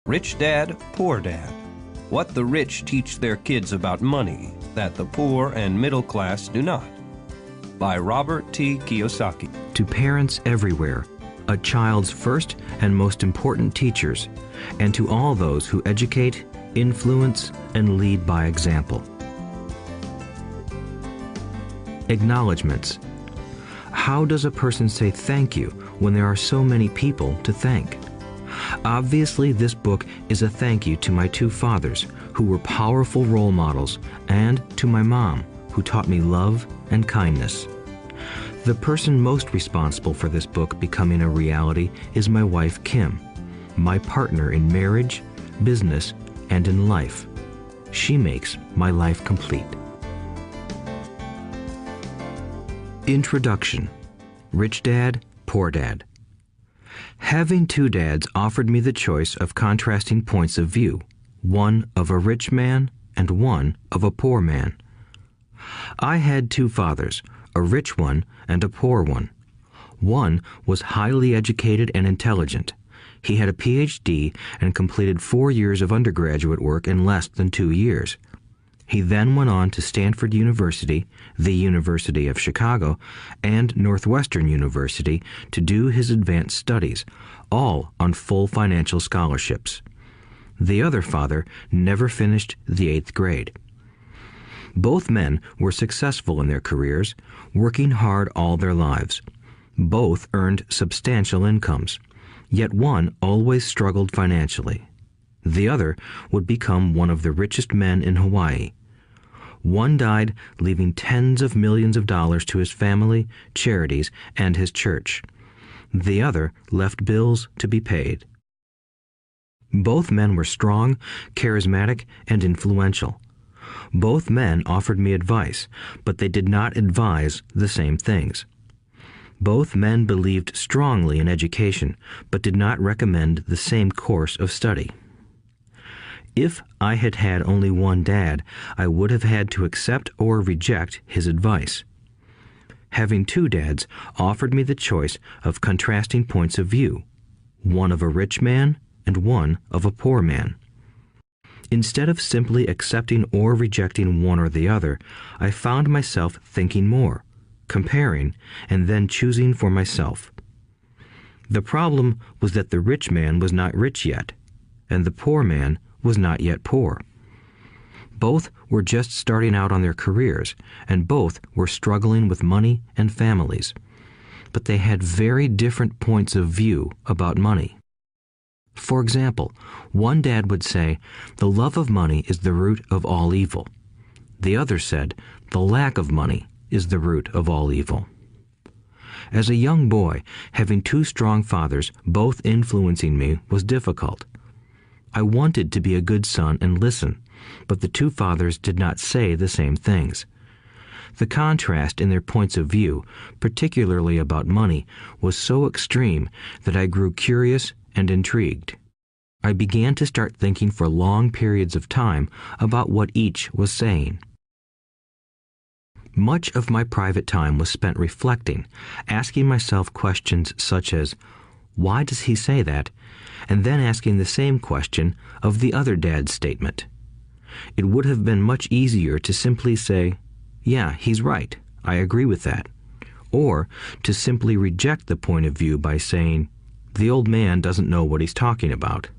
Rich Dad, Poor Dad. What the rich teach their kids about money that the poor and middle class do not. By Robert T. Kiyosaki. To parents everywhere, a child's first and most important teachers, and to all those who educate, influence, and lead by example. Acknowledgements. How does a person say thank you when there are so many people to thank? Obviously, this book is a thank you to my two fathers, who were powerful role models, and to my mom, who taught me love and kindness. The person most responsible for this book becoming a reality is my wife, Kim, my partner in marriage, business, and in life. She makes my life complete. Introduction. Rich Dad, Poor Dad. Having two dads offered me the choice of contrasting points of view, one of a rich man and one of a poor man. I had two fathers, a rich one and a poor one. One was highly educated and intelligent. He had a PhD and completed 4 years of undergraduate work in less than 2 years. He then went on to Stanford University, the University of Chicago, and Northwestern University to do his advanced studies, all on full financial scholarships. The other father never finished the 8th grade. Both men were successful in their careers, working hard all their lives. Both earned substantial incomes, yet one always struggled financially. The other would become one of the richest men in Hawaii. One died, leaving tens of millions of dollars to his family, charities, and his church. The other left bills to be paid. Both men were strong, charismatic, and influential. Both men offered me advice, but they did not advise the same things. Both men believed strongly in education, but did not recommend the same course of study. If I had had only one dad, I would have had to accept or reject his advice. Having two dads offered me the choice of contrasting points of view, one of a rich man and one of a poor man. Instead of simply accepting or rejecting one or the other, I found myself thinking more, comparing, and then choosing for myself. The problem was that the rich man was not rich yet, and the poor man was not yet poor. Both were just starting out on their careers, and both were struggling with money and families. But they had very different points of view about money. For example, one dad would say, "The love of money is the root of all evil." The other said, "The lack of money is the root of all evil." As a young boy, having two strong fathers, both influencing me, was difficult. I wanted to be a good son and listen, but the two fathers did not say the same things. The contrast in their points of view, particularly about money, was so extreme that I grew curious and intrigued. I began to start thinking for long periods of time about what each was saying. Much of my private time was spent reflecting, asking myself questions such as, "Why does he say that?" and then asking the same question of the other dad's statement. It would have been much easier to simply say, "Yeah, he's right, I agree with that," or to simply reject the point of view by saying, "The old man doesn't know what he's talking about."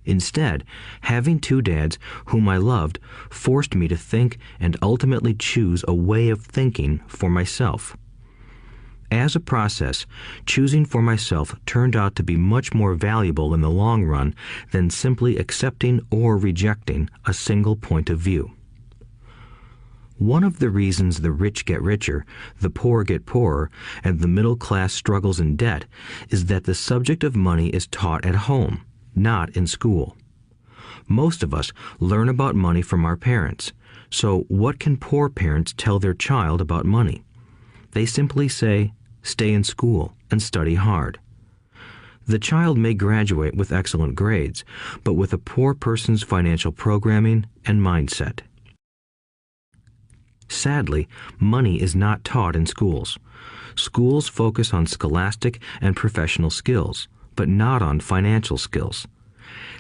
Instead, having two dads whom I loved forced me to think and ultimately choose a way of thinking for myself. As a process, choosing for myself turned out to be much more valuable in the long run than simply accepting or rejecting a single point of view. One of the reasons the rich get richer, the poor get poorer, and the middle class struggles in debt is that the subject of money is taught at home, not in school. Most of us learn about money from our parents, so what can poor parents tell their child about money? They simply say, "Stay in school and study hard." The child may graduate with excellent grades, but with a poor person's financial programming and mindset. Sadly, money is not taught in schools. Schools focus on scholastic and professional skills, but not on financial skills.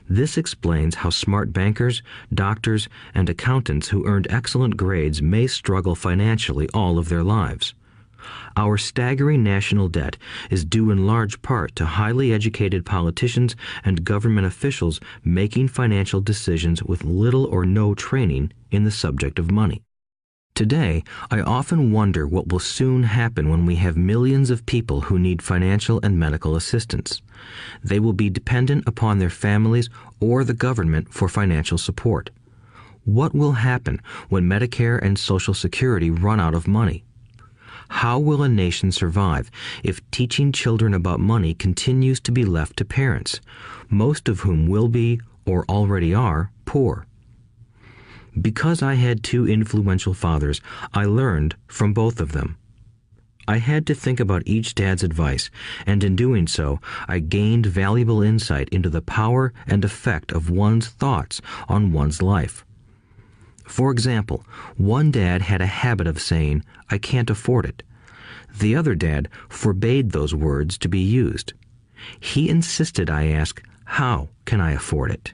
This explains how smart bankers, doctors, and accountants who earned excellent grades may struggle financially all of their lives. Our staggering national debt is due in large part to highly educated politicians and government officials making financial decisions with little or no training in the subject of money. Today, I often wonder what will soon happen when we have millions of people who need financial and medical assistance. They will be dependent upon their families or the government for financial support. What will happen when Medicare and Social Security run out of money? How will a nation survive if teaching children about money continues to be left to parents, most of whom will be, or already are, poor? Because I had two influential fathers, I learned from both of them. I had to think about each dad's advice, and in doing so, I gained valuable insight into the power and effect of one's thoughts on one's life. For example, one dad had a habit of saying, "I can't afford it." The other dad forbade those words to be used. He insisted I ask, "How can I afford it?"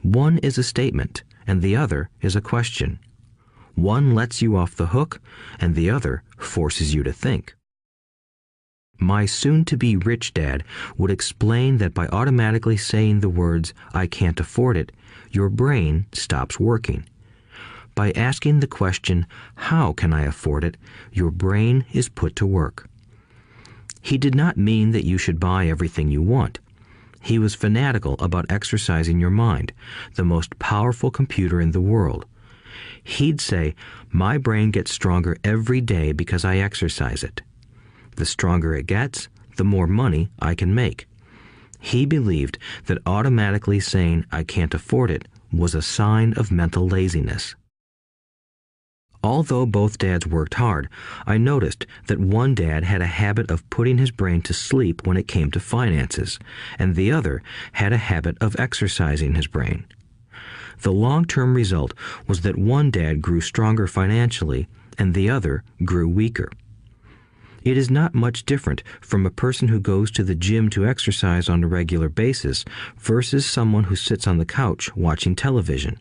One is a statement, and the other is a question. One lets you off the hook, and the other forces you to think. My soon-to-be rich dad would explain that by automatically saying the words, "I can't afford it," your brain stops working. By asking the question, "How can I afford it?" your brain is put to work. He did not mean that you should buy everything you want. He was fanatical about exercising your mind, the most powerful computer in the world. He'd say, "My brain gets stronger every day because I exercise it. The stronger it gets, the more money I can make." He believed that automatically saying, "I can't afford it," was a sign of mental laziness. Although both dads worked hard, I noticed that one dad had a habit of putting his brain to sleep when it came to finances, and the other had a habit of exercising his brain. The long-term result was that one dad grew stronger financially, and the other grew weaker. It is not much different from a person who goes to the gym to exercise on a regular basis versus someone who sits on the couch watching television.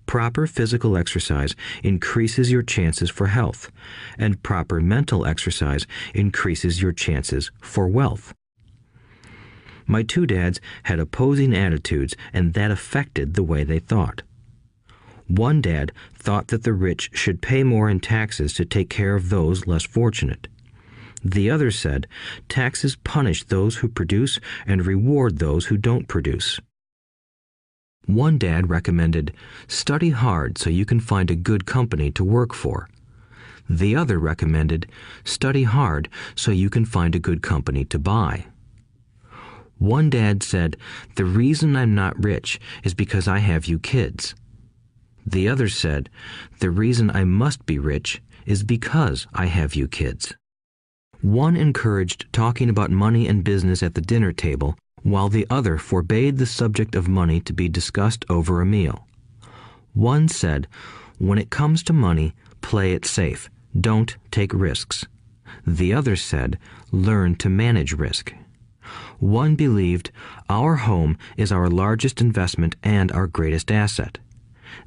Proper physical exercise increases your chances for health, and proper mental exercise increases your chances for wealth. My two dads had opposing attitudes, and that affected the way they thought. One dad thought that the rich should pay more in taxes to take care of those less fortunate. The other said, taxes punish those who produce and reward those who don't produce. One dad recommended, study hard so you can find a good company to work for. The other recommended, study hard so you can find a good company to buy. One dad said, the reason I'm not rich is because I have you kids. The other said, the reason I must be rich is because I have you kids. One encouraged talking about money and business at the dinner table, while the other forbade the subject of money to be discussed over a meal. One said, when it comes to money, play it safe. Don't take risks. The other said, learn to manage risk. One believed, our home is our largest investment and our greatest asset.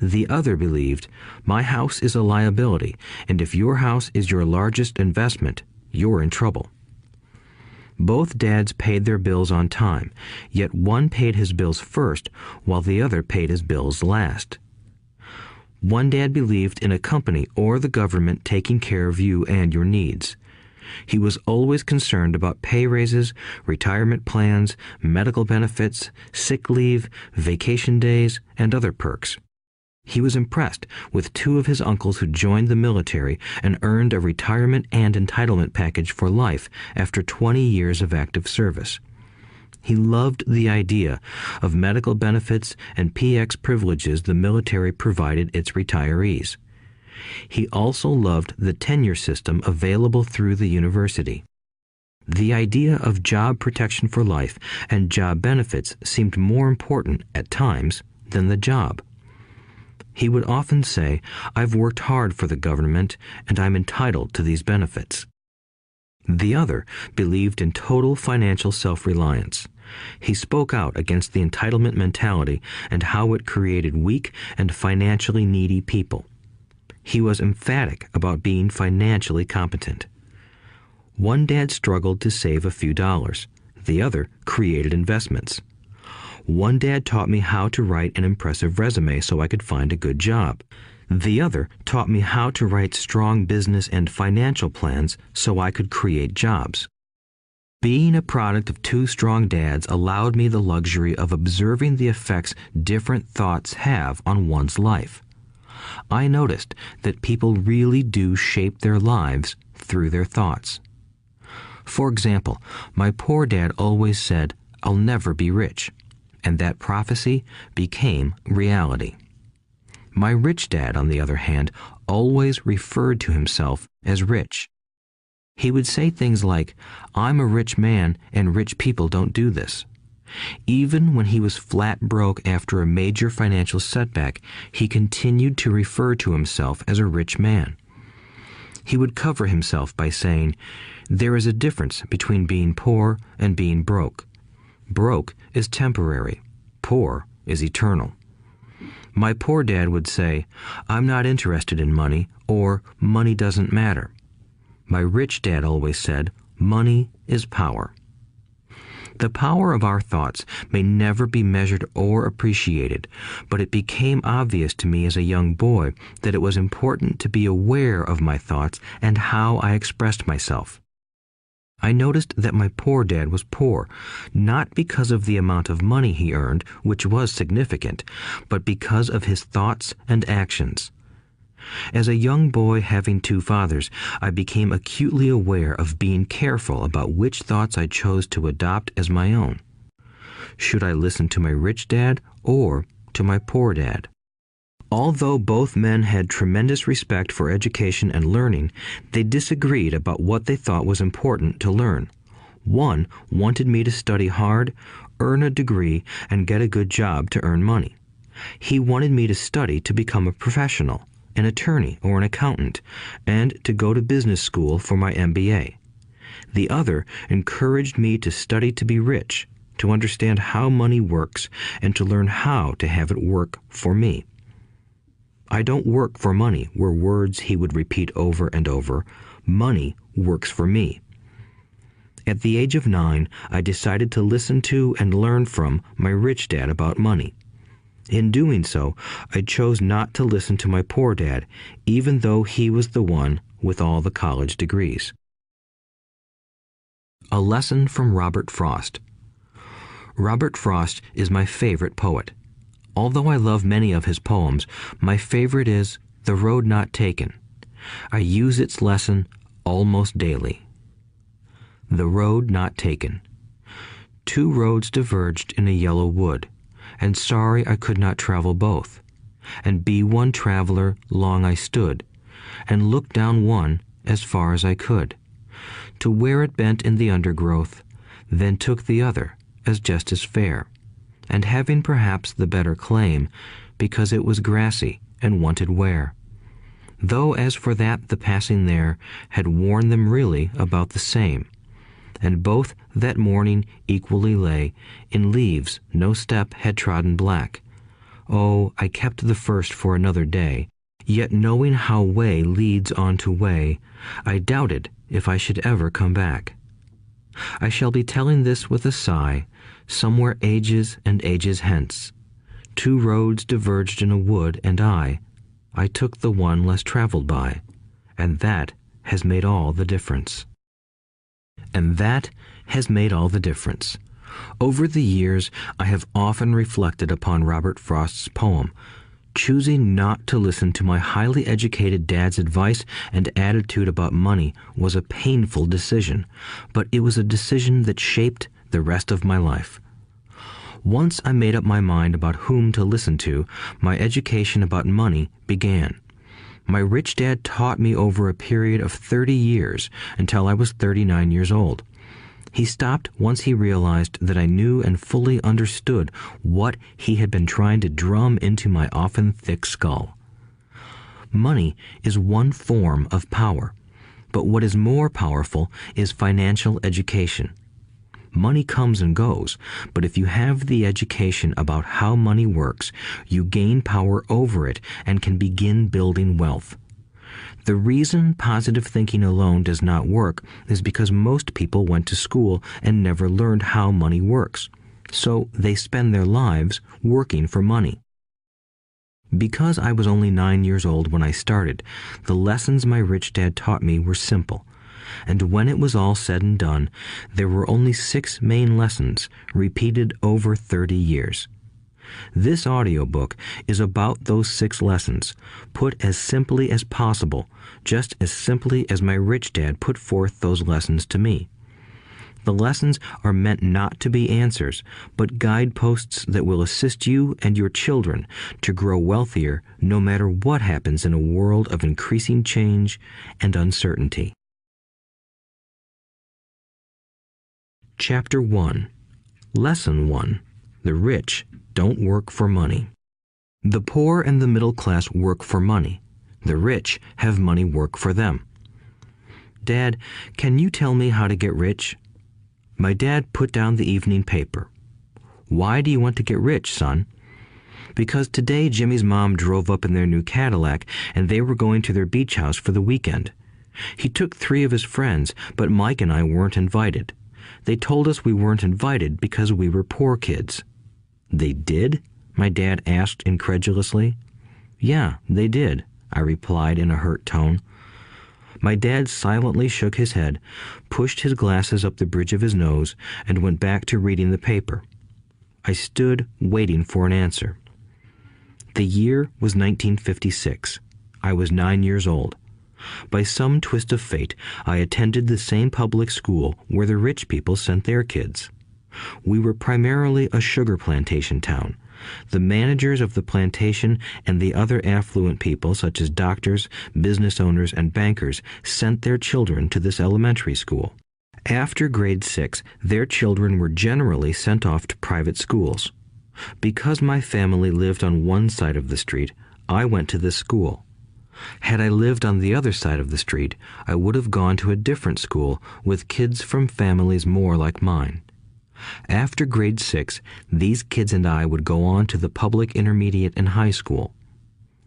The other believed, my house is a liability, and if your house is your largest investment, you're in trouble. Both dads paid their bills on time, yet one paid his bills first while the other paid his bills last. One dad believed in a company or the government taking care of you and your needs. He was always concerned about pay raises, retirement plans, medical benefits, sick leave, vacation days, and other perks. He was impressed with two of his uncles who joined the military and earned a retirement and entitlement package for life after 20 years of active service. He loved the idea of medical benefits and PX privileges the military provided its retirees. He also loved the tenure system available through the university. The idea of job protection for life and job benefits seemed more important at times than the job. He would often say, I've worked hard for the government and I'm entitled to these benefits. The other believed in total financial self-reliance. He spoke out against the entitlement mentality and how it created weak and financially needy people. He was emphatic about being financially competent. One dad struggled to save a few dollars. The other created investments. One dad taught me how to write an impressive resume so I could find a good job. The other taught me how to write strong business and financial plans so I could create jobs. Being a product of two strong dads allowed me the luxury of observing the effects different thoughts have on one's life. I noticed that people really do shape their lives through their thoughts. For example, my poor dad always said, "I'll never be rich," and that prophecy became reality. My rich dad, on the other hand, always referred to himself as rich. He would say things like, "I'm a rich man and rich people don't do this." Even when he was flat broke after a major financial setback, he continued to refer to himself as a rich man. He would cover himself by saying, "There is a difference between being poor and being broke. Broke is temporary. Poor is eternal." My poor dad would say, "I'm not interested in money," or "money doesn't matter." My rich dad always said, "Money is power." The power of our thoughts may never be measured or appreciated, but it became obvious to me as a young boy that it was important to be aware of my thoughts and how I expressed myself. I noticed that my poor dad was poor, not because of the amount of money he earned, which was significant, but because of his thoughts and actions. As a young boy having two fathers, I became acutely aware of being careful about which thoughts I chose to adopt as my own. Should I listen to my rich dad or to my poor dad? Although both men had tremendous respect for education and learning, they disagreed about what they thought was important to learn. One wanted me to study hard, earn a degree, and get a good job to earn money. He wanted me to study to become a professional, an attorney or an accountant, and to go to business school for my MBA. The other encouraged me to study to be rich, to understand how money works, and to learn how to have it work for me. "I don't work for money" were words he would repeat over and over. "Money works for me." At the age of 9, I decided to listen to and learn from my rich dad about money. In doing so, I chose not to listen to my poor dad, even though he was the one with all the college degrees. A lesson from Robert Frost. Robert Frost is my favorite poet. Although I love many of his poems, my favorite is "The Road Not Taken." I use its lesson almost daily. The road not taken. Two roads diverged in a yellow wood, and sorry I could not travel both. And be one traveler long I stood, and looked down one as far as I could, to where it bent in the undergrowth, then took the other as just as fair, and having perhaps the better claim, because it was grassy and wanted wear. Though as for that the passing there had worn them really about the same, and both that morning equally lay in leaves no step had trodden black. Oh, I kept the first for another day, yet knowing how way leads on to way, I doubted if I should ever come back. I shall be telling this with a sigh, somewhere ages and ages hence. Two roads diverged in a wood, and I took the one less traveled by, and that has made all the difference. And that has made all the difference. Over the years, I have often reflected upon Robert Frost's poem. Choosing not to listen to my highly educated dad's advice and attitude about money was a painful decision, but it was a decision that shaped the rest of my life. Once I made up my mind about whom to listen to, my education about money began. My rich dad taught me over a period of 30 years until I was 39 years old. He stopped once he realized that I knew and fully understood what he had been trying to drum into my often thick skull. Money is one form of power, but what is more powerful is financial education. Money comes and goes, but if you have the education about how money works, you gain power over it and can begin building wealth. The reason positive thinking alone does not work is because most people went to school and never learned how money works, so they spend their lives working for money. Because I was only 9 years old when I started, the lessons my rich dad taught me were simple. And when it was all said and done, there were only 6 main lessons, repeated over 30 years. This audiobook is about those 6 lessons, put as simply as possible, just as simply as my rich dad put forth those lessons to me. The lessons are meant not to be answers, but guideposts that will assist you and your children to grow wealthier no matter what happens in a world of increasing change and uncertainty. Chapter 1. Lesson 1. The rich don't work for money. The poor and the middle class work for money. The rich have money work for them. Dad, can you tell me how to get rich? My dad put down the evening paper. Why do you want to get rich, son? Because today Jimmy's mom drove up in their new Cadillac and they were going to their beach house for the weekend. He took 3 of his friends, but Mike and I weren't invited. They told us we weren't invited because we were poor kids. They did? My dad asked incredulously. Yeah, they did, I replied in a hurt tone. My dad silently shook his head, pushed his glasses up the bridge of his nose, and went back to reading the paper. I stood waiting for an answer. The year was 1956. I was 9 years old. By some twist of fate, I attended the same public school where the rich people sent their kids. We were primarily a sugar plantation town. The managers of the plantation and the other affluent people, such as doctors, business owners, and bankers, sent their children to this elementary school. After grade 6, their children were generally sent off to private schools. Because my family lived on one side of the street, I went to this school. Had I lived on the other side of the street, I would have gone to a different school with kids from families more like mine. After grade 6, these kids and I would go on to the public intermediate and high school.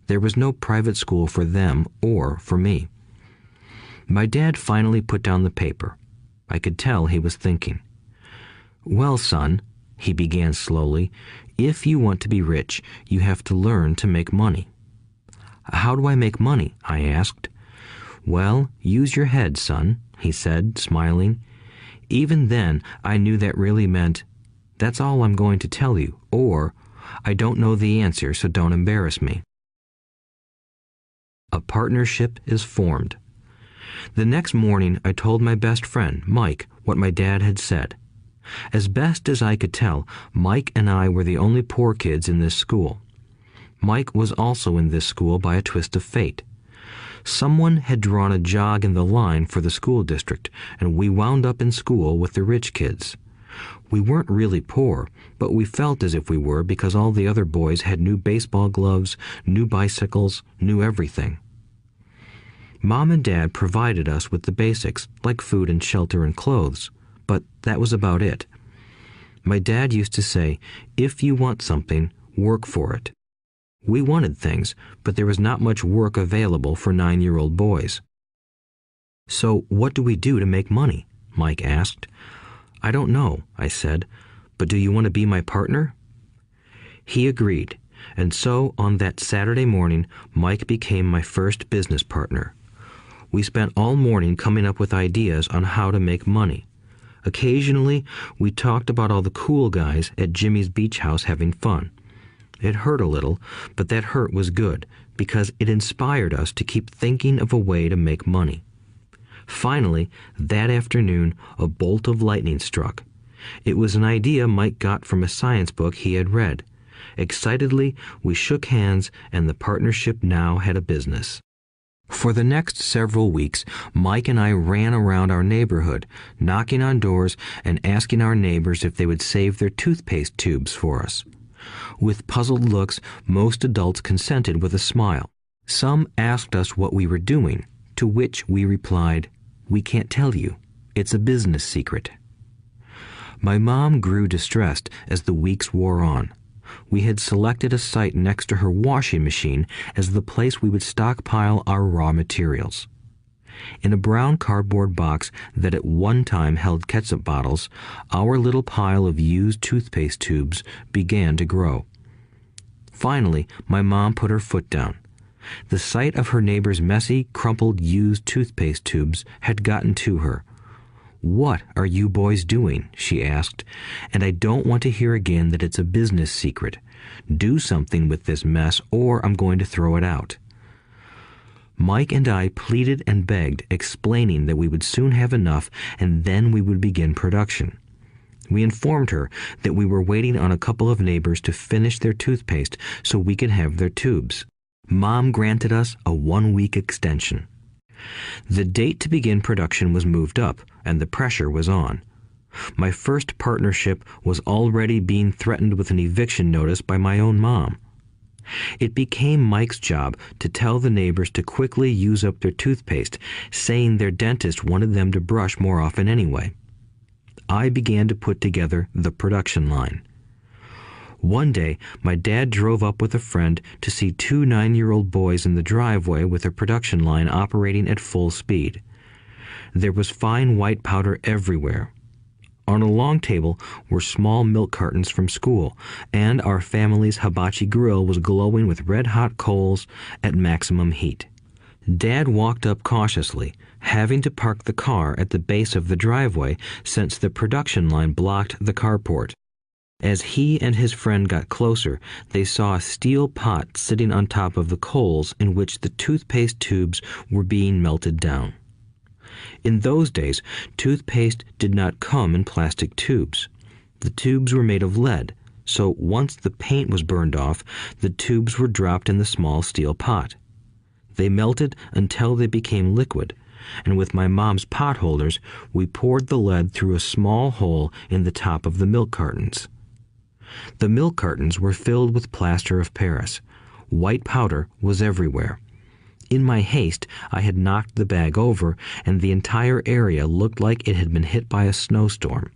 There was no private school for them or for me. My dad finally put down the paper. I could tell he was thinking. Well, son, he began slowly, if you want to be rich, you have to learn to make money. How do I make money? I asked. Well, use your head, son, he said, smiling. Even then, I knew that really meant, that's all I'm going to tell you, or, I don't know the answer, so don't embarrass me. A partnership is formed. The next morning, I told my best friend, Mike, what my dad had said. As best as I could tell, Mike and I were the only poor kids in this school. Mike was also in this school by a twist of fate. Someone had drawn a jog in the line for the school district, and we wound up in school with the rich kids. We weren't really poor, but we felt as if we were because all the other boys had new baseball gloves, new bicycles, new everything. Mom and Dad provided us with the basics, like food and shelter and clothes, but that was about it. My dad used to say, if you want something, work for it. We wanted things, but there was not much work available for 9-year-old boys. So what do we do to make money? Mike asked. I don't know, I said, but do you want to be my partner? He agreed, and so on that Saturday morning, Mike became my first business partner. We spent all morning coming up with ideas on how to make money. Occasionally, we talked about all the cool guys at Jimmy's beach house having fun. It hurt a little, but that hurt was good, because it inspired us to keep thinking of a way to make money. Finally, that afternoon, a bolt of lightning struck. It was an idea Mike got from a science book he had read. Excitedly, we shook hands, and the partnership now had a business. For the next several weeks, Mike and I ran around our neighborhood, knocking on doors and asking our neighbors if they would save their toothpaste tubes for us. With puzzled looks, most adults consented with a smile. Some asked us what we were doing, to which we replied, "We can't tell you. It's a business secret." My mom grew distressed as the weeks wore on. We had selected a site next to her washing machine as the place we would stockpile our raw materials. In a brown cardboard box that at one time held ketchup bottles, our little pile of used toothpaste tubes began to grow. Finally, my mom put her foot down. The sight of her neighbor's messy, crumpled used toothpaste tubes had gotten to her. "What are you boys doing?" she asked, "and I don't want to hear again that it's a business secret. Do something with this mess or I'm going to throw it out." Mike and I pleaded and begged, explaining that we would soon have enough and then we would begin production. We informed her that we were waiting on a couple of neighbors to finish their toothpaste so we could have their tubes. Mom granted us a 1-week extension. The date to begin production was moved up, and the pressure was on. My first partnership was already being threatened with an eviction notice by my own mom. It became Mike's job to tell the neighbors to quickly use up their toothpaste, saying their dentist wanted them to brush more often anyway. I began to put together the production line. One day, my dad drove up with a friend to see 2 9-year-old boys in the driveway with a production line operating at full speed. There was fine white powder everywhere. On a long table were small milk cartons from school, and our family's hibachi grill was glowing with red-hot coals at maximum heat. Dad walked up cautiously, having to park the car at the base of the driveway since the production line blocked the carport. As he and his friend got closer, they saw a steel pot sitting on top of the coals in which the toothpaste tubes were being melted down. In those days, toothpaste did not come in plastic tubes. The tubes were made of lead, so once the paint was burned off, the tubes were dropped in the small steel pot. They melted until they became liquid, and with my mom's pot holders, we poured the lead through a small hole in the top of the milk cartons. The milk cartons were filled with plaster of Paris. White powder was everywhere. In my haste, I had knocked the bag over, and the entire area looked like it had been hit by a snowstorm.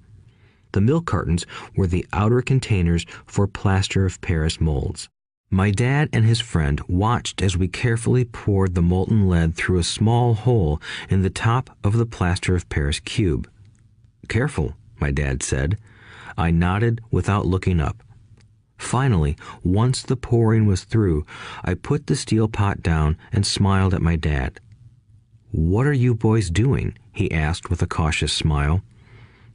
The milk cartons were the outer containers for plaster of Paris molds. My dad and his friend watched as we carefully poured the molten lead through a small hole in the top of the plaster of Paris cube. "Careful," my dad said. I nodded without looking up. Finally, once the pouring was through, I put the steel pot down and smiled at my dad. "What are you boys doing?" he asked with a cautious smile.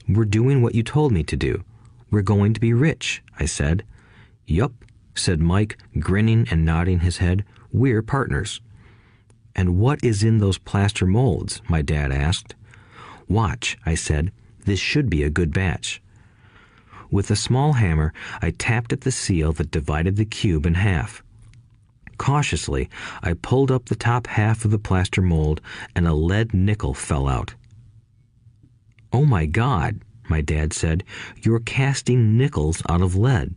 "We're doing what you told me to do. We're going to be rich," I said. "Yup," said Mike, grinning and nodding his head. "We're partners." "And what is in those plaster molds?" my dad asked. "Watch," I said. "This should be a good batch." With a small hammer, I tapped at the seal that divided the cube in half. Cautiously, I pulled up the top half of the plaster mold, and a lead nickel fell out. "Oh my God," my dad said, "you're casting nickels out of lead."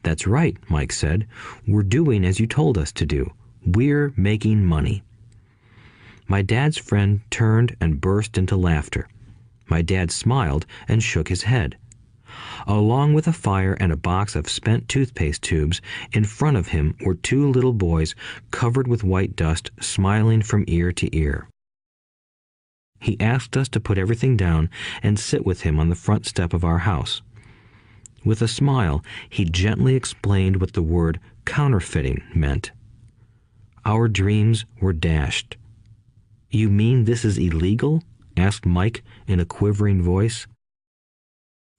"That's right," Mike said. "We're doing as you told us to do. We're making money." My dad's friend turned and burst into laughter. My dad smiled and shook his head. Along with a fire and a box of spent toothpaste tubes, in front of him were 2 little boys covered with white dust, smiling from ear to ear. He asked us to put everything down and sit with him on the front step of our house. With a smile, he gently explained what the word counterfeiting meant. Our dreams were dashed. "You mean this is illegal?" asked Mike in a quivering voice.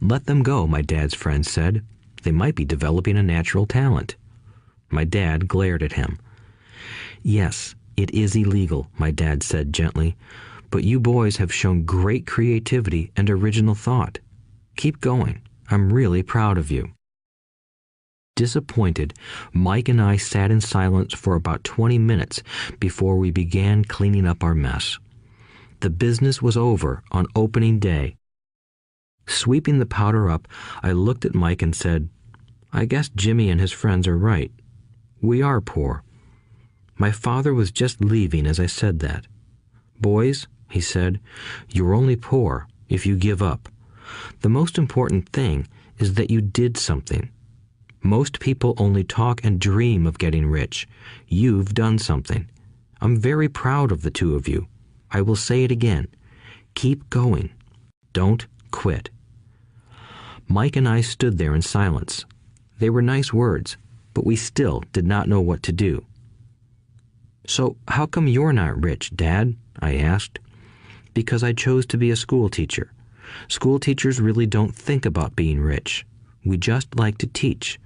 "Let them go," my dad's friend said. "They might be developing a natural talent." My dad glared at him. "Yes, it is illegal," my dad said gently, "but you boys have shown great creativity and original thought. Keep going. I'm really proud of you." Disappointed, Mike and I sat in silence for about 20 minutes before we began cleaning up our mess. The business was over on opening day. Sweeping the powder up, I looked at Mike and said, "I guess Jimmy and his friends are right. We are poor." My father was just leaving as I said that. "Boys," he said, "you're only poor if you give up. The most important thing is that you did something. Most people only talk and dream of getting rich. You've done something. I'm very proud of the two of you. I will say it again. Keep going. Don't quit." Mike and I stood there in silence. They were nice words, but we still did not know what to do. "So how come you're not rich, Dad?" I asked. "Because I chose to be a school teacher. School teachers really don't think about being rich. We just like to teach.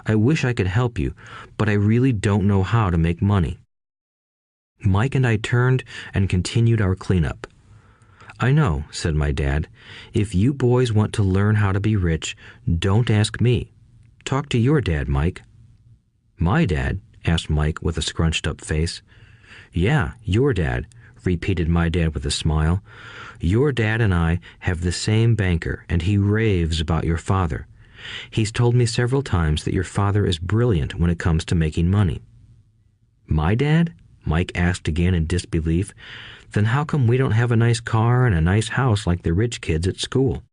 I wish I could help you, but I really don't know how to make money." Mike and I turned and continued our cleanup. "I know," said my dad. "If you boys want to learn how to be rich, don't ask me. Talk to your dad, Mike." "My dad?" asked Mike with a scrunched-up face. "Yeah, your dad," repeated my dad with a smile. "Your dad and I have the same banker, and he raves about your father. He's told me several times that your father is brilliant when it comes to making money." "My dad?" Mike asked again in disbelief. "Then how come we don't have a nice car and a nice house like the rich kids at school?"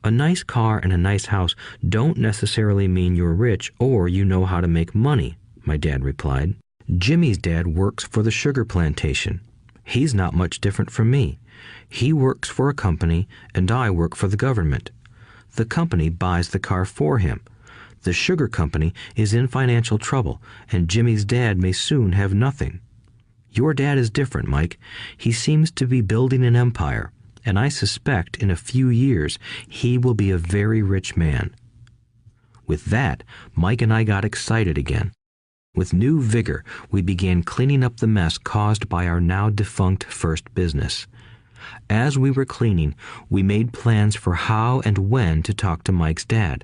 "A nice car and a nice house don't necessarily mean you're rich or you know how to make money," my dad replied. "Jimmy's dad works for the sugar plantation. He's not much different from me. He works for a company and I work for the government. The company buys the car for him. The sugar company is in financial trouble, and Jimmy's dad may soon have nothing. Your dad is different, Mike. He seems to be building an empire, and I suspect in a few years he will be a very rich man." With that, Mike and I got excited again. With new vigor, we began cleaning up the mess caused by our now defunct first business. As we were cleaning, we made plans for how and when to talk to Mike's dad.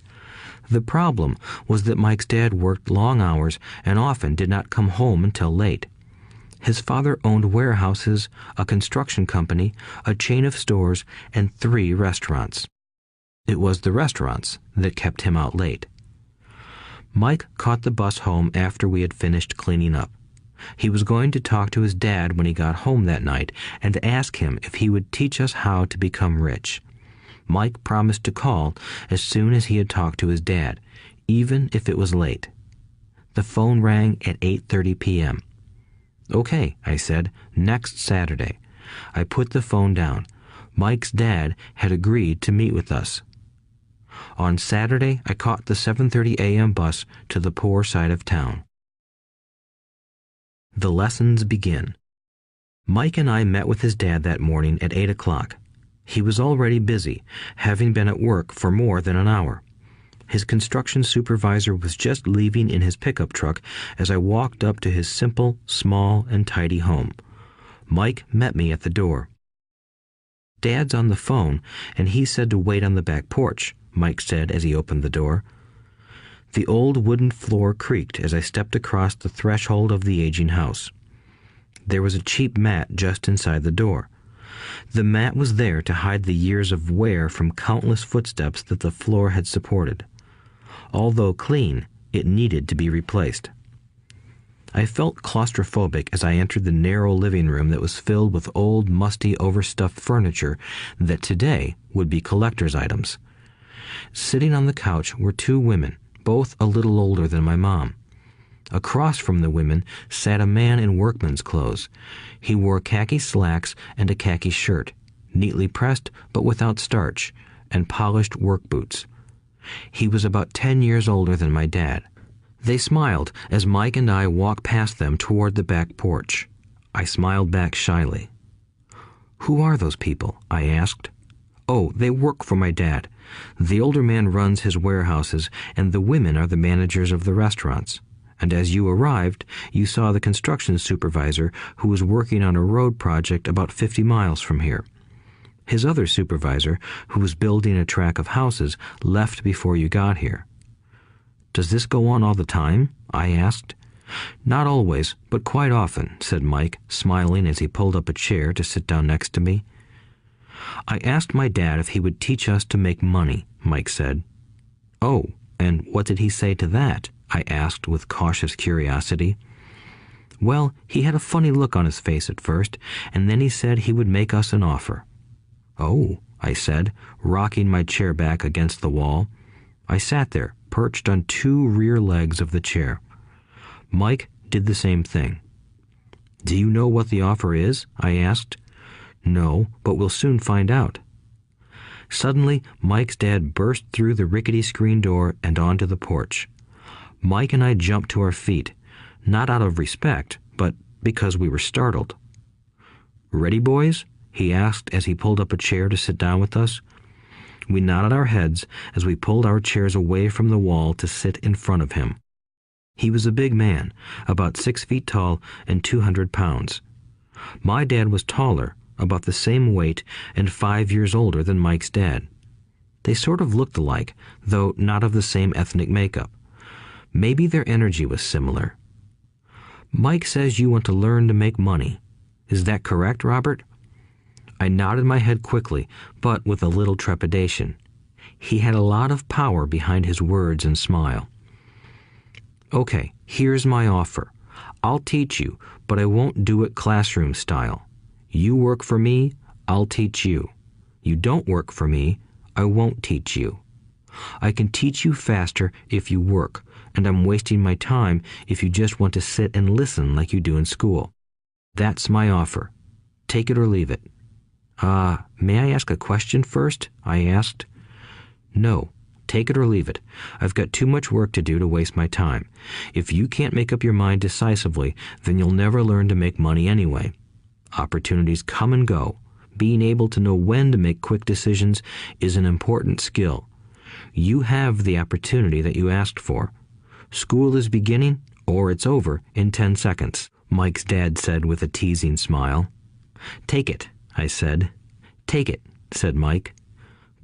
The problem was that Mike's dad worked long hours and often did not come home until late. His father owned warehouses, a construction company, a chain of stores, and 3 restaurants. It was the restaurants that kept him out late. Mike caught the bus home after we had finished cleaning up. He was going to talk to his dad when he got home that night and ask him if he would teach us how to become rich. Mike promised to call as soon as he had talked to his dad, even if it was late. The phone rang at 8:30 p.m. "Okay," I said, "next Saturday." I put the phone down. Mike's dad had agreed to meet with us. On Saturday, I caught the 7:30 a.m. bus to the poor side of town. The lessons begin. Mike and I met with his dad that morning at 8 o'clock. He was already busy, having been at work for more than an hour. His construction supervisor was just leaving in his pickup truck as I walked up to his simple, small, and tidy home. Mike met me at the door. "Dad's on the phone, and he said to wait on the back porch," Mike said as he opened the door. The old wooden floor creaked as I stepped across the threshold of the aging house. There was a cheap mat just inside the door. The mat was there to hide the years of wear from countless footsteps that the floor had supported. Although clean, it needed to be replaced. I felt claustrophobic as I entered the narrow living room that was filled with old, musty, overstuffed furniture that today would be collector's items. Sitting on the couch were 2 women, both a little older than my mom. Across from the women sat a man in workman's clothes. He wore khaki slacks and a khaki shirt, neatly pressed but without starch, and polished work boots. He was about 10 years older than my dad. They smiled as Mike and I walked past them toward the back porch. I smiled back shyly. "Who are those people?" I asked. "Oh, they work for my dad. The older man runs his warehouses, and the women are the managers of the restaurants. And as you arrived, you saw the construction supervisor who was working on a road project about 50 miles from here. His other supervisor, who was building a track of houses, left before you got here." "Does this go on all the time?" I asked. "Not always, but quite often," said Mike, smiling as he pulled up a chair to sit down next to me. "I asked my dad if he would teach us to make money," Mike said. "Oh, and what did he say to that?" I asked with cautious curiosity. "Well, he had a funny look on his face at first, and then he said he would make us an offer." "Oh," I said, rocking my chair back against the wall. I sat there, perched on two rear legs of the chair. Mike did the same thing. "Do you know what the offer is?" I asked. "No, but we'll soon find out." Suddenly, Mike's dad burst through the rickety screen door and onto the porch. Mike and I jumped to our feet, not out of respect, but because we were startled. "Ready, boys?" he asked as he pulled up a chair to sit down with us. We nodded our heads as we pulled our chairs away from the wall to sit in front of him. He was a big man, about 6 feet tall and 200 pounds. My dad was taller, about the same weight, and 5 years older than Mike's dad. They sort of looked alike, though not of the same ethnic makeup. Maybe their energy was similar. "Mike says you want to learn to make money. Is that correct, Robert?" I nodded my head quickly, but with a little trepidation. He had a lot of power behind his words and smile. "Okay, here's my offer. I'll teach you, but I won't do it classroom style. You work for me, I'll teach you. You don't work for me, I won't teach you. I can teach you faster if you work, and I'm wasting my time if you just want to sit and listen like you do in school. That's my offer. Take it or leave it." May I ask a question first?" I asked. "No. Take it or leave it. I've got too much work to do to waste my time. If you can't make up your mind decisively, then you'll never learn to make money anyway. Opportunities come and go. Being able to know when to make quick decisions is an important skill. You have the opportunity that you asked for. School is beginning, or it's over, in 10 seconds, Mike's dad said with a teasing smile. "Take it," I said. "Take it," said Mike.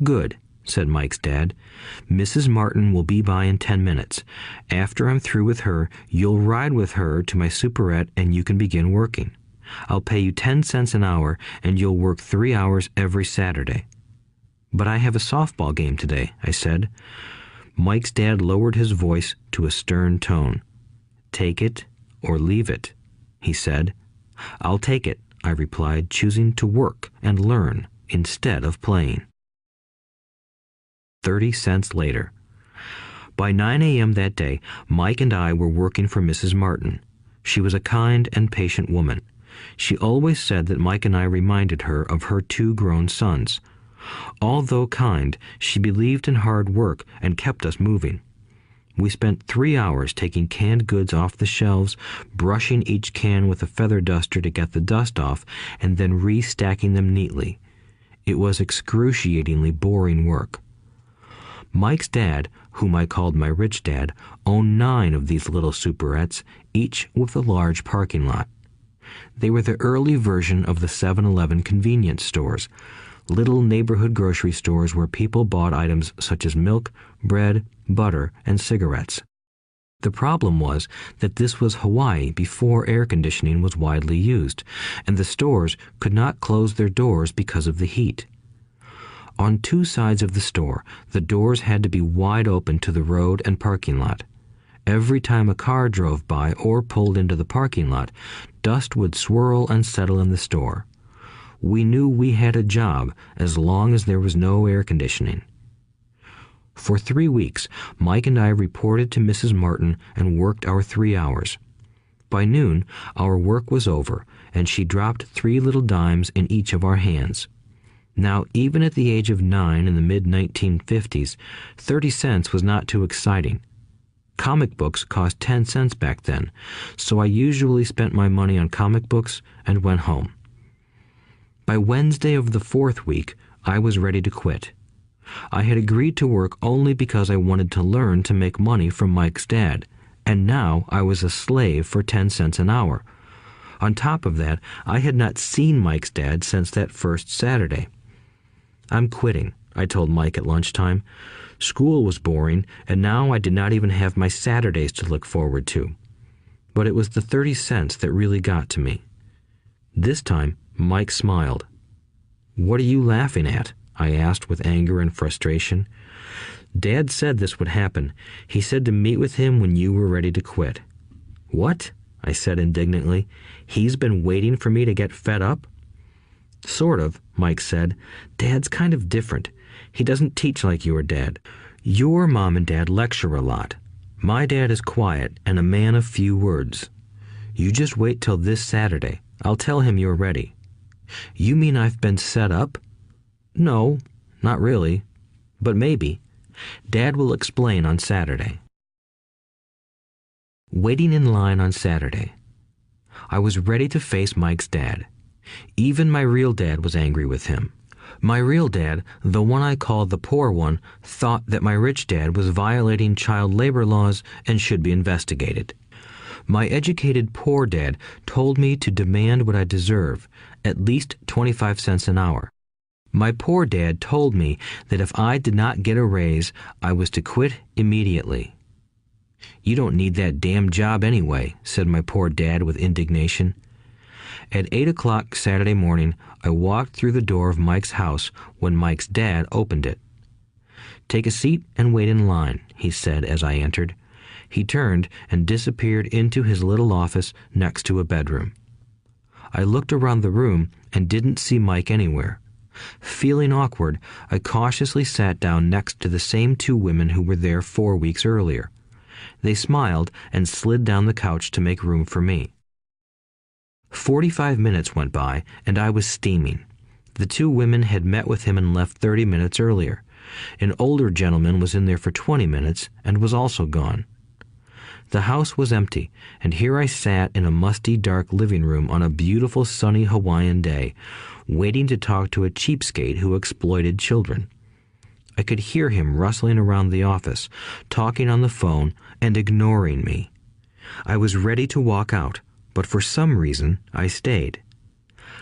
"Good," said Mike's dad. "Mrs. Martin will be by in 10 minutes. After I'm through with her, you'll ride with her to my superette and you can begin working. I'll pay you 10 cents an hour and you'll work 3 hours every Saturday." "But I have a softball game today," I said. Mike's dad lowered his voice to a stern tone. "Take it or leave it," he said. "I'll take it," I replied, choosing to work and learn instead of playing. 30 cents later. By 9 a.m. that day, Mike and I were working for Mrs. Martin. She was a kind and patient woman. She always said that Mike and I reminded her of her 2 grown sons. Although kind, she believed in hard work and kept us moving. We spent 3 hours taking canned goods off the shelves, brushing each can with a feather duster to get the dust off, and then restacking them neatly. It was excruciatingly boring work. Mike's dad, whom I called my rich dad, owned 9 of these little superettes, each with a large parking lot. They were the early version of the 7-Eleven convenience stores, little neighborhood grocery stores where people bought items such as milk, bread, butter, and cigarettes. The problem was that this was Hawaii before air conditioning was widely used, and the stores could not close their doors because of the heat. On 2 sides of the store, the doors had to be wide open to the road and parking lot. Every time a car drove by or pulled into the parking lot, dust would swirl and settle in the store. We knew we had a job as long as there was no air conditioning. For 3 weeks, Mike and I reported to Mrs. Martin and worked our 3 hours. By noon, our work was over, and she dropped 3 little dimes in each of our hands. Now, even at the age of 9 in the mid-1950s, 30 cents was not too exciting. Comic books cost 10 cents back then, so I usually spent my money on comic books and went home. By Wednesday of the 4th week, I was ready to quit. I had agreed to work only because I wanted to learn to make money from Mike's dad, and now I was a slave for 10 cents an hour. On top of that, I had not seen Mike's dad since that first Saturday. "I'm quitting," I told Mike at lunchtime. School was boring, and now I did not even have my Saturdays to look forward to. But it was the 30 cents that really got to me. This time, Mike smiled. "What are you laughing at?" I asked with anger and frustration. "Dad said this would happen. He said to meet with him when you were ready to quit." "What?" I said indignantly. "He's been waiting for me to get fed up?" Sort of, Mike said. Dad's kind of different. He doesn't teach like your dad. Your mom and dad lecture a lot. My dad is quiet and a man of few words. You just wait till this Saturday. I'll tell him you're ready. You mean I've been set up? No, not really. But maybe. Dad will explain on Saturday. Waiting in line on Saturday. I was ready to face Mike's dad. Even my real dad was angry with him. My real dad, the one I called the poor one, thought that my rich dad was violating child labor laws and should be investigated. My educated poor dad told me to demand what I deserve, at least 25 cents an hour. My poor dad told me that if I did not get a raise, I was to quit immediately. You don't need that damn job anyway, said my poor dad with indignation. At 8 o'clock Saturday morning, I walked through the door of Mike's house when Mike's dad opened it. Take a seat and wait in line, he said as I entered. He turned and disappeared into his little office next to a bedroom. I looked around the room and didn't see Mike anywhere. Feeling awkward, I cautiously sat down next to the same two women who were there 4 weeks earlier. They smiled and slid down the couch to make room for me. 45 minutes went by, and I was steaming. The two women had met with him and left 30 minutes earlier. An older gentleman was in there for 20 minutes and was also gone. The house was empty, and here I sat in a musty, dark living room on a beautiful, sunny Hawaiian day, waiting to talk to a cheapskate who exploited children. I could hear him rustling around the office, talking on the phone, and ignoring me. I was ready to walk out, but for some reason I stayed.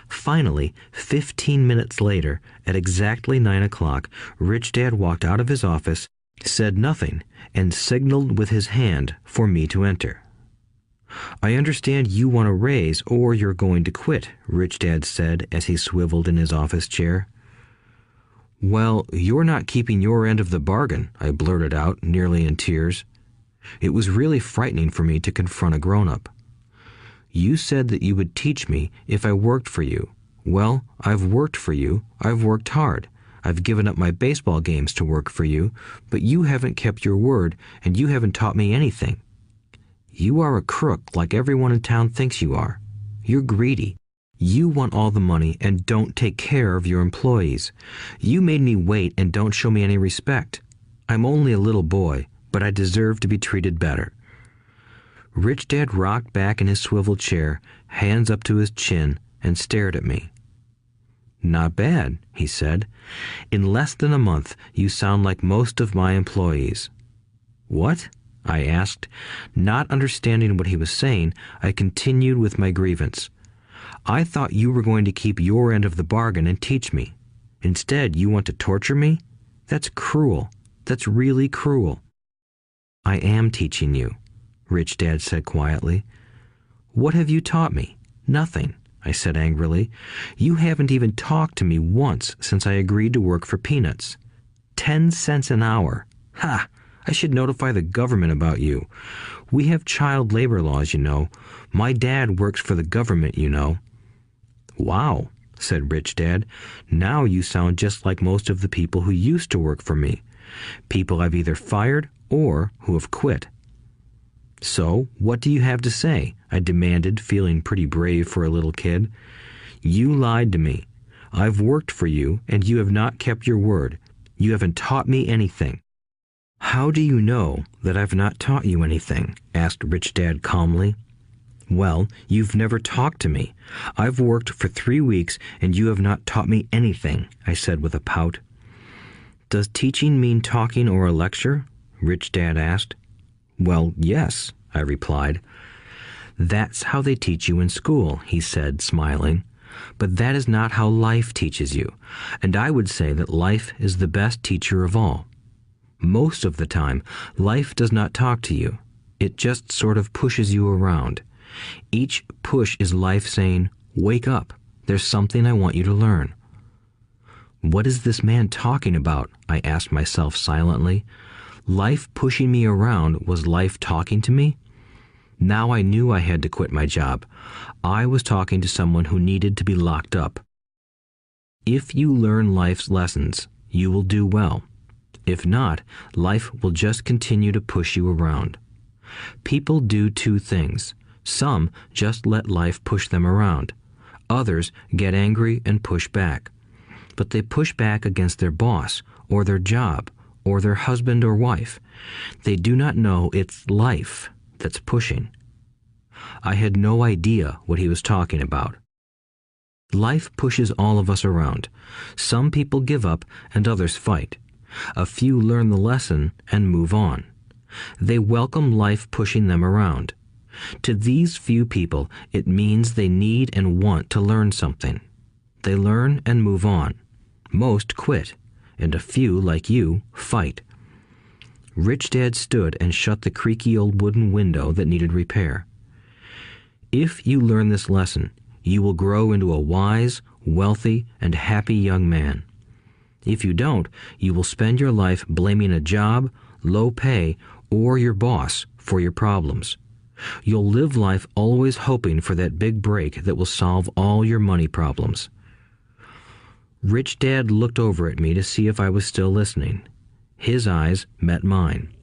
Finally, 15 minutes later, at exactly 9 o'clock, Rich Dad walked out of his office, said nothing, and signaled with his hand for me to enter. I understand you want a raise or you're going to quit, Rich Dad said as he swiveled in his office chair. Well, you're not keeping your end of the bargain, I blurted out, nearly in tears. It was really frightening for me to confront a grown-up. You said that you would teach me if I worked for you. Well, I've worked for you. I've worked hard. I've given up my baseball games to work for you, but you haven't kept your word, and you haven't taught me anything. You are a crook like everyone in town thinks you are. You're greedy. You want all the money and don't take care of your employees. You made me wait and don't show me any respect. I'm only a little boy, but I deserve to be treated better. Rich Dad rocked back in his swivel chair, hands up to his chin, and stared at me. Not bad, he said. In less than a month, you sound like most of my employees. What? I asked. Not understanding what he was saying, I continued with my grievance. I thought you were going to keep your end of the bargain and teach me. Instead, you want to torture me? That's cruel. That's really cruel. I am teaching you, Rich Dad said quietly. What have you taught me? Nothing, I said angrily. You haven't even talked to me once since I agreed to work for peanuts. 10 cents an hour. Ha! I should notify the government about you. We have child labor laws, you know. My dad works for the government, you know. Wow, said Rich Dad. Now you sound just like most of the people who used to work for me. People I've either fired or who have quit. So, what do you have to say? I demanded, feeling pretty brave for a little kid. You lied to me. I've worked for you, and you have not kept your word. You haven't taught me anything. How do you know that I've not taught you anything? Asked Rich Dad calmly. Well, you've never talked to me. I've worked for 3 weeks, and you have not taught me anything, I said with a pout. Does teaching mean talking or a lecture? Rich Dad asked. Well, yes, I replied. That's how they teach you in school, he said, smiling. But that is not how life teaches you, and I would say that life is the best teacher of all. Most of the time, life does not talk to you. It just sort of pushes you around. Each push is life saying, wake up, there's something I want you to learn. What is this man talking about? I asked myself silently. Life pushing me around was life talking to me? Now I knew I had to quit my job. I was talking to someone who needed to be locked up. If you learn life's lessons, you will do well. If not, life will just continue to push you around. People do two things. Some just let life push them around. Others get angry and push back. But they push back against their boss, or their job, or their husband or wife. They do not know it's life that's pushing. I had no idea what he was talking about. Life pushes all of us around. Some people give up and others fight. A few learn the lesson and move on. They welcome life pushing them around. To these few people, it means they need and want to learn something. They learn and move on. Most quit, and a few, like you, fight. Rich Dad stood and shut the creaky old wooden window that needed repair. If you learn this lesson, you will grow into a wise, wealthy, and happy young man. If you don't, you will spend your life blaming a job, low pay, or your boss for your problems. You'll live life always hoping for that big break that will solve all your money problems. Rich Dad looked over at me to see if I was still listening. His eyes met mine.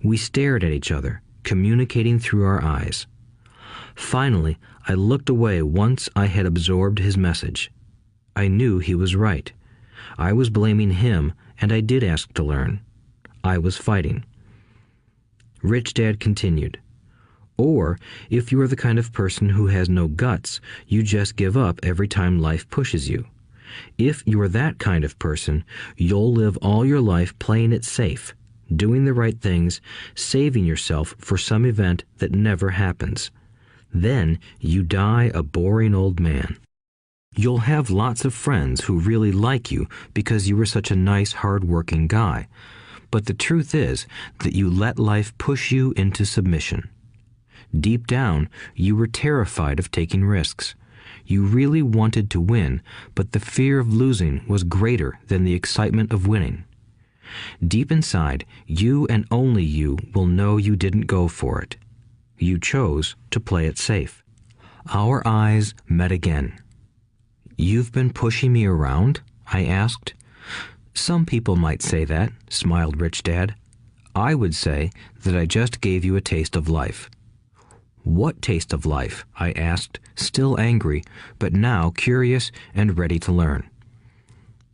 We stared at each other, communicating through our eyes. Finally, I looked away once I had absorbed his message. I knew he was right. I was blaming him, and I did ask to learn. I was fighting. Rich Dad continued, "Or, if you are the kind of person who has no guts, you just give up every time life pushes you. If you are that kind of person, you'll live all your life playing it safe, doing the right things, saving yourself for some event that never happens. Then you die a boring old man. You'll have lots of friends who really like you because you were such a nice, hard-working guy. But the truth is that you let life push you into submission. Deep down, you were terrified of taking risks. You really wanted to win, but the fear of losing was greater than the excitement of winning. Deep inside, you and only you will know you didn't go for it. You chose to play it safe." Our eyes met again. "You've been pushing me around?" I asked. "Some people might say that," smiled Rich Dad. "I would say that I just gave you a taste of life." "What taste of life?" I asked, still angry, but now curious and ready to learn.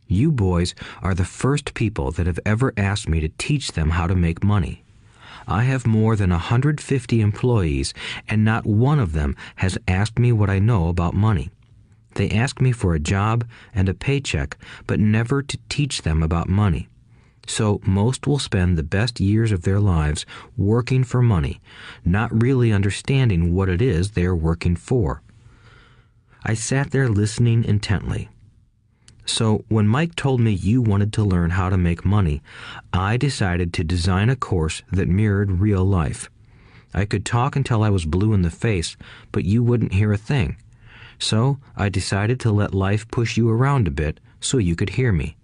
"You boys are the first people that have ever asked me to teach them how to make money. I have more than 150 employees, and not one of them has asked me what I know about money. They ask me for a job and a paycheck, but never to teach them about money. So most will spend the best years of their lives working for money, not really understanding what it is they are working for." I sat there listening intently. "So when Mike told me you wanted to learn how to make money, I decided to design a course that mirrored real life. I could talk until I was blue in the face, but you wouldn't hear a thing. So I decided to let life push you around a bit so you could hear me.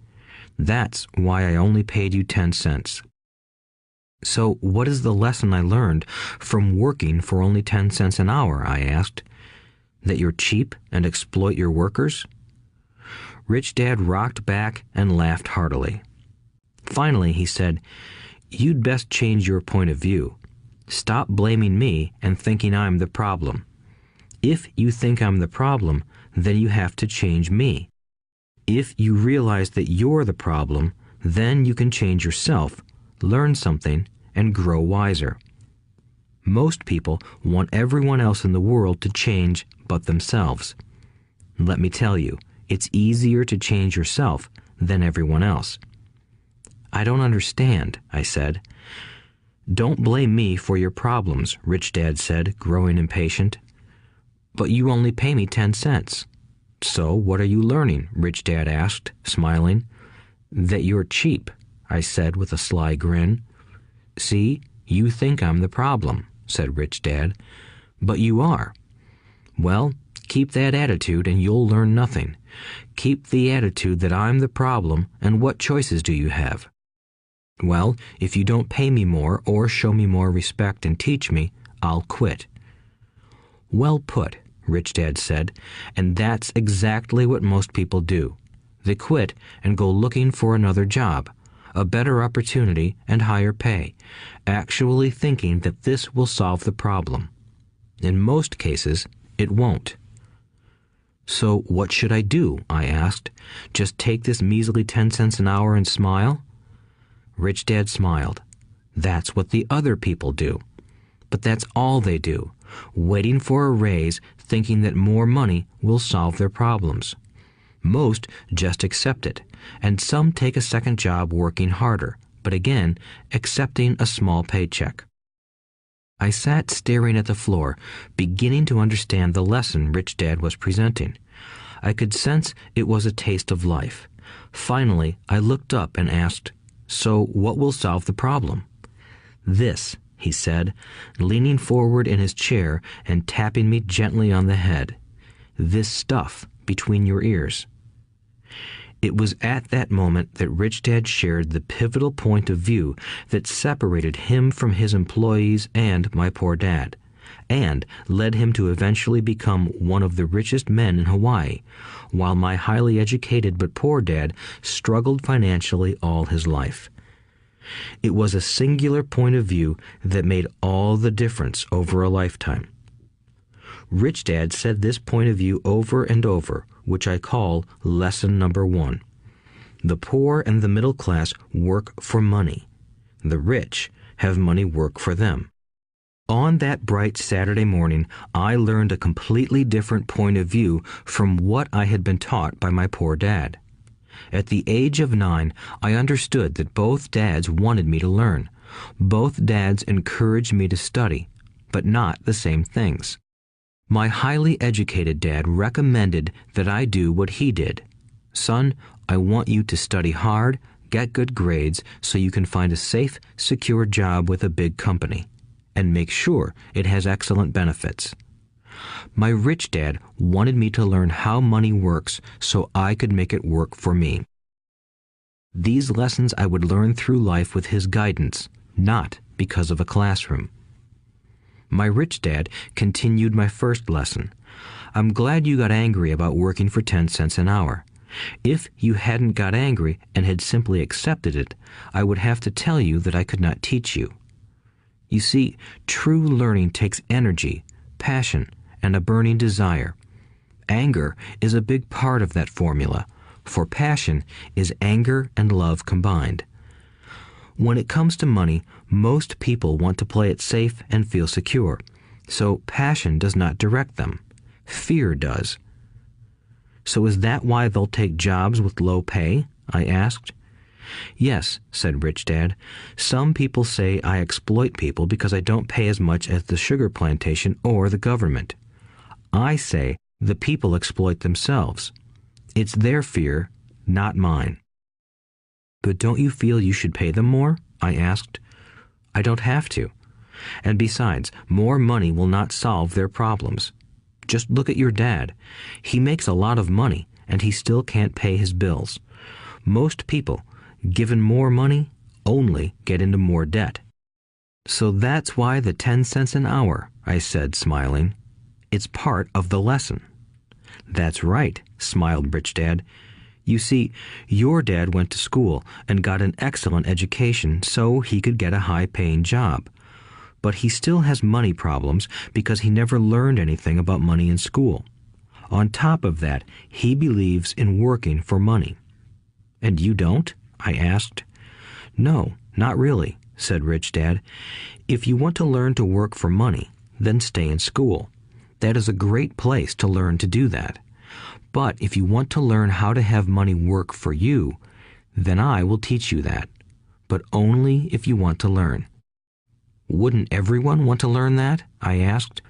That's why I only paid you 10 cents. "So what is the lesson I learned from working for only 10 cents an hour?" I asked. "That you're cheap and exploit your workers?" Rich Dad rocked back and laughed heartily. Finally, he said, "You'd best change your point of view. Stop blaming me and thinking I'm the problem. If you think I'm the problem, then you have to change me. If you realize that you're the problem, then you can change yourself, learn something, and grow wiser. Most people want everyone else in the world to change but themselves. Let me tell you, it's easier to change yourself than everyone else." "I don't understand," I said. "Don't blame me for your problems," Rich Dad said, growing impatient. "But you only pay me 10 cents. "So what are you learning?" Rich Dad asked, smiling. "That you're cheap," I said with a sly grin. "See, you think I'm the problem," said Rich Dad. "But you are. Well, keep that attitude and you'll learn nothing. Keep the attitude that I'm the problem, and what choices do you have?" "Well, if you don't pay me more or show me more respect and teach me, I'll quit." "Well put," Rich Dad said, "and that's exactly what most people do. They quit and go looking for another job, a better opportunity and higher pay, actually thinking that this will solve the problem. In most cases, it won't. So what should I do? I asked. Just take this measly 10 cents an hour and smile? Rich Dad smiled. That's what the other people do. But that's all they do, waiting for a raise, thinking that more money will solve their problems. Most just accept it, and some take a second job working harder, but again, accepting a small paycheck. I sat staring at the floor, beginning to understand the lesson Rich Dad was presenting. I could sense it was a taste of life. Finally, I looked up and asked, "So what will solve the problem?" "This," he said, leaning forward in his chair and tapping me gently on the head. "This stuff between your ears." It was at that moment that Rich Dad shared the pivotal point of view that separated him from his employees and my poor dad, and led him to eventually become one of the richest men in Hawaii, while my highly educated but poor dad struggled financially all his life. It was a singular point of view that made all the difference over a lifetime. Rich Dad said this point of view over and over, which I call lesson number 1. The poor and the middle class work for money. The rich have money work for them. On that bright Saturday morning, I learned a completely different point of view from what I had been taught by my poor dad. At the age of 9, I understood that both dads wanted me to learn. Both dads encouraged me to study, but not the same things. My highly educated dad recommended that I do what he did. "Son, I want you to study hard, get good grades so you can find a safe, secure job with a big company, and make sure it has excellent benefits." My rich dad wanted me to learn how money works so I could make it work for me. These lessons I would learn through life with his guidance, not because of a classroom. My rich dad continued my first lesson. "I'm glad you got angry about working for 10 cents an hour. If you hadn't got angry and had simply accepted it, I would have to tell you that I could not teach you. You see, true learning takes energy, passion, and a burning desire. Anger is a big part of that formula, for passion is anger and love combined. When it comes to money, most people want to play it safe and feel secure, so passion does not direct them. Fear does." "So is that why they'll take jobs with low pay?" I asked. "Yes," said Rich Dad. "Some people say I exploit people because I don't pay as much as the sugar plantation or the government. I say the people exploit themselves. It's their fear, not mine." "But don't you feel you should pay them more?" I asked. "I don't have to. And besides, more money will not solve their problems. Just look at your dad. He makes a lot of money, and he still can't pay his bills. Most people, given more money, only get into more debt." "So that's why the 10 cents an hour," I said, smiling. "It's part of the lesson." "That's right," smiled Rich Dad. "You see, your dad went to school and got an excellent education so he could get a high-paying job. But he still has money problems because he never learned anything about money in school. On top of that, he believes in working for money." "And you don't?" I asked. "No, not really," said Rich Dad. "If you want to learn to work for money, then stay in school. That is a great place to learn to do that. But if you want to learn how to have money work for you, then I will teach you that. But only if you want to learn." "Wouldn't everyone want to learn that?" I asked.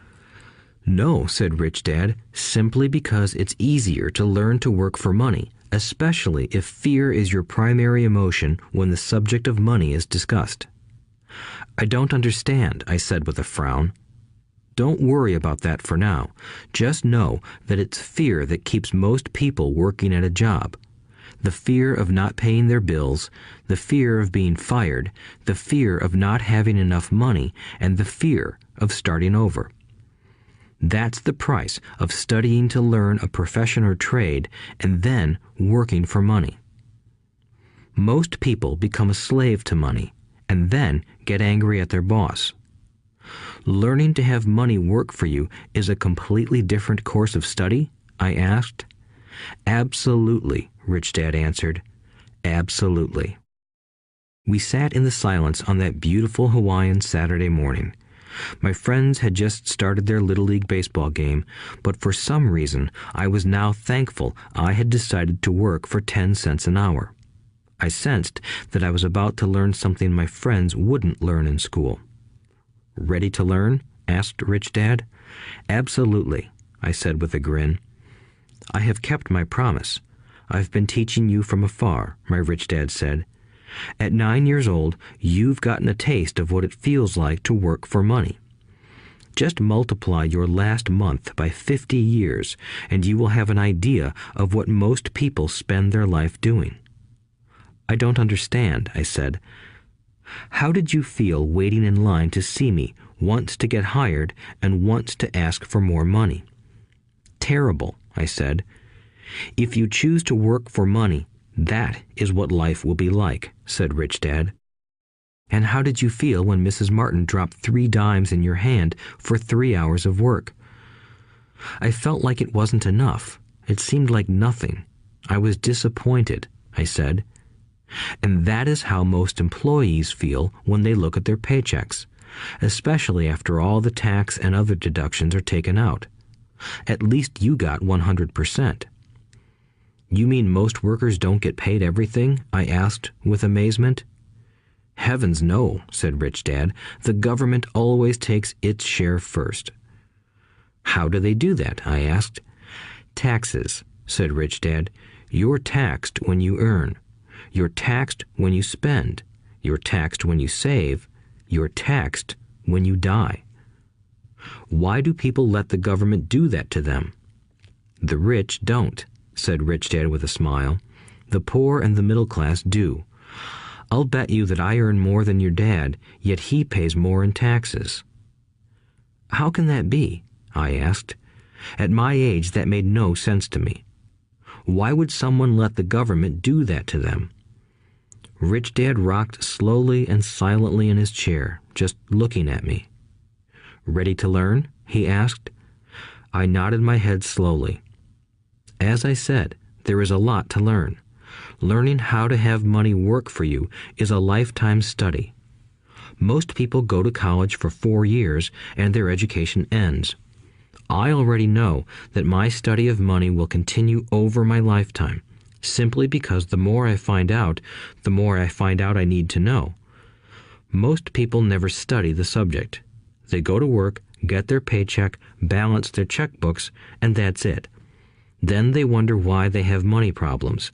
"No," said Rich Dad, "simply because it's easier to learn to work for money, especially if fear is your primary emotion when the subject of money is discussed." "I don't understand," I said with a frown. "Don't worry about that for now. Just know that it's fear that keeps most people working at a job. The fear of not paying their bills, the fear of being fired, the fear of not having enough money, and the fear of starting over. That's the price of studying to learn a profession or trade and then working for money. Most people become a slave to money and then get angry at their boss. Learning to have money work for you is a completely different course of study? I asked. Absolutely, Rich Dad answered. Absolutely. We sat in the silence on that beautiful Hawaiian Saturday morning. My friends had just started their Little League baseball game, but for some reason I was now thankful I had decided to work for 10 cents an hour. I sensed that I was about to learn something my friends wouldn't learn in school. Ready to learn? Asked Rich Dad. Absolutely, I said with a grin. I have kept my promise. I've been teaching you from afar, my Rich Dad said. At 9 years old, you've gotten a taste of what it feels like to work for money. Just multiply your last month by 50 years, and you will have an idea of what most people spend their life doing. I don't understand, I said. How did you feel waiting in line to see me, once to get hired and once to ask for more money? Terrible, I said. If you choose to work for money, that is what life will be like, said Rich Dad. And how did you feel when Mrs. Martin dropped 3 dimes in your hand for 3 hours of work? I felt like it wasn't enough. It seemed like nothing. I was disappointed, I said. And that is how most employees feel when they look at their paychecks, especially after all the tax and other deductions are taken out. At least you got 100%. You mean most workers don't get paid everything? I asked with amazement. Heavens no, said Rich Dad. The government always takes its share first. How do they do that? I asked. Taxes, said Rich Dad. You're taxed when you earn. You're taxed when you spend. You're taxed when you save. You're taxed when you die. Why do people let the government do that to them? The rich don't, said Rich Dad with a smile. The poor and the middle class do. I'll bet you that I earn more than your dad, yet he pays more in taxes. How can that be? I asked. At my age, that made no sense to me. Why would someone let the government do that to them? Rich Dad rocked slowly and silently in his chair, just looking at me. Ready to learn? He asked. I nodded my head slowly. As I said, there is a lot to learn. Learning how to have money work for you is a lifetime study. Most people go to college for 4 years and their education ends. I already know that my study of money will continue over my lifetime, simply because the more I find out I need to know. Most people never study the subject. They go to work, get their paycheck, balance their checkbooks, and that's it. Then they wonder why they have money problems.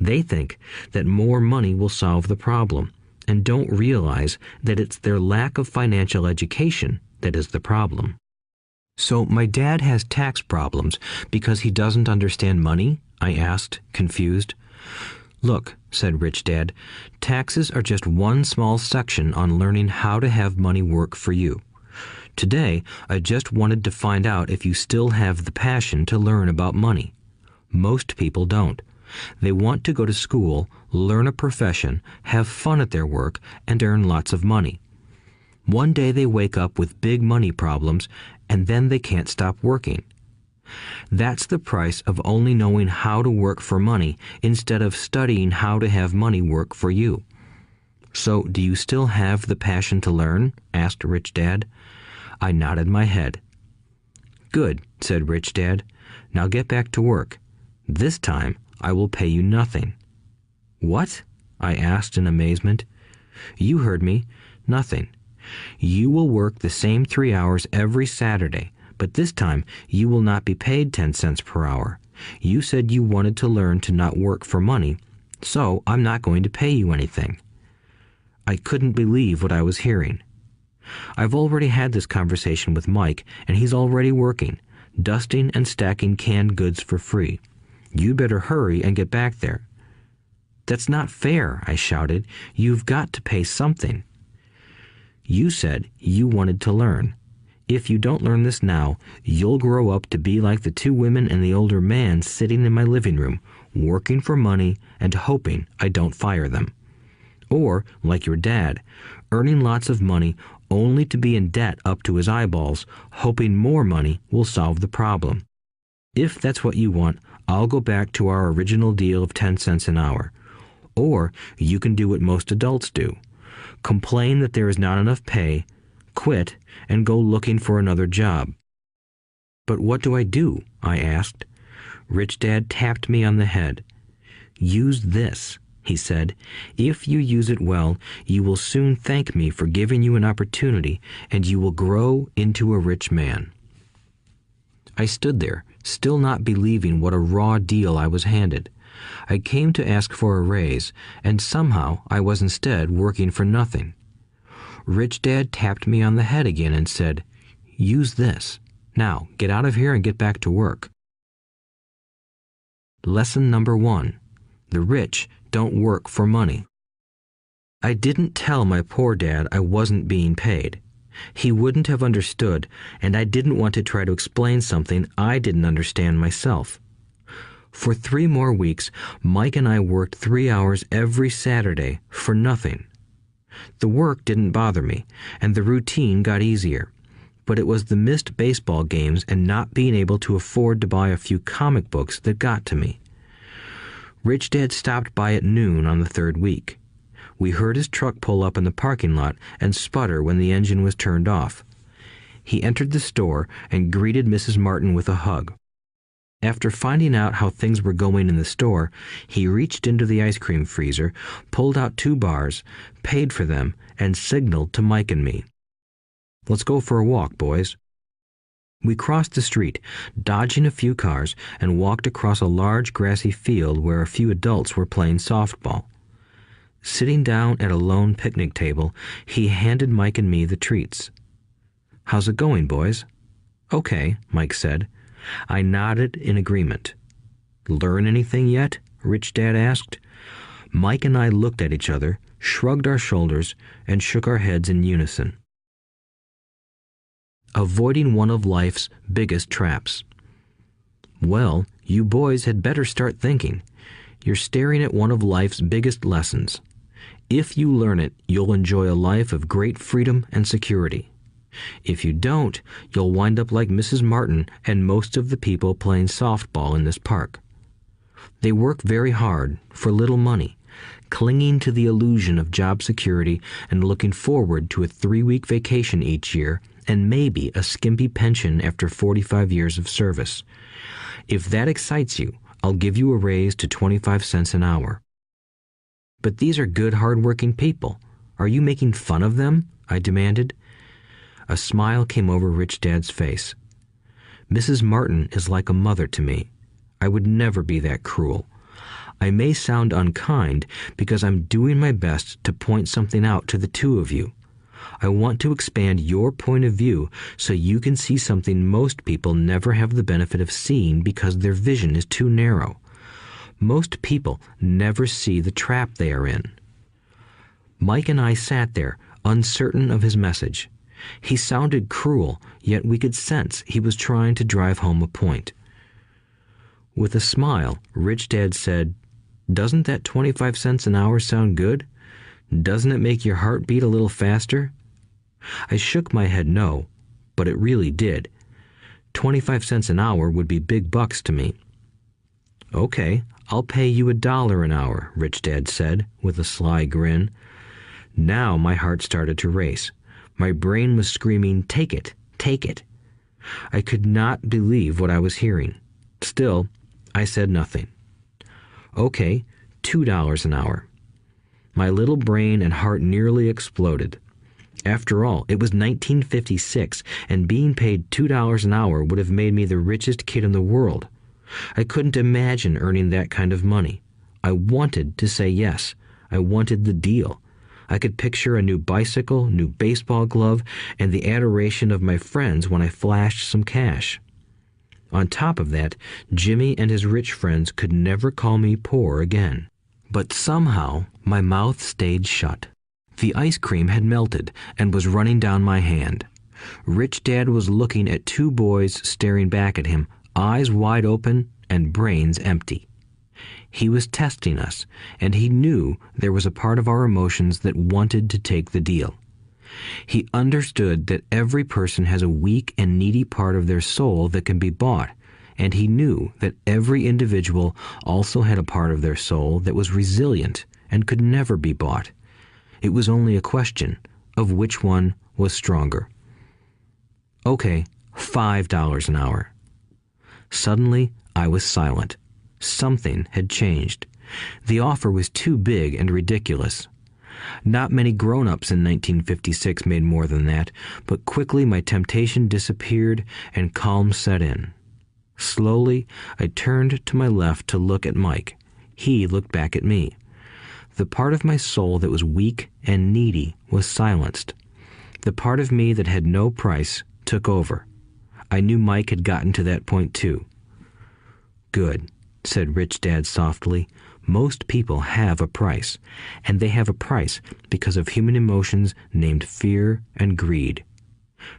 They think that more money will solve the problem, and don't realize that it's their lack of financial education that is the problem. So my dad has tax problems because he doesn't understand money? I asked, confused. Look, said Rich Dad, taxes are just one small section on learning how to have money work for you. Today, I just wanted to find out if you still have the passion to learn about money. Most people don't. They want to go to school, learn a profession, have fun at their work, and earn lots of money. One day they wake up with big money problems, and then they can't stop working. That's the price of only knowing how to work for money instead of studying how to have money work for you. So, do you still have the passion to learn? Asked Rich Dad. I nodded my head. Good, said Rich Dad. Now get back to work. This time, I will pay you nothing. What? I asked in amazement. You heard me. Nothing. You will work the same 3 hours every Saturday, but this time you will not be paid 10 cents per hour. You said you wanted to learn to not work for money, so I'm not going to pay you anything. I couldn't believe what I was hearing. I've already had this conversation with Mike, and he's already working, dusting and stacking canned goods for free. You better hurry and get back there. That's not fair, I shouted. You've got to pay something. You said you wanted to learn. If you don't learn this now, you'll grow up to be like the two women and the older man sitting in my living room, working for money and hoping I don't fire them. Or, like your dad, earning lots of money only to be in debt up to his eyeballs, hoping more money will solve the problem. If that's what you want, I'll go back to our original deal of 10 cents an hour. Or you can do what most adults do. Complain that there is not enough pay, quit, and go looking for another job. But what do I do? I asked. Rich Dad tapped me on the head. Use this, he said. If you use it well, you will soon thank me for giving you an opportunity, and you will grow into a rich man. I stood there, still not believing what a raw deal I was handed. I came to ask for a raise, and somehow I was instead working for nothing. Rich Dad tapped me on the head again and said, "Use this. Now, get out of here and get back to work." Lesson number 1. The rich don't work for money. I didn't tell my poor dad I wasn't being paid. He wouldn't have understood, and I didn't want to try to explain something I didn't understand myself. For 3 more weeks, Mike and I worked 3 hours every Saturday for nothing. The work didn't bother me, and the routine got easier. But it was the missed baseball games and not being able to afford to buy a few comic books that got to me. Rich Dad stopped by at noon on the 3rd week. We heard his truck pull up in the parking lot and sputter when the engine was turned off. He entered the store and greeted Mrs. Martin with a hug. After finding out how things were going in the store, he reached into the ice cream freezer, pulled out 2 bars, paid for them, and signaled to Mike and me. "Let's go for a walk, boys." We crossed the street, dodging a few cars, and walked across a large grassy field where a few adults were playing softball. Sitting down at a lone picnic table, he handed Mike and me the treats. "How's it going, boys?" "Okay," Mike said. I nodded in agreement. "Learn anything yet?" Rich Dad asked. Mike and I looked at each other, shrugged our shoulders, and shook our heads in unison. Avoiding one of life's biggest traps. Well, you boys had better start thinking. You're staring at one of life's biggest lessons. If you learn it, you'll enjoy a life of great freedom and security. If you don't, you'll wind up like Mrs. Martin and most of the people playing softball in this park. They work very hard for little money, clinging to the illusion of job security and looking forward to a 3-week vacation each year and maybe a skimpy pension after 45 years of service. If that excites you, I'll give you a raise to 25 cents an hour. But these are good, hard-working people. Are you making fun of them? I demanded. A smile came over Rich Dad's face. Mrs. Martin is like a mother to me. I would never be that cruel. I may sound unkind because I'm doing my best to point something out to the 2 of you. I want to expand your point of view so you can see something most people never have the benefit of seeing because their vision is too narrow. Most people never see the trap they are in. Mike and I sat there, uncertain of his message. He sounded cruel, yet we could sense he was trying to drive home a point. With a smile, Rich Dad said, "Doesn't that 25 cents an hour sound good? Doesn't it make your heart beat a little faster?" I shook my head no, but it really did. 25 cents an hour would be big bucks to me. "Okay, I'll pay you $1 an hour," Rich Dad said, with a sly grin. Now my heart started to race. My brain was screaming, "Take it, take it." I could not believe what I was hearing. Still, I said nothing. "Okay, $2 an hour." My little brain and heart nearly exploded. After all, it was 1956, and being paid $2 an hour would have made me the richest kid in the world. I couldn't imagine earning that kind of money. I wanted to say yes. I wanted the deal. I could picture a new bicycle, new baseball glove, and the adoration of my friends when I flashed some cash. On top of that, Jimmy and his rich friends could never call me poor again. But somehow, my mouth stayed shut. The ice cream had melted and was running down my hand. Rich Dad was looking at two boys staring back at him, eyes wide open and brains empty. He was testing us, and he knew there was a part of our emotions that wanted to take the deal. He understood that every person has a weak and needy part of their soul that can be bought, and he knew that every individual also had a part of their soul that was resilient and could never be bought. It was only a question of which one was stronger. Okay, $5 an hour. Suddenly, I was silent. Something had changed. The offer was too big and ridiculous. Not many grown-ups in 1956 made more than that, but quickly my temptation disappeared and calm set in. Slowly, I turned to my left to look at Mike. He looked back at me. The part of my soul that was weak and needy was silenced. The part of me that had no price took over. I knew Mike had gotten to that point too. "Good," said Rich Dad softly. "Most people have a price, and they have a price because of human emotions named fear and greed.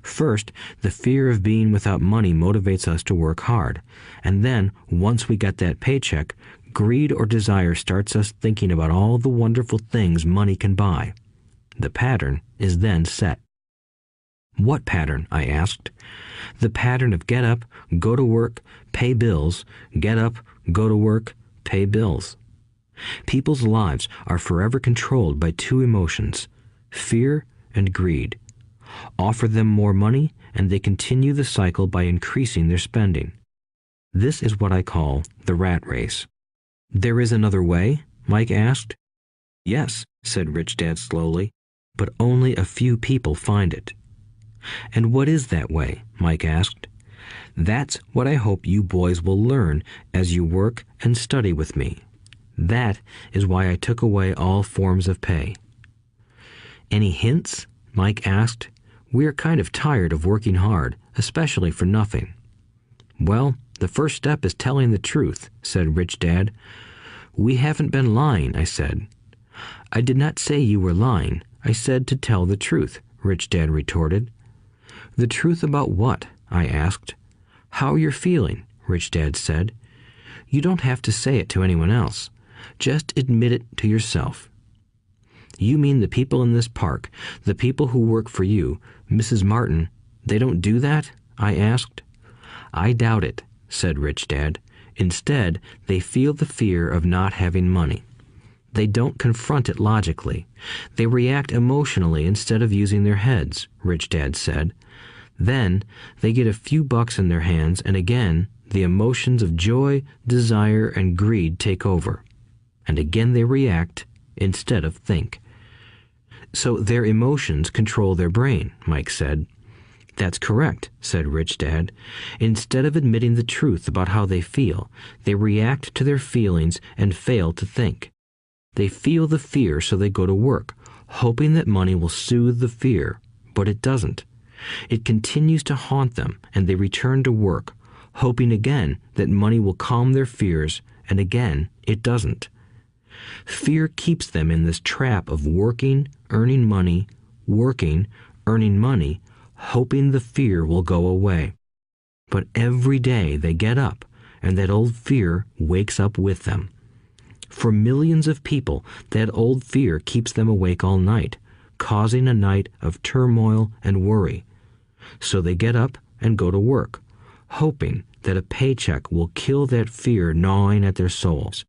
First, the fear of being without money motivates us to work hard, and then, once we get that paycheck, greed or desire starts us thinking about all the wonderful things money can buy. The pattern is then set." "What pattern?" I asked. "The pattern of get up, go to work, pay bills, get up, go to work, pay bills." People's lives are forever controlled by two emotions, fear and greed. Offer them more money, and they continue the cycle by increasing their spending. This is what I call the rat race. "There is another way?" Mike asked. "Yes," said Rich Dad slowly, "but only a few people find it." "And what is that way?" Mike asked. "That's what I hope you boys will learn as you work and study with me. That is why I took away all forms of pay." "Any hints?" Mike asked. "We're kind of tired of working hard, especially for nothing." "Well, the first step is telling the truth," said Rich Dad. "We haven't been lying," I said. "I did not say you were lying. I said to tell the truth," Rich Dad retorted. "The truth about what?" I asked. "How you're feeling," Rich Dad said. "You don't have to say it to anyone else. Just admit it to yourself." "You mean the people in this park, the people who work for you, Mrs. Martin, they don't do that?" I asked. "I doubt it," said Rich Dad. "Instead, they feel the fear of not having money. They don't confront it logically. They react emotionally instead of using their heads," Rich Dad said. "Then they get a few bucks in their hands, and again, the emotions of joy, desire, and greed take over. And again they react instead of think." "So their emotions control their brain," Mike said. "That's correct," said Rich Dad. "Instead of admitting the truth about how they feel, they react to their feelings and fail to think. They feel the fear, so they go to work, hoping that money will soothe the fear, but it doesn't. It continues to haunt them, and they return to work, hoping again that money will calm their fears, and again it doesn't. Fear keeps them in this trap of working, earning money, working, earning money, hoping the fear will go away. But every day they get up, and that old fear wakes up with them. For millions of people, that old fear keeps them awake all night, causing a night of turmoil and worry. So they get up and go to work, hoping that a paycheck will kill that fear gnawing at their souls.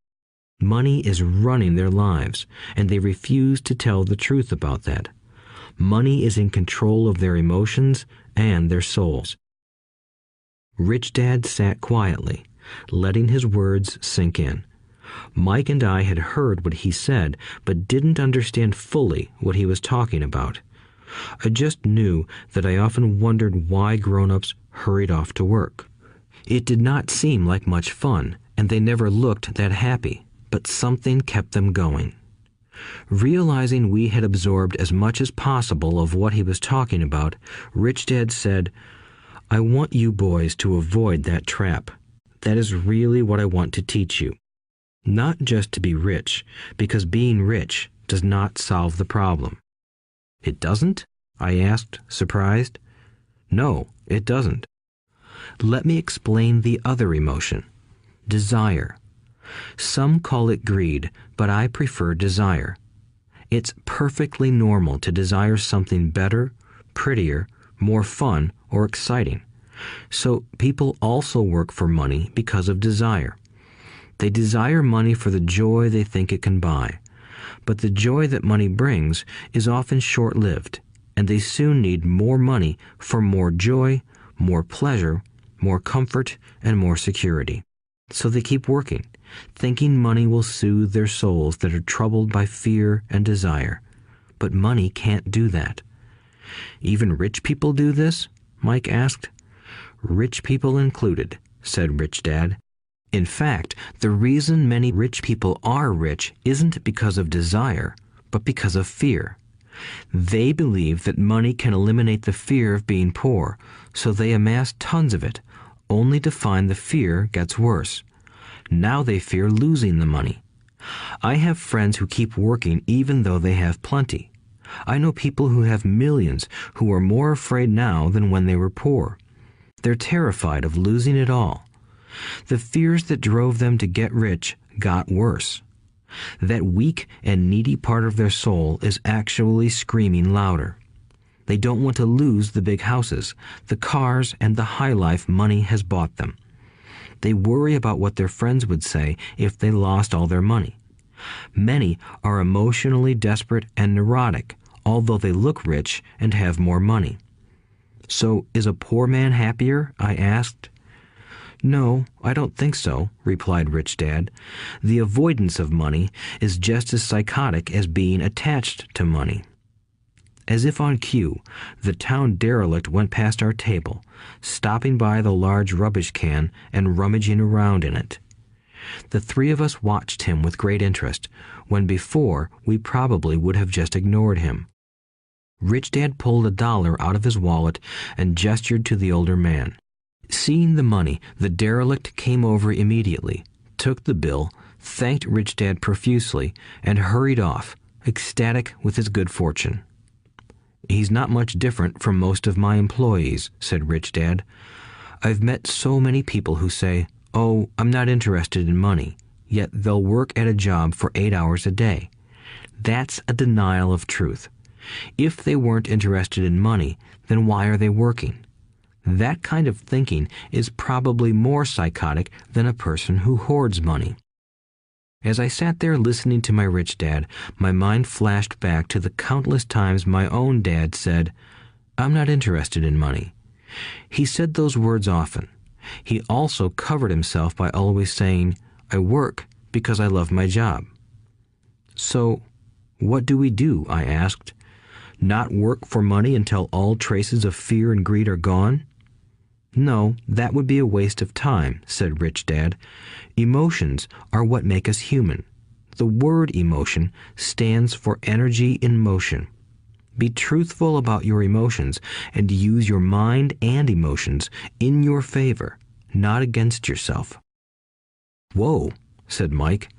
Money is running their lives, and they refuse to tell the truth about that. Money is in control of their emotions and their souls." Rich Dad sat quietly, letting his words sink in. Mike and I had heard what he said, but didn't understand fully what he was talking about. I just knew that I often wondered why grown-ups hurried off to work. It did not seem like much fun, and they never looked that happy, but something kept them going. Realizing we had absorbed as much as possible of what he was talking about, Rich Dad said, "I want you boys to avoid that trap. That is really what I want to teach you. Not just to be rich, because being rich does not solve the problem." "It doesn't?" I asked, surprised. No, it doesn't. Let me explain the other emotion, desire. Some call it greed, but I prefer desire. It's perfectly normal to desire something better, prettier, more fun, or exciting. So people also work for money because of desire. They desire money for the joy they think it can buy. But the joy that money brings is often short-lived, and they soon need more money for more joy, more pleasure, more comfort, and more security. So they keep working, thinking money will soothe their souls that are troubled by fear and desire. But money can't do that. Even rich people do this? Mike asked. Rich people included, said Rich Dad. In fact, the reason many rich people are rich isn't because of desire, but because of fear. They believe that money can eliminate the fear of being poor, so they amass tons of it, only to find the fear gets worse. Now they fear losing the money. I have friends who keep working even though they have plenty. I know people who have millions who are more afraid now than when they were poor. They're terrified of losing it all. The fears that drove them to get rich got worse. That weak and needy part of their soul is actually screaming louder. They don't want to lose the big houses, the cars, and the high life money has bought them. They worry about what their friends would say if they lost all their money. Many are emotionally desperate and neurotic, although they look rich and have more money. So, is a poor man happier? I asked. No, I don't think so, replied Rich Dad. The avoidance of money is just as psychotic as being attached to money. As if on cue, the town derelict went past our table, stopping by the large rubbish can and rummaging around in it. The three of us watched him with great interest, when before we probably would have just ignored him. Rich Dad pulled $1 out of his wallet and gestured to the older man. Seeing the money, the derelict came over immediately, took the bill, thanked Rich Dad profusely, and hurried off, ecstatic with his good fortune. He's not much different from most of my employees, said Rich Dad. I've met so many people who say, "Oh, I'm not interested in money," yet they'll work at a job for 8 hours a day. That's a denial of truth. If they weren't interested in money, then why are they working? That kind of thinking is probably more psychotic than a person who hoards money. As I sat there listening to my Rich Dad, my mind flashed back to the countless times my own dad said, "I'm not interested in money." He said those words often. He also covered himself by always saying, "I work because I love my job." So, what do we do? I asked. Not work for money until all traces of fear and greed are gone? No, that would be a waste of time, said Rich Dad. Emotions are what make us human. The word emotion stands for energy in motion. Be truthful about your emotions and use your mind and emotions in your favor, not against yourself. Whoa, said Mike.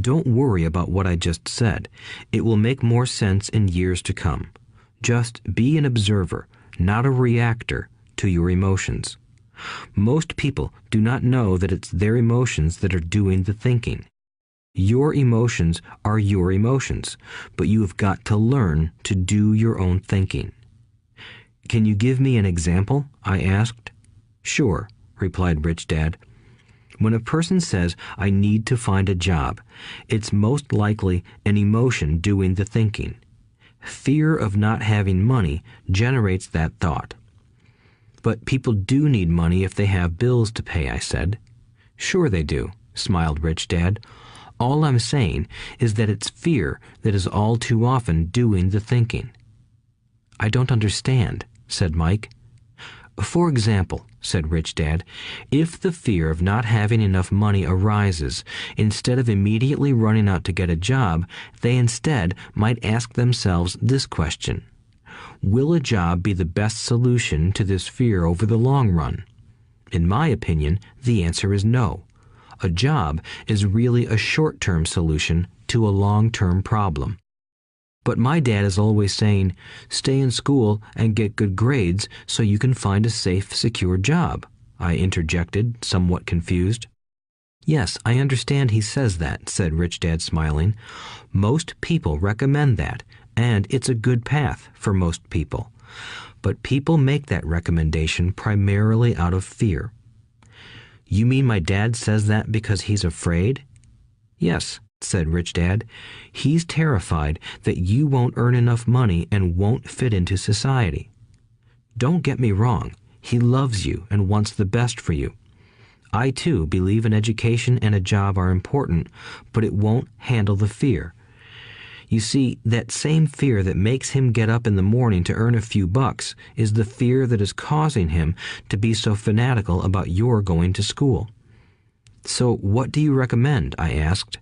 Don't worry about what I just said. It will make more sense in years to come. Just be an observer, not a reactor, to your emotions. Most people do not know that it's their emotions that are doing the thinking. Your emotions are your emotions, but you have got to learn to do your own thinking. Can you give me an example? I asked. Sure, replied Rich Dad. When a person says, "I need to find a job," it's most likely an emotion doing the thinking. Fear of not having money generates that thought. But people do need money if they have bills to pay, I said. Sure they do, smiled Rich Dad. All I'm saying is that it's fear that is all too often doing the thinking. I don't understand, said Mike. For example, said Rich Dad, if the fear of not having enough money arises, instead of immediately running out to get a job, they instead might ask themselves this question. Will a job be the best solution to this fear over the long run? In my opinion, the answer is no. A job is really a short-term solution to a long-term problem. But my dad is always saying, stay in school and get good grades so you can find a safe, secure job, I interjected, somewhat confused. Yes, I understand he says that, said Rich Dad, smiling. Most people recommend that, and it's a good path for most people. But people make that recommendation primarily out of fear. You mean my dad says that because he's afraid? Yes, said Rich Dad. He's terrified that you won't earn enough money and won't fit into society. Don't get me wrong. He loves you and wants the best for you. I, too, believe an education and a job are important, but it won't handle the fear. You see, that same fear that makes him get up in the morning to earn a few bucks is the fear that is causing him to be so fanatical about your going to school. So what do you recommend? I asked.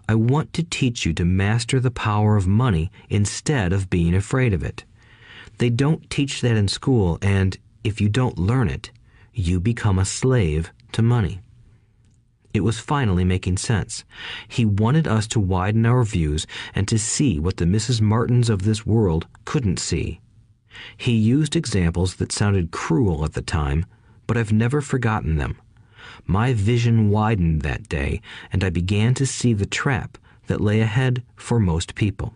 I want to teach you to master the power of money instead of being afraid of it. They don't teach that in school, and if you don't learn it, you become a slave to money. It was finally making sense. He wanted us to widen our views and to see what the Mrs. Martins of this world couldn't see. He used examples that sounded cruel at the time, but I've never forgotten them. My vision widened that day, and I began to see the trap that lay ahead for most people.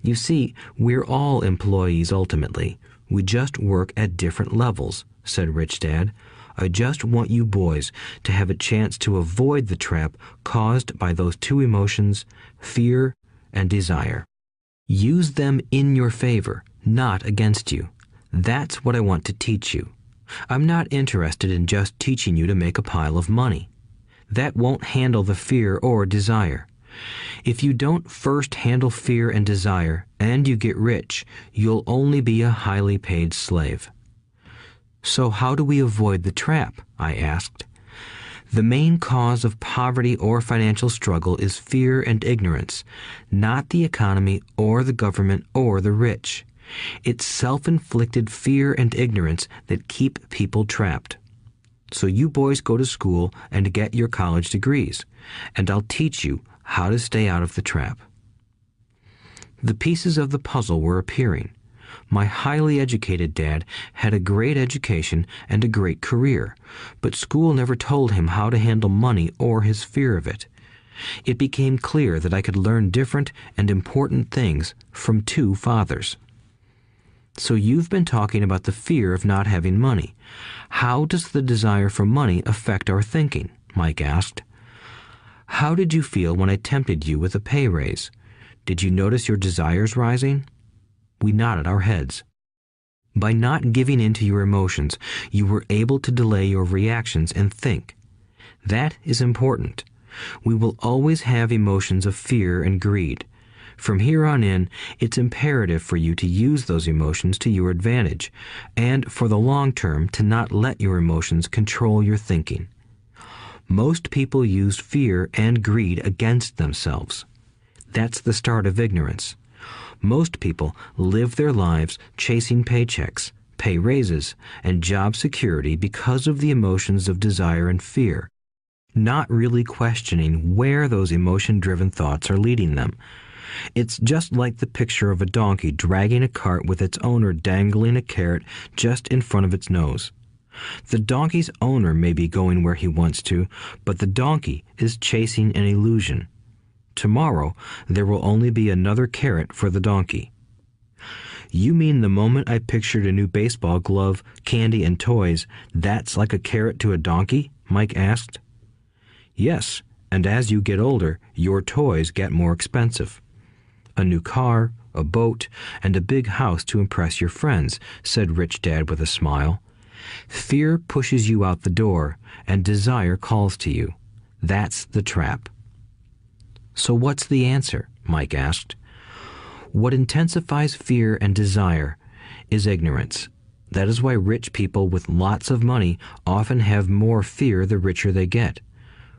You see, we're all employees ultimately. We just work at different levels, said Rich Dad. I just want you boys to have a chance to avoid the trap caused by those two emotions, fear and desire. Use them in your favor, not against you. That's what I want to teach you. I'm not interested in just teaching you to make a pile of money. That won't handle the fear or desire. If you don't first handle fear and desire, and you get rich, you'll only be a highly paid slave. So how do we avoid the trap? I asked. The main cause of poverty or financial struggle is fear and ignorance, not the economy or the government or the rich. It's self-inflicted fear and ignorance that keep people trapped. So you boys go to school and get your college degrees, and I'll teach you how to stay out of the trap. The pieces of the puzzle were appearing. My highly educated dad had a great education and a great career, but school never told him how to handle money or his fear of it. It became clear that I could learn different and important things from two fathers. So you've been talking about the fear of not having money. How does the desire for money affect our thinking? Mike asked. How did you feel when I tempted you with a pay raise? Did you notice your desires rising? We nodded our heads. By not giving in to your emotions, you were able to delay your reactions and think. That is important. We will always have emotions of fear and greed. From here on in, it's imperative for you to use those emotions to your advantage, and for the long term to not let your emotions control your thinking. Most people use fear and greed against themselves. That's the start of ignorance. Most people live their lives chasing paychecks, pay raises, and job security because of the emotions of desire and fear, not really questioning where those emotion-driven thoughts are leading them. It's just like the picture of a donkey dragging a cart with its owner dangling a carrot just in front of its nose. The donkey's owner may be going where he wants to, but the donkey is chasing an illusion. Tomorrow, there will only be another carrot for the donkey. You mean the moment I pictured a new baseball glove, candy, and toys, that's like a carrot to a donkey? Mike asked. Yes, and as you get older, your toys get more expensive. A new car, a boat, and a big house to impress your friends, said Rich Dad with a smile. Fear pushes you out the door, and desire calls to you. That's the trap. So what's the answer? Mike asked. What intensifies fear and desire is ignorance. That is why rich people with lots of money often have more fear the richer they get.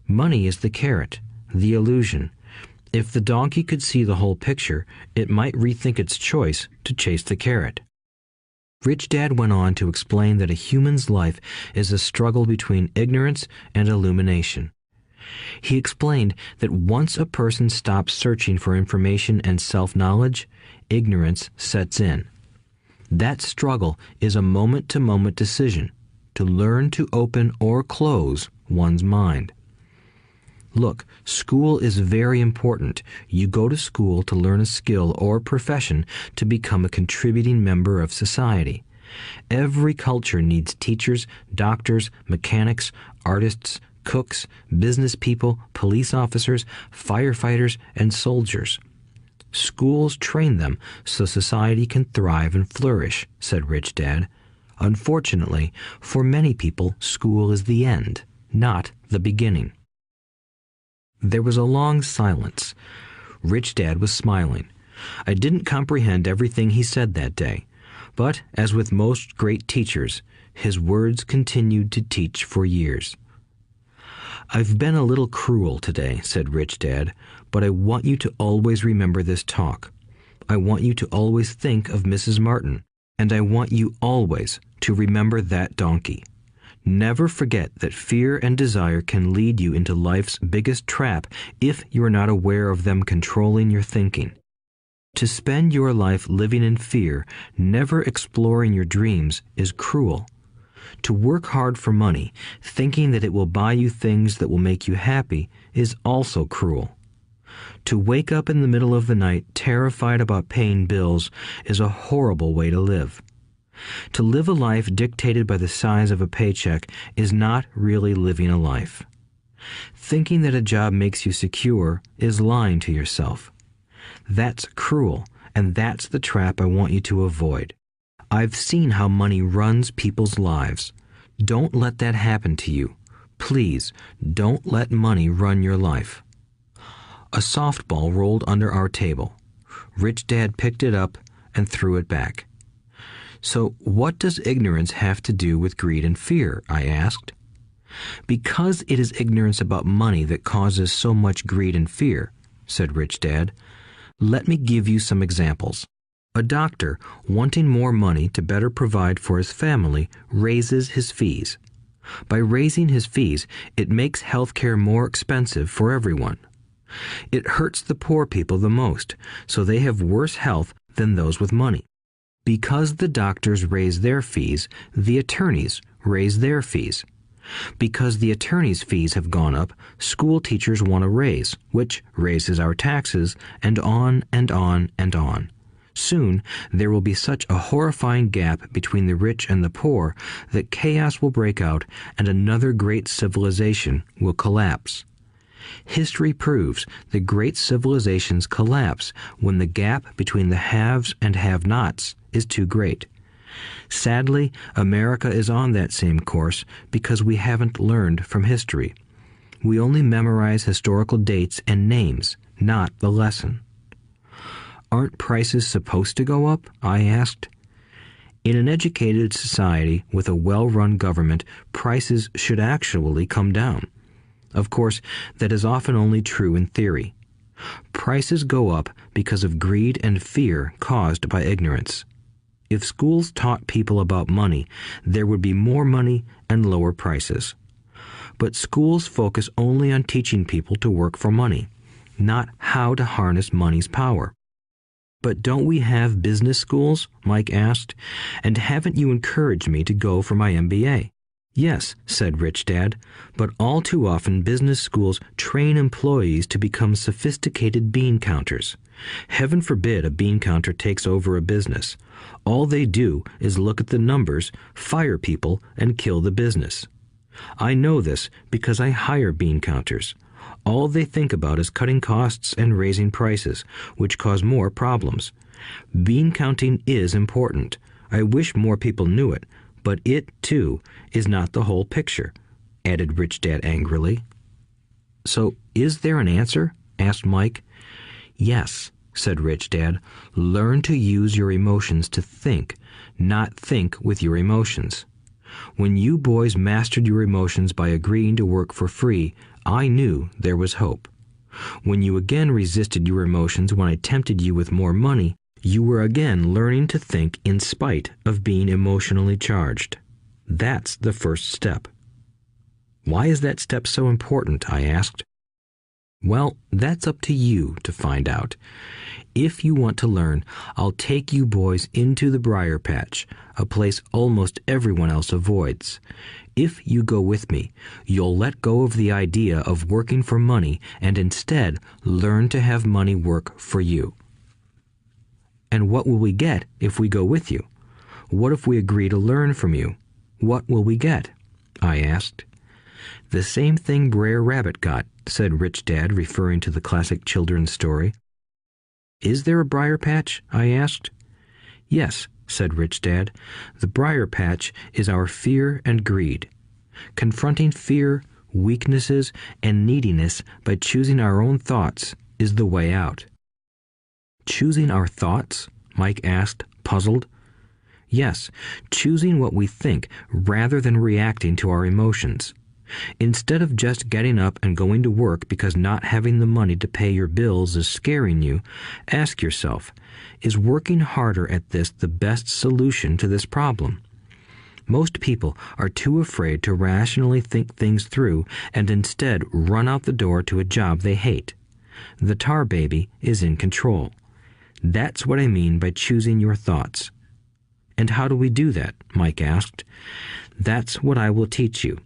Money is the carrot, the illusion. If the donkey could see the whole picture, it might rethink its choice to chase the carrot. Rich Dad went on to explain that a human's life is a struggle between ignorance and illumination. He explained that once a person stops searching for information and self-knowledge, ignorance sets in. That struggle is a moment-to-moment decision to learn to open or close one's mind. Look, school is very important. You go to school to learn a skill or profession to become a contributing member of society. Every culture needs teachers, doctors, mechanics, artists, cooks, business people, police officers, firefighters, and soldiers. Schools train them so society can thrive and flourish, said Rich Dad. Unfortunately, for many people, school is the end, not the beginning. There was a long silence. Rich Dad was smiling. I didn't comprehend everything he said that day, but as with most great teachers, his words continued to teach for years. I've been a little cruel today, said Rich Dad, but I want you to always remember this talk. I want you to always think of Mrs. Martin, and I want you always to remember that donkey. Never forget that fear and desire can lead you into life's biggest trap if you are not aware of them controlling your thinking. To spend your life living in fear, never exploring your dreams, is cruel. To work hard for money, thinking that it will buy you things that will make you happy, is also cruel. To wake up in the middle of the night terrified about paying bills is a horrible way to live. To live a life dictated by the size of a paycheck is not really living a life. Thinking that a job makes you secure is lying to yourself. That's cruel, and that's the trap I want you to avoid. I've seen how money runs people's lives. Don't let that happen to you. Please, don't let money run your life. A softball rolled under our table. Rich Dad picked it up and threw it back. So what does ignorance have to do with greed and fear? I asked. Because it is ignorance about money that causes so much greed and fear, said Rich Dad. Let me give you some examples. A doctor, wanting more money to better provide for his family, raises his fees. By raising his fees, it makes healthcare more expensive for everyone. It hurts the poor people the most, so they have worse health than those with money. Because the doctors raise their fees, the attorneys raise their fees. Because the attorneys' fees have gone up, school teachers want a raise, which raises our taxes, and on and on and on. Soon, there will be such a horrifying gap between the rich and the poor that chaos will break out and another great civilization will collapse. History proves that great civilizations collapse when the gap between the haves and have-nots is too great. Sadly, America is on that same course because we haven't learned from history. We only memorize historical dates and names, not the lesson. Aren't prices supposed to go up? I asked. In an educated society with a well-run government, prices should actually come down. Of course, that is often only true in theory. Prices go up because of greed and fear caused by ignorance. If schools taught people about money, there would be more money and lower prices. But schools focus only on teaching people to work for money, not how to harness money's power. But don't we have business schools? Mike asked. And haven't you encouraged me to go for my MBA? Yes, said Rich Dad, but all too often business schools train employees to become sophisticated bean counters. Heaven forbid a bean counter takes over a business. All they do is look at the numbers, fire people, and kill the business. I know this because I hire bean counters. All they think about is cutting costs and raising prices, which cause more problems. Bean counting is important. I wish more people knew it, but it, too, is not the whole picture, added Rich Dad angrily. So, is there an answer? Asked Mike. Yes, said Rich Dad. Learn to use your emotions to think, not think with your emotions. When you boys mastered your emotions by agreeing to work for free, I knew there was hope. When you again resisted your emotions when I tempted you with more money, you were again learning to think in spite of being emotionally charged. That's the first step. Why is that step so important? I asked. Well, that's up to you to find out. If you want to learn, I'll take you boys into the briar patch, a place almost everyone else avoids. If you go with me, you'll let go of the idea of working for money and instead learn to have money work for you. And what will we get if we go with you? What if we agree to learn from you? What will we get? I asked. The same thing Brer Rabbit got, said Rich Dad, referring to the classic children's story. Is there a briar patch? I asked. Yes, said Rich Dad. The briar patch is our fear and greed. Confronting fear, weaknesses, and neediness by choosing our own thoughts is the way out. Choosing our thoughts? Mike asked, puzzled. Yes, choosing what we think rather than reacting to our emotions. Instead of just getting up and going to work because not having the money to pay your bills is scaring you, ask yourself, is working harder at this the best solution to this problem? Most people are too afraid to rationally think things through and instead run out the door to a job they hate. The tar baby is in control. That's what I mean by choosing your thoughts. And how do we do that? Mike asked. That's what I will teach you.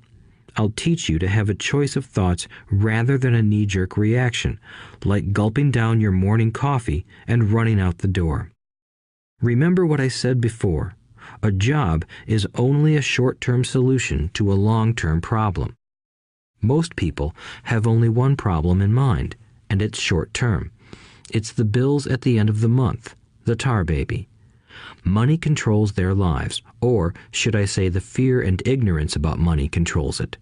I'll teach you to have a choice of thoughts rather than a knee-jerk reaction, like gulping down your morning coffee and running out the door. Remember what I said before. A job is only a short-term solution to a long-term problem. Most people have only one problem in mind, and it's short-term. It's the bills at the end of the month, the tar baby. Money controls their lives, or should I say the fear and ignorance about money controls it.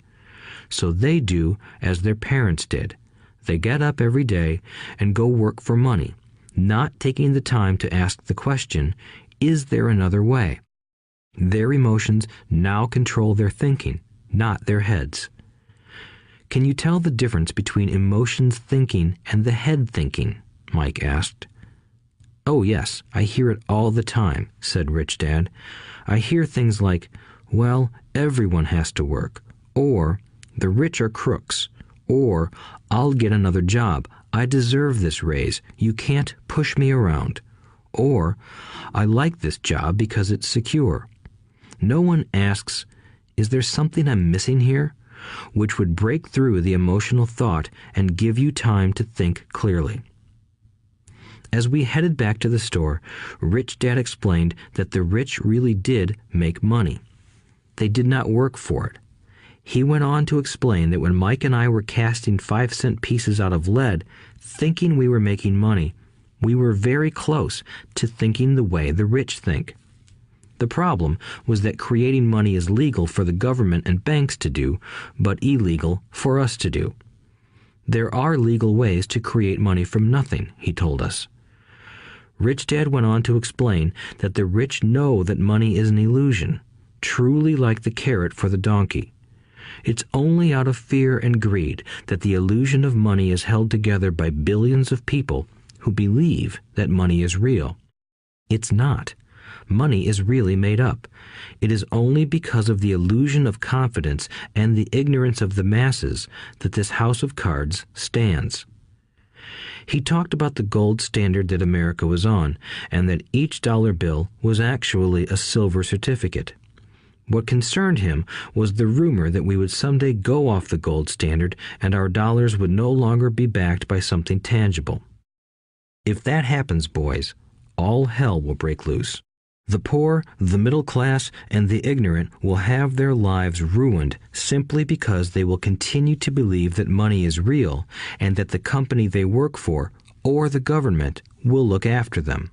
So they do as their parents did. They get up every day and go work for money, not taking the time to ask the question, is there another way? Their emotions now control their thinking, not their heads. Can you tell the difference between emotions thinking and the head thinking? Mike asked. Oh yes, I hear it all the time, said Rich Dad. I hear things like, well, everyone has to work, or the rich are crooks, or I'll get another job, I deserve this raise, you can't push me around, or I like this job because it's secure. No one asks, is there something I'm missing here? Which would break through the emotional thought and give you time to think clearly. As we headed back to the store, Rich Dad explained that the rich really did make money. They did not work for it. He went on to explain that when Mike and I were casting 5-cent pieces out of lead, thinking we were making money, we were very close to thinking the way the rich think. The problem was that creating money is legal for the government and banks to do, but illegal for us to do. There are legal ways to create money from nothing, he told us. Rich Dad went on to explain that the rich know that money is an illusion, truly like the carrot for the donkey. It's only out of fear and greed that the illusion of money is held together by billions of people who believe that money is real. It's not. Money is really made up. It is only because of the illusion of confidence and the ignorance of the masses that this house of cards stands. He talked about the gold standard that America was on, and that each dollar bill was actually a silver certificate. What concerned him was the rumor that we would someday go off the gold standard and our dollars would no longer be backed by something tangible. If that happens, boys, all hell will break loose. The poor, the middle class, and the ignorant will have their lives ruined simply because they will continue to believe that money is real and that the company they work for, or the government, will look after them.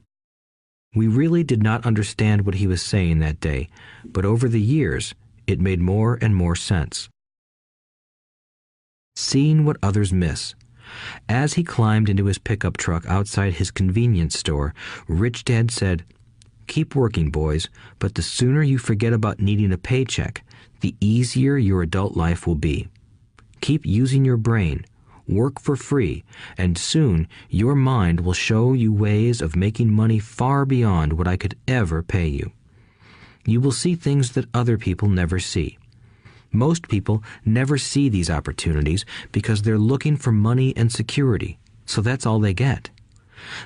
We really did not understand what he was saying that day, but over the years, it made more and more sense. Seeing what others miss. As he climbed into his pickup truck outside his convenience store, Rich Dad said, "Keep working, boys, but the sooner you forget about needing a paycheck, the easier your adult life will be. Keep using your brain, work for free, and soon your mind will show you ways of making money far beyond what I could ever pay you. You will see things that other people never see. Most people never see these opportunities because they're looking for money and security, so that's all they get.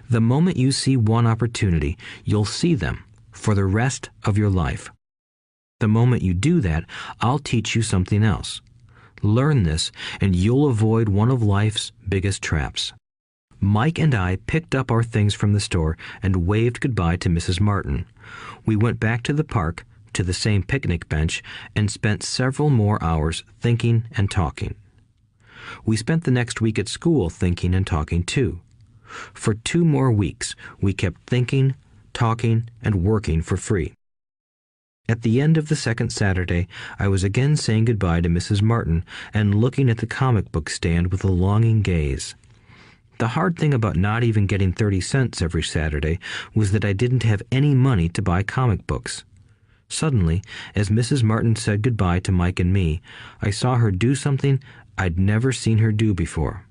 The moment you see one opportunity, you'll see them for the rest of your life. The moment you do that, I'll teach you something else. Learn this, and you'll avoid one of life's biggest traps. Mike and I picked up our things from the store and waved goodbye to Mrs. Martin. We went back to the park, to the same picnic bench, and spent several more hours thinking and talking. We spent the next week at school thinking and talking too. For 2 more weeks, we kept thinking, talking, and working for free. At the end of the second Saturday, I was again saying goodbye to Mrs. Martin and looking at the comic book stand with a longing gaze. The hard thing about not even getting 30 cents every Saturday was that I didn't have any money to buy comic books. Suddenly, as Mrs. Martin said goodbye to Mike and me, I saw her do something I'd never seen her do before.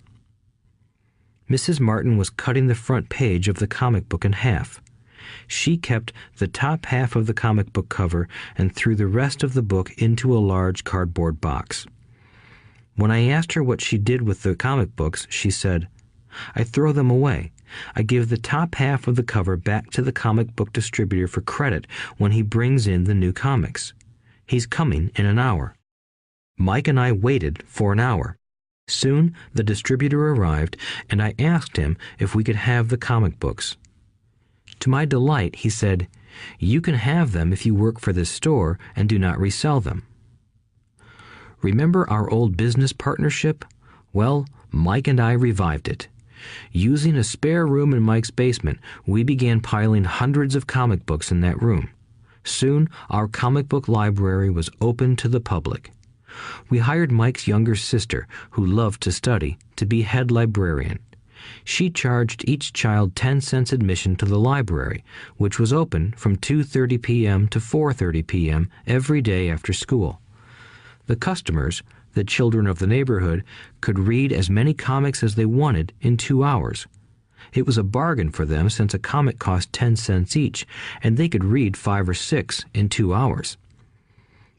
Mrs. Martin was cutting the front page of the comic book in half. She kept the top half of the comic book cover and threw the rest of the book into a large cardboard box. When I asked her what she did with the comic books, she said, "I throw them away. I give the top half of the cover back to the comic book distributor for credit when he brings in the new comics. He's coming in an hour." Mike and I waited for an hour. Soon the distributor arrived, and I asked him if we could have the comic books. To my delight, he said, "You can have them if you work for this store and do not resell them." Remember our old business partnership? Well, Mike and I revived it. Using a spare room in Mike's basement, we began piling hundreds of comic books in that room. Soon, our comic book library was open to the public. We hired Mike's younger sister, who loved to study, to be head librarian. She charged each child 10 cents admission to the library, which was open from 2:30 p.m. to 4:30 p.m. every day after school. The customers, the children of the neighborhood, could read as many comics as they wanted in 2 hours. It was a bargain for them since a comic cost 10 cents each, and they could read 5 or 6 in 2 hours.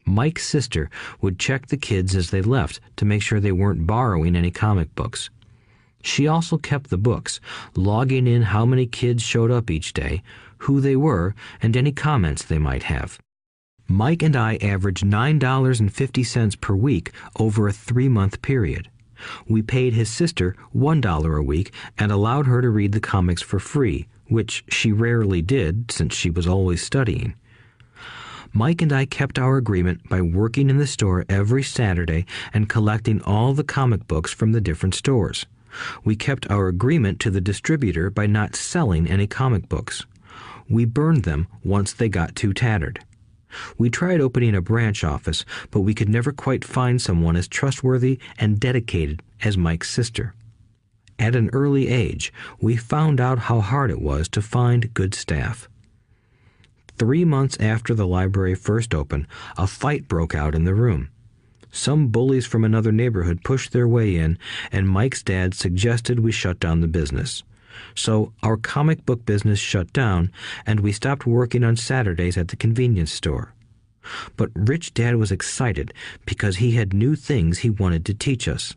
Mike's sister would check the kids as they left to make sure they weren't borrowing any comic books. She also kept the books, logging in how many kids showed up each day, who they were, and any comments they might have. Mike and I averaged $9.50 per week over a 3-month period. We paid his sister $1 a week and allowed her to read the comics for free, which she rarely did since she was always studying. Mike and I kept our agreement by working in the store every Saturday and collecting all the comic books from the different stores. We kept our agreement to the distributor by not selling any comic books. We burned them once they got too tattered. We tried opening a branch office, but we could never quite find someone as trustworthy and dedicated as Mike's sister. At an early age, we found out how hard it was to find good staff. 3 months after the library first opened, a fight broke out in the room. Some bullies from another neighborhood pushed their way in, and Mike's dad suggested we shut down the business. So our comic book business shut down, and we stopped working on Saturdays at the convenience store. But Rich Dad was excited because he had new things he wanted to teach us.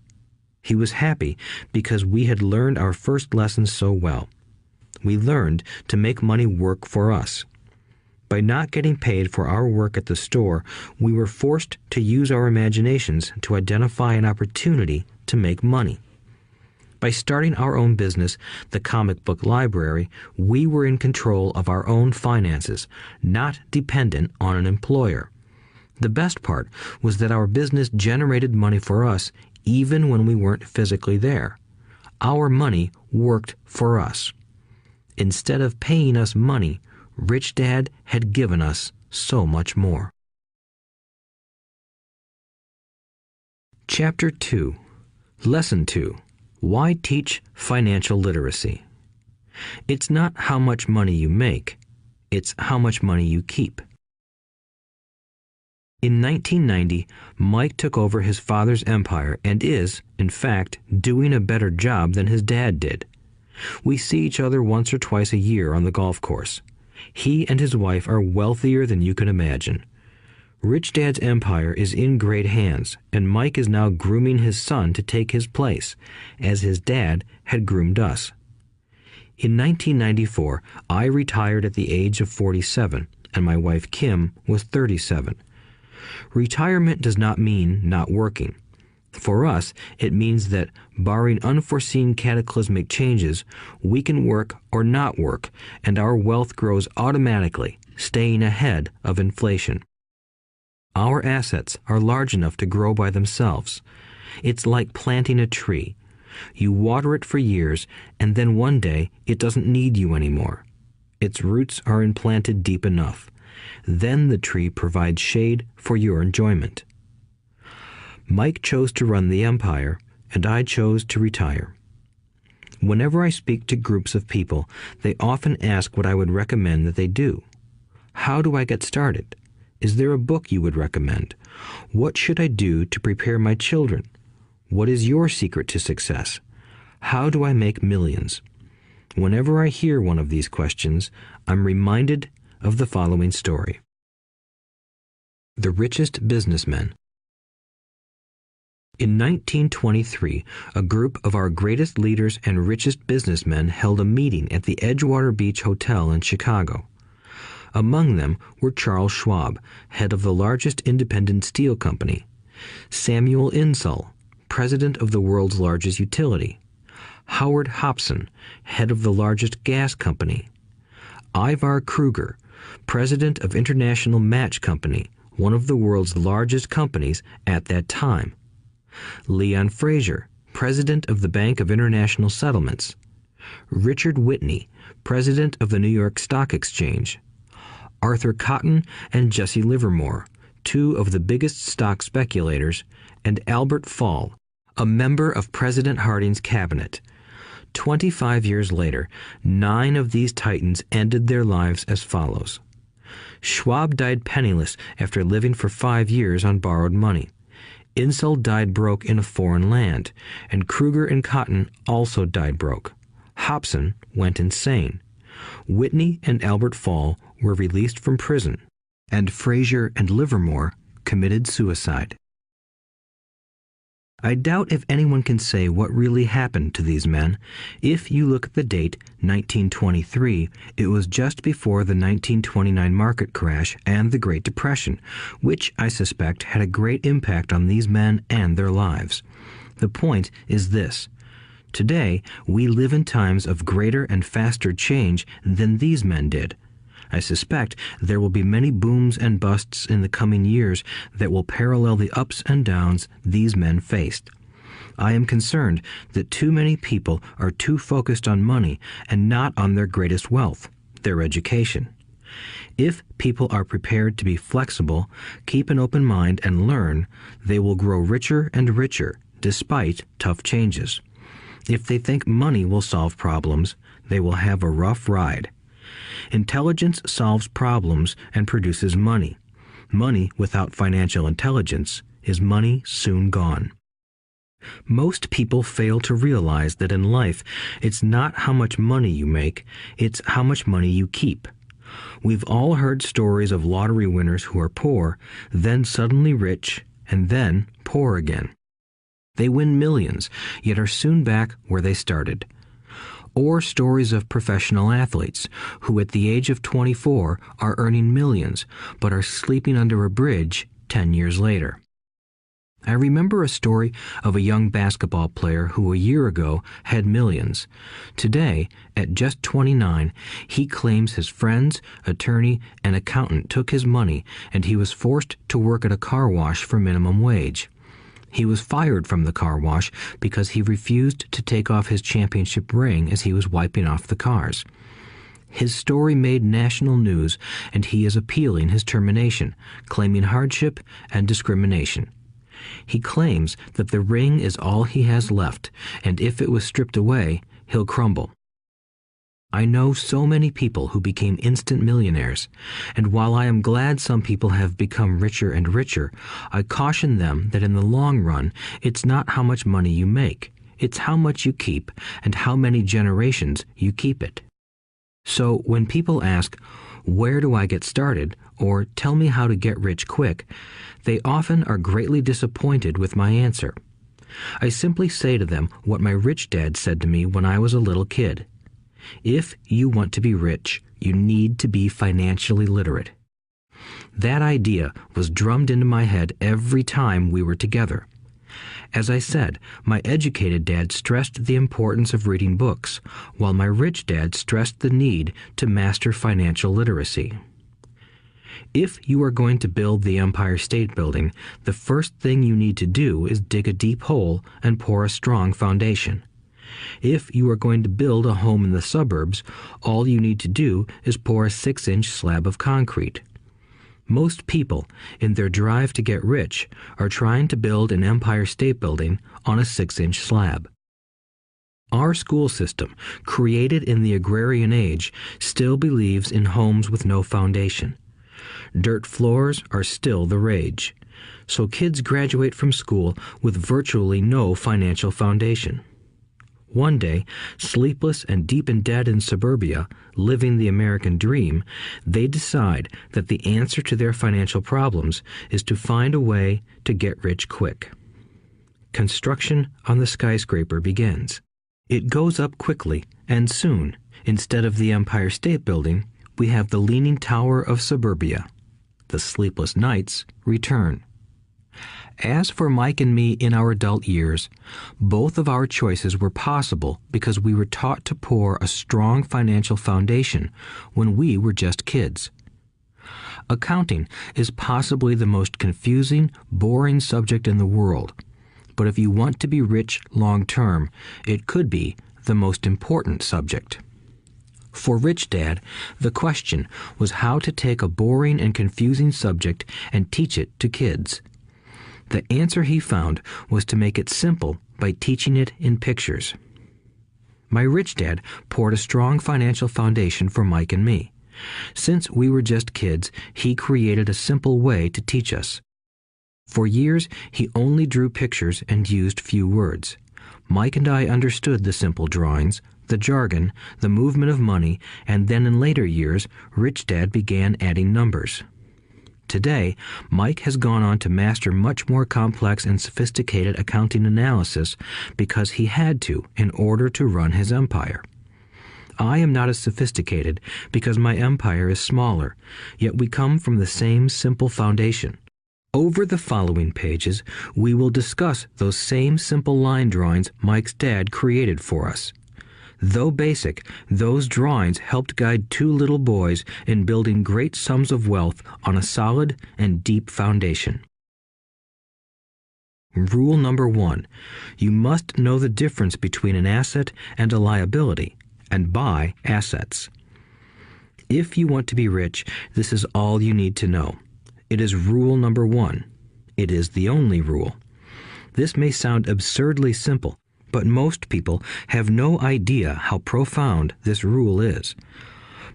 He was happy because we had learned our first lessons so well. We learned to make money work for us. By not getting paid for our work at the store, we were forced to use our imaginations to identify an opportunity to make money. By starting our own business, the comic book library, we were in control of our own finances, not dependent on an employer. The best part was that our business generated money for us even when we weren't physically there. Our money worked for us. Instead of paying us money, Rich Dad had given us so much more. Chapter 2. Lesson 2. Why teach financial literacy? It's not how much money you make, it's how much money you keep. In 1990, Mike took over his father's empire and is, in fact, doing a better job than his dad did. We see each other once or twice a year on the golf course. He and his wife are wealthier than you can imagine. Rich Dad's empire is in great hands, and Mike is now grooming his son to take his place, as his dad had groomed us. In 1994, I retired at the age of 47, and my wife Kim was 37. Retirement does not mean not working. For us, it means that, barring unforeseen cataclysmic changes, we can work or not work, and our wealth grows automatically, staying ahead of inflation. Our assets are large enough to grow by themselves. It's like planting a tree. You water it for years, and then one day it doesn't need you anymore. Its roots are implanted deep enough. Then the tree provides shade for your enjoyment. Mike chose to run the empire, and I chose to retire. Whenever I speak to groups of people, they often ask what I would recommend that they do. How do I get started? Is there a book you would recommend? What should I do to prepare my children? What is your secret to success? How do I make millions? Whenever I hear one of these questions, I'm reminded of the following story. The Richest Businessmen. In 1923, a group of our greatest leaders and richest businessmen held a meeting at the Edgewater Beach Hotel in Chicago. Among them were Charles Schwab, head of the largest independent steel company; Samuel Insull, president of the world's largest utility; Howard Hobson, head of the largest gas company; Ivar Kruger, president of International Match Company, one of the world's largest companies at that time; Leon Fraser, president of the Bank of International Settlements; Richard Whitney, president of the New York Stock Exchange; Arthur Cotton and Jesse Livermore, two of the biggest stock speculators; and Albert Fall, a member of President Harding's cabinet. 25 years later, 9 of these titans ended their lives as follows. Schwab died penniless after living for 5 years on borrowed money. Insull died broke in a foreign land, and Kruger and Cotton also died broke. Hobson went insane. Whitney and Albert Fall were released from prison, and Fraser and Livermore committed suicide. I doubt if anyone can say what really happened to these men. If you look at the date, 1923, it was just before the 1929 market crash and the Great Depression, which I suspect had a great impact on these men and their lives. The point is this. Today, we live in times of greater and faster change than these men did. I suspect there will be many booms and busts in the coming years that will parallel the ups and downs these men faced. I am concerned that too many people are too focused on money and not on their greatest wealth, their education. If people are prepared to be flexible, keep an open mind and learn, they will grow richer and richer despite tough changes. If they think money will solve problems, they will have a rough ride. Intelligence solves problems and produces money. Money without financial intelligence is money soon gone. Most people fail to realize that in life, it's not how much money you make, it's how much money you keep. We've all heard stories of lottery winners who are poor, then suddenly rich, and then poor again. They win millions, yet are soon back where they started. Or stories of professional athletes who at the age of 24 are earning millions, but are sleeping under a bridge 10 years later. I remember a story of a young basketball player who a year ago had millions. Today, at just 29, he claims his friends, attorney, and accountant took his money and he was forced to work at a car wash for minimum wage. He was fired from the car wash because he refused to take off his championship ring as he was wiping off the cars. His story made national news, and he is appealing his termination, claiming hardship and discrimination. He claims that the ring is all he has left, and if it was stripped away, he'll crumble. I know so many people who became instant millionaires, and while I am glad some people have become richer and richer, I caution them that in the long run, it's not how much money you make, it's how much you keep and how many generations you keep it. So when people ask, where do I get started, or tell me how to get rich quick, they often are greatly disappointed with my answer. I simply say to them what my rich dad said to me when I was a little kid. If you want to be rich, you need to be financially literate. That idea was drummed into my head every time we were together. As I said, my educated dad stressed the importance of reading books, while my rich dad stressed the need to master financial literacy. If you are going to build the Empire State Building, the first thing you need to do is dig a deep hole and pour a strong foundation. If you are going to build a home in the suburbs, all you need to do is pour a 6-inch slab of concrete. Most people, in their drive to get rich, are trying to build an Empire State Building on a 6-inch slab. Our school system, created in the agrarian age, still believes in homes with no foundation. Dirt floors are still the rage, so kids graduate from school with virtually no financial foundation. One day, sleepless and deep in debt in suburbia, living the American dream, they decide that the answer to their financial problems is to find a way to get rich quick. Construction on the skyscraper begins. It goes up quickly, and soon, instead of the Empire State Building, we have the Leaning Tower of suburbia. The sleepless nights return. As for Mike and me in our adult years, both of our choices were possible because we were taught to pour a strong financial foundation when we were just kids. Accounting is possibly the most confusing, boring subject in the world, but if you want to be rich long term, it could be the most important subject. For Rich Dad, the question was how to take a boring and confusing subject and teach it to kids. The answer he found was to make it simple by teaching it in pictures. My rich dad poured a strong financial foundation for Mike and me. Since we were just kids, he created a simple way to teach us. For years, he only drew pictures and used few words. Mike and I understood the simple drawings, the jargon, the movement of money, and then in later years, Rich Dad began adding numbers. Today, Mike has gone on to master much more complex and sophisticated accounting analysis because he had to in order to run his empire. I am not as sophisticated because my empire is smaller, yet we come from the same simple foundation. Over the following pages, we will discuss those same simple line drawings Mike's dad created for us. Though basic, those drawings helped guide two little boys in building great sums of wealth on a solid and deep foundation. Rule number 1. You must know the difference between an asset and a liability, and buy assets. If you want to be rich, this is all you need to know. It is rule number 1. It is the only rule. This may sound absurdly simple, but most people have no idea how profound this rule is.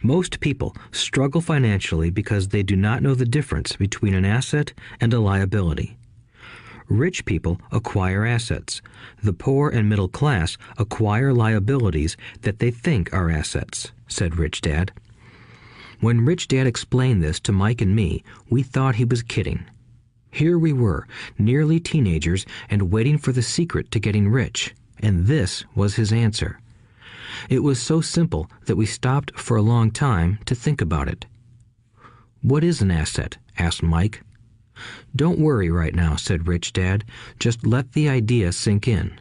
Most people struggle financially because they do not know the difference between an asset and a liability. Rich people acquire assets. The poor and middle class acquire liabilities that they think are assets, said Rich Dad. When Rich Dad explained this to Mike and me, we thought he was kidding. Here we were, nearly teenagers, and waiting for the secret to getting rich. And this was his answer. It was so simple that we stopped for a long time to think about it. "What is an asset?" asked Mike. "Don't worry right now," said Rich Dad. "Just let the idea sink in.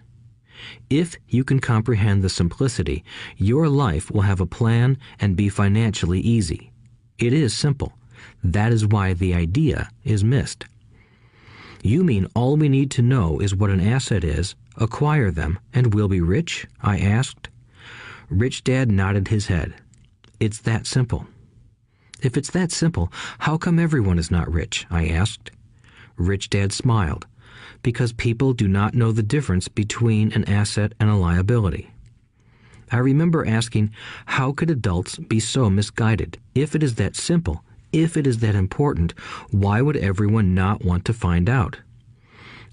If you can comprehend the simplicity, your life will have a plan and be financially easy. It is simple. That is why the idea is missed." "You mean all we need to know is what an asset is, acquire them, and we'll be rich?" I asked. Rich Dad nodded his head. "It's that simple." "If it's that simple, how come everyone is not rich?" I asked. Rich Dad smiled. "Because people do not know the difference between an asset and a liability." I remember asking, how could adults be so misguided? If it is that simple, if it is that important, why would everyone not want to find out?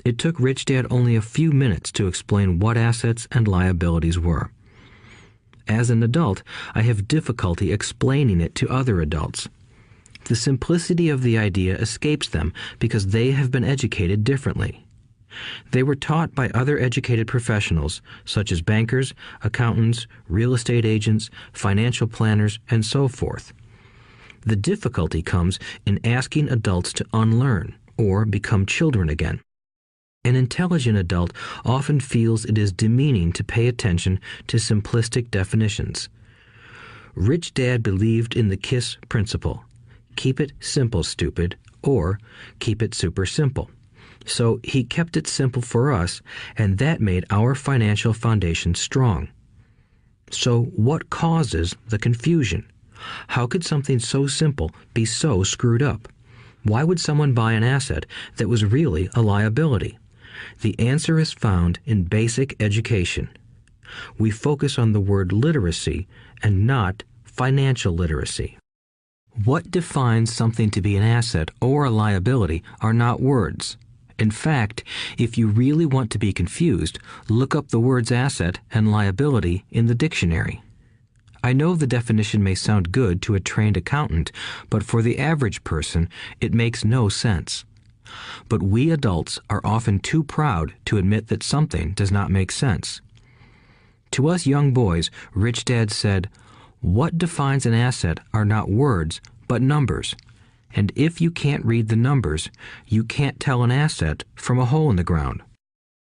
It took Rich Dad only a few minutes to explain what assets and liabilities were. As an adult, I have difficulty explaining it to other adults. The simplicity of the idea escapes them because they have been educated differently. They were taught by other educated professionals, such as bankers, accountants, real estate agents, financial planners, and so forth. The difficulty comes in asking adults to unlearn or become children again. An intelligent adult often feels it is demeaning to pay attention to simplistic definitions. Rich Dad believed in the KISS principle: keep it simple, stupid, or keep it super simple. So he kept it simple for us, and that made our financial foundation strong. So what causes the confusion? How could something so simple be so screwed up? Why would someone buy an asset that was really a liability? The answer is found in basic education. We focus on the word literacy and not financial literacy. What defines something to be an asset or a liability are not words. In fact, if you really want to be confused, look up the words asset and liability in the dictionary. I know the definition may sound good to a trained accountant, but for the average person, it makes no sense. But we adults are often too proud to admit that something does not make sense. To us young boys, Rich Dad said, "What defines an asset are not words, but numbers. And if you can't read the numbers, you can't tell an asset from a hole in the ground."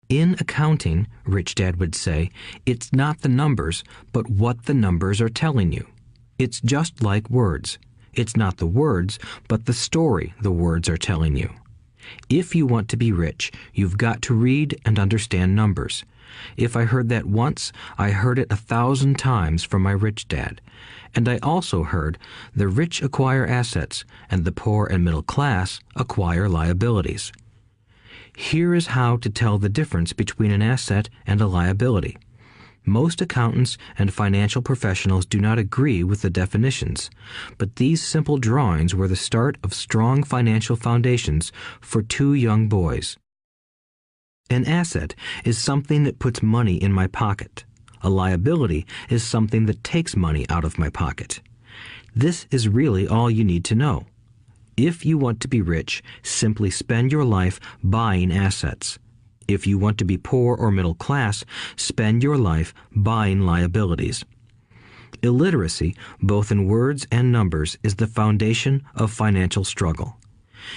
In accounting, Rich Dad would say, it's not the numbers, but what the numbers are telling you. It's just like words. It's not the words, but the story the words are telling you. If you want to be rich, you've got to read and understand numbers. If I heard that once, I heard it 1,000 times from my rich dad. And I also heard the rich acquire assets and the poor and middle class acquire liabilities. Here is how to tell the difference between an asset and a liability. Most accountants and financial professionals do not agree with the definitions, but these simple drawings were the start of strong financial foundations for two young boys. An asset is something that puts money in my pocket. A liability is something that takes money out of my pocket. This is really all you need to know. If you want to be rich, simply spend your life buying assets. If you want to be poor or middle class, spend your life buying liabilities. Illiteracy, both in words and numbers, is the foundation of financial struggle.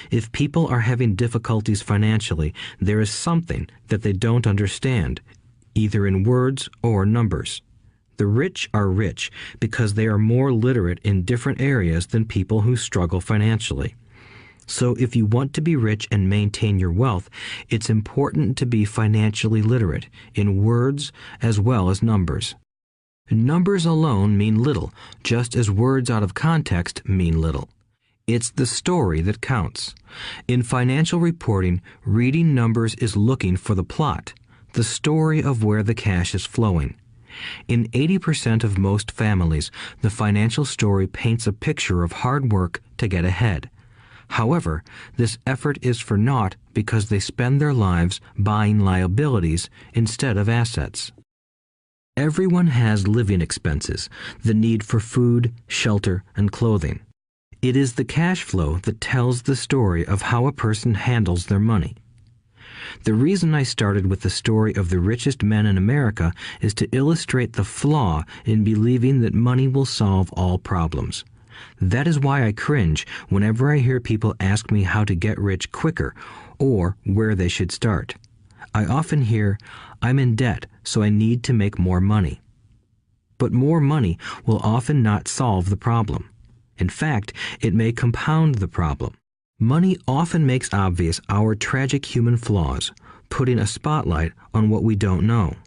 If people are having difficulties financially, there is something that they don't understand, either in words or numbers. The rich are rich because they are more literate in different areas than people who struggle financially. So if you want to be rich and maintain your wealth, it's important to be financially literate in words as well as numbers. Numbers alone mean little, just as words out of context mean little. It's the story that counts. In financial reporting, reading numbers is looking for the plot, the story of where the cash is flowing. In 80% of most families, the financial story paints a picture of hard work to get ahead. However, this effort is for naught because they spend their lives buying liabilities instead of assets. Everyone has living expenses, the need for food, shelter, and clothing. It is the cash flow that tells the story of how a person handles their money. The reason I started with the story of the richest men in America is to illustrate the flaw in believing that money will solve all problems. That is why I cringe whenever I hear people ask me how to get rich quicker or where they should start. I often hear, "I'm in debt, so I need to make more money." But more money will often not solve the problem. In fact, it may compound the problem. Money often makes obvious our tragic human flaws, putting a spotlight on what we don't know.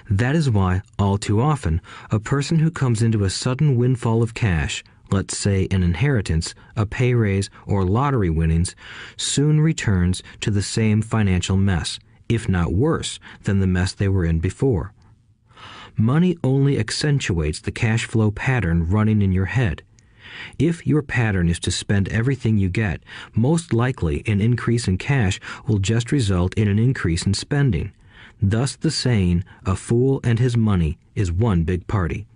That is why, all too often, a person who comes into a sudden windfall of cash, let's say an inheritance, a pay raise, or lottery winnings, soon returns to the same financial mess, if not worse than the mess they were in before. Money only accentuates the cash flow pattern running in your head. If your pattern is to spend everything you get, most likely an increase in cash will just result in an increase in spending. Thus the saying, "A fool and his money is one big party."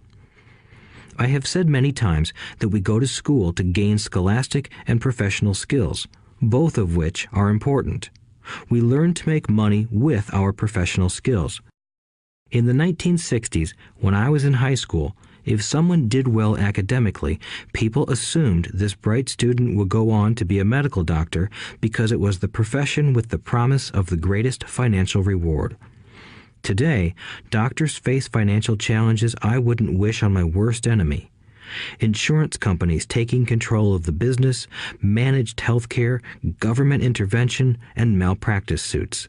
I have said many times that we go to school to gain scholastic and professional skills, both of which are important. We learn to make money with our professional skills. In the 1960s, when I was in high school, if someone did well academically, people assumed this bright student would go on to be a medical doctor because it was the profession with the promise of the greatest financial reward. Today, doctors face financial challenges I wouldn't wish on my worst enemy. Insurance companies taking control of the business, managed health care, government intervention, and malpractice suits.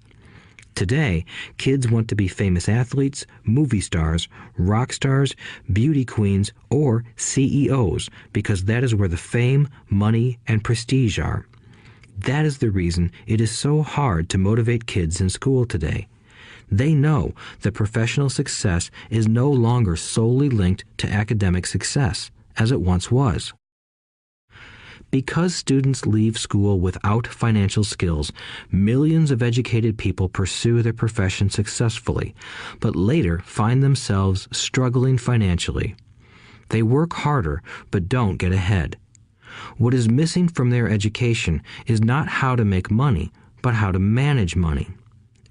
Today, kids want to be famous athletes, movie stars, rock stars, beauty queens, or CEOs because that is where the fame, money, and prestige are. That is the reason it is so hard to motivate kids in school today. They know that professional success is no longer solely linked to academic success, as it once was. Because students leave school without financial skills, millions of educated people pursue their profession successfully, but later find themselves struggling financially. They work harder, but don't get ahead. What is missing from their education is not how to make money, but how to manage money.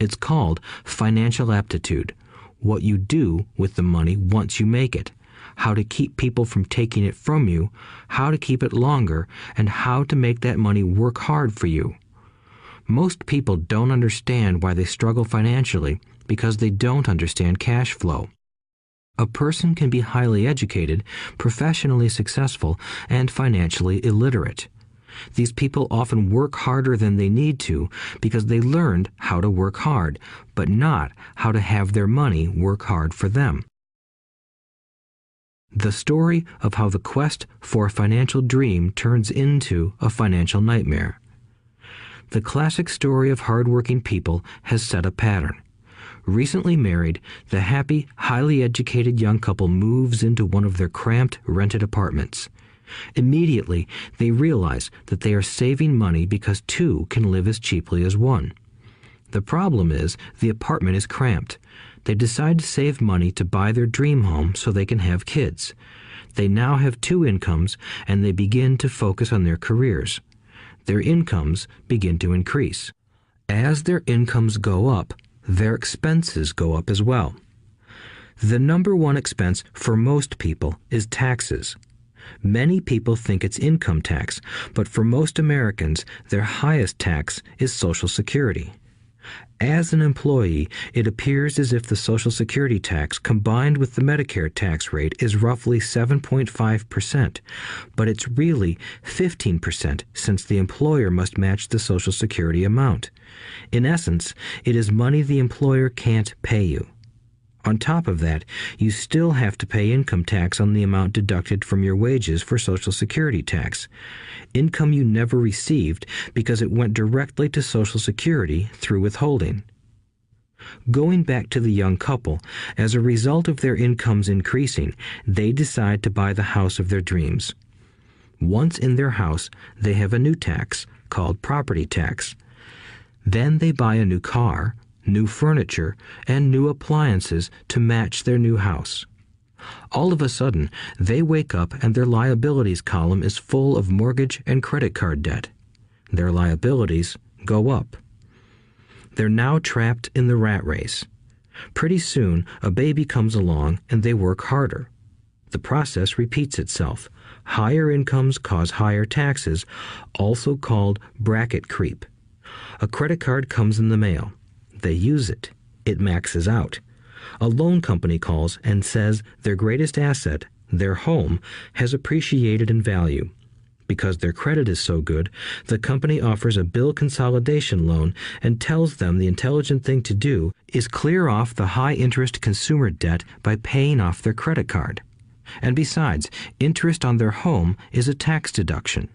It's called financial aptitude, what you do with the money once you make it, how to keep people from taking it from you, how to keep it longer, and how to make that money work hard for you. Most people don't understand why they struggle financially because they don't understand cash flow. A person can be highly educated, professionally successful, and financially illiterate. These people often work harder than they need to because they learned how to work hard, but not how to have their money work hard for them. The story of how the quest for a financial dream turns into a financial nightmare. The classic story of hardworking people has set a pattern. Recently married, the happy, highly educated young couple moves into one of their cramped, rented apartments. Immediately, they realize that they are saving money because two can live as cheaply as one. The problem is the apartment is cramped. They decide to save money to buy their dream home so they can have kids. They now have two incomes, and they begin to focus on their careers. Their incomes begin to increase. As their incomes go up, their expenses go up as well. The number one expense for most people is taxes. Many people think it's income tax, but for most Americans, their highest tax is Social Security. As an employee, it appears as if the Social Security tax combined with the Medicare tax rate is roughly 7.5%, but it's really 15% since the employer must match the Social Security amount. In essence, it is money the employer can't pay you. On top of that, you still have to pay income tax on the amount deducted from your wages for Social Security tax. Income you never received because it went directly to Social Security through withholding. Going back to the young couple, as a result of their incomes increasing, they decide to buy the house of their dreams. Once in their house, they have a new tax called property tax. Then they buy a new car, new furniture, and new appliances to match their new house. All of a sudden, they wake up and their liabilities column is full of mortgage and credit card debt. Their liabilities go up. They're now trapped in the rat race. Pretty soon, a baby comes along and they work harder. The process repeats itself. Higher incomes cause higher taxes, also called bracket creep. A credit card comes in the mail. They use it. It maxes out. A loan company calls and says their greatest asset, their home, has appreciated in value. Because their credit is so good, the company offers a bill consolidation loan and tells them the intelligent thing to do is clear off the high-interest consumer debt by paying off their credit card. And besides, interest on their home is a tax deduction.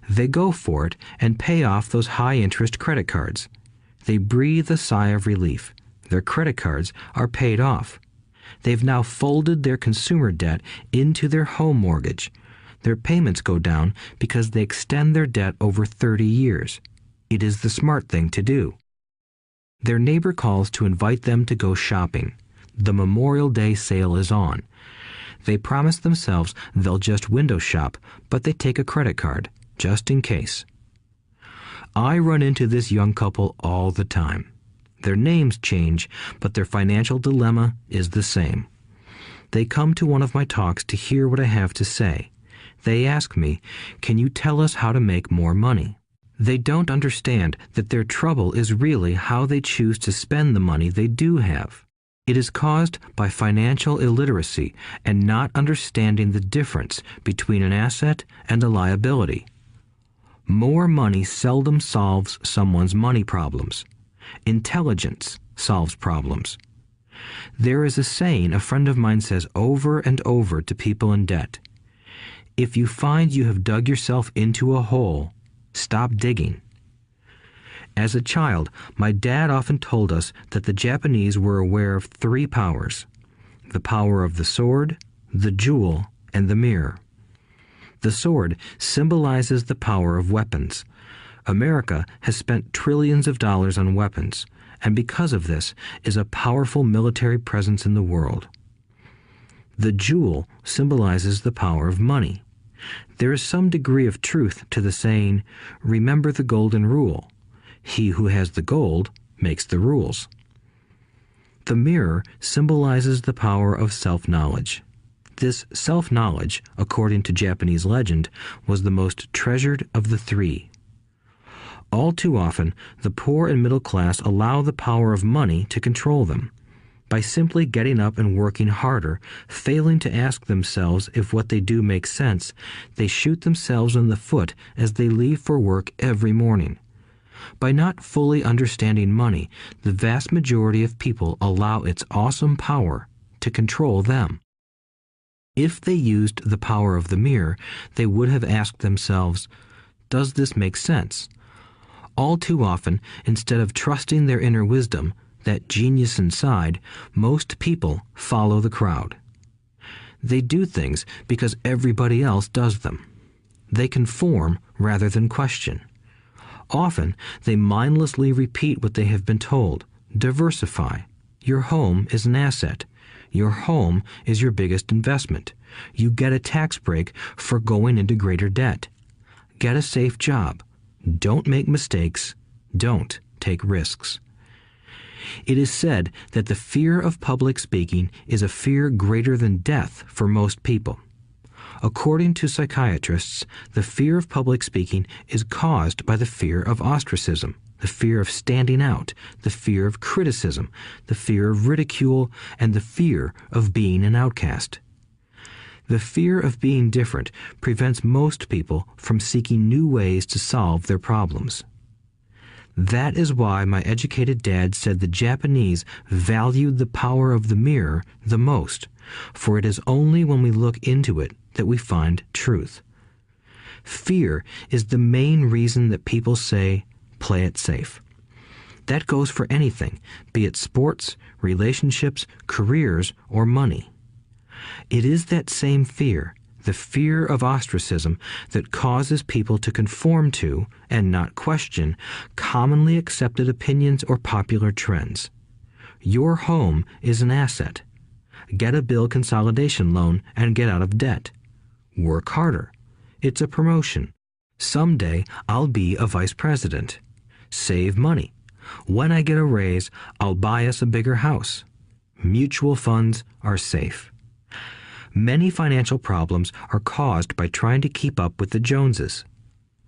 They go for it and pay off those high-interest credit cards. They breathe a sigh of relief. Their credit cards are paid off. They've now folded their consumer debt into their home mortgage. Their payments go down because they extend their debt over 30 years. It is the smart thing to do. Their neighbor calls to invite them to go shopping. The Memorial Day sale is on. They promise themselves they'll just window shop, but they take a credit card, just in case. I run into this young couple all the time. Their names change, but their financial dilemma is the same. They come to one of my talks to hear what I have to say. They ask me, "Can you tell us how to make more money?" They don't understand that their trouble is really how they choose to spend the money they do have. It is caused by financial illiteracy and not understanding the difference between an asset and a liability. More money seldom solves someone's money problems. Intelligence solves problems. There is a saying a friend of mine says over and over to people in debt. If you find you have dug yourself into a hole, stop digging. As a child, my dad often told us that the Japanese were aware of 3 powers: the power of the sword, the jewel, and the mirror. The sword symbolizes the power of weapons. America has spent trillions of dollars on weapons, and because of this is a powerful military presence in the world. The jewel symbolizes the power of money. There is some degree of truth to the saying, "Remember the golden rule. He who has the gold makes the rules." The mirror symbolizes the power of self-knowledge. This self-knowledge, according to Japanese legend, was the most treasured of the 3. All too often, the poor and middle class allow the power of money to control them. By simply getting up and working harder, failing to ask themselves if what they do makes sense, they shoot themselves in the foot as they leave for work every morning. By not fully understanding money, the vast majority of people allow its awesome power to control them. If they used the power of the mirror, they would have asked themselves, "Does this make sense?" All too often, instead of trusting their inner wisdom, that genius inside, most people follow the crowd. They do things because everybody else does them. They conform rather than question. Often, they mindlessly repeat what they have been told. Diversify. Your home is an asset. Your home is your biggest investment. You get a tax break for going into greater debt. Get a safe job. Don't make mistakes. Don't take risks. It is said that the fear of public speaking is a fear greater than death for most people. According to psychiatrists, the fear of public speaking is caused by the fear of ostracism, the fear of standing out, the fear of criticism, the fear of ridicule, and the fear of being an outcast. The fear of being different prevents most people from seeking new ways to solve their problems. That is why my educated dad said the Japanese valued the power of the mirror the most, for it is only when we look into it that we find truth. Fear is the main reason that people say, "Play it safe." That goes for anything, be it sports, relationships, careers, or money. It is that same fear, the fear of ostracism, that causes people to conform to, and not question, commonly accepted opinions or popular trends. Your home is an asset. Get a bill consolidation loan and get out of debt. Work harder. It's a promotion. Someday I'll be a vice president. Save money. When I get a raise, I'll buy us a bigger house. Mutual funds are safe. Many financial problems are caused by trying to keep up with the Joneses.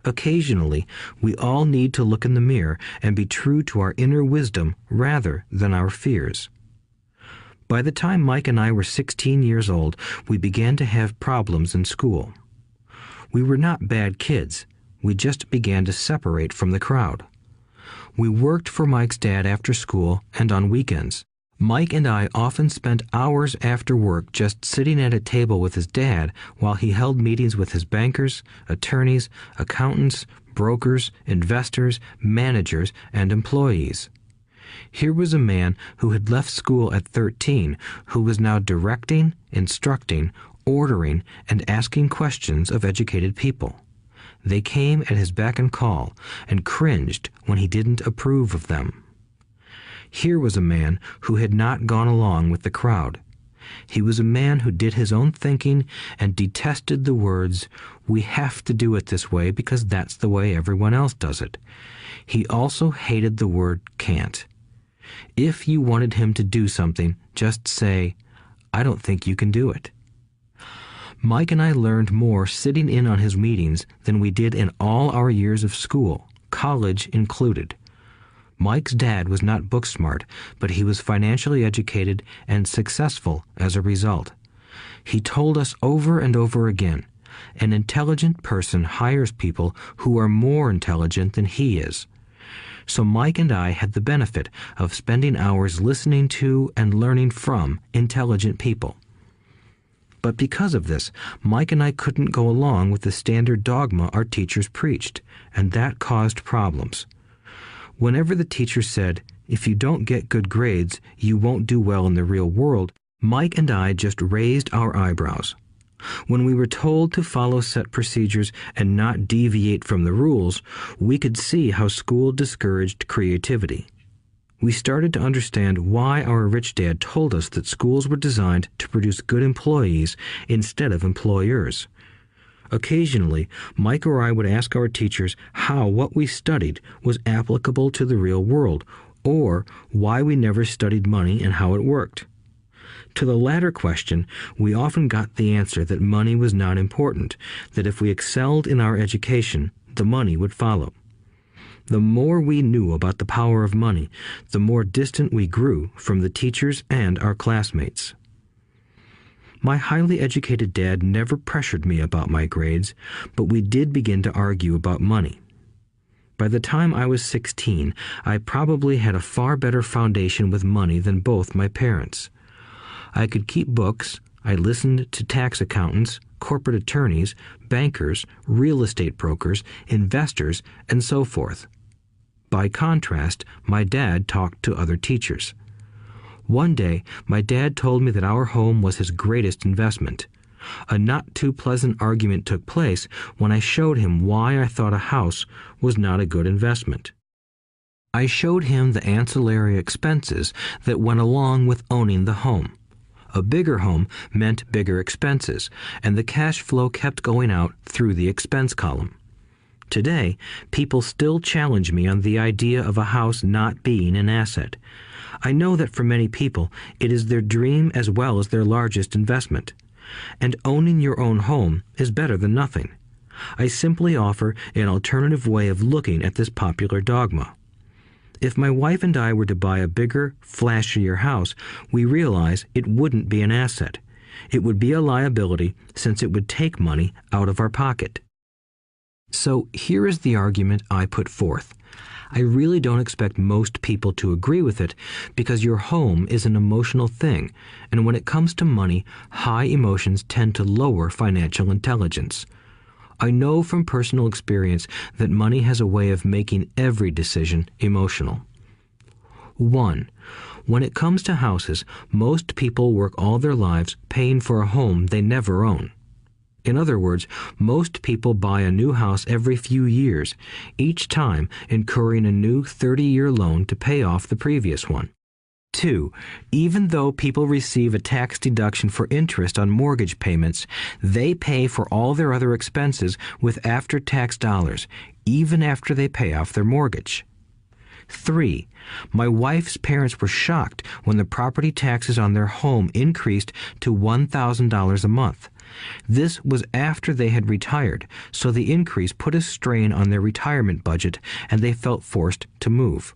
Occasionally, we all need to look in the mirror and be true to our inner wisdom rather than our fears. By the time Mike and I were 16 years old, we began to have problems in school. We were not bad kids. We just began to separate from the crowd. We worked for Mike's dad after school and on weekends. Mike and I often spent hours after work just sitting at a table with his dad while he held meetings with his bankers, attorneys, accountants, brokers, investors, managers, and employees. Here was a man who had left school at 13, who was now directing, instructing, ordering, and asking questions of educated people. They came at his beck and call, and cringed when he didn't approve of them. Here was a man who had not gone along with the crowd. He was a man who did his own thinking and detested the words, "We have to do it this way because that's the way everyone else does it." He also hated the word can't. If you wanted him to do something, just say, "I don't think you can do it." Mike and I learned more sitting in on his meetings than we did in all our years of school, college included. Mike's dad was not book smart, but he was financially educated and successful as a result. He told us over and over again, an intelligent person hires people who are more intelligent than he is. So Mike and I had the benefit of spending hours listening to and learning from intelligent people. But because of this, Mike and I couldn't go along with the standard dogma our teachers preached, and that caused problems. Whenever the teacher said, "If you don't get good grades, you won't do well in the real world," Mike and I just raised our eyebrows. When we were told to follow set procedures and not deviate from the rules, we could see how school discouraged creativity. We started to understand why our rich dad told us that schools were designed to produce good employees instead of employers. Occasionally, Mike or I would ask our teachers how what we studied was applicable to the real world, or why we never studied money and how it worked. To the latter question, we often got the answer that money was not important, that if we excelled in our education, the money would follow. The more we knew about the power of money, the more distant we grew from the teachers and our classmates. My highly educated dad never pressured me about my grades, but we did begin to argue about money. By the time I was 16, I probably had a far better foundation with money than both my parents. I could keep books, I listened to tax accountants, corporate attorneys, bankers, real estate brokers, investors, and so forth. By contrast, my dad talked to other teachers. One day, my dad told me that our home was his greatest investment. A not too pleasant argument took place when I showed him why I thought a house was not a good investment. I showed him the ancillary expenses that went along with owning the home. A bigger home meant bigger expenses, and the cash flow kept going out through the expense column. Today, people still challenge me on the idea of a house not being an asset. I know that for many people, it is their dream as well as their largest investment. And owning your own home is better than nothing. I simply offer an alternative way of looking at this popular dogma. If my wife and I were to buy a bigger, flashier house, we realize it wouldn't be an asset. It would be a liability since it would take money out of our pocket. So here is the argument I put forth. I really don't expect most people to agree with it because your home is an emotional thing, and when it comes to money, high emotions tend to lower financial intelligence. I know from personal experience that money has a way of making every decision emotional. 1. When it comes to houses, most people work all their lives paying for a home they never own. In other words, most people buy a new house every few years, each time incurring a new 30-year loan to pay off the previous one. 2. Even though people receive a tax deduction for interest on mortgage payments, they pay for all their other expenses with after-tax dollars, even after they pay off their mortgage. 3. My wife's parents were shocked when the property taxes on their home increased to $1,000 a month. This was after they had retired, so the increase put a strain on their retirement budget and they felt forced to move.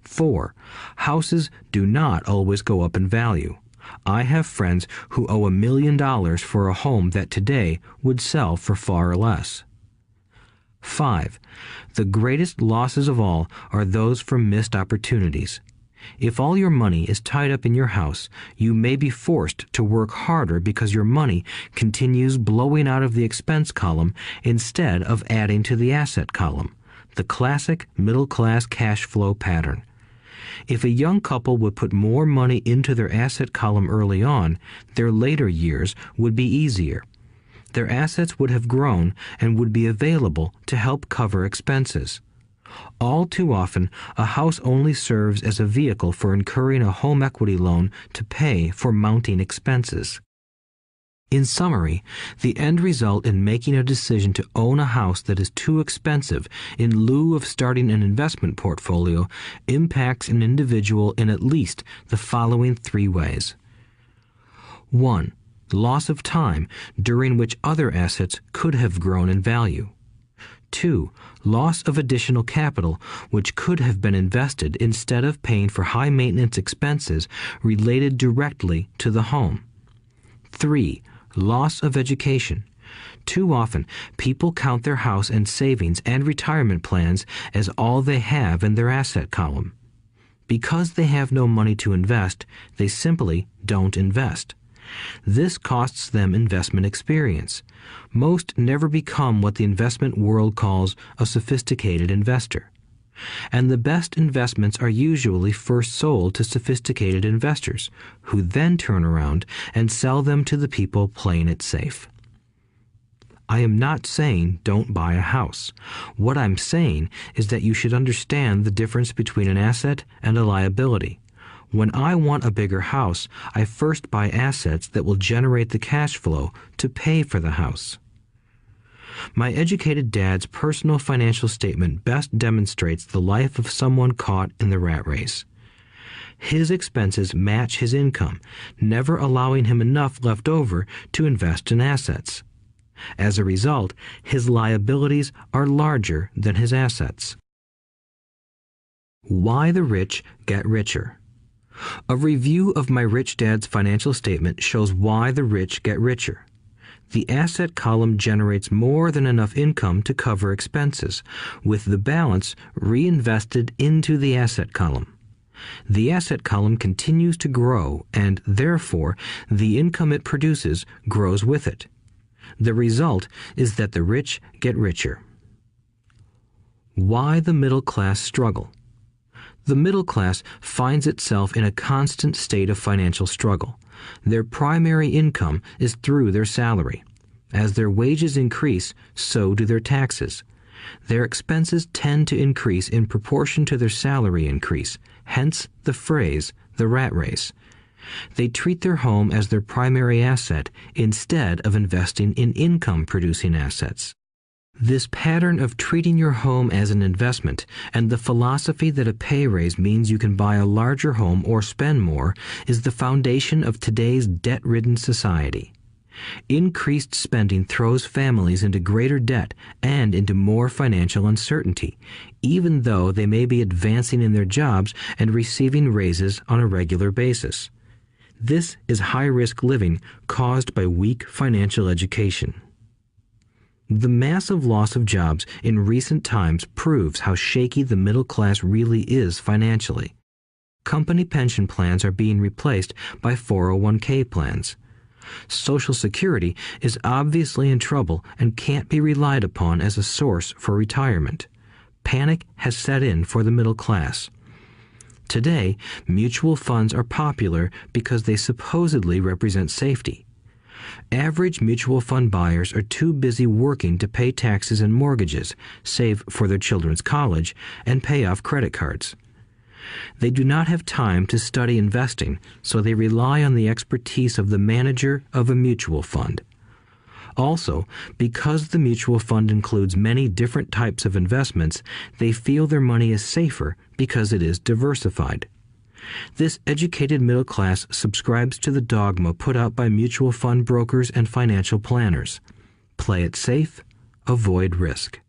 4. Houses do not always go up in value. I have friends who owe $1 million for a home that today would sell for far less. 5. The greatest losses of all are those from missed opportunities. If all your money is tied up in your house, you may be forced to work harder because your money continues blowing out of the expense column instead of adding to the asset column, the classic middle-class cash flow pattern. If a young couple would put more money into their asset column early on, their later years would be easier. Their assets would have grown and would be available to help cover expenses. All too often, a house only serves as a vehicle for incurring a home equity loan to pay for mounting expenses. In summary, the end result in making a decision to own a house that is too expensive in lieu of starting an investment portfolio impacts an individual in at least the following 3 ways. 1. Loss of time during which other assets could have grown in value. 2. Loss of additional capital which could have been invested instead of paying for high maintenance expenses related directly to the home. 3. Loss of education. Too often, people count their house and savings and retirement plans as all they have in their asset column. Because they have no money to invest, they simply don't invest. This costs them investment experience. Most never become what the investment world calls a sophisticated investor. And the best investments are usually first sold to sophisticated investors, who then turn around and sell them to the people playing it safe. I am not saying don't buy a house. What I'm saying is that you should understand the difference between an asset and a liability. When I want a bigger house, I first buy assets that will generate the cash flow to pay for the house. My educated dad's personal financial statement best demonstrates the life of someone caught in the rat race. His expenses match his income, never allowing him enough left over to invest in assets. As a result, his liabilities are larger than his assets. Why the rich get richer. A review of my rich dad's financial statement shows why the rich get richer. The asset column generates more than enough income to cover expenses, with the balance reinvested into the asset column. The asset column continues to grow, and therefore the income it produces grows with it. The result is that the rich get richer. Why the middle class struggle. The middle class finds itself in a constant state of financial struggle. Their primary income is through their salary. As their wages increase, so do their taxes. Their expenses tend to increase in proportion to their salary increase, hence the phrase, the rat race. They treat their home as their primary asset instead of investing in income-producing assets. This pattern of treating your home as an investment and the philosophy that a pay raise means you can buy a larger home or spend more is the foundation of today's debt-ridden society. Increased spending throws families into greater debt and into more financial uncertainty, even though they may be advancing in their jobs and receiving raises on a regular basis. This is high-risk living caused by weak financial education. The massive loss of jobs in recent times proves how shaky the middle class really is financially. Company pension plans are being replaced by 401k plans. Social Security is obviously in trouble and can't be relied upon as a source for retirement. Panic has set in for the middle class. Today, mutual funds are popular because they supposedly represent safety. Average mutual fund buyers are too busy working to pay taxes and mortgages, save for their children's college, and pay off credit cards. They do not have time to study investing, so they rely on the expertise of the manager of a mutual fund. Also, because the mutual fund includes many different types of investments, they feel their money is safer because it is diversified. This educated middle class subscribes to the dogma put out by mutual fund brokers and financial planners. Play it safe, avoid risk.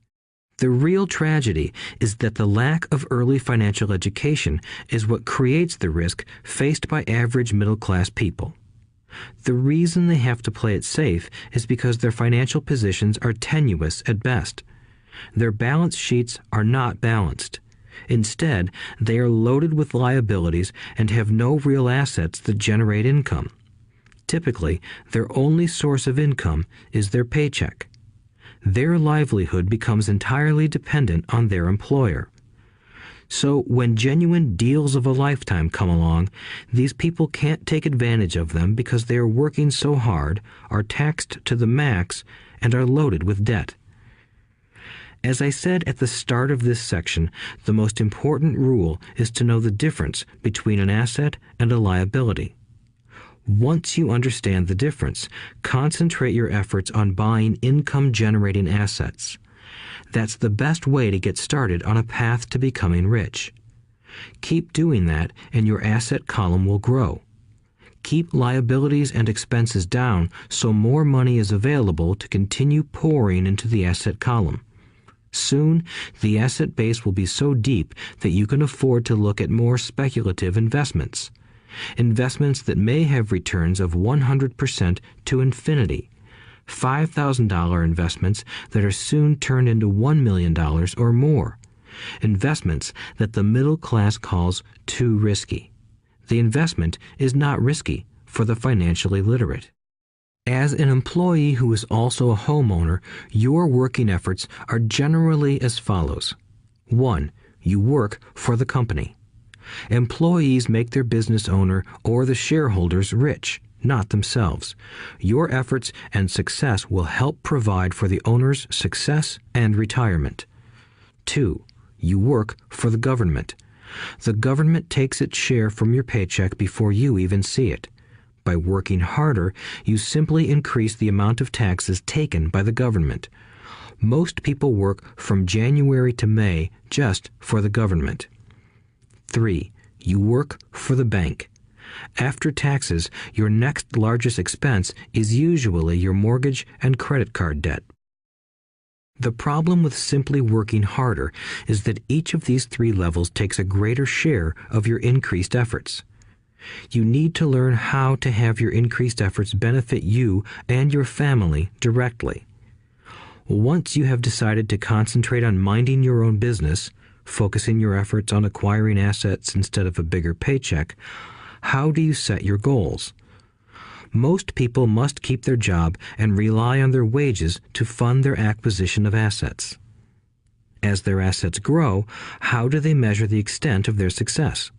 The real tragedy is that the lack of early financial education is what creates the risk faced by average middle class people. The reason they have to play it safe is because their financial positions are tenuous at best. Their balance sheets are not balanced. Instead, they are loaded with liabilities and have no real assets that generate income. Typically, their only source of income is their paycheck. Their livelihood becomes entirely dependent on their employer. So when genuine deals of a lifetime come along, these people can't take advantage of them because they are working so hard, are taxed to the max, and are loaded with debt. As I said at the start of this section, the most important rule is to know the difference between an asset and a liability. Once you understand the difference, concentrate your efforts on buying income-generating assets. That's the best way to get started on a path to becoming rich. Keep doing that and your asset column will grow. Keep liabilities and expenses down so more money is available to continue pouring into the asset column. Soon, the asset base will be so deep that you can afford to look at more speculative investments. Investments that may have returns of 100% to infinity. $5,000 investments that are soon turned into $1 million or more. Investments that the middle class calls too risky. The investment is not risky for the financially literate. As an employee who is also a homeowner, your working efforts are generally as follows. 1. You work for the company. Employees make their business owner or the shareholders rich, not themselves. Your efforts and success will help provide for the owner's success and retirement. 2. You work for the government. The government takes its share from your paycheck before you even see it. By working harder, you simply increase the amount of taxes taken by the government. Most people work from January to May just for the government. 3. You work for the bank. After taxes, your next largest expense is usually your mortgage and credit card debt. The problem with simply working harder is that each of these 3 levels takes a greater share of your increased efforts. You need to learn how to have your increased efforts benefit you and your family directly. Once you have decided to concentrate on minding your own business, focusing your efforts on acquiring assets instead of a bigger paycheck, how do you set your goals? Most people must keep their job and rely on their wages to fund their acquisition of assets. As their assets grow, how do they measure the extent of their success?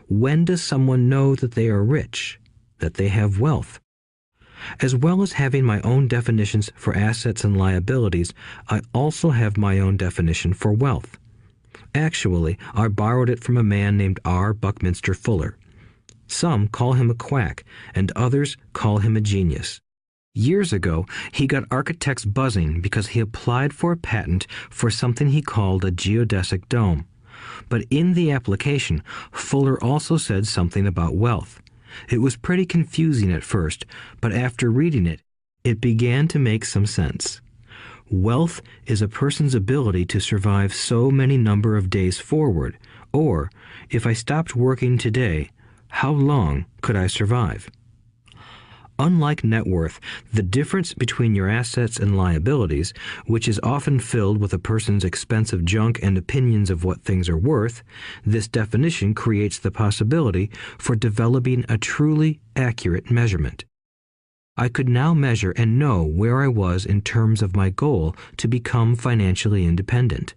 When does someone know that they are rich, that they have wealth? As well as having my own definitions for assets and liabilities, I also have my own definition for wealth. Actually, I borrowed it from a man named R. Buckminster Fuller. Some call him a quack, and others call him a genius. Years ago, he got architects buzzing because he applied for a patent for something he called a geodesic dome. But in the application, Fuller also said something about wealth. It was pretty confusing at first, but after reading it, it began to make some sense. Wealth is a person's ability to survive so many number of days forward, or, if I stopped working today, how long could I survive? Unlike net worth, the difference between your assets and liabilities, which is often filled with a person's expensive junk and opinions of what things are worth, this definition creates the possibility for developing a truly accurate measurement. I could now measure and know where I was in terms of my goal to become financially independent.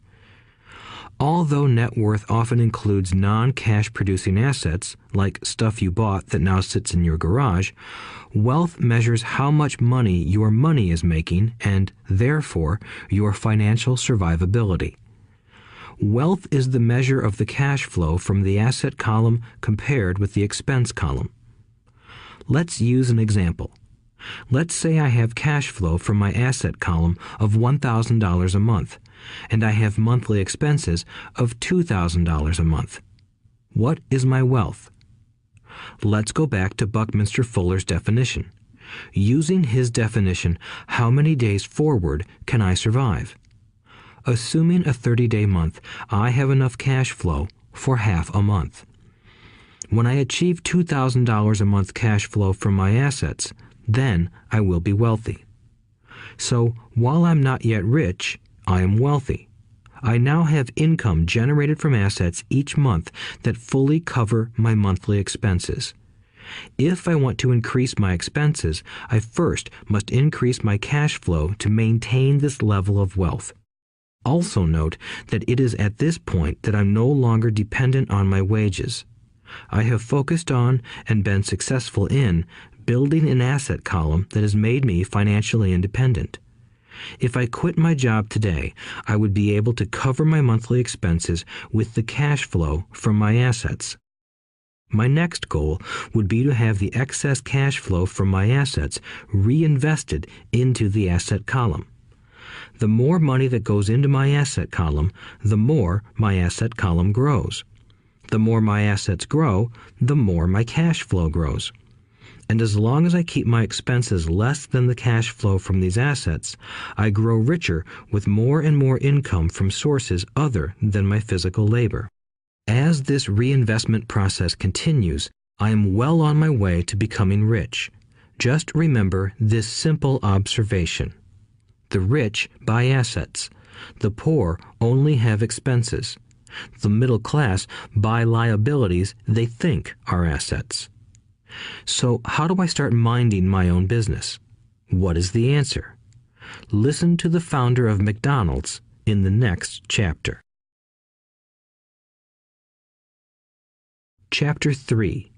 Although net worth often includes non-cash producing assets, like stuff you bought that now sits in your garage, wealth measures how much money your money is making and, therefore, your financial survivability. Wealth is the measure of the cash flow from the asset column compared with the expense column. Let's use an example. Let's say I have cash flow from my asset column of $1,000 a month, and I have monthly expenses of $2,000 a month. What is my wealth? Let's go back to Buckminster Fuller's definition. Using his definition, how many days forward can I survive? Assuming a 30-day month, I have enough cash flow for half a month. When I achieve $2,000 a month cash flow from my assets, then I will be wealthy. So, while I'm not yet rich, I am wealthy. I now have income generated from assets each month that fully cover my monthly expenses. If I want to increase my expenses, I first must increase my cash flow to maintain this level of wealth. Also note that it is at this point that I'm no longer dependent on my wages. I have focused on and been successful in building an asset column that has made me financially independent. If I quit my job today, I would be able to cover my monthly expenses with the cash flow from my assets. My next goal would be to have the excess cash flow from my assets reinvested into the asset column. The more money that goes into my asset column, the more my asset column grows. The more my assets grow, the more my cash flow grows. And as long as I keep my expenses less than the cash flow from these assets, I grow richer with more and more income from sources other than my physical labor. As this reinvestment process continues, I am well on my way to becoming rich. Just remember this simple observation. The rich buy assets. The poor only have expenses. The middle class buy liabilities they think are assets. So how do I start minding my own business? What is the answer? Listen to the founder of McDonald's in the next chapter. Chapter 3.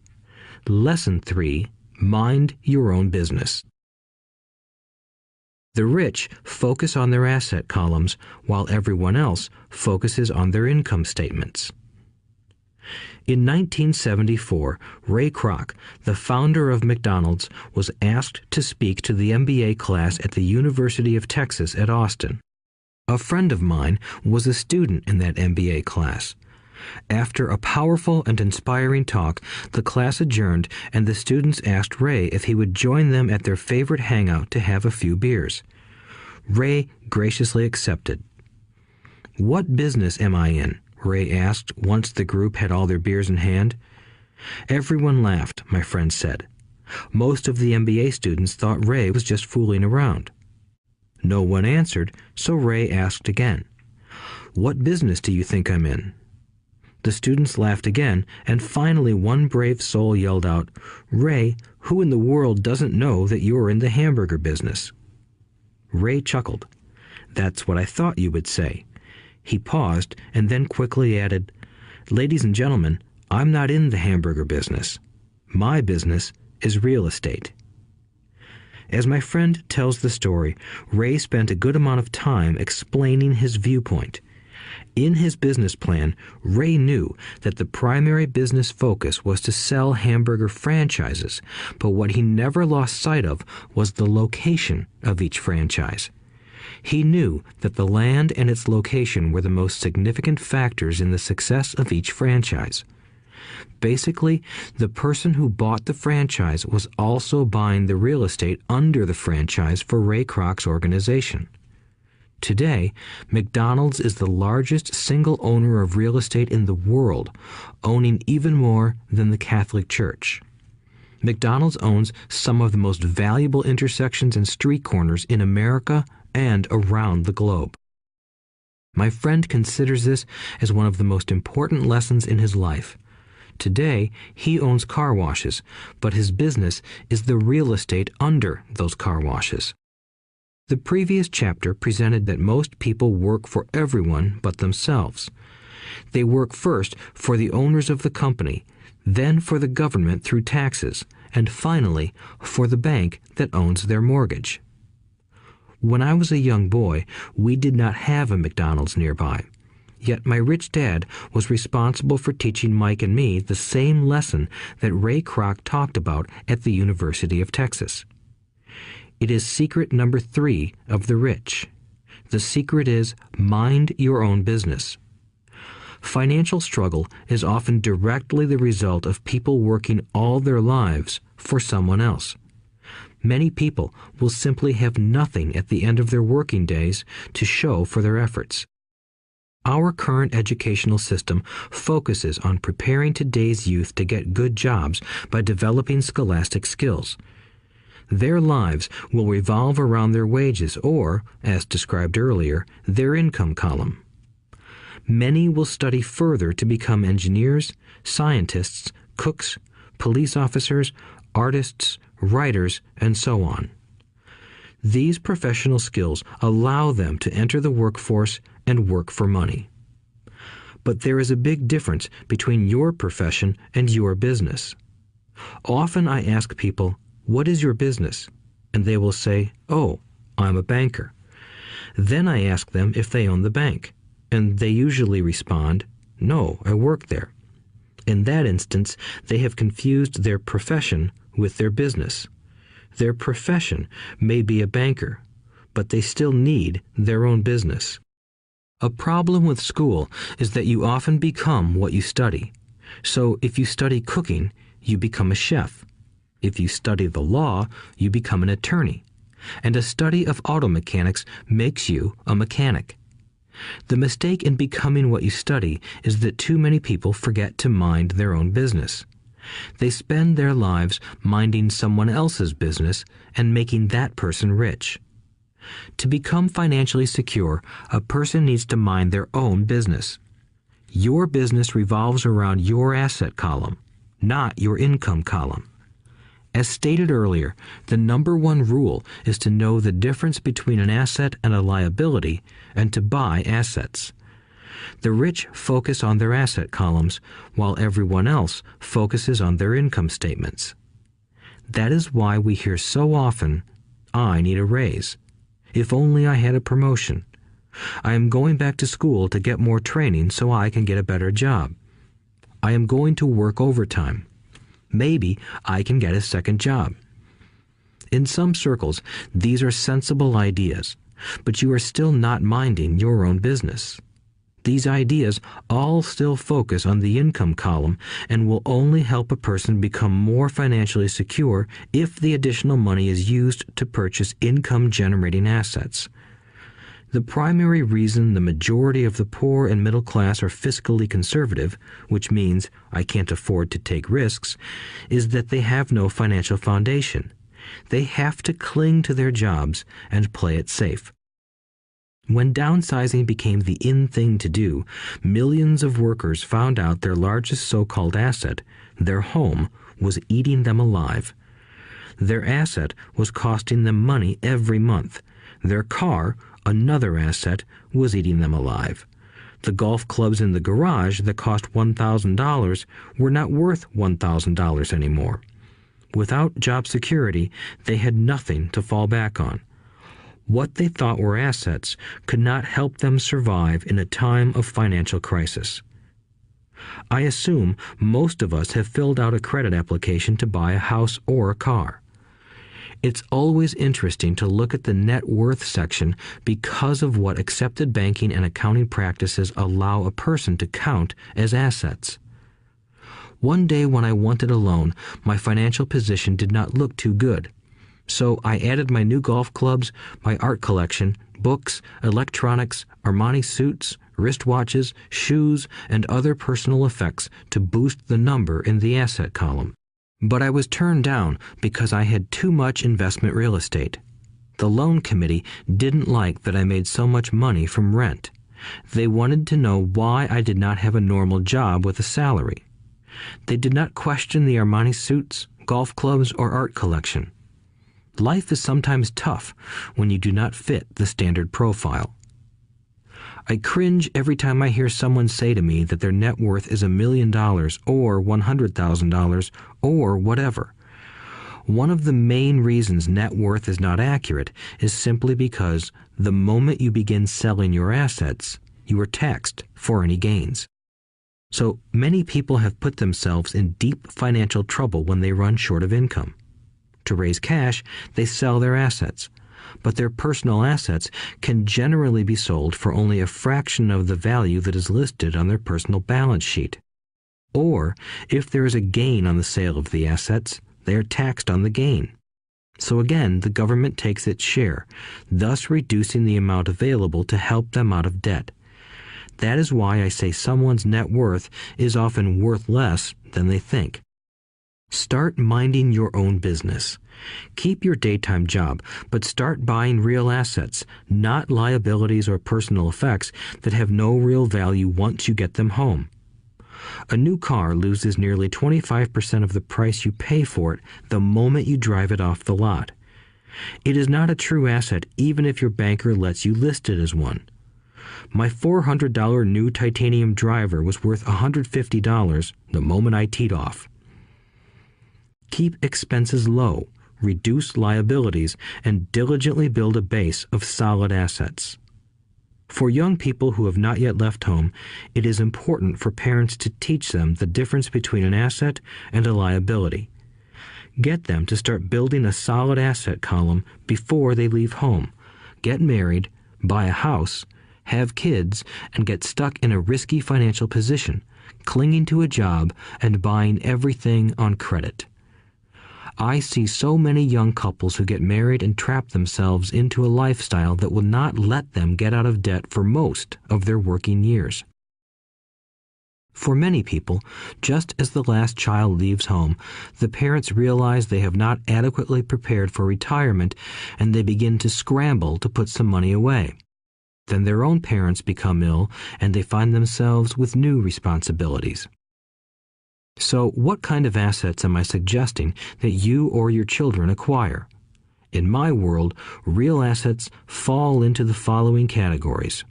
Lesson 3. Mind your own business. The rich focus on their asset columns while everyone else focuses on their income statements. In 1974, Ray Kroc, the founder of McDonald's, was asked to speak to the MBA class at the University of Texas at Austin. A friend of mine was a student in that MBA class. After a powerful and inspiring talk, the class adjourned and the students asked Ray if he would join them at their favorite hangout to have a few beers. Ray graciously accepted. "What business am I in?" Ray asked once the group had all their beers in hand. Everyone laughed, my friend said. Most of the MBA students thought Ray was just fooling around. No one answered, so Ray asked again. "What business do you think I'm in?" The students laughed again, and finally one brave soul yelled out, "Ray, who in the world doesn't know that you're in the hamburger business?" Ray chuckled. "That's what I thought you would say." He paused and then quickly added, "Ladies and gentlemen, I'm not in the hamburger business. My business is real estate." As my friend tells the story, Ray spent a good amount of time explaining his viewpoint. In his business plan, Ray knew that the primary business focus was to sell hamburger franchises, but what he never lost sight of was the location of each franchise. He knew that the land and its location were the most significant factors in the success of each franchise. Basically, the person who bought the franchise was also buying the real estate under the franchise for Ray Kroc's organization. Today, McDonald's is the largest single owner of real estate in the world, owning even more than the Catholic Church. McDonald's owns some of the most valuable intersections and street corners in America and around the globe. My friend considers this as one of the most important lessons in his life. Today, he owns car washes, but his business is the real estate under those car washes. The previous chapter presented that most people work for everyone but themselves. They work first for the owners of the company, then for the government through taxes, and finally for the bank that owns their mortgage. When I was a young boy, we did not have a McDonald's nearby. Yet my rich dad was responsible for teaching Mike and me the same lesson that Ray Kroc talked about at the University of Texas. It is secret number 3 of the rich. The secret is mind your own business. Financial struggle is often directly the result of people working all their lives for someone else. Many people will simply have nothing at the end of their working days to show for their efforts. Our current educational system focuses on preparing today's youth to get good jobs by developing scholastic skills. Their lives will revolve around their wages or, as described earlier, their income column. Many will study further to become engineers, scientists, cooks, police officers, artists, writers, and so on. These professional skills allow them to enter the workforce and work for money. But there is a big difference between your profession and your business. Often I ask people, "What is your business?" And they will say, "Oh, I'm a banker." Then I ask them if they own the bank, and they usually respond, "No, I work there." In that instance, they have confused their profession with their business. Their profession may be a banker, but they still need their own business. A problem with school is that you often become what you study. So if you study cooking, you become a chef. If you study the law, you become an attorney. And a study of auto mechanics makes you a mechanic. The mistake in becoming what you study is that too many people forget to mind their own business. They spend their lives minding someone else's business and making that person rich. To become financially secure, a person needs to mind their own business. Your business revolves around your asset column, not your income column. As stated earlier, the number one rule is to know the difference between an asset and a liability and to buy assets. The rich focus on their asset columns, while everyone else focuses on their income statements. That is why we hear so often, "I need a raise. If only I had a promotion. I am going back to school to get more training so I can get a better job. I am going to work overtime. Maybe I can get a second job." In some circles, these are sensible ideas, but you are still not minding your own business. These ideas all still focus on the income column and will only help a person become more financially secure if the additional money is used to purchase income-generating assets. The primary reason the majority of the poor and middle class are fiscally conservative, which means I can't afford to take risks, is that they have no financial foundation. They have to cling to their jobs and play it safe. When downsizing became the in thing to do, millions of workers found out their largest so-called asset, their home, was eating them alive. Their asset was costing them money every month. Their car, another asset, was eating them alive. The golf clubs in the garage that cost $1,000 were not worth $1,000 anymore. Without job security, they had nothing to fall back on. What they thought were assets could not help them survive in a time of financial crisis. I assume most of us have filled out a credit application to buy a house or a car. It's always interesting to look at the net worth section because of what accepted banking and accounting practices allow a person to count as assets. One day when I wanted a loan, my financial position did not look too good. So I added my new golf clubs, my art collection, books, electronics, Armani suits, wristwatches, shoes, and other personal effects to boost the number in the asset column. But I was turned down because I had too much investment real estate. The loan committee didn't like that I made so much money from rent. They wanted to know why I did not have a normal job with a salary. They did not question the Armani suits, golf clubs, or art collection. Life is sometimes tough when you do not fit the standard profile. I cringe every time I hear someone say to me that their net worth is $1 million or $100,000 or whatever. One of the main reasons net worth is not accurate is simply because the moment you begin selling your assets, you are taxed for any gains. So many people have put themselves in deep financial trouble when they run short of income. To raise cash, they sell their assets, but their personal assets can generally be sold for only a fraction of the value that is listed on their personal balance sheet. Or, if there is a gain on the sale of the assets, they are taxed on the gain. So again, the government takes its share, thus reducing the amount available to help them out of debt. That is why I say someone's net worth is often worth less than they think. Start minding your own business. Keep your daytime job, but start buying real assets, not liabilities or personal effects that have no real value once you get them home. A new car loses nearly 25% of the price you pay for it the moment you drive it off the lot. It is not a true asset even if your banker lets you list it as one. My $400 new titanium driver was worth $150 the moment I teed off. Keep expenses low, reduce liabilities, and diligently build a base of solid assets. For young people who have not yet left home, it is important for parents to teach them the difference between an asset and a liability. Get them to start building a solid asset column before they leave home, get married, buy a house, have kids, and get stuck in a risky financial position, clinging to a job and buying everything on credit. I see so many young couples who get married and trap themselves into a lifestyle that will not let them get out of debt for most of their working years. For many people, just as the last child leaves home, the parents realize they have not adequately prepared for retirement and they begin to scramble to put some money away. Then their own parents become ill and they find themselves with new responsibilities. So, what kind of assets am I suggesting that you or your children acquire? In my world, real assets fall into the following categories.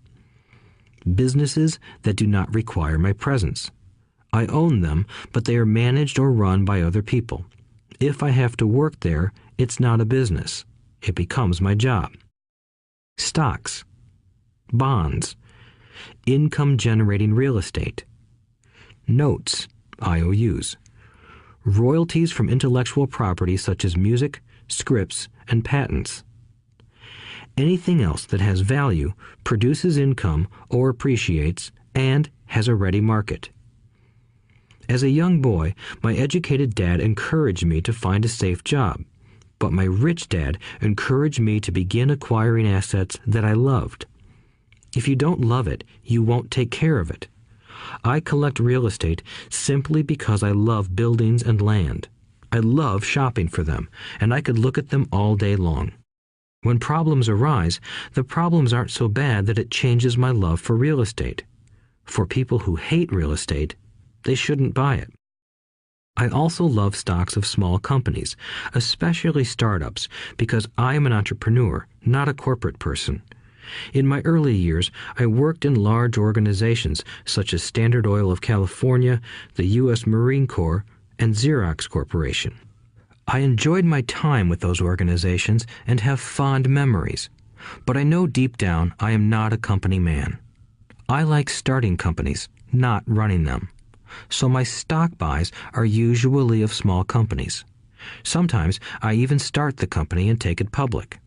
Businesses that do not require my presence. I own them, but they are managed or run by other people. If I have to work there, it's not a business. It becomes my job. Stocks, bonds, income-generating real estate, notes, IOUs, royalties from intellectual property such as music, scripts, and patents. Anything else that has value, produces income, or appreciates, and has a ready market. As a young boy, my educated dad encouraged me to find a safe job, but my rich dad encouraged me to begin acquiring assets that I loved. If you don't love it, you won't take care of it. I collect real estate simply because I love buildings and land. I love shopping for them, and I could look at them all day long. When problems arise, the problems aren't so bad that it changes my love for real estate. For people who hate real estate, they shouldn't buy it. I also love stocks of small companies, especially startups, because I am an entrepreneur, not a corporate person. In my early years, I worked in large organizations such as Standard Oil of California, the U.S. Marine Corps, and Xerox Corporation. I enjoyed my time with those organizations and have fond memories, but I know deep down I am not a company man. I like starting companies, not running them. So my stock buys are usually of small companies. Sometimes I even start the company and take it public.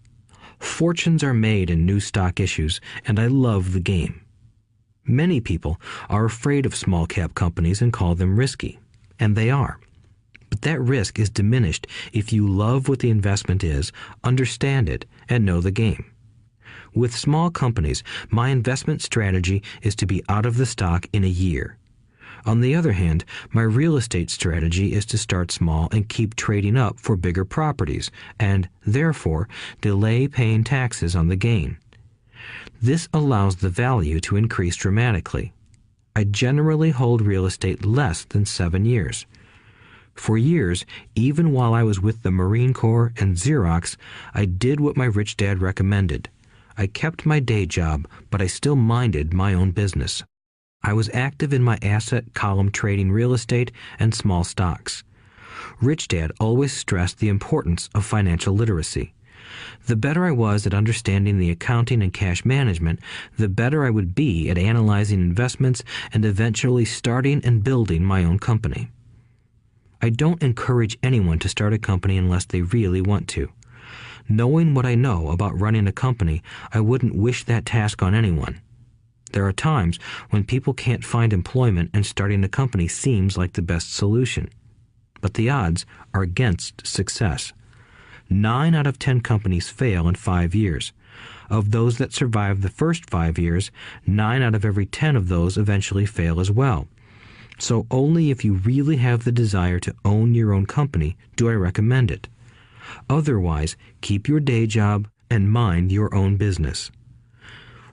Fortunes are made in new stock issues, and I love the game. Many people are afraid of small-cap companies and call them risky, and they are. But that risk is diminished if you love what the investment is, understand it, and know the game. With small companies, my investment strategy is to be out of the stock in a year. On the other hand, my real estate strategy is to start small and keep trading up for bigger properties, and, therefore, delay paying taxes on the gain. This allows the value to increase dramatically. I generally hold real estate less than 7 years. For years, even while I was with the Marine Corps and Xerox, I did what my rich dad recommended. I kept my day job, but I still minded my own business. I was active in my asset column trading real estate and small stocks. Rich Dad always stressed the importance of financial literacy. The better I was at understanding the accounting and cash management, the better I would be at analyzing investments and eventually starting and building my own company. I don't encourage anyone to start a company unless they really want to. Knowing what I know about running a company, I wouldn't wish that task on anyone. There are times when people can't find employment and starting a company seems like the best solution. But the odds are against success. 9 out of 10 companies fail in 5 years. Of those that survive the first 5 years, 9 out of every 10 of those eventually fail as well. So only if you really have the desire to own your own company do I recommend it. Otherwise, keep your day job and mind your own business.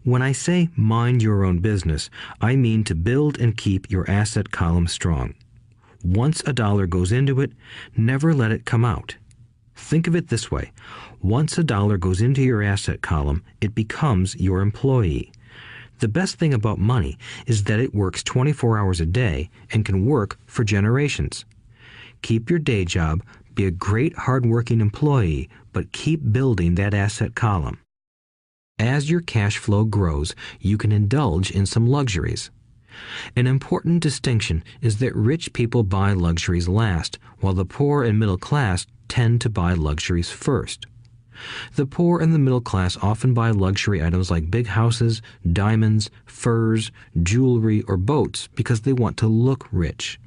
When I say mind your own business, I mean to build and keep your asset column strong. Once a dollar goes into it, never let it come out. Think of it this way. Once a dollar goes into your asset column, it becomes your employee. The best thing about money is that it works 24 hours a day and can work for generations. Keep your day job, be a great hard-working employee, but keep building that asset column. As your cash flow grows, you can indulge in some luxuries. An important distinction is that rich people buy luxuries last, while the poor and middle class tend to buy luxuries first. The poor and the middle class often buy luxury items like big houses, diamonds, furs, jewelry, or boats because they want to look rich.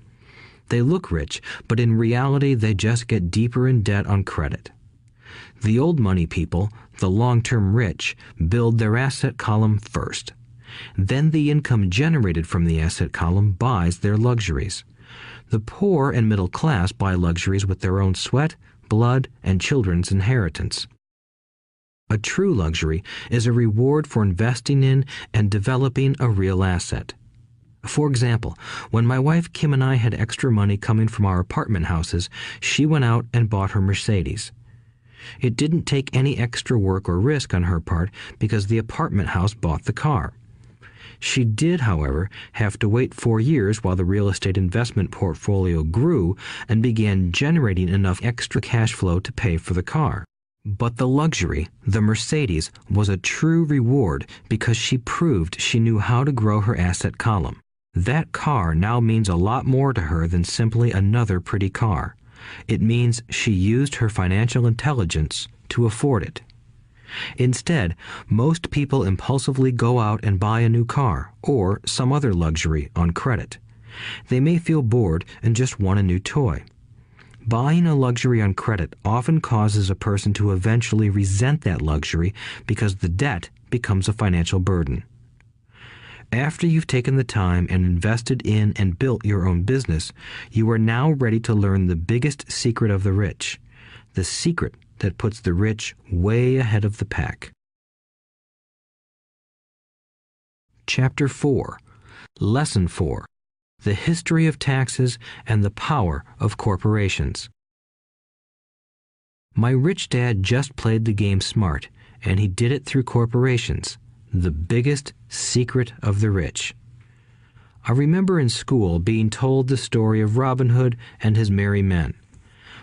They look rich, but in reality they just get deeper in debt on credit. The old money people, the long-term rich, build their asset column first. Then the income generated from the asset column buys their luxuries. The poor and middle class buy luxuries with their own sweat, blood, and children's inheritance. A true luxury is a reward for investing in and developing a real asset. For example, when my wife Kim and I had extra money coming from our apartment houses, she went out and bought her Mercedes. It didn't take any extra work or risk on her part because the apartment house bought the car. She did, however, have to wait 4 years while the real estate investment portfolio grew and began generating enough extra cash flow to pay for the car. But the luxury, the Mercedes, was a true reward because she proved she knew how to grow her asset column. That car now means a lot more to her than simply another pretty car. It means she used her financial intelligence to afford it. Instead, most people impulsively go out and buy a new car or some other luxury on credit. They may feel bored and just want a new toy. Buying a luxury on credit often causes a person to eventually resent that luxury because the debt becomes a financial burden. After you've taken the time and invested in and built your own business, you are now ready to learn the biggest secret of the rich, the secret that puts the rich way ahead of the pack. Chapter 4. Lesson 4. The History of Taxes and the Power of Corporations. My rich dad just played the game smart, and he did it through corporations, the biggest secret of the rich. I remember in school being told the story of Robin Hood and his merry men.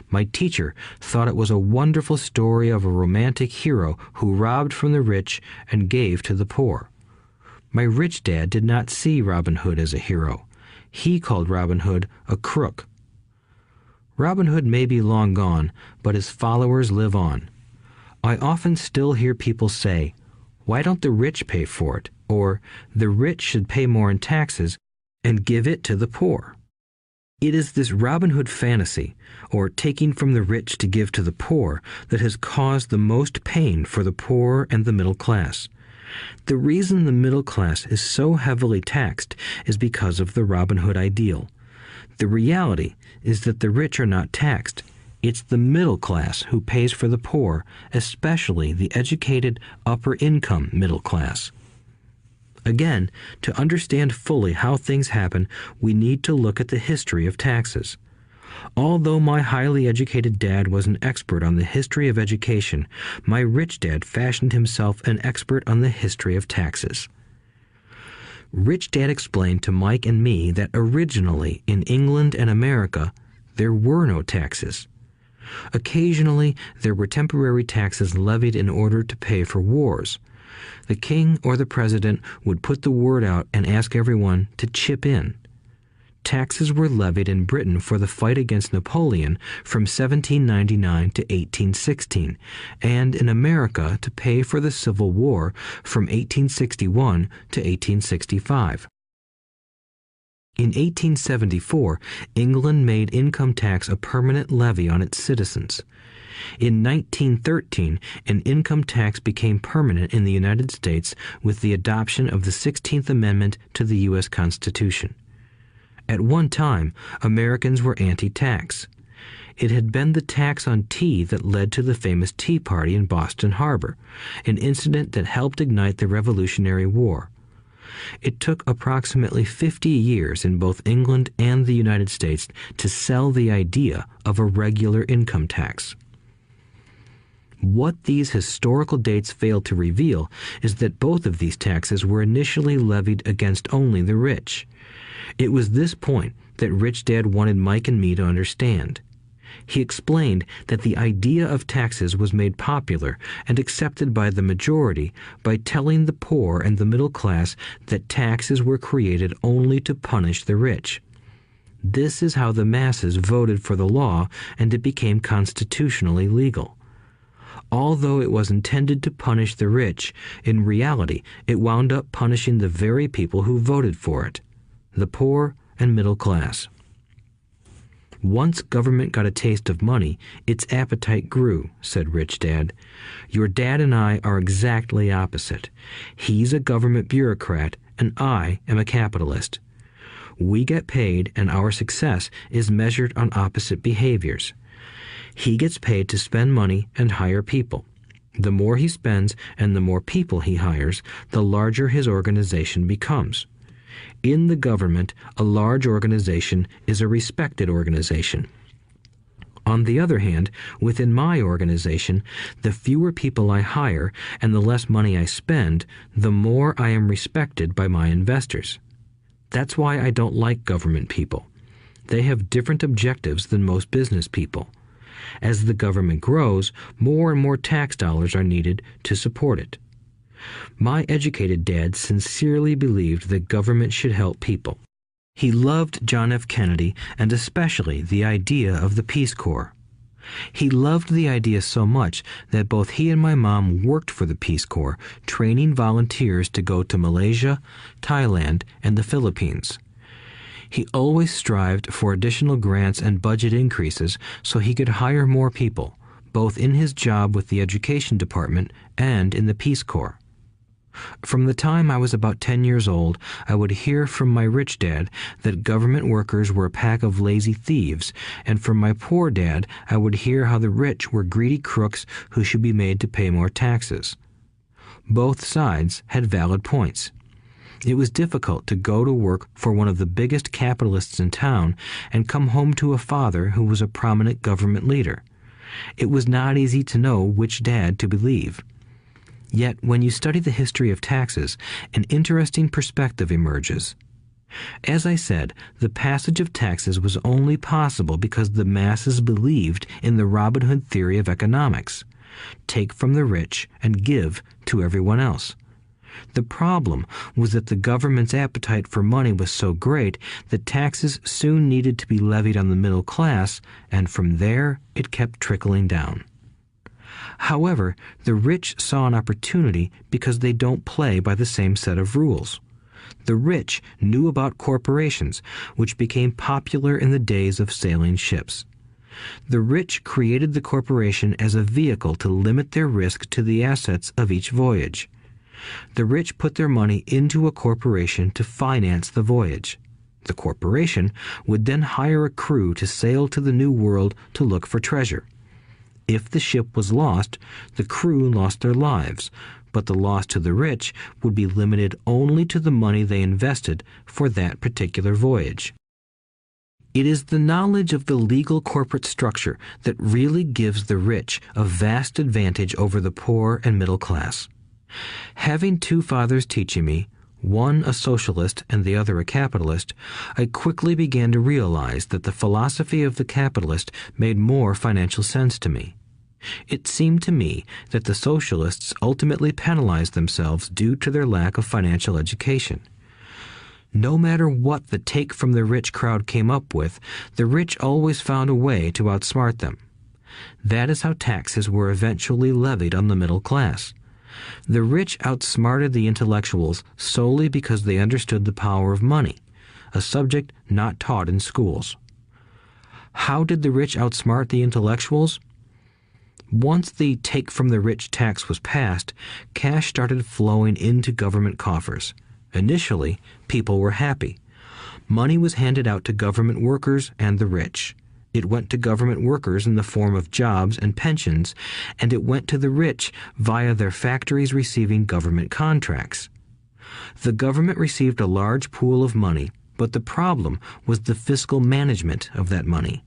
My teacher thought it was a wonderful story of a romantic hero who robbed from the rich and gave to the poor. My rich dad did not see Robin Hood as a hero. He called Robin Hood a crook. Robin Hood may be long gone, but his followers live on. I often still hear people say, "Why don't the rich pay for it?" Or, "The rich should pay more in taxes and give it to the poor." It is this Robin Hood fantasy, or taking from the rich to give to the poor, that has caused the most pain for the poor and the middle class. The reason the middle class is so heavily taxed is because of the Robin Hood ideal. The reality is that the rich are not taxed. It's the middle class who pays for the poor, especially the educated, upper-income middle class. Again, to understand fully how things happen, we need to look at the history of taxes. Although my highly educated dad was an expert on the history of education, my rich dad fashioned himself an expert on the history of taxes. Rich Dad explained to Mike and me that originally in England and America, there were no taxes. Occasionally, there were temporary taxes levied in order to pay for wars. The king or the president would put the word out and ask everyone to chip in. Taxes were levied in Britain for the fight against Napoleon from 1799 to 1816, and in America to pay for the Civil War from 1861 to 1865. In 1874, England made income tax a permanent levy on its citizens. In 1913, an income tax became permanent in the United States with the adoption of the 16th Amendment to the U.S. Constitution. At one time, Americans were anti-tax. It had been the tax on tea that led to the famous Tea Party in Boston Harbor, an incident that helped ignite the Revolutionary War. It took approximately 50 years in both England and the United States to sell the idea of a regular income tax. What these historical dates fail to reveal is that both of these taxes were initially levied against only the rich. It was this point that Rich Dad wanted Mike and me to understand. He explained that the idea of taxes was made popular and accepted by the majority by telling the poor and the middle class that taxes were created only to punish the rich. This is how the masses voted for the law, and it became constitutionally legal. Although it was intended to punish the rich, in reality it wound up punishing the very people who voted for it, the poor and middle class. Once government got a taste of money, its appetite grew, said Rich Dad. Your dad and I are exactly opposite. He's a government bureaucrat, and I am a capitalist. We get paid, and our success is measured on opposite behaviors. He gets paid to spend money and hire people. The more he spends and the more people he hires, the larger his organization becomes. In the government, a large organization is a respected organization. On the other hand, within my organization, the fewer people I hire and the less money I spend, the more I am respected by my investors. That's why I don't like government people. They have different objectives than most business people. As the government grows, more and more tax dollars are needed to support it. My educated dad sincerely believed that government should help people. He loved John F. Kennedy and especially the idea of the Peace Corps. He loved the idea so much that both he and my mom worked for the Peace Corps, training volunteers to go to Malaysia, Thailand, and the Philippines. He always strived for additional grants and budget increases so he could hire more people, both in his job with the Education Department and in the Peace Corps. From the time I was about 10 years old, I would hear from my rich dad that government workers were a pack of lazy thieves, and from my poor dad I would hear how the rich were greedy crooks who should be made to pay more taxes. Both sides had valid points. It was difficult to go to work for one of the biggest capitalists in town and come home to a father who was a prominent government leader. It was not easy to know which dad to believe. Yet, when you study the history of taxes, an interesting perspective emerges. As I said, the passage of taxes was only possible because the masses believed in the Robin Hood theory of economics. Take from the rich and give to everyone else. The problem was that the government's appetite for money was so great that taxes soon needed to be levied on the middle class, and from there it kept trickling down. However, the rich saw an opportunity because they don't play by the same set of rules. The rich knew about corporations, which became popular in the days of sailing ships. The rich created the corporation as a vehicle to limit their risk to the assets of each voyage. The rich put their money into a corporation to finance the voyage. The corporation would then hire a crew to sail to the New World to look for treasure. If the ship was lost, the crew lost their lives, but the loss to the rich would be limited only to the money they invested for that particular voyage. It is the knowledge of the legal corporate structure that really gives the rich a vast advantage over the poor and middle class. Having two fathers teaching me, one a socialist and the other a capitalist, I quickly began to realize that the philosophy of the capitalist made more financial sense to me. It seemed to me that the socialists ultimately penalized themselves due to their lack of financial education. No matter what the take from the rich crowd came up with, the rich always found a way to outsmart them. That is how taxes were eventually levied on the middle class. The rich outsmarted the intellectuals solely because they understood the power of money, a subject not taught in schools. How did the rich outsmart the intellectuals? Once the take from the rich tax was passed, cash started flowing into government coffers. Initially, people were happy. Money was handed out to government workers and the rich. It went to government workers in the form of jobs and pensions, and it went to the rich via their factories receiving government contracts. The government received a large pool of money, but the problem was the fiscal management of that money.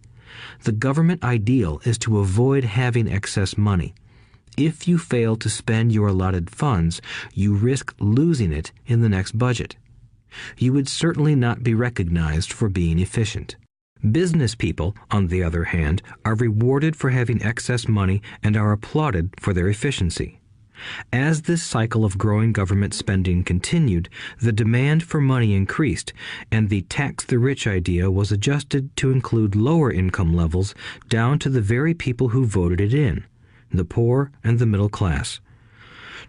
The government ideal is to avoid having excess money. If you fail to spend your allotted funds, you risk losing it in the next budget. You would certainly not be recognized for being efficient. Business people, on the other hand, are rewarded for having excess money and are applauded for their efficiency. As this cycle of growing government spending continued, the demand for money increased, and the tax the rich idea was adjusted to include lower income levels down to the very people who voted it in, the poor and the middle class.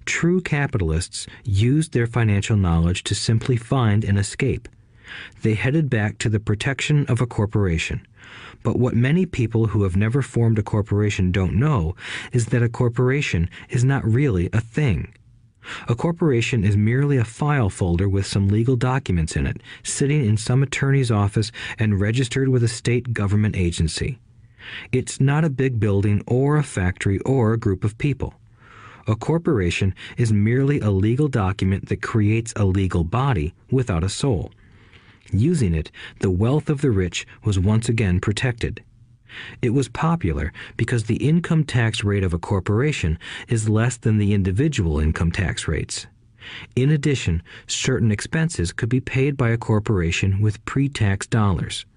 True capitalists used their financial knowledge to simply find an escape. They headed back to the protection of a corporation. But what many people who have never formed a corporation don't know is that a corporation is not really a thing. A corporation is merely a file folder with some legal documents in it, sitting in some attorney's office and registered with a state government agency. It's not a big building or a factory or a group of people. A corporation is merely a legal document that creates a legal body without a soul. Using it, the wealth of the rich was once again protected. It was popular because the income tax rate of a corporation is less than the individual income tax rates. In addition, certain expenses could be paid by a corporation with pre-tax dollars.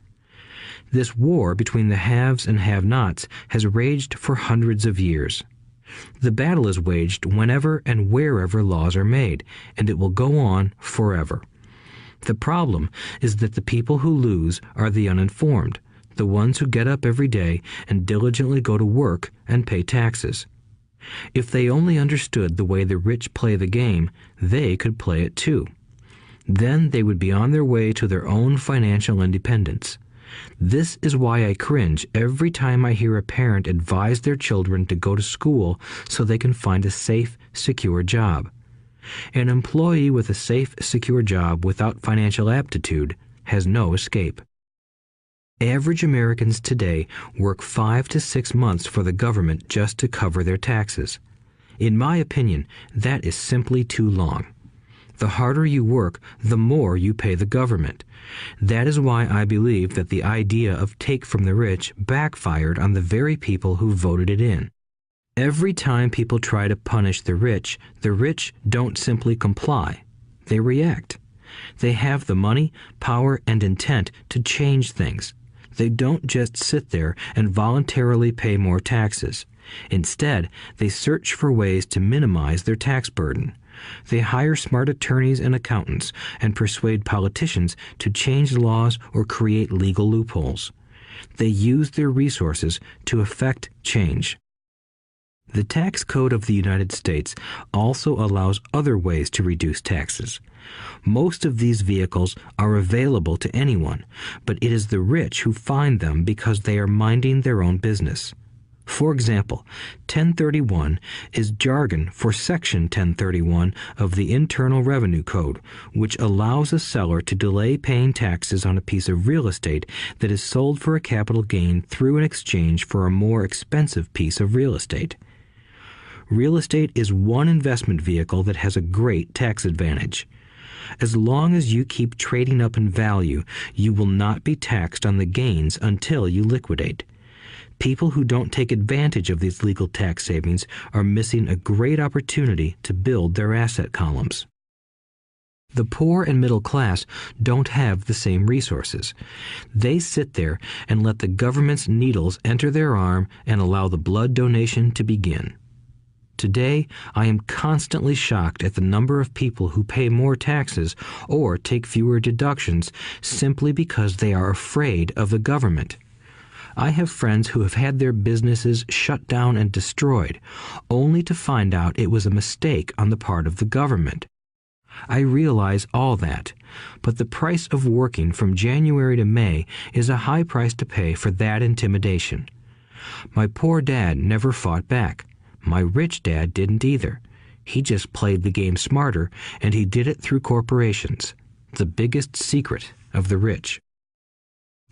This war between the haves and have-nots has raged for hundreds of years. The battle is waged whenever and wherever laws are made, and it will go on forever. The problem is that the people who lose are the uninformed, the ones who get up every day and diligently go to work and pay taxes. If they only understood the way the rich play the game, they could play it too. Then they would be on their way to their own financial independence. This is why I cringe every time I hear a parent advise their children to go to school so they can find a safe, secure job. An employee with a safe, secure job without financial aptitude has no escape. Average Americans today work 5 to 6 months for the government just to cover their taxes. In my opinion, that is simply too long. The harder you work, the more you pay the government. That is why I believe that the idea of take from the rich backfired on the very people who voted it in. Every time people try to punish the rich don't simply comply. They react. They have the money, power, and intent to change things. They don't just sit there and voluntarily pay more taxes. Instead, they search for ways to minimize their tax burden. They hire smart attorneys and accountants and persuade politicians to change laws or create legal loopholes. They use their resources to effect change. The tax code of the United States also allows other ways to reduce taxes. Most of these vehicles are available to anyone, but it is the rich who find them because they are minding their own business. For example, 1031 is jargon for Section 1031 of the Internal Revenue Code, which allows a seller to delay paying taxes on a piece of real estate that is sold for a capital gain through an exchange for a more expensive piece of real estate. Real estate is one investment vehicle that has a great tax advantage. As long as you keep trading up in value, you will not be taxed on the gains until you liquidate. People who don't take advantage of these legal tax savings are missing a great opportunity to build their asset columns. The poor and middle class don't have the same resources. They sit there and let the government's needles enter their arm and allow the blood donation to begin. Today, I am constantly shocked at the number of people who pay more taxes or take fewer deductions simply because they are afraid of the government. I have friends who have had their businesses shut down and destroyed, only to find out it was a mistake on the part of the government. I realize all that, but the price of working from January to May is a high price to pay for that intimidation. My poor dad never fought back. My rich dad didn't either. He just played the game smarter, and he did it through corporations, the biggest secret of the rich.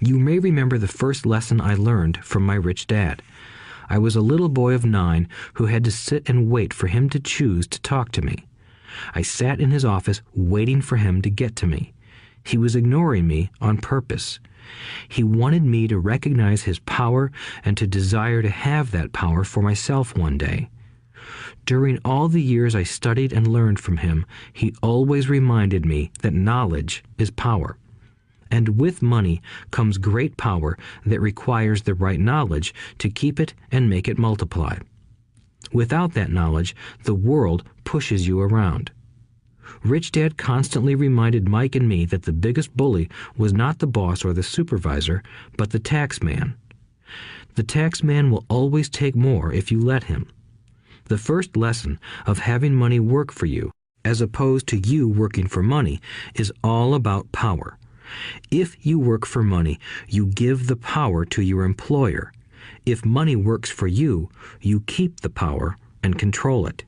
You may remember the first lesson I learned from my rich dad. I was a little boy of 9 who had to sit and wait for him to choose to talk to me. I sat in his office waiting for him to get to me. He was ignoring me on purpose. He wanted me to recognize his power and to desire to have that power for myself one day. During all the years I studied and learned from him, he always reminded me that knowledge is power. And with money comes great power that requires the right knowledge to keep it and make it multiply. Without that knowledge, the world pushes you around. Rich Dad constantly reminded Mike and me that the biggest bully was not the boss or the supervisor, but the tax man. The tax man will always take more if you let him. The first lesson of having money work for you, as opposed to you working for money, is all about power. If you work for money, you give the power to your employer. If money works for you, you keep the power and control it.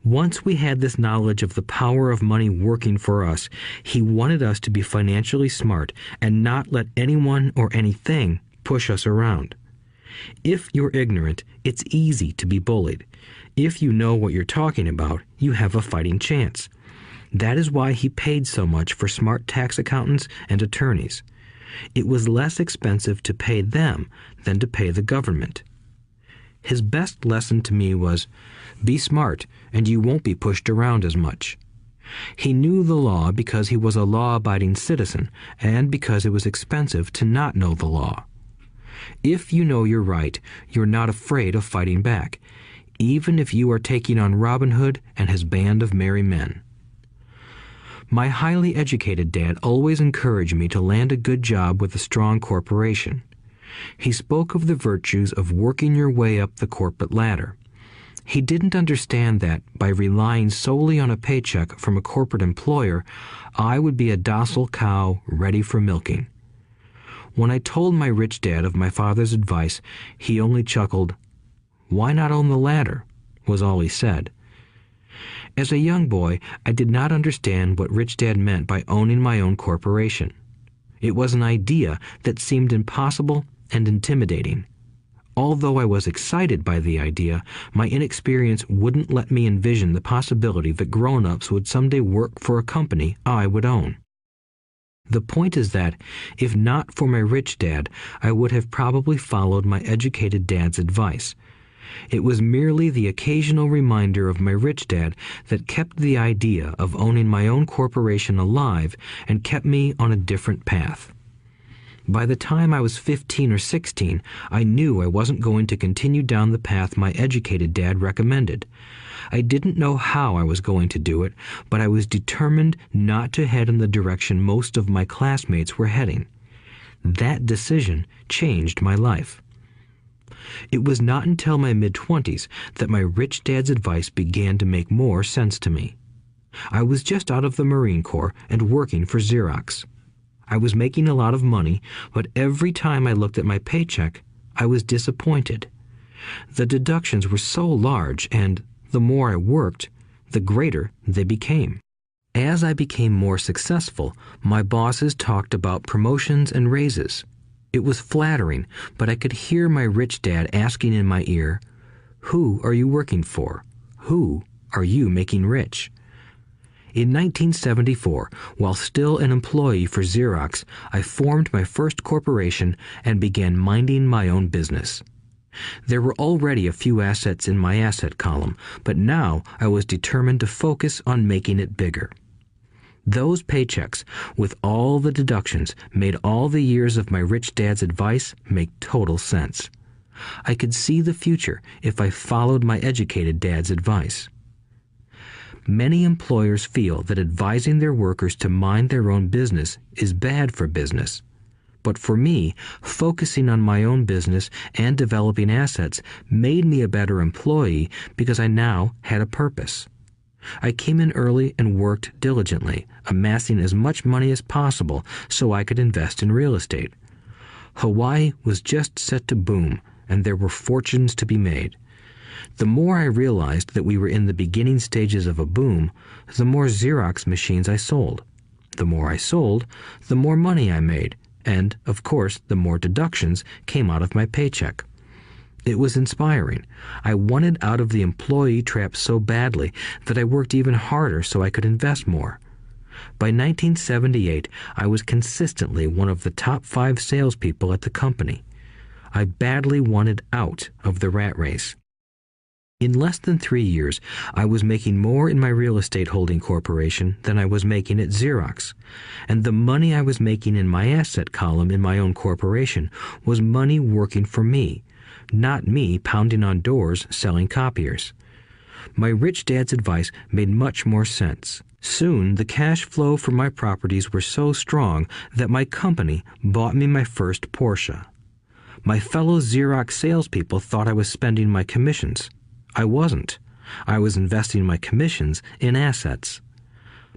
Once we had this knowledge of the power of money working for us, he wanted us to be financially smart and not let anyone or anything push us around. If you're ignorant, it's easy to be bullied. If you know what you're talking about, you have a fighting chance. That is why he paid so much for smart tax accountants and attorneys. It was less expensive to pay them than to pay the government. His best lesson to me was, be smart and you won't be pushed around as much. He knew the law because he was a law-abiding citizen and because it was expensive to not know the law. If you know you're right, you're not afraid of fighting back, even if you are taking on Robin Hood and his band of merry men. My highly educated dad always encouraged me to land a good job with a strong corporation. He spoke of the virtues of working your way up the corporate ladder. He didn't understand that, by relying solely on a paycheck from a corporate employer, I would be a docile cow ready for milking. When I told my rich dad of my father's advice, he only chuckled. "Why not own the ladder?" was all he said. As a young boy, I did not understand what Rich Dad meant by owning my own corporation. It was an idea that seemed impossible and intimidating. Although I was excited by the idea, my inexperience wouldn't let me envision the possibility that grown-ups would someday work for a company I would own. The point is that, if not for my rich dad, I would have probably followed my educated dad's advice. It was merely the occasional reminder of my rich dad that kept the idea of owning my own corporation alive and kept me on a different path. By the time I was 15 or 16, I knew I wasn't going to continue down the path my educated dad recommended. I didn't know how I was going to do it, but I was determined not to head in the direction most of my classmates were heading. That decision changed my life. It was not until my mid-20s that my rich dad's advice began to make more sense to me. I was just out of the Marine Corps and working for Xerox. I was making a lot of money, but every time I looked at my paycheck, I was disappointed. The deductions were so large, and the more I worked, the greater they became. As I became more successful, my bosses talked about promotions and raises. It was flattering, but I could hear my rich dad asking in my ear, "Who are you working for? Who are you making rich?" In 1974, while still an employee for Xerox, I formed my first corporation and began minding my own business. There were already a few assets in my asset column, but now I was determined to focus on making it bigger. Those paychecks, with all the deductions, made all the years of my rich dad's advice make total sense. I could see the future if I followed my educated dad's advice. Many employers feel that advising their workers to mind their own business is bad for business. But for me, focusing on my own business and developing assets made me a better employee because I now had a purpose. I came in early and worked diligently, amassing as much money as possible so I could invest in real estate. Hawaii was just set to boom, and there were fortunes to be made. The more I realized that we were in the beginning stages of a boom, the more Xerox machines I sold. The more I sold, the more money I made, and, of course, the more deductions came out of my paycheck. It was inspiring. I wanted out of the employee trap so badly that I worked even harder so I could invest more. By 1978, I was consistently one of the top 5 salespeople at the company. I badly wanted out of the rat race. In less than 3 years, I was making more in my real estate holding corporation than I was making at Xerox, and the money I was making in my asset column in my own corporation was money working for me, not me pounding on doors selling copiers. My rich dad's advice made much more sense. Soon, the cash flow from my properties were so strong that my company bought me my first Porsche. My fellow Xerox salespeople thought I was spending my commissions. I wasn't. I was investing my commissions in assets.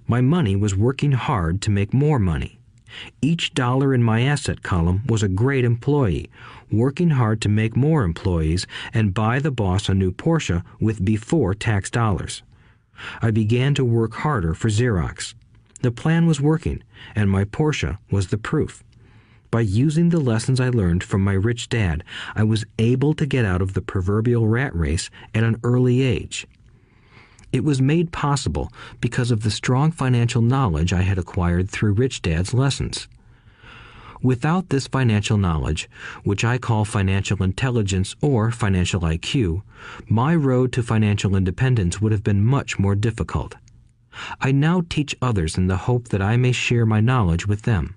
My money was working hard to make more money. Each dollar in my asset column was a great employee, working hard to make more employees and buy the boss a new Porsche with before-tax dollars. I began to work harder for Xerox. The plan was working, and my Porsche was the proof. By using the lessons I learned from my rich dad, I was able to get out of the proverbial rat race at an early age. It was made possible because of the strong financial knowledge I had acquired through Rich Dad's lessons. Without this financial knowledge, which I call financial intelligence or financial IQ, my road to financial independence would have been much more difficult. I now teach others in the hope that I may share my knowledge with them.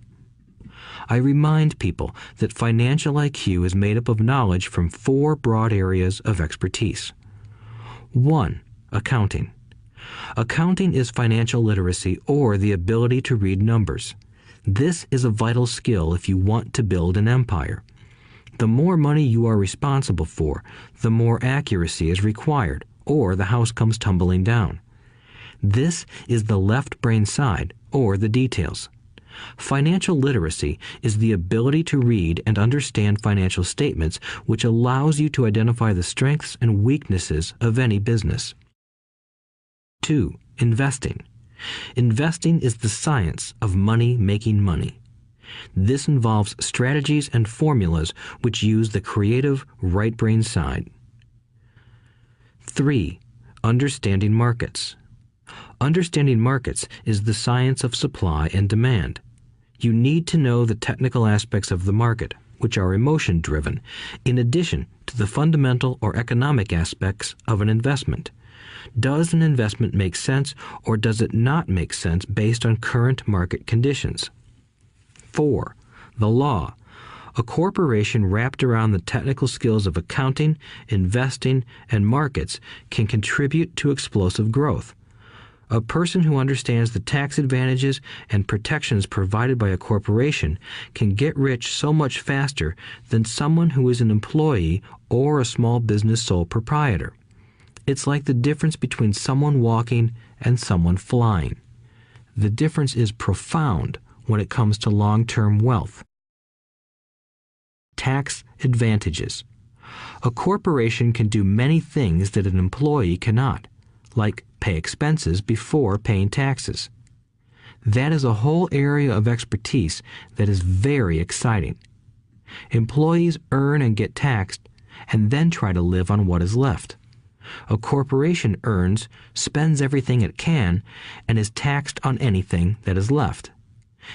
I remind people that financial IQ is made up of knowledge from 4 broad areas of expertise. 1. Accounting. Accounting is financial literacy or the ability to read numbers. This is a vital skill if you want to build an empire. The more money you are responsible for, the more accuracy is required, or the house comes tumbling down. This is the left brain side, or the details. Financial literacy is the ability to read and understand financial statements, which allows you to identify the strengths and weaknesses of any business. 2. Investing. Investing is the science of money making money. This involves strategies and formulas which use the creative right brain side. 3. Understanding markets. Understanding markets is the science of supply and demand. You need to know the technical aspects of the market, which are emotion-driven, in addition to the fundamental or economic aspects of an investment. Does an investment make sense or does it not make sense based on current market conditions? 4. The law. A corporation wrapped around the technical skills of accounting, investing, and markets can contribute to explosive growth. A person who understands the tax advantages and protections provided by a corporation can get rich so much faster than someone who is an employee or a small business sole proprietor. It's like the difference between someone walking and someone flying. The difference is profound when it comes to long-term wealth. Tax advantages. A corporation can do many things that an employee cannot, like pay expenses before paying taxes. That is a whole area of expertise that is very exciting. Employees earn and get taxed and then try to live on what is left. A corporation earns, spends everything it can, and is taxed on anything that is left.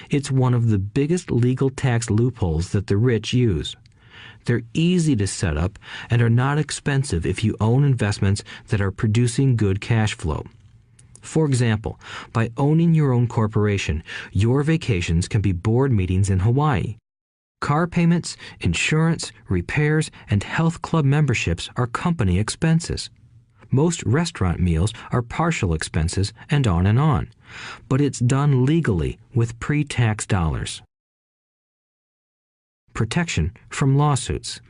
It's one of the biggest legal tax loopholes that the rich use. They're easy to set up and are not expensive if you own investments that are producing good cash flow. For example, by owning your own corporation, your vacations can be board meetings in Hawaii. Car payments, insurance, repairs, and health club memberships are company expenses. Most restaurant meals are partial expenses, and on. But it's done legally with pre-tax dollars. Protection from lawsuits.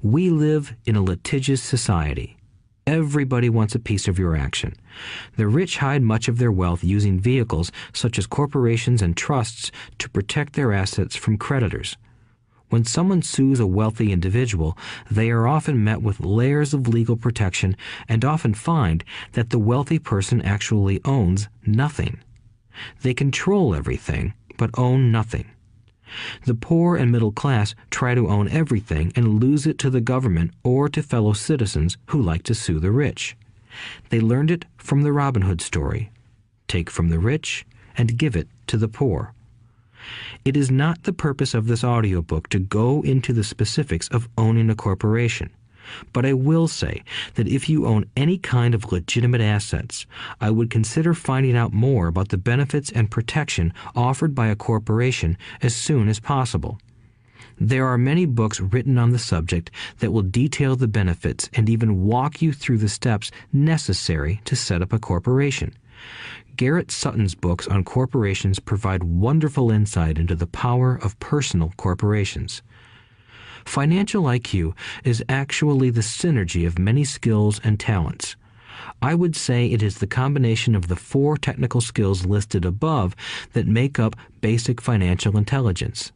We live in a litigious society. Everybody wants a piece of your action. The rich hide much of their wealth using vehicles such as corporations and trusts to protect their assets from creditors. When someone sues a wealthy individual, they are often met with layers of legal protection and often find that the wealthy person actually owns nothing. They control everything, but own nothing. The poor and middle class try to own everything and lose it to the government or to fellow citizens who like to sue the rich. They learned it from the Robin Hood story. Take from the rich and give it to the poor. It is not the purpose of this audiobook to go into the specifics of owning a corporation. But I will say that if you own any kind of legitimate assets, I would consider finding out more about the benefits and protection offered by a corporation as soon as possible. There are many books written on the subject that will detail the benefits and even walk you through the steps necessary to set up a corporation. Garrett Sutton's books on corporations provide wonderful insight into the power of personal corporations. Financial IQ is actually the synergy of many skills and talents. I would say it is the combination of the 4 technical skills listed above that make up basic financial intelligence.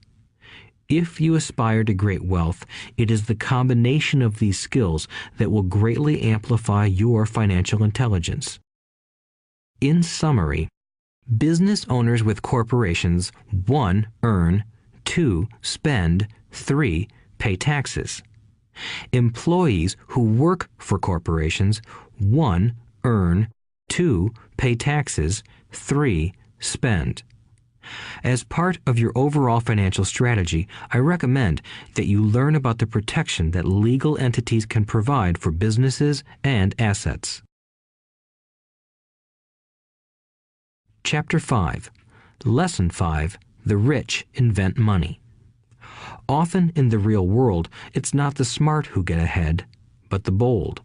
If you aspire to great wealth, it is the combination of these skills that will greatly amplify your financial intelligence. In summary, business owners with corporations 1. Earn, 2. Spend, 3. Pay taxes. Employees who work for corporations 1. Earn, 2. Pay taxes, 3. Spend. As part of your overall financial strategy, I recommend that you learn about the protection that legal entities can provide for businesses and assets. Chapter 5. Lesson 5. The rich invent money. Often in the real world, it's not the smart who get ahead, but the bold.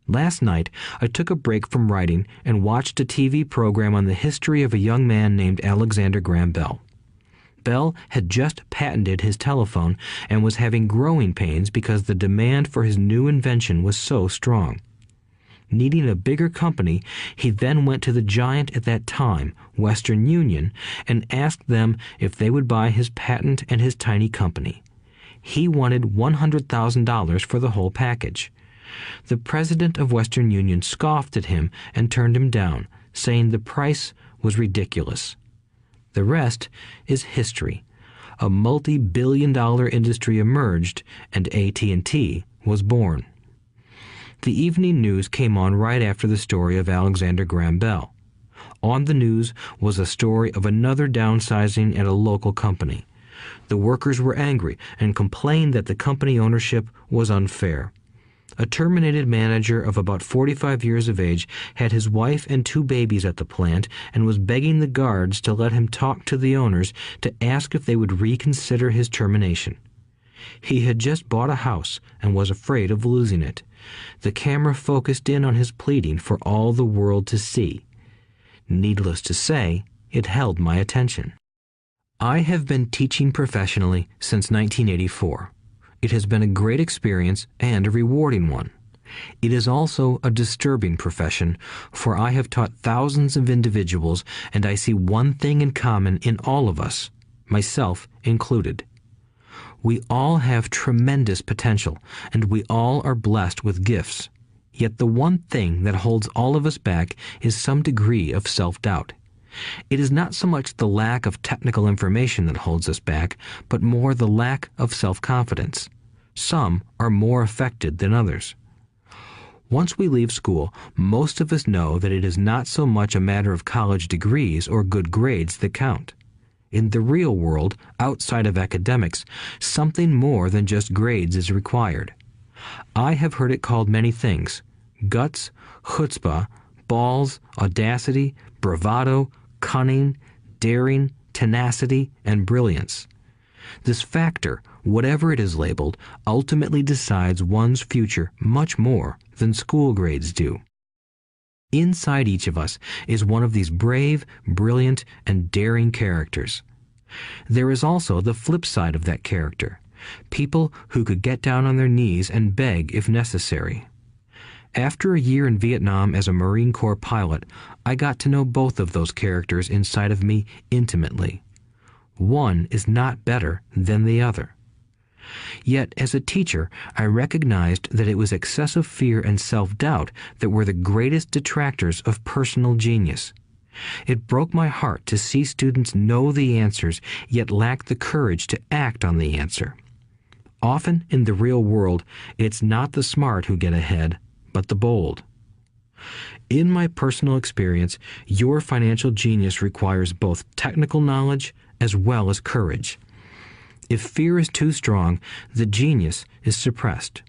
Last night, I took a break from writing and watched a TV program on the history of a young man named Alexander Graham Bell. Bell had just patented his telephone and was having growing pains because the demand for his new invention was so strong. Needing a bigger company, he then went to the giant at that time, Western Union, and asked them if they would buy his patent and his tiny company. He wanted $100,000 for the whole package. The president of Western Union scoffed at him and turned him down, saying the price was ridiculous. The rest is history. A multi-billion-dollar industry emerged, and AT&T was born. The evening news came on right after the story of Alexander Graham Bell. On the news was a story of another downsizing at a local company. The workers were angry and complained that the company ownership was unfair. A terminated manager of about 45 years of age had his wife and 2 babies at the plant and was begging the guards to let him talk to the owners to ask if they would reconsider his termination. He had just bought a house and was afraid of losing it. The camera focused in on his pleading for all the world to see. Needless to say, it held my attention. I have been teaching professionally since 1984. It has been a great experience and a rewarding one. It is also a disturbing profession, for I have taught thousands of individuals, and I see one thing in common in all of us, myself included. We all have tremendous potential, and we all are blessed with gifts. Yet the one thing that holds all of us back is some degree of self-doubt. It is not so much the lack of technical information that holds us back, but more the lack of self-confidence. Some are more affected than others. Once we leave school, most of us know that it is not so much a matter of college degrees or good grades that count. In the real world, outside of academics, something more than just grades is required. I have heard it called many things: guts, chutzpah, balls, audacity, bravado, cunning, daring, tenacity, and brilliance. This factor, whatever it is labeled, ultimately decides one's future much more than school grades do. Inside each of us is one of these brave, brilliant, and daring characters. There is also the flip side of that character, people who could get down on their knees and beg if necessary. After a year in Vietnam as a Marine Corps pilot, I got to know both of those characters inside of me intimately. One is not better than the other. Yet, as a teacher, I recognized that it was excessive fear and self-doubt that were the greatest detractors of personal genius. It broke my heart to see students know the answers, yet lack the courage to act on the answer. Often in the real world, it's not the smart who get ahead, but the bold. In my personal experience, your financial genius requires both technical knowledge as well as courage. If fear is too strong, the genius is suppressed.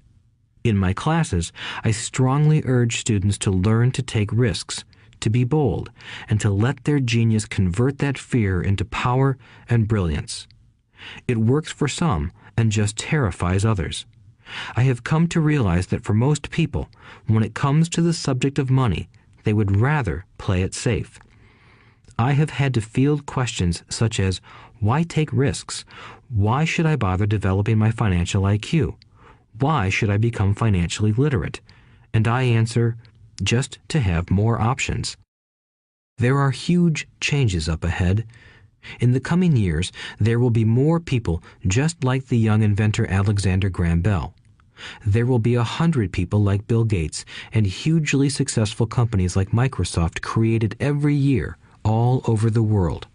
In my classes, I strongly urge students to learn to take risks, to be bold, and to let their genius convert that fear into power and brilliance. It works for some and just terrifies others. I have come to realize that for most people, when it comes to the subject of money, they would rather play it safe. I have had to field questions such as, why take risks? Why should I bother developing my financial IQ? Why should I become financially literate? And I answer, just to have more options. There are huge changes up ahead. In the coming years, there will be more people just like the young inventor Alexander Graham Bell. There will be 100 people like Bill Gates and hugely successful companies like Microsoft created every year all over the world.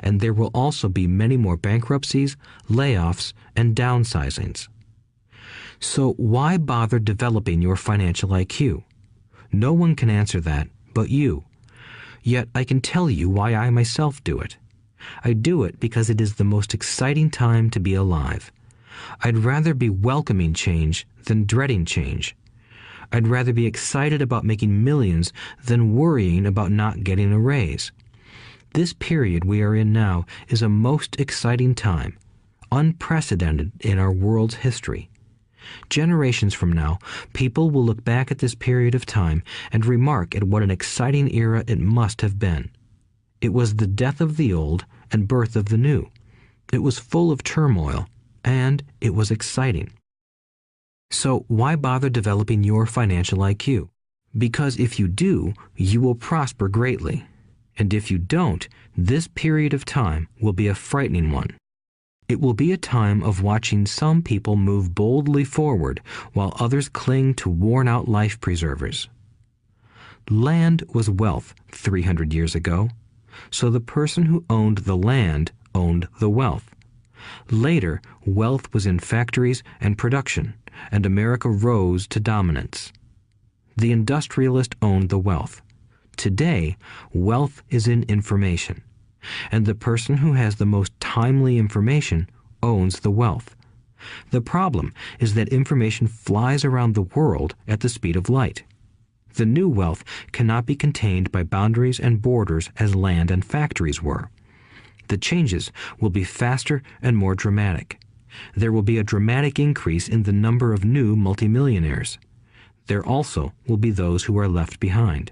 And there will also be many more bankruptcies, layoffs, and downsizings. So why bother developing your financial IQ? No one can answer that but you. Yet I can tell you why I myself do it. I do it because it is the most exciting time to be alive. I'd rather be welcoming change than dreading change. I'd rather be excited about making millions than worrying about not getting a raise. This period we are in now is a most exciting time, unprecedented in our world's history. Generations from now, people will look back at this period of time and remark at what an exciting era it must have been. It was the death of the old and birth of the new. It was full of turmoil, and it was exciting. So why bother developing your financial IQ? Because if you do, you will prosper greatly. And if you don't, this period of time will be a frightening one. It will be a time of watching some people move boldly forward while others cling to worn-out life preservers. Land was wealth 300 years ago, so the person who owned the land owned the wealth. Later, wealth was in factories and production, and America rose to dominance. The industrialist owned the wealth. Today, wealth is in information, and the person who has the most timely information owns the wealth. The problem is that information flies around the world at the speed of light. The new wealth cannot be contained by boundaries and borders as land and factories were. The changes will be faster and more dramatic. There will be a dramatic increase in the number of new multimillionaires. There also will be those who are left behind.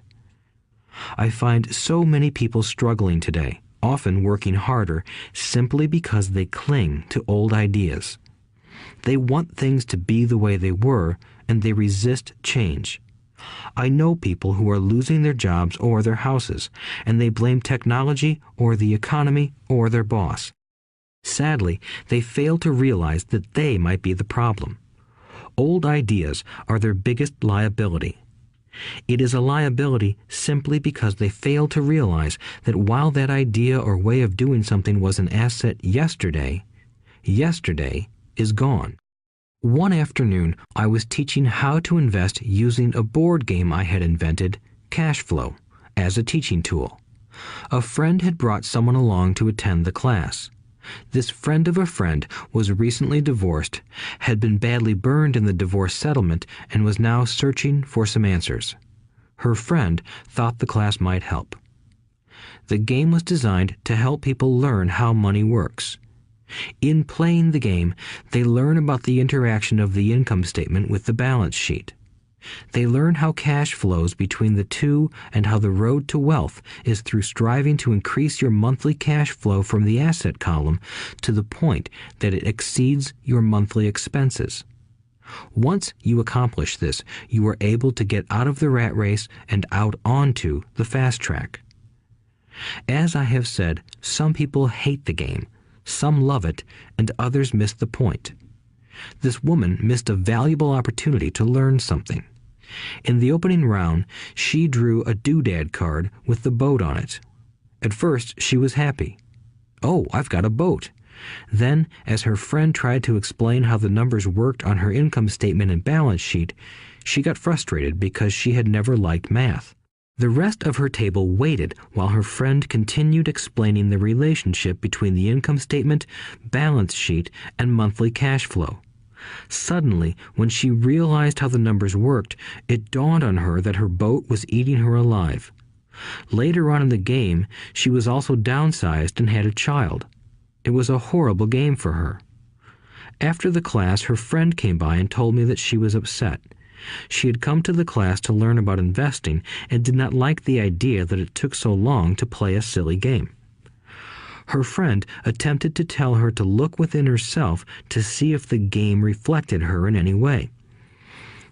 I find so many people struggling today, often working harder, simply because they cling to old ideas. They want things to be the way they were, and they resist change. I know people who are losing their jobs or their houses, and they blame technology or the economy or their boss. Sadly, they fail to realize that they might be the problem. Old ideas are their biggest liability. It is a liability simply because they fail to realize that while that idea or way of doing something was an asset yesterday, yesterday is gone. One afternoon, I was teaching how to invest using a board game I had invented, Cash Flow, as a teaching tool. A friend had brought someone along to attend the class. This friend of a friend was recently divorced, had been badly burned in the divorce settlement, and was now searching for some answers. Her friend thought the class might help. The game was designed to help people learn how money works. In playing the game, they learn about the interaction of the income statement with the balance sheet. They learn how cash flows between the two and how the road to wealth is through striving to increase your monthly cash flow from the asset column to the point that it exceeds your monthly expenses. Once you accomplish this, you are able to get out of the rat race and out onto the fast track. As I have said, some people hate the game, some love it, and others miss the point. This woman missed a valuable opportunity to learn something. In the opening round, she drew a doodad card with the boat on it. At first, she was happy. "Oh, I've got a boat." Then, as her friend tried to explain how the numbers worked on her income statement and balance sheet, she got frustrated because she had never liked math. The rest of her table waited while her friend continued explaining the relationship between the income statement, balance sheet, and monthly cash flow. Suddenly, when she realized how the numbers worked, it dawned on her that her boat was eating her alive. Later on in the game, she was also downsized and had a child. It was a horrible game for her. After the class, her friend came by and told me that she was upset. She had come to the class to learn about investing and did not like the idea that it took so long to play a silly game. Her friend attempted to tell her to look within herself to see if the game reflected her in any way.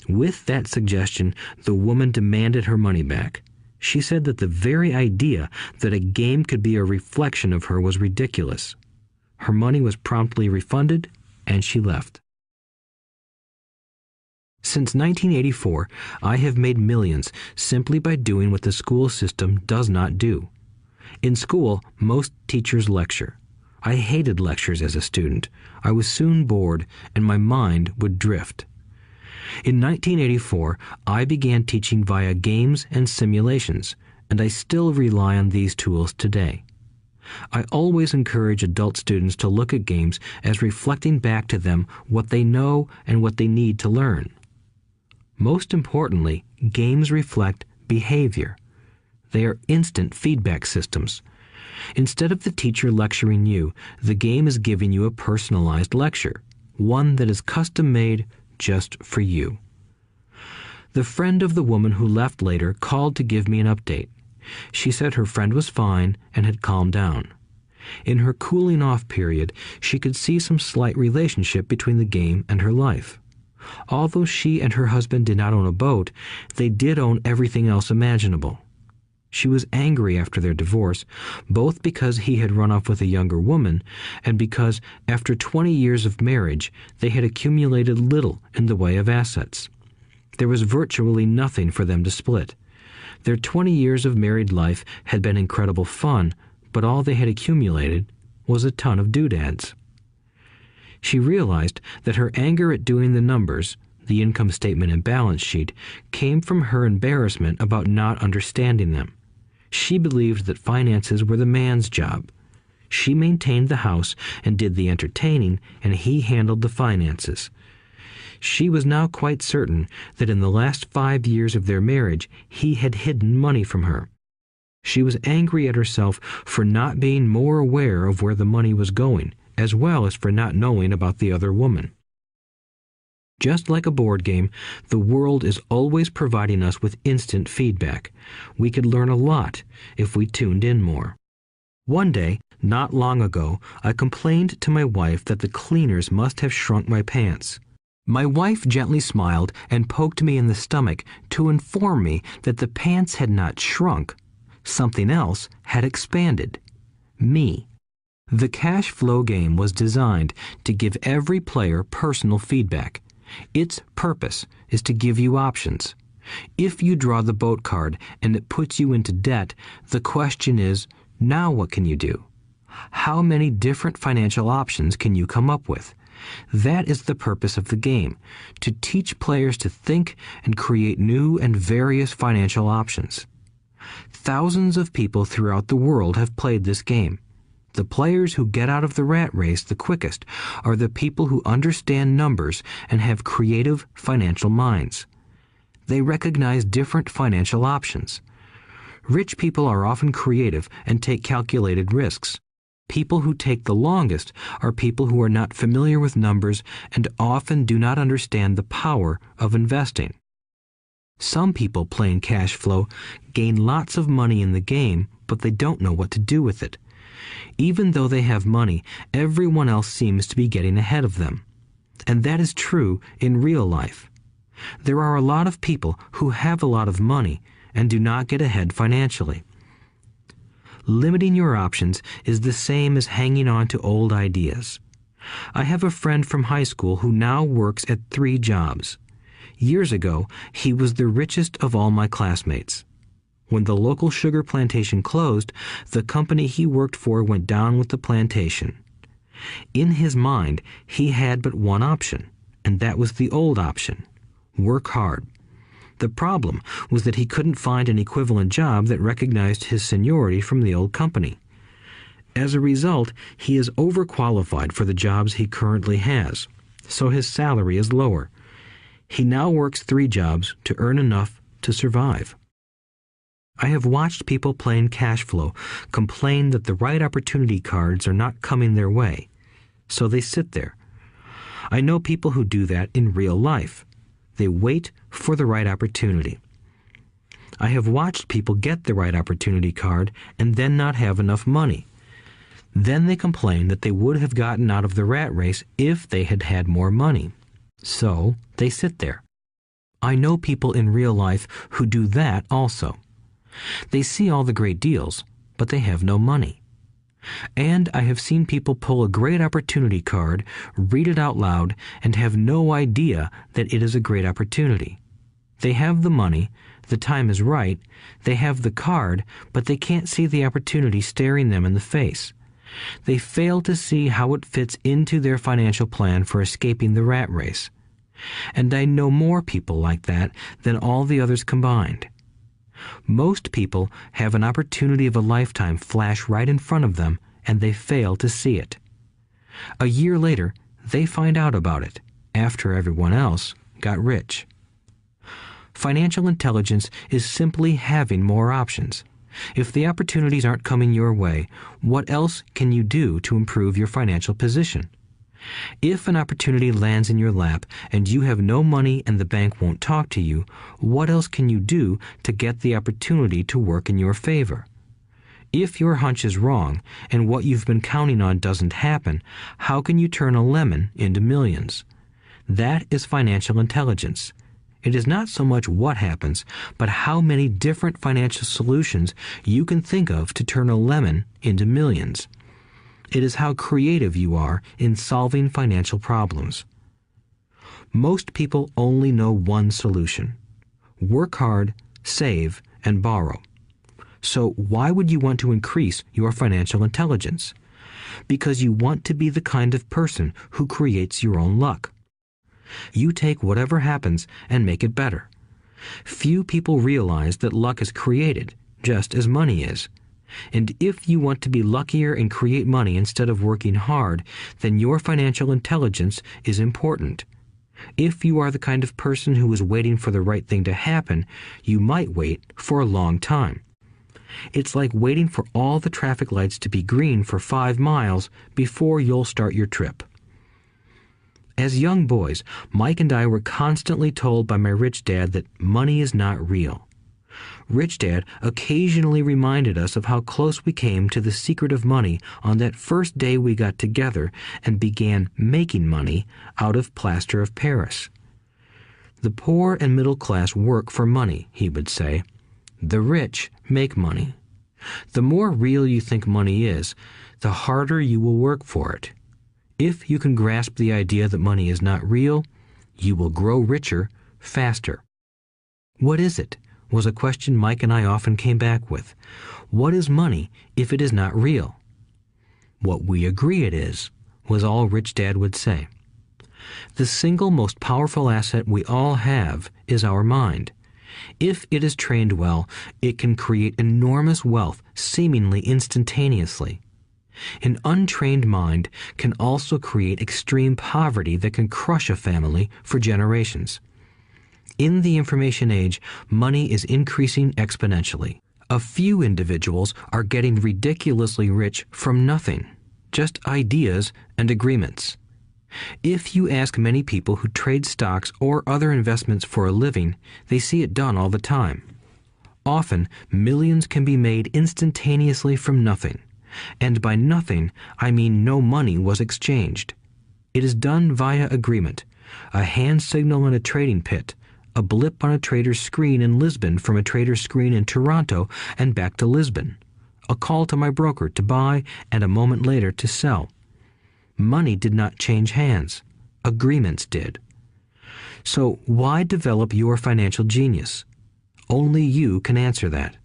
With that suggestion, the woman demanded her money back. She said that the very idea that a game could be a reflection of her was ridiculous. Her money was promptly refunded, and she left. Since 1984, I have made millions simply by doing what the school system does not do. In school, most teachers lecture. I hated lectures as a student. I was soon bored, and my mind would drift. In 1984, I began teaching via games and simulations, and I still rely on these tools today. I always encourage adult students to look at games as reflecting back to them what they know and what they need to learn. Most importantly, games reflect behavior. They are instant feedback systems. Instead of the teacher lecturing you, the game is giving you a personalized lecture, one that is custom-made just for you. The friend of the woman who left later called to give me an update. She said her friend was fine and had calmed down. In her cooling-off period, she could see some slight relationship between the game and her life. Although she and her husband did not own a boat, they did own everything else imaginable. She was angry after their divorce, both because he had run off with a younger woman and because, after 20 years of marriage, they had accumulated little in the way of assets. There was virtually nothing for them to split. Their 20 years of married life had been incredible fun, but all they had accumulated was a ton of doodads. She realized that her anger at doing the numbers, the income statement and balance sheet, came from her embarrassment about not understanding them. She believed that finances were the man's job. She maintained the house and did the entertaining, and he handled the finances. She was now quite certain that in the last 5 years of their marriage, he had hidden money from her. She was angry at herself for not being more aware of where the money was going, as well as for not knowing about the other woman. Just like a board game, the world is always providing us with instant feedback. We could learn a lot if we tuned in more. One day, not long ago, I complained to my wife that the cleaners must have shrunk my pants. My wife gently smiled and poked me in the stomach to inform me that the pants had not shrunk. Something else had expanded. Me. The cash flow game was designed to give every player personal feedback. Its purpose is to give you options. If you draw the boat card and it puts you into debt, the question is, now what can you do? How many different financial options can you come up with? That is the purpose of the game, to teach players to think and create new and various financial options. Thousands of people throughout the world have played this game. The players who get out of the rat race the quickest are the people who understand numbers and have creative financial minds. They recognize different financial options. Rich people are often creative and take calculated risks. People who take the longest are people who are not familiar with numbers and often do not understand the power of investing. Some people playing cash flow gain lots of money in the game, but they don't know what to do with it. Even though they have money, everyone else seems to be getting ahead of them. And that is true in real life. There are a lot of people who have a lot of money and do not get ahead financially. Limiting your options is the same as hanging on to old ideas. I have a friend from high school who now works at 3 jobs. Years ago, he was the richest of all my classmates. When the local sugar plantation closed, the company he worked for went down with the plantation. In his mind, he had but one option, and that was the old option: work hard. The problem was that he couldn't find an equivalent job that recognized his seniority from the old company. As a result, he is overqualified for the jobs he currently has. so his salary is lower. He now works 3 jobs to earn enough to survive. I have watched people playing cash flow complain that the right opportunity cards are not coming their way, so they sit there. I know people who do that in real life. They wait for the right opportunity. I have watched people get the right opportunity card and then not have enough money. Then they complain that they would have gotten out of the rat race if they had had more money. So they sit there. I know people in real life who do that also. They see all the great deals, but they have no money. And I have seen people pull a great opportunity card, read it out loud, and have no idea that it is a great opportunity. They have the money, the time is right, they have the card, but they can't see the opportunity staring them in the face. They fail to see how it fits into their financial plan for escaping the rat race. And I know more people like that than all the others combined. Most people have an opportunity of a lifetime flash right in front of them, and they fail to see it. A year later, they find out about it, after everyone else got rich. Financial intelligence is simply having more options. If the opportunities aren't coming your way, what else can you do to improve your financial position? If an opportunity lands in your lap and you have no money and the bank won't talk to you, what else can you do to get the opportunity to work in your favor? If your hunch is wrong and what you've been counting on doesn't happen, how can you turn a lemon into millions? That is financial intelligence. It is not so much what happens, but how many different financial solutions you can think of to turn a lemon into millions. It is how creative you are in solving financial problems. Most people only know one solution: work hard, save, and borrow. So why would you want to increase your financial intelligence? Because you want to be the kind of person who creates your own luck. You take whatever happens and make it better. Few people realize that luck is created, just as money is. And if you want to be luckier and create money instead of working hard, then your financial intelligence is important. If you are the kind of person who is waiting for the right thing to happen, you might wait for a long time. It's like waiting for all the traffic lights to be green for 5 miles before you'll start your trip. As young boys, Mike and I were constantly told by my rich dad that money is not real. Rich Dad occasionally reminded us of how close we came to the secret of money on that first day we got together and began making money out of plaster of Paris. The poor and middle class work for money, he would say. The rich make money. The more real you think money is, the harder you will work for it. If you can grasp the idea that money is not real, you will grow richer faster. What is it? Was a question Mike and I often came back with. What is money if it is not real? What we agree it is, was all Rich Dad would say. The single most powerful asset we all have is our mind. If it is trained well, it can create enormous wealth seemingly instantaneously. An untrained mind can also create extreme poverty that can crush a family for generations. In the information age, money is increasing exponentially. A few individuals are getting ridiculously rich from nothing, just ideas and agreements. If you ask many people who trade stocks or other investments for a living, they see it done all the time. Often, millions can be made instantaneously from nothing. And by nothing, I mean no money was exchanged. It is done via agreement, a hand signal in a trading pit, a blip on a trader's screen in Lisbon from a trader's screen in Toronto and back to Lisbon, a call to my broker to buy and a moment later to sell. Money did not change hands. Agreements did. So why develop your financial genius? Only you can answer that.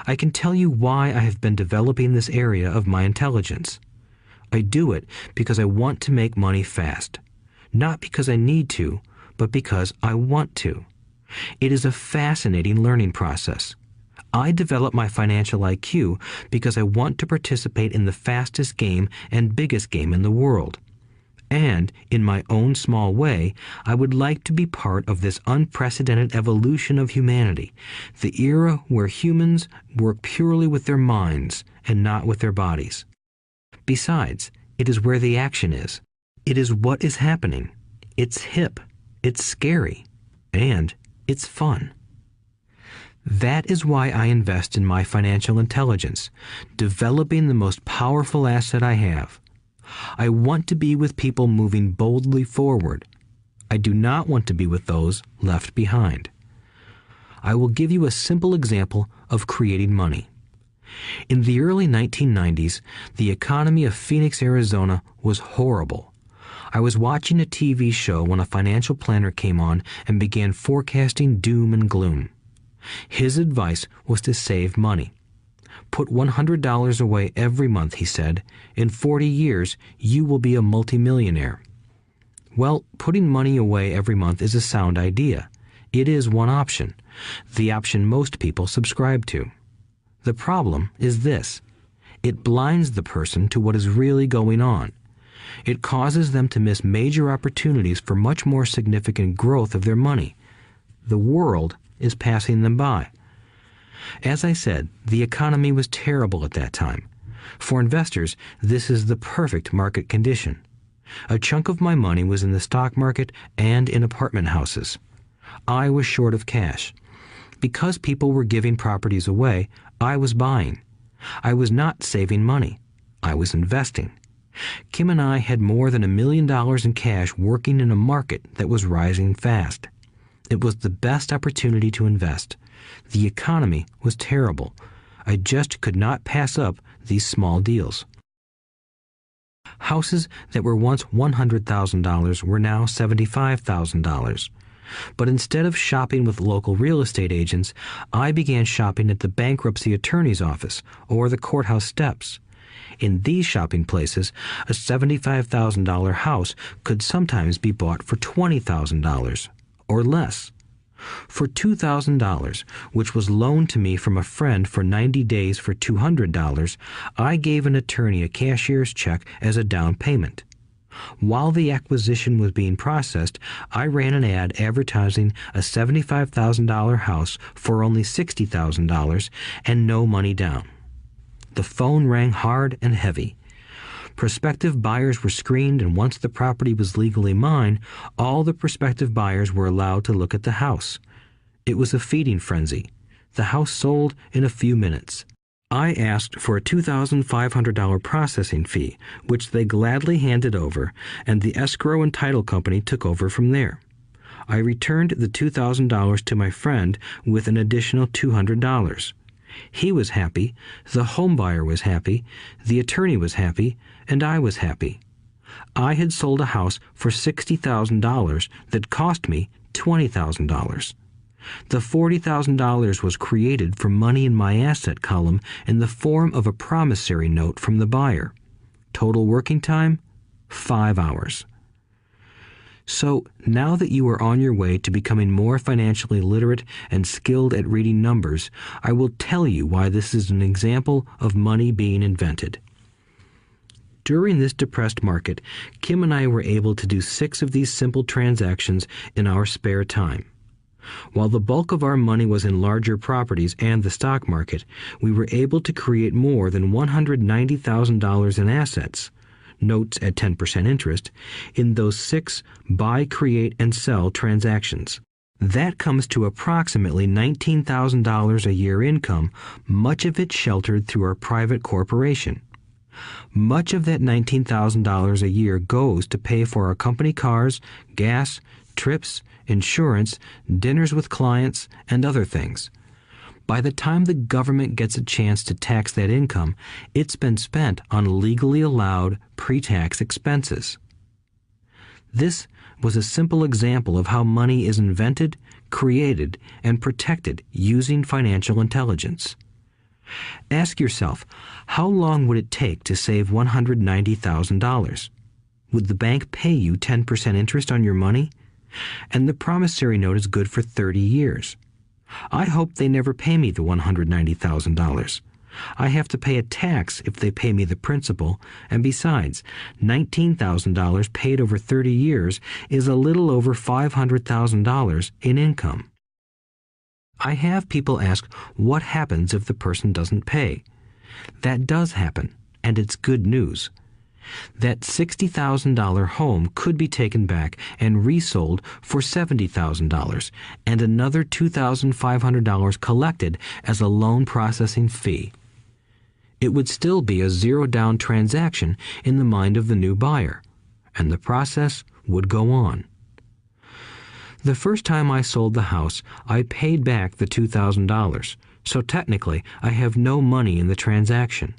I can tell you why I have been developing this area of my intelligence. I do it because I want to make money fast. Not because I need to, but because I want to. It is a fascinating learning process. I develop my financial IQ because I want to participate in the fastest game and biggest game in the world. And, in my own small way, I would like to be part of this unprecedented evolution of humanity, the era where humans work purely with their minds and not with their bodies. Besides, it is where the action is. It is what is happening. It's hip, it's scary, and it's fun. That is why I invest in my financial intelligence, developing the most powerful asset I have. I want to be with people moving boldly forward. I do not want to be with those left behind. I will give you a simple example of creating money. In the early 1990s, the economy of Phoenix, Arizona was horrible. I was watching a TV show when a financial planner came on and began forecasting doom and gloom. His advice was to save money. Put $100 away every month, he said. In 40 years, you will be a multimillionaire. Well, putting money away every month is a sound idea. It is one option, the option most people subscribe to. The problem is this. It blinds the person to what is really going on. It causes them to miss major opportunities for much more significant growth of their money. The world is passing them by. As I said, the economy was terrible at that time. For investors, this is the perfect market condition. A chunk of my money was in the stock market and in apartment houses. I was short of cash. Because people were giving properties away, I was buying. I was not saving money. I was investing. Kim and I had more than $1 million in cash working in a market that was rising fast. It was the best opportunity to invest. The economy was terrible. I just could not pass up these small deals. Houses that were once $100,000 were now $75,000. But instead of shopping with local real estate agents, I began shopping at the bankruptcy attorney's office or the courthouse steps. In these shopping places, a $75,000 house could sometimes be bought for $20,000 or less. For $2,000, which was loaned to me from a friend for 90 days for $200, I gave an attorney a cashier's check as a down payment. While the acquisition was being processed, I ran an ad advertising a $75,000 house for only $60,000 and no money down. The phone rang hard and heavy. Prospective buyers were screened, and once the property was legally mine, all the prospective buyers were allowed to look at the house. It was a feeding frenzy. The house sold in a few minutes. I asked for a $2,500 processing fee, which they gladly handed over, and the escrow and title company took over from there. I returned the $2,000 to my friend with an additional $200. He was happy, the home buyer was happy, the attorney was happy, and I was happy. I had sold a house for $60,000 that cost me $20,000. The $40,000 was created from money in my asset column in the form of a promissory note from the buyer. Total working time, 5 hours. So, now that you are on your way to becoming more financially literate and skilled at reading numbers, I will tell you why this is an example of money being invented. During this depressed market, Kim and I were able to do 6 of these simple transactions in our spare time. While the bulk of our money was in larger properties and the stock market, we were able to create more than $190,000 in assets, notes at 10% interest, in those 6 buy, create, and sell transactions. That comes to approximately $19,000 a year income, much of it sheltered through our private corporation. Much of that $19,000 a year goes to pay for our company cars, gas, trips, insurance, dinners with clients, and other things. By the time the government gets a chance to tax that income, it's been spent on legally allowed pre-tax expenses. This was a simple example of how money is invented, created, and protected using financial intelligence. Ask yourself, how long would it take to save $190,000? Would the bank pay you 10% interest on your money? And the promissory note is good for 30 years. I hope they never pay me the $190,000. I have to pay a tax if they pay me the principal, and besides, $19,000 paid over 30 years is a little over $500,000 in income. I have people ask what happens if the person doesn't pay. That does happen, and it's good news. That $60,000 home could be taken back and resold for $70,000 and another $2,500 collected as a loan processing fee. It would still be a zero-down transaction in the mind of the new buyer, and the process would go on. The first time I sold the house, I paid back the $2,000, so technically I have no money in the transaction.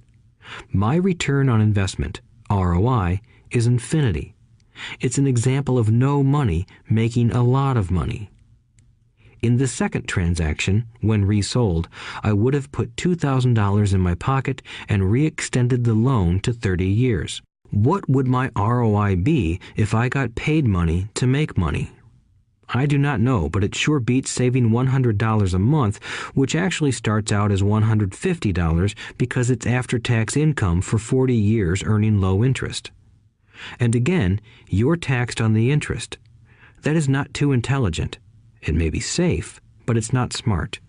My return on investment, ROI, is infinity. It's an example of no money making a lot of money. In the second transaction, when resold, I would have put $2,000 in my pocket and re-extended the loan to 30 years. What would my ROI be if I got paid money to make money? I do not know, but it sure beats saving $100 a month, which actually starts out as $150 because it's after-tax income for 40 years earning low interest. And again, you're taxed on the interest. That is not too intelligent. It may be safe, but it's not smart.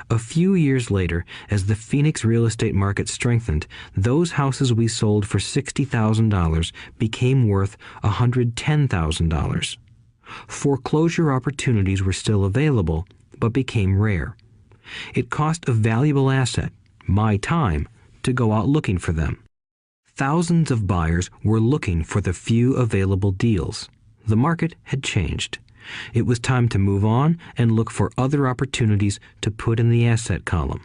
A few years later, as the Phoenix real estate market strengthened, those houses we sold for $60,000 became worth $110,000. Foreclosure opportunities were still available, but became rare. It cost a valuable asset, my time, to go out looking for them. Thousands of buyers were looking for the few available deals. The market had changed. It was time to move on and look for other opportunities to put in the asset column.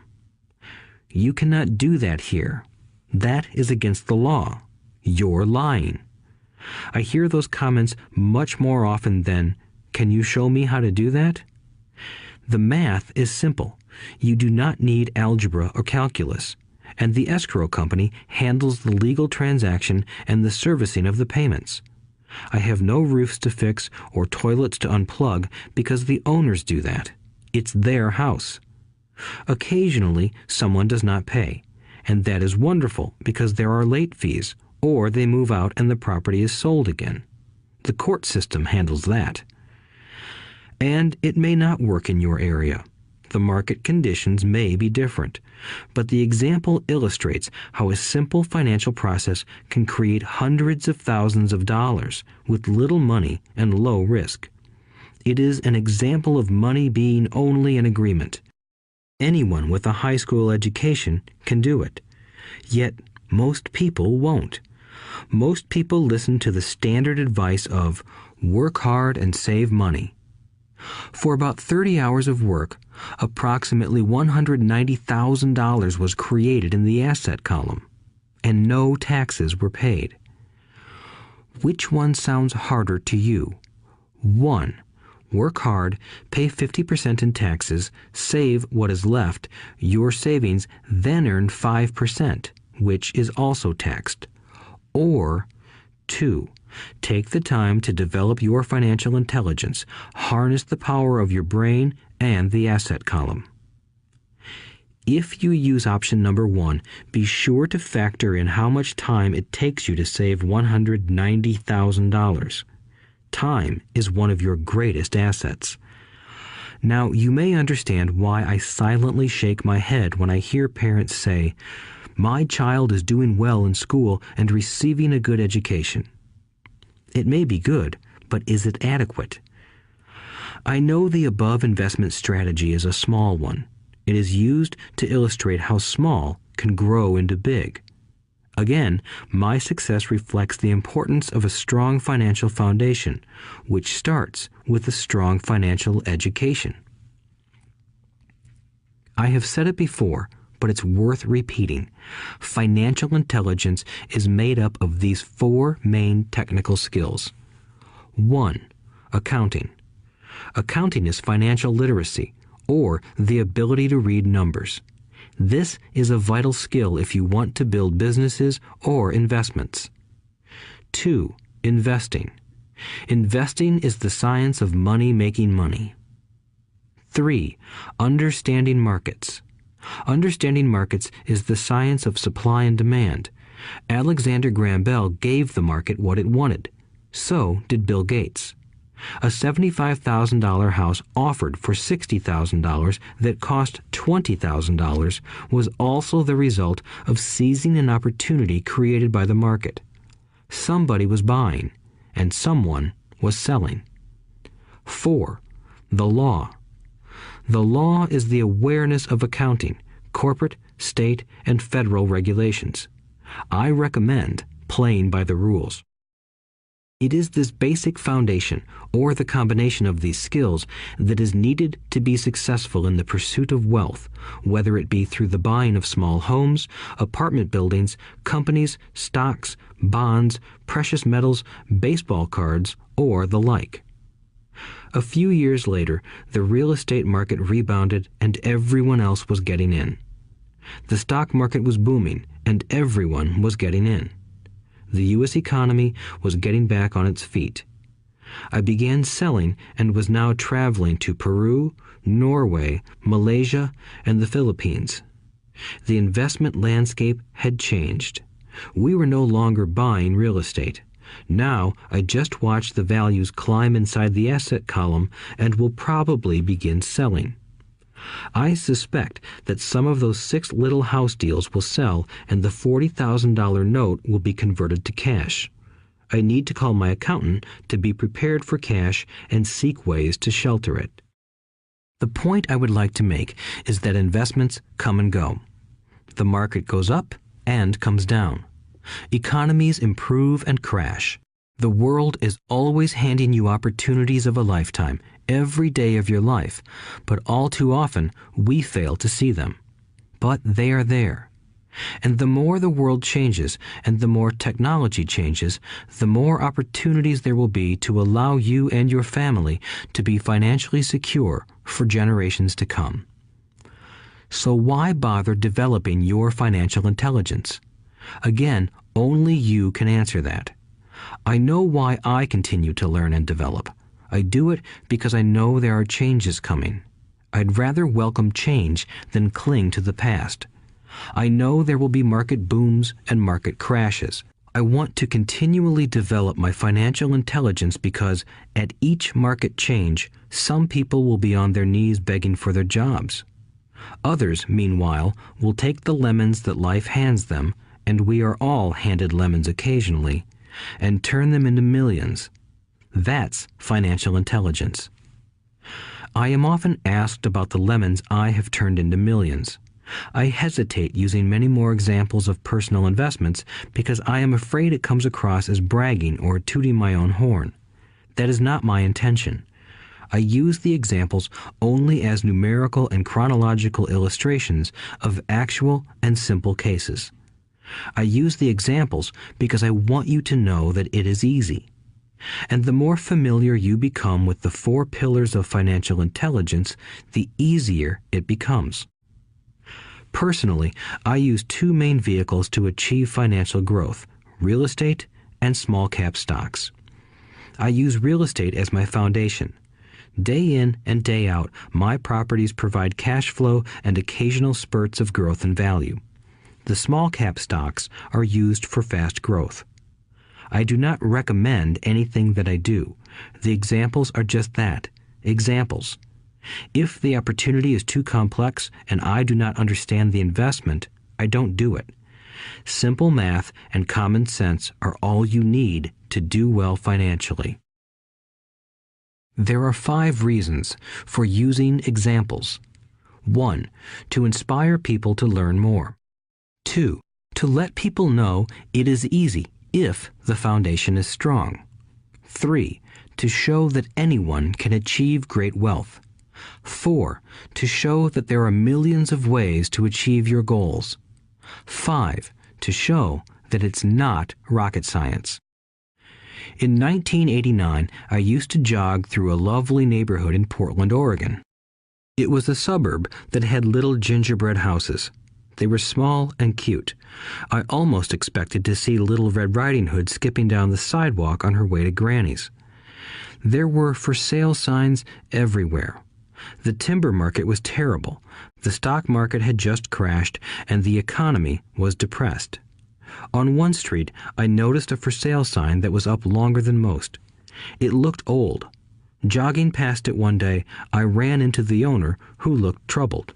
You cannot do that here. That is against the law. You're lying. I hear those comments much more often than, "Can you show me how to do that?" The math is simple. You do not need algebra or calculus, and the escrow company handles the legal transaction and the servicing of the payments. I have no roofs to fix or toilets to unplug because the owners do that. It's their house. Occasionally, someone does not pay, and that is wonderful because there are late fees, or they move out and the property is sold again. The court system handles that. And it may not work in your area. The market conditions may be different, but the example illustrates how a simple financial process can create hundreds of thousands of dollars with little money and low risk. It is an example of money being only an agreement. Anyone with a high school education can do it. Yet most people won't. Most people listen to the standard advice of work hard and save money. For about 30 hours of work, approximately $190,000 was created in the asset column, and no taxes were paid. Which one sounds harder to you? 1. Work hard, pay 50% in taxes, save what is left, your savings, then earn 5%, which is also taxed. Or 2. Take the time to develop your financial intelligence, harness the power of your brain and the asset column. If you use option number 1, be sure to factor in how much time it takes you to save $190,000. Time is one of your greatest assets. Now, you may understand why I silently shake my head when I hear parents say, "My child is doing well in school and receiving a good education." It may be good, but is it adequate? I know the above investment strategy is a small one. It is used to illustrate how small can grow into big. Again, my success reflects the importance of a strong financial foundation, which starts with a strong financial education. I have said it before, but it's worth repeating. Financial intelligence is made up of these 4 main technical skills. 1. Accounting. Accounting is financial literacy, or the ability to read numbers. This is a vital skill if you want to build businesses or investments. 2. Investing. Investing is the science of money making money. 3. Understanding markets. Understanding markets is the science of supply and demand. Alexander Graham Bell gave the market what it wanted. So did Bill Gates. A $75,000 house offered for $60,000 that cost $20,000 was also the result of seizing an opportunity created by the market. Somebody was buying, and someone was selling. 4. The law. The law is the awareness of accounting, corporate, state, and federal regulations. I recommend playing by the rules. It is this basic foundation, or the combination of these skills, that is needed to be successful in the pursuit of wealth, whether it be through the buying of small homes, apartment buildings, companies, stocks, bonds, precious metals, baseball cards, or the like. A few years later, the real estate market rebounded and everyone else was getting in. The stock market was booming and everyone was getting in. The U.S. economy was getting back on its feet. I began selling and was now traveling to Peru, Norway, Malaysia, and the Philippines. The investment landscape had changed. We were no longer buying real estate. Now I just watch the values climb inside the asset column and will probably begin selling. I suspect that some of those 6 little house deals will sell and the $40,000 note will be converted to cash. I need to call my accountant to be prepared for cash and seek ways to shelter it. The point I would like to make is that investments come and go. The market goes up and comes down. Economies improve and crash. The world is always handing you opportunities of a lifetime, every day of your life, but all too often we fail to see them. But they are there. And the more the world changes and the more technology changes, the more opportunities there will be to allow you and your family to be financially secure for generations to come. So why bother developing your financial intelligence? Again, only you can answer that. I know why I continue to learn and develop. I do it because I know there are changes coming. I'd rather welcome change than cling to the past. I know there will be market booms and market crashes. I want to continually develop my financial intelligence because at each market change, some people will be on their knees begging for their jobs. Others, meanwhile, will take the lemons that life hands them, and we are all handed lemons occasionally, and turn them into millions. That's financial intelligence. I am often asked about the lemons I have turned into millions. I hesitate using many more examples of personal investments because I am afraid it comes across as bragging or tooting my own horn. That is not my intention. I use the examples only as numerical and chronological illustrations of actual and simple cases. I use the examples because I want you to know that it is easy. And the more familiar you become with the 4 pillars of financial intelligence, the easier it becomes. Personally, I use 2 main vehicles to achieve financial growth: real estate and small cap stocks. I use real estate as my foundation. Day in and day out, my properties provide cash flow and occasional spurts of growth and value. The small cap stocks are used for fast growth. I do not recommend anything that I do. The examples are just that, examples. If the opportunity is too complex and I do not understand the investment, I don't do it. Simple math and common sense are all you need to do well financially. There are 5 reasons for using examples. 1. To inspire people to learn more. 2. To let people know it is easy if the foundation is strong. 3. To show that anyone can achieve great wealth. 4. To show that there are millions of ways to achieve your goals. 5. To show that it's not rocket science. In 1989, I used to jog through a lovely neighborhood in Portland, Oregon. It was a suburb that had little gingerbread houses. They were small and cute. I almost expected to see Little Red Riding Hood skipping down the sidewalk on her way to Granny's. There were for sale signs everywhere. The timber market was terrible. The stock market had just crashed, and the economy was depressed. On one street, I noticed a for sale sign that was up longer than most. It looked old. Jogging past it one day, I ran into the owner, who looked troubled.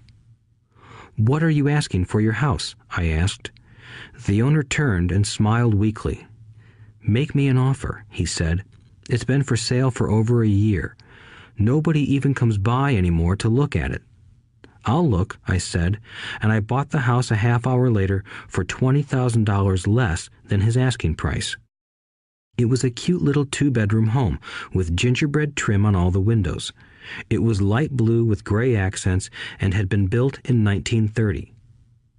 "What are you asking for your house?" I asked. The owner turned and smiled weakly. "Make me an offer," he said. "It's been for sale for over a year. Nobody even comes by anymore to look at it." "I'll look," I said, and I bought the house a half hour later for $20,000 less than his asking price. It was a cute little 2-bedroom home with gingerbread trim on all the windows. It was light blue with gray accents and had been built in 1930.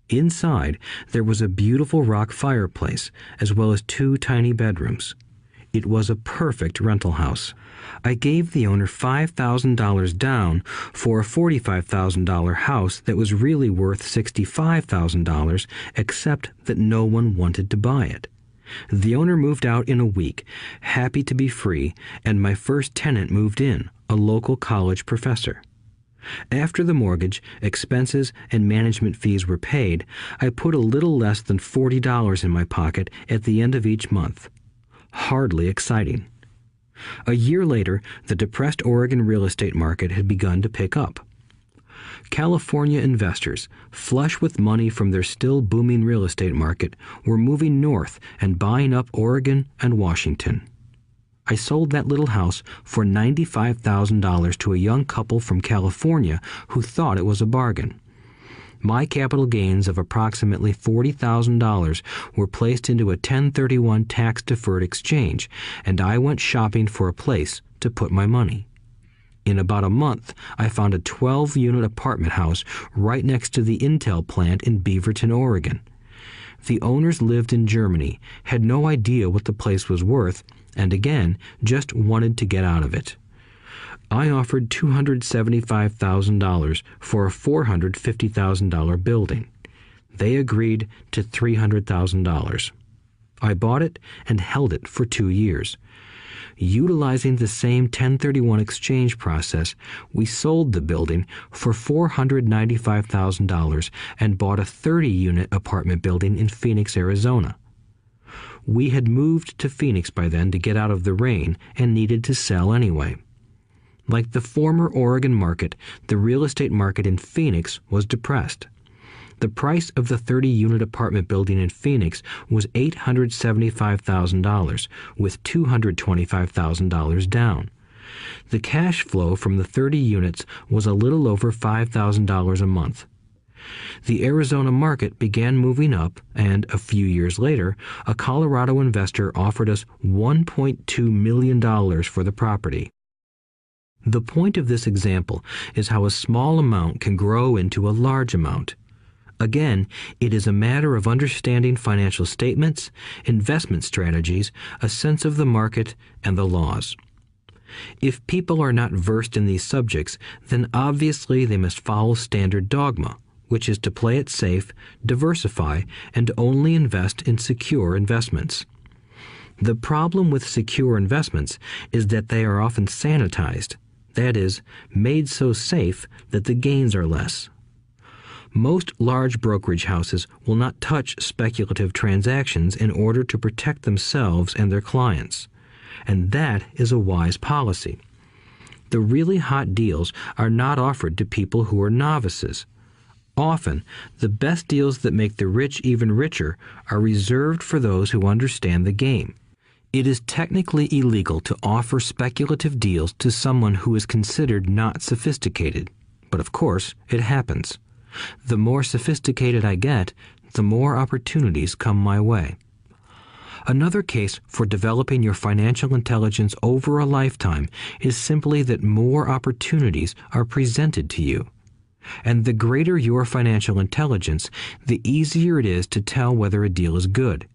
Inside, there was a beautiful rock fireplace, as well as 2 tiny bedrooms. It was a perfect rental house. I gave the owner $5,000 down for a $45,000 house that was really worth $65,000, except that no one wanted to buy it. The owner moved out in a week, happy to be free, and my first tenant moved in, a local college professor. After the mortgage, expenses, and management fees were paid, I put a little less than $40 in my pocket at the end of each month. Hardly exciting. A year later, the depressed Oregon real estate market had begun to pick up. California investors, flush with money from their still booming real estate market, were moving north and buying up Oregon and Washington. I sold that little house for $95,000 to a young couple from California who thought it was a bargain. My capital gains of approximately $40,000 were placed into a 1031 tax-deferred exchange, and I went shopping for a place to put my money. In about a month, I found a 12-unit apartment house right next to the Intel plant in Beaverton, Oregon. The owners lived in Germany, had no idea what the place was worth, and again, just wanted to get out of it. I offered $275,000 for a $450,000 building. They agreed to $300,000. I bought it and held it for 2 years. Utilizing the same 1031 exchange process, we sold the building for $495,000 and bought a 30-unit apartment building in Phoenix, Arizona. We had moved to Phoenix by then to get out of the rain and needed to sell anyway. Like the former Oregon market, the real estate market in Phoenix was depressed. The price of the 30-unit apartment building in Phoenix was $875,000, with $225,000 down. The cash flow from the 30 units was a little over $5,000 a month. The Arizona market began moving up, and a few years later, a Colorado investor offered us $1.2 million for the property. The point of this example is how a small amount can grow into a large amount. Again, it is a matter of understanding financial statements, investment strategies, a sense of the market, and the laws. If people are not versed in these subjects, then obviously they must follow standard dogma, which is to play it safe, diversify, and only invest in secure investments. The problem with secure investments is that they are often sanitized, that is, made so safe that the gains are less. Most large brokerage houses will not touch speculative transactions in order to protect themselves and their clients, and that is a wise policy. The really hot deals are not offered to people who are novices. Often, the best deals that make the rich even richer are reserved for those who understand the game. It is technically illegal to offer speculative deals to someone who is considered not sophisticated, but of course, it happens. The more sophisticated I get, the more opportunities come my way. Another case for developing your financial intelligence over a lifetime is simply that more opportunities are presented to you. And the greater your financial intelligence, the easier it is to tell whether a deal is good.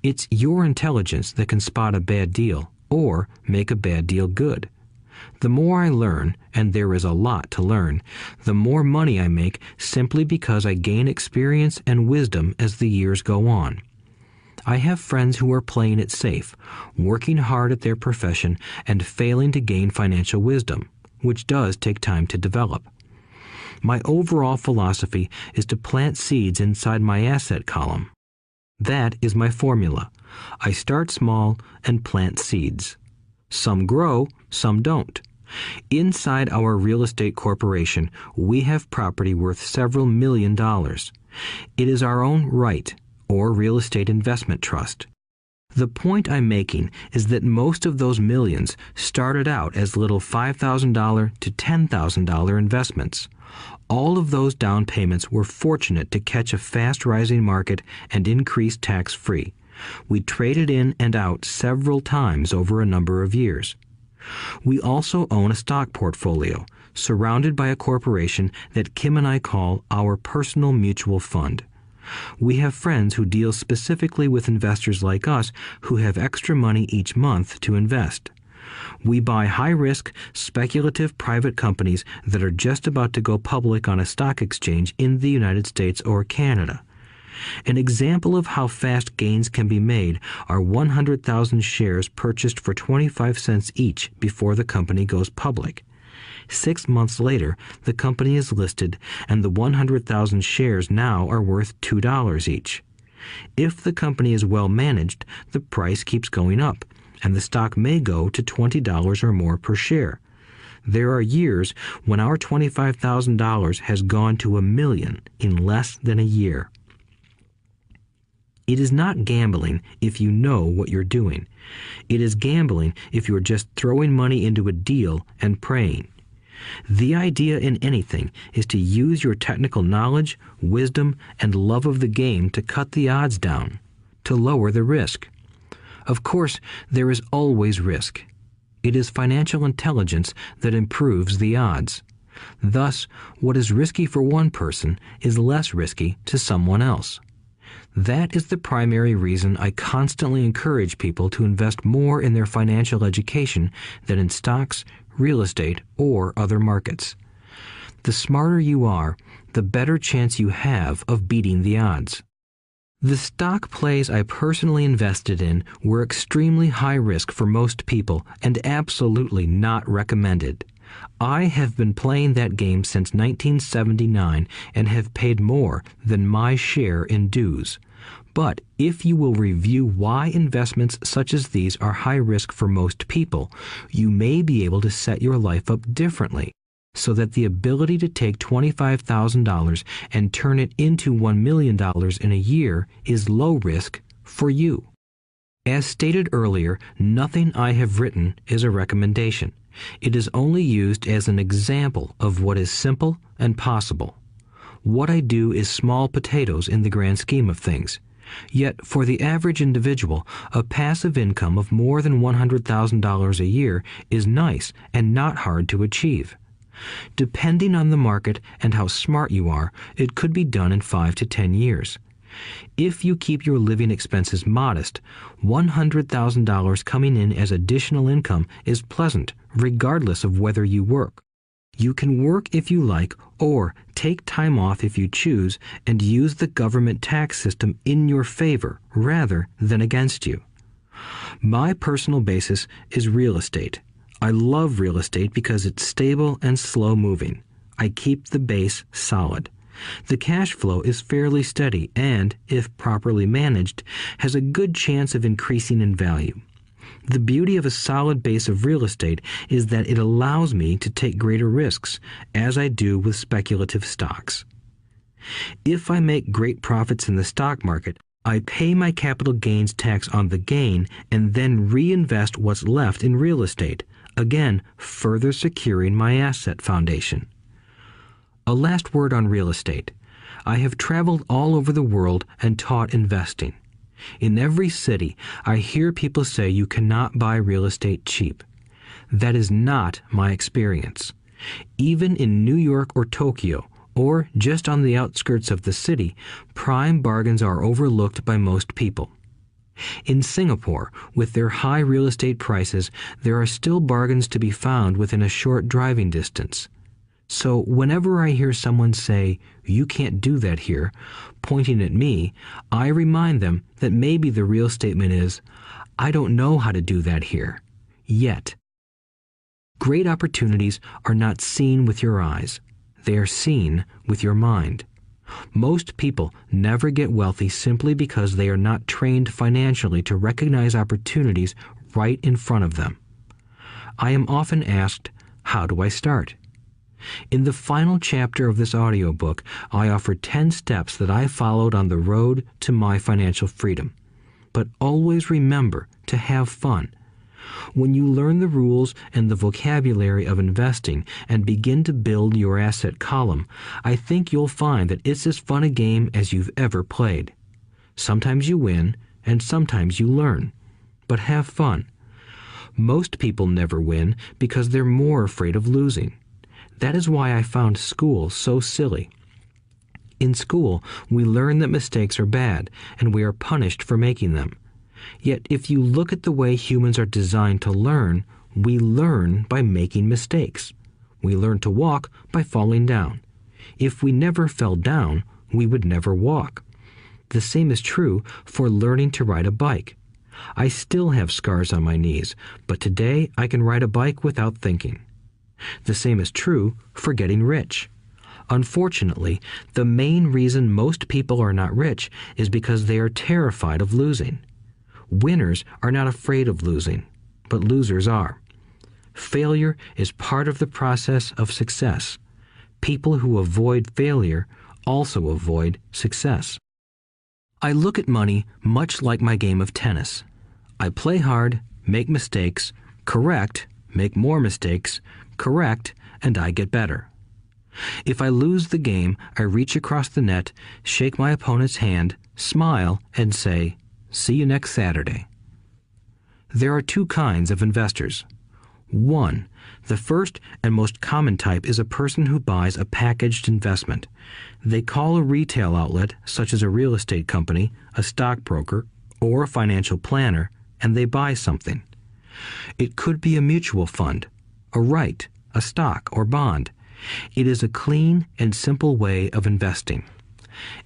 It's your intelligence that can spot a bad deal or make a bad deal good. The more I learn, and there is a lot to learn, the more money I make simply because I gain experience and wisdom as the years go on. I have friends who are playing it safe, working hard at their profession and failing to gain financial wisdom, which does take time to develop. My overall philosophy is to plant seeds inside my asset column. That is my formula. I start small and plant seeds. Some grow, some don't. Inside our real estate corporation, we have property worth several $million. It is our own right, or real estate investment trust. The point I'm making is that most of those millions started out as little $5,000 to $10,000 investments. All of those down payments were fortunate to catch a fast-rising market and increase tax-free. We traded in and out several times over a number of years. We also own a stock portfolio, surrounded by a corporation that Kim and I call our personal mutual fund. We have friends who deal specifically with investors like us who have extra money each month to invest. We buy high-risk, speculative private companies that are just about to go public on a stock exchange in the United States or Canada. An example of how fast gains can be made are 100,000 shares purchased for 25 cents each before the company goes public. 6 months later, the company is listed, and the 100,000 shares now are worth $2 each. If the company is well managed, the price keeps going up, and the stock may go to $20 or more per share. There are years when our $25,000 has gone to $1 million in less than a year. It is not gambling if you know what you're doing. It is gambling if you're just throwing money into a deal and praying. The idea in anything is to use your technical knowledge, wisdom, and love of the game to cut the odds down, to lower the risk. Of course, there is always risk. It is financial intelligence that improves the odds. Thus, what is risky for one person is less risky to someone else. That is the primary reason I constantly encourage people to invest more in their financial education than in stocks, real estate, or other markets. The smarter you are, the better chance you have of beating the odds. The stock plays I personally invested in were extremely high risk for most people and absolutely not recommended. I have been playing that game since 1979 and have paid more than my share in dues. But if you will review why investments such as these are high risk for most people, you may be able to set your life up differently, so that the ability to take $25,000 and turn it into $1 million in a year is low risk for you. As stated earlier, nothing I have written is a recommendation. It is only used as an example of what is simple and possible. What I do is small potatoes in the grand scheme of things. Yet, for the average individual, a passive income of more than $100,000 a year is nice and not hard to achieve. Depending on the market and how smart you are, it could be done in 5 to 10 years. If you keep your living expenses modest, $100,000 coming in as additional income is pleasant, regardless of whether you work. You can work if you like, or take time off if you choose, and use the government tax system in your favor rather than against you. My personal basis is real estate. I love real estate because it's stable and slow-moving. I keep the base solid. The cash flow is fairly steady and, if properly managed, has a good chance of increasing in value. The beauty of a solid base of real estate is that it allows me to take greater risks, as I do with speculative stocks. If I make great profits in the stock market, I pay my capital gains tax on the gain and then reinvest what's left in real estate, again further securing my asset foundation. A last word on real estate. I have traveled all over the world and taught investing. In every city, I hear people say you cannot buy real estate cheap. That is not my experience. Even in New York or Tokyo, or just on the outskirts of the city, prime bargains are overlooked by most people. In Singapore, with their high real estate prices, there are still bargains to be found within a short driving distance. So whenever I hear someone say, "You can't do that here," pointing at me, I remind them that maybe the real statement is, "I don't know how to do that here. Yet." Great opportunities are not seen with your eyes. They are seen with your mind. Most people never get wealthy simply because they are not trained financially to recognize opportunities right in front of them. I am often asked, how do I start? In the final chapter of this audiobook, I offer 10 steps that I followed on the road to my financial freedom. But always remember to have fun. When you learn the rules and the vocabulary of investing and begin to build your asset column, I think you'll find that it's as fun a game as you've ever played. Sometimes you win, and sometimes you learn. But have fun. Most people never win because they're more afraid of losing. That is why I found school so silly. In school, we learn that mistakes are bad, and we are punished for making them. Yet if you look at the way humans are designed to learn, we learn by making mistakes. We learn to walk by falling down. If we never fell down, we would never walk. The same is true for learning to ride a bike. I still have scars on my knees, but today I can ride a bike without thinking. The same is true for getting rich. Unfortunately, the main reason most people are not rich is because they are terrified of losing. Winners are not afraid of losing, but losers are. Failure is part of the process of success. People who avoid failure also avoid success. I look at money much like my game of tennis. I play hard, make mistakes, correct, make more mistakes, correct, and I get better. If I lose the game, I reach across the net, shake my opponent's hand, smile, and say, "See you next Saturday." There are two kinds of investors. One, the first and most common type is a person who buys a packaged investment. They call a retail outlet, such as a real estate company, a stockbroker, or a financial planner, and they buy something. It could be a mutual fund, a right, a stock, or bond. It is a clean and simple way of investing.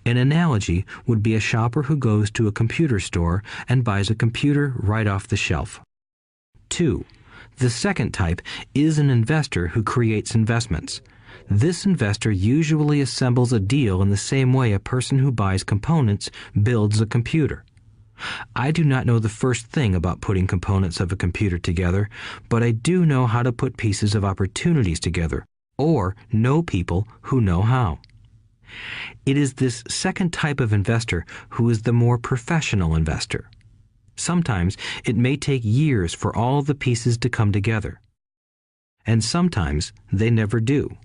An analogy would be a shopper who goes to a computer store and buys a computer right off the shelf. 2. The second type is an investor who creates investments. This investor usually assembles a deal in the same way a person who buys components builds a computer. I do not know the first thing about putting components of a computer together, but I do know how to put pieces of opportunities together, or know people who know how. It is this second type of investor who is the more professional investor. Sometimes it may take years for all the pieces to come together, and sometimes they never do.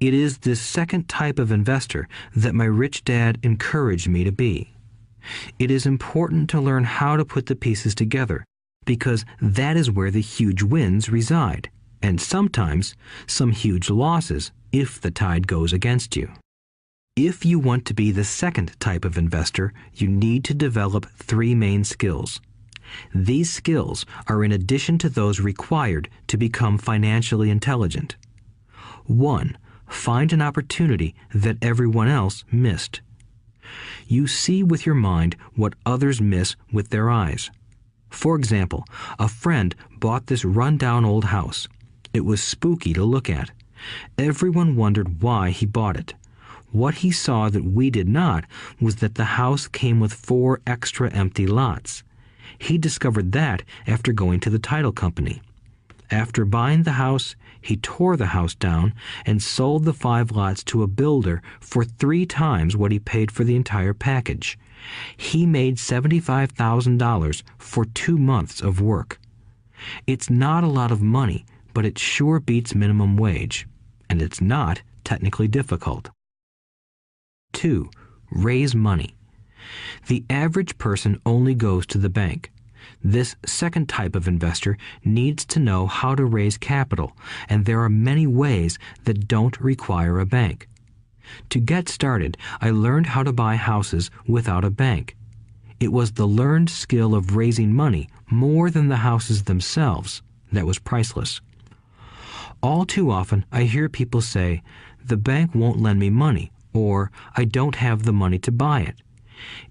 It is this second type of investor that my rich dad encouraged me to be. It is important to learn how to put the pieces together, because that is where the huge wins reside, and sometimes some huge losses if the tide goes against you. If you want to be the second type of investor, you need to develop 3 main skills. These skills are in addition to those required to become financially intelligent. 1. Find an opportunity that everyone else missed. You see with your mind what others miss with their eyes. For example, a friend bought this run-down old house. It was spooky to look at. Everyone wondered why he bought it. What he saw that we did not was that the house came with 4 extra empty lots. He discovered that after going to the title company. After buying the house, he tore the house down and sold the 5 lots to a builder for 3 times what he paid for the entire package. He made $75,000 for 2 months of work. It's not a lot of money, but it sure beats minimum wage, and it's not technically difficult. 2. Raise money. The average person only goes to the bank. This second type of investor needs to know how to raise capital, and there are many ways that don't require a bank. To get started, I learned how to buy houses without a bank. It was the learned skill of raising money more than the houses themselves that was priceless. All too often, I hear people say, "The bank won't lend me money," or "I don't have the money to buy it."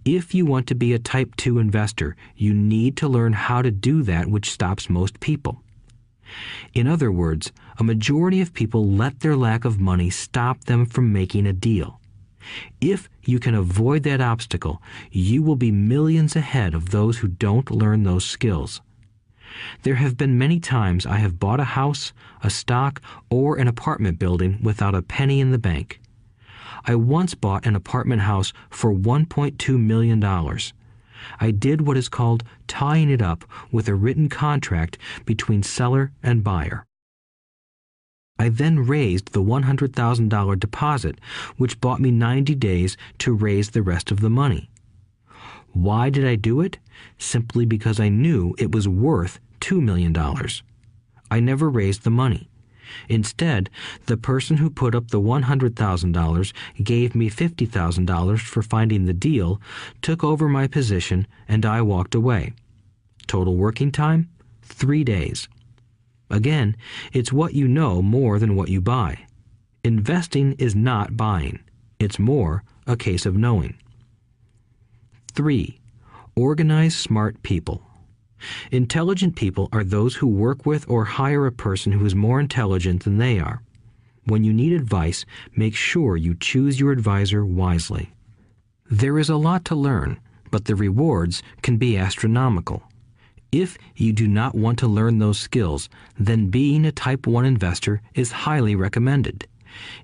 If you want to be a Type 2 investor, you need to learn how to do that which stops most people. In other words, a majority of people let their lack of money stop them from making a deal. If you can avoid that obstacle, you will be millions ahead of those who don't learn those skills. There have been many times I have bought a house, a stock, or an apartment building without a penny in the bank. I once bought an apartment house for $1.2 million. I did what is called tying it up with a written contract between seller and buyer. I then raised the $100,000 deposit, which bought me 90 days to raise the rest of the money. Why did I do it? Simply because I knew it was worth $2 million. I never raised the money. Instead, the person who put up the $100,000 gave me $50,000 for finding the deal, took over my position, and I walked away. Total working time? 3 days. Again, it's what you know more than what you buy. Investing is not buying. It's more a case of knowing. 3. Organize smart people. Intelligent people are those who work with or hire a person who is more intelligent than they are. When you need advice, make sure you choose your advisor wisely. There is a lot to learn, but the rewards can be astronomical. If you do not want to learn those skills, then being a Type 1 investor is highly recommended.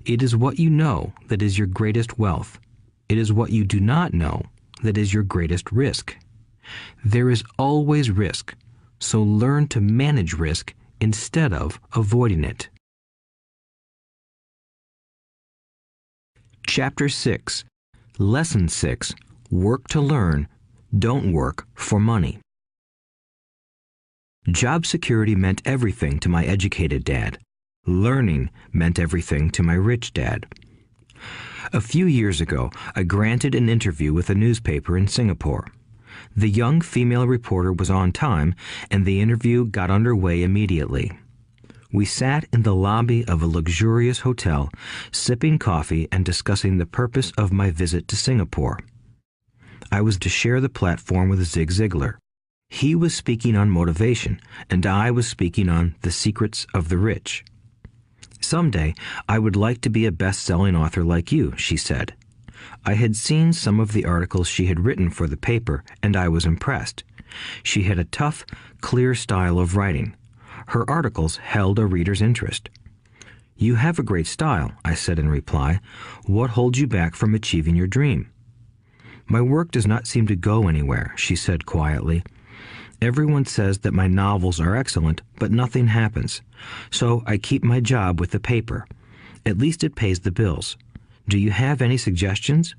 It is what you know that is your greatest wealth. It is what you do not know that is your greatest risk. There is always risk, so learn to manage risk instead of avoiding it. Chapter 6. Lesson 6. Work to learn, don't work for money. Job security meant everything to my educated dad. Learning meant everything to my rich dad. A few years ago, I granted an interview with a newspaper in Singapore. The young female reporter was on time, and the interview got underway immediately. We sat in the lobby of a luxurious hotel, sipping coffee and discussing the purpose of my visit to Singapore. I was to share the platform with Zig Ziglar. He was speaking on motivation, and I was speaking on the secrets of the rich. Someday, I would like to be a best-selling author like you, she said. I had seen some of the articles she had written for the paper, and I was impressed. She had a tough, clear style of writing. Her articles held a reader's interest. You have a great style, I said in reply. What holds you back from achieving your dream? My work does not seem to go anywhere, she said quietly. Everyone says that my novels are excellent, but nothing happens. So I keep my job with the paper. At least it pays the bills. Do you have any suggestions?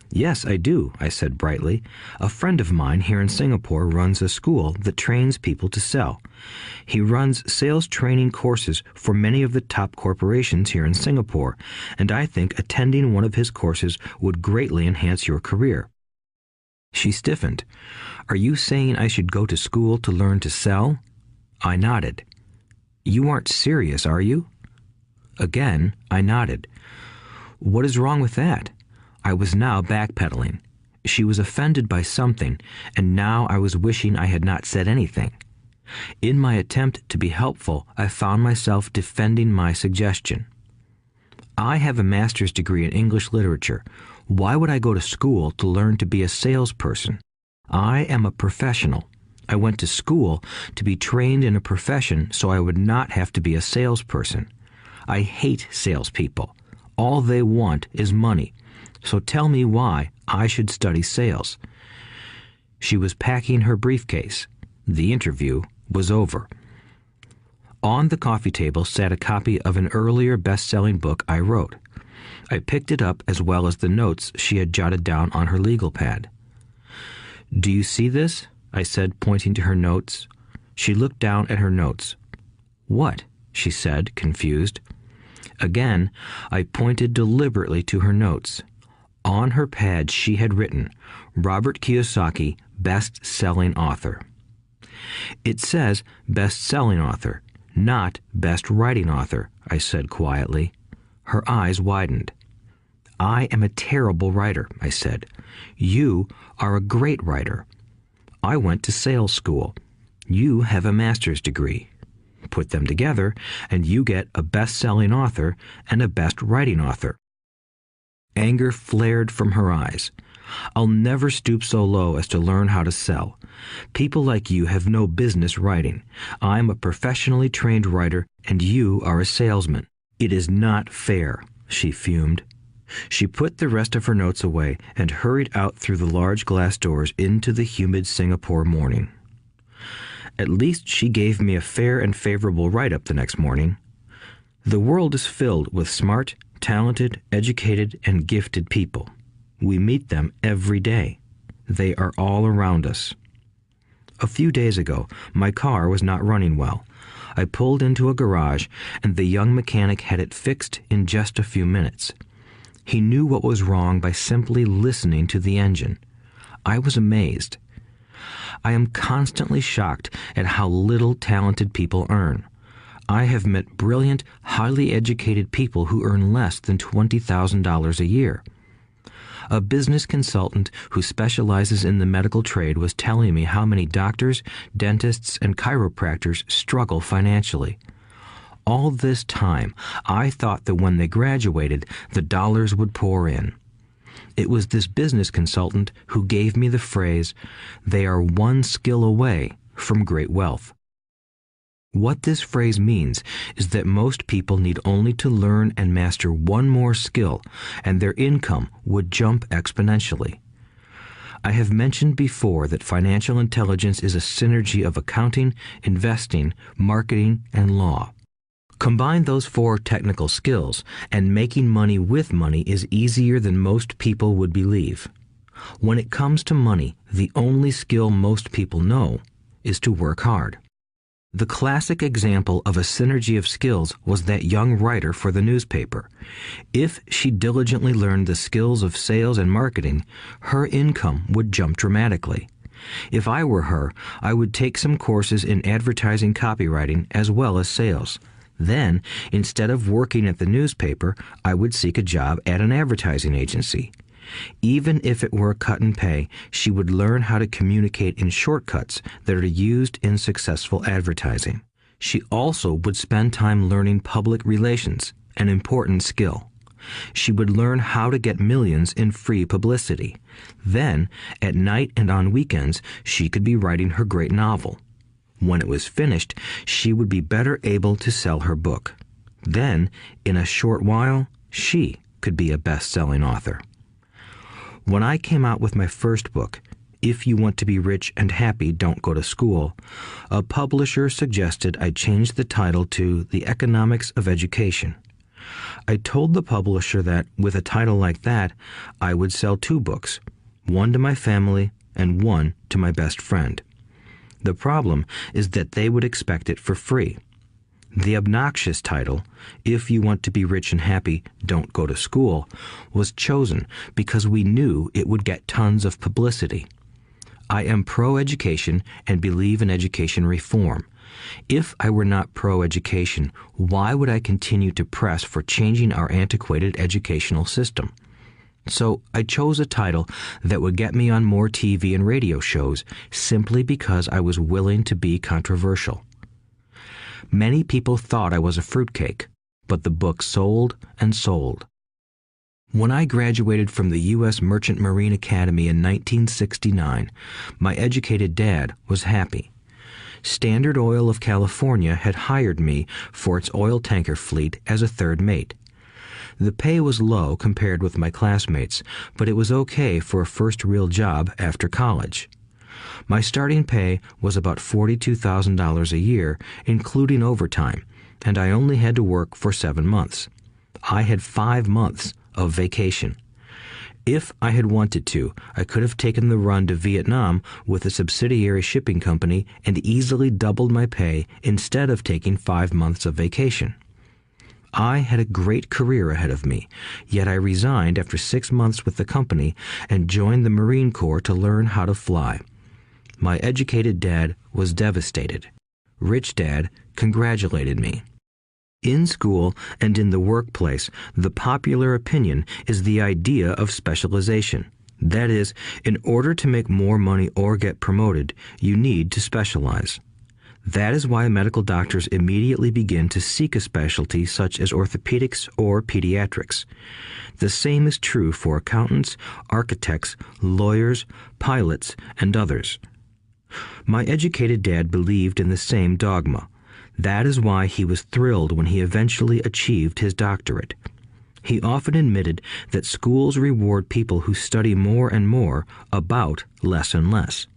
Yes, I do, I said brightly. A friend of mine here in Singapore runs a school that trains people to sell. He runs sales training courses for many of the top corporations here in Singapore, and I think attending one of his courses would greatly enhance your career. She stiffened. Are you saying I should go to school to learn to sell? I nodded. You aren't serious, are you? Again, I nodded. What is wrong with that? I was now backpedaling. She was offended by something, and now I was wishing I had not said anything. In my attempt to be helpful, I found myself defending my suggestion. I have a master's degree in English literature. Why would I go to school to learn to be a salesperson? I am a professional. I went to school to be trained in a profession so I would not have to be a salesperson. I hate salespeople. All they want is money. So tell me why I should study sales. She was packing her briefcase. The interview was over. On the coffee table sat a copy of an earlier best-selling book I wrote. I picked it up as well as the notes she had jotted down on her legal pad. Do you see this? I said, pointing to her notes. She looked down at her notes. What? She said, confused. Again, I pointed deliberately to her notes. On her pad she had written, Robert Kiyosaki, best-selling author. It says best-selling author, not best writing author, I said quietly. Her eyes widened. I am a terrible writer, I said. You are a great writer. I went to sales school. You have a master's degree. Put them together, and you get a best-selling author and a best writing author. Anger flared from her eyes. I'll never stoop so low as to learn how to sell. People like you have no business writing. I'm a professionally trained writer, and you are a salesman. It is not fair, she fumed. She put the rest of her notes away and hurried out through the large glass doors into the humid Singapore morning. At least she gave me a fair and favorable write-up the next morning. The world is filled with smart, talented, educated, and gifted people. We meet them every day. They are all around us. A few days ago, my car was not running well. I pulled into a garage, and the young mechanic had it fixed in just a few minutes. He knew what was wrong by simply listening to the engine. I was amazed. I am constantly shocked at how little talented people earn. I have met brilliant, highly educated people who earn less than $20,000 a year. A business consultant who specializes in the medical trade was telling me how many doctors, dentists, and chiropractors struggle financially. All this time, I thought that when they graduated, the dollars would pour in. It was this business consultant who gave me the phrase, "They are one skill away from great wealth." What this phrase means is that most people need only to learn and master one more skill, and their income would jump exponentially. I have mentioned before that financial intelligence is a synergy of accounting, investing, marketing, and law. Combine those 4 technical skills, and making money with money is easier than most people would believe. When it comes to money, the only skill most people know is to work hard. The classic example of a synergy of skills was that young writer for the newspaper. If she diligently learned the skills of sales and marketing, her income would jump dramatically. If I were her, I would take some courses in advertising copywriting as well as sales. Then, instead of working at the newspaper, I would seek a job at an advertising agency. Even if it were a cut in pay, she would learn how to communicate in shortcuts that are used in successful advertising. She also would spend time learning public relations, an important skill. She would learn how to get millions in free publicity. Then, at night and on weekends, she could be writing her great novel. When it was finished, she would be better able to sell her book. Then, in a short while, she could be a best-selling author. When I came out with my first book, If You Want to Be Rich and Happy, Don't Go to School, a publisher suggested I change the title to The Economics of Education. I told the publisher that, with a title like that, I would sell 2 books, one to my family and one to my best friend. The problem is that they would expect it for free. The obnoxious title, If You Want to Be Rich and Happy, Don't Go to School, was chosen because we knew it would get tons of publicity. I am pro-education and believe in education reform. If I were not pro-education, why would I continue to press for changing our antiquated educational system? So I chose a title that would get me on more TV and radio shows simply because I was willing to be controversial. Many people thought I was a fruitcake, but the book sold and sold. When I graduated from the U.S. Merchant Marine Academy in 1969, my educated dad was happy. Standard Oil of California had hired me for its oil tanker fleet as a third mate. The pay was low compared with my classmates, but it was okay for a first real job after college. My starting pay was about $42,000 a year, including overtime, and I only had to work for 7 months. I had 5 months of vacation. If I had wanted to, I could have taken the run to Vietnam with a subsidiary shipping company and easily doubled my pay instead of taking 5 months of vacation. I had a great career ahead of me, yet I resigned after 6 months with the company and joined the Marine Corps to learn how to fly. My educated dad was devastated. Rich Dad congratulated me. In school and in the workplace, the popular opinion is the idea of specialization. That is, in order to make more money or get promoted, you need to specialize. That is why medical doctors immediately begin to seek a specialty such as orthopedics or pediatrics. The same is true for accountants, architects, lawyers, pilots, and others. My educated dad believed in the same dogma. That is why he was thrilled when he eventually achieved his doctorate. He often admitted that schools reward people who study more and more about less and less.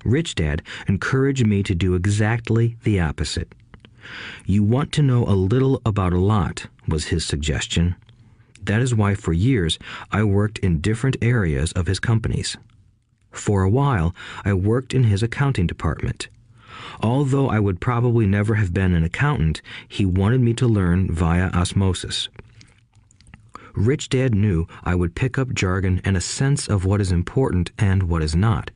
Rich Dad encouraged me to do exactly the opposite. You want to know a little about a lot, was his suggestion. That is why for years I worked in different areas of his companies. For a while, I worked in his accounting department. Although I would probably never have been an accountant, he wanted me to learn via osmosis. Rich Dad knew I would pick up jargon and a sense of what is important and what is not.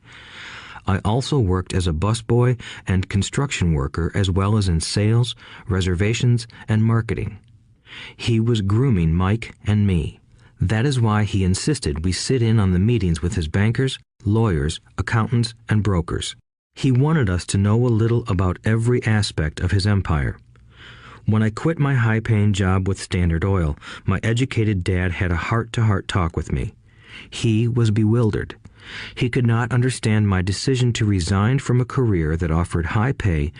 I also worked as a busboy and construction worker as well as in sales, reservations, and marketing. He was grooming Mike and me. That is why he insisted we sit in on the meetings with his bankers, lawyers, accountants, and brokers. He wanted us to know a little about every aspect of his empire. When I quit my high-paying job with Standard Oil, my educated dad had a heart-to-heart talk with me. He was bewildered. He could not understand my decision to resign from a career that offered high pay,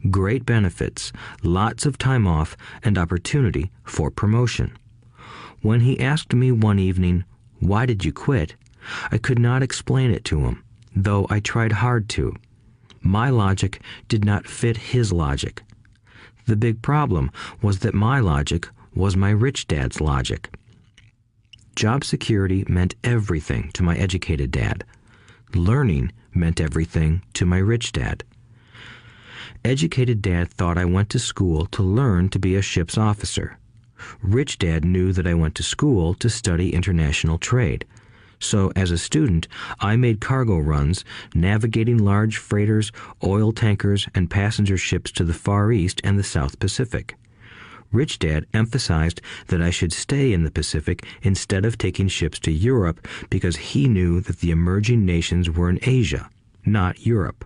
great benefits, lots of time off, and opportunity for promotion. When he asked me one evening, "Why did you quit?" I could not explain it to him, though I tried hard to. My logic did not fit his logic. The big problem was that my logic was my rich dad's logic. Job security meant everything to my educated dad. Learning meant everything to my rich dad. Educated dad thought I went to school to learn to be a ship's officer. Rich dad knew that I went to school to study international trade. So as a student, I made cargo runs, navigating large freighters, oil tankers, and passenger ships to the Far East and the South Pacific. Rich Dad emphasized that I should stay in the Pacific instead of taking ships to Europe because he knew that the emerging nations were in Asia, not Europe.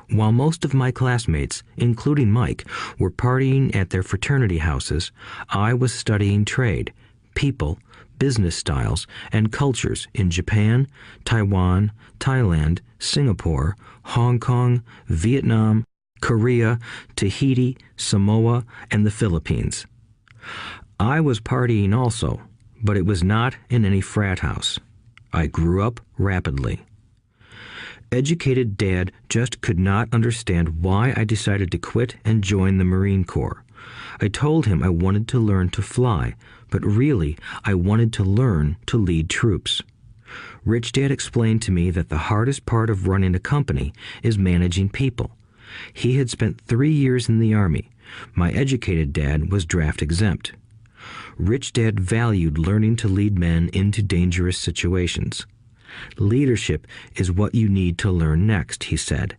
While most of my classmates, including Mike, were partying at their fraternity houses, I was studying trade, people, business styles, and cultures in Japan, Taiwan, Thailand, Singapore, Hong Kong, Vietnam, Korea, Tahiti, Samoa, and the Philippines. I was partying also, but it was not in any frat house. I grew up rapidly. Educated Dad just could not understand why I decided to quit and join the Marine Corps. I told him I wanted to learn to fly, but really I wanted to learn to lead troops. Rich Dad explained to me that the hardest part of running a company is managing people. He had spent 3 years in the Army. My educated dad was draft exempt. Rich Dad valued learning to lead men into dangerous situations. Leadership is what you need to learn next, he said.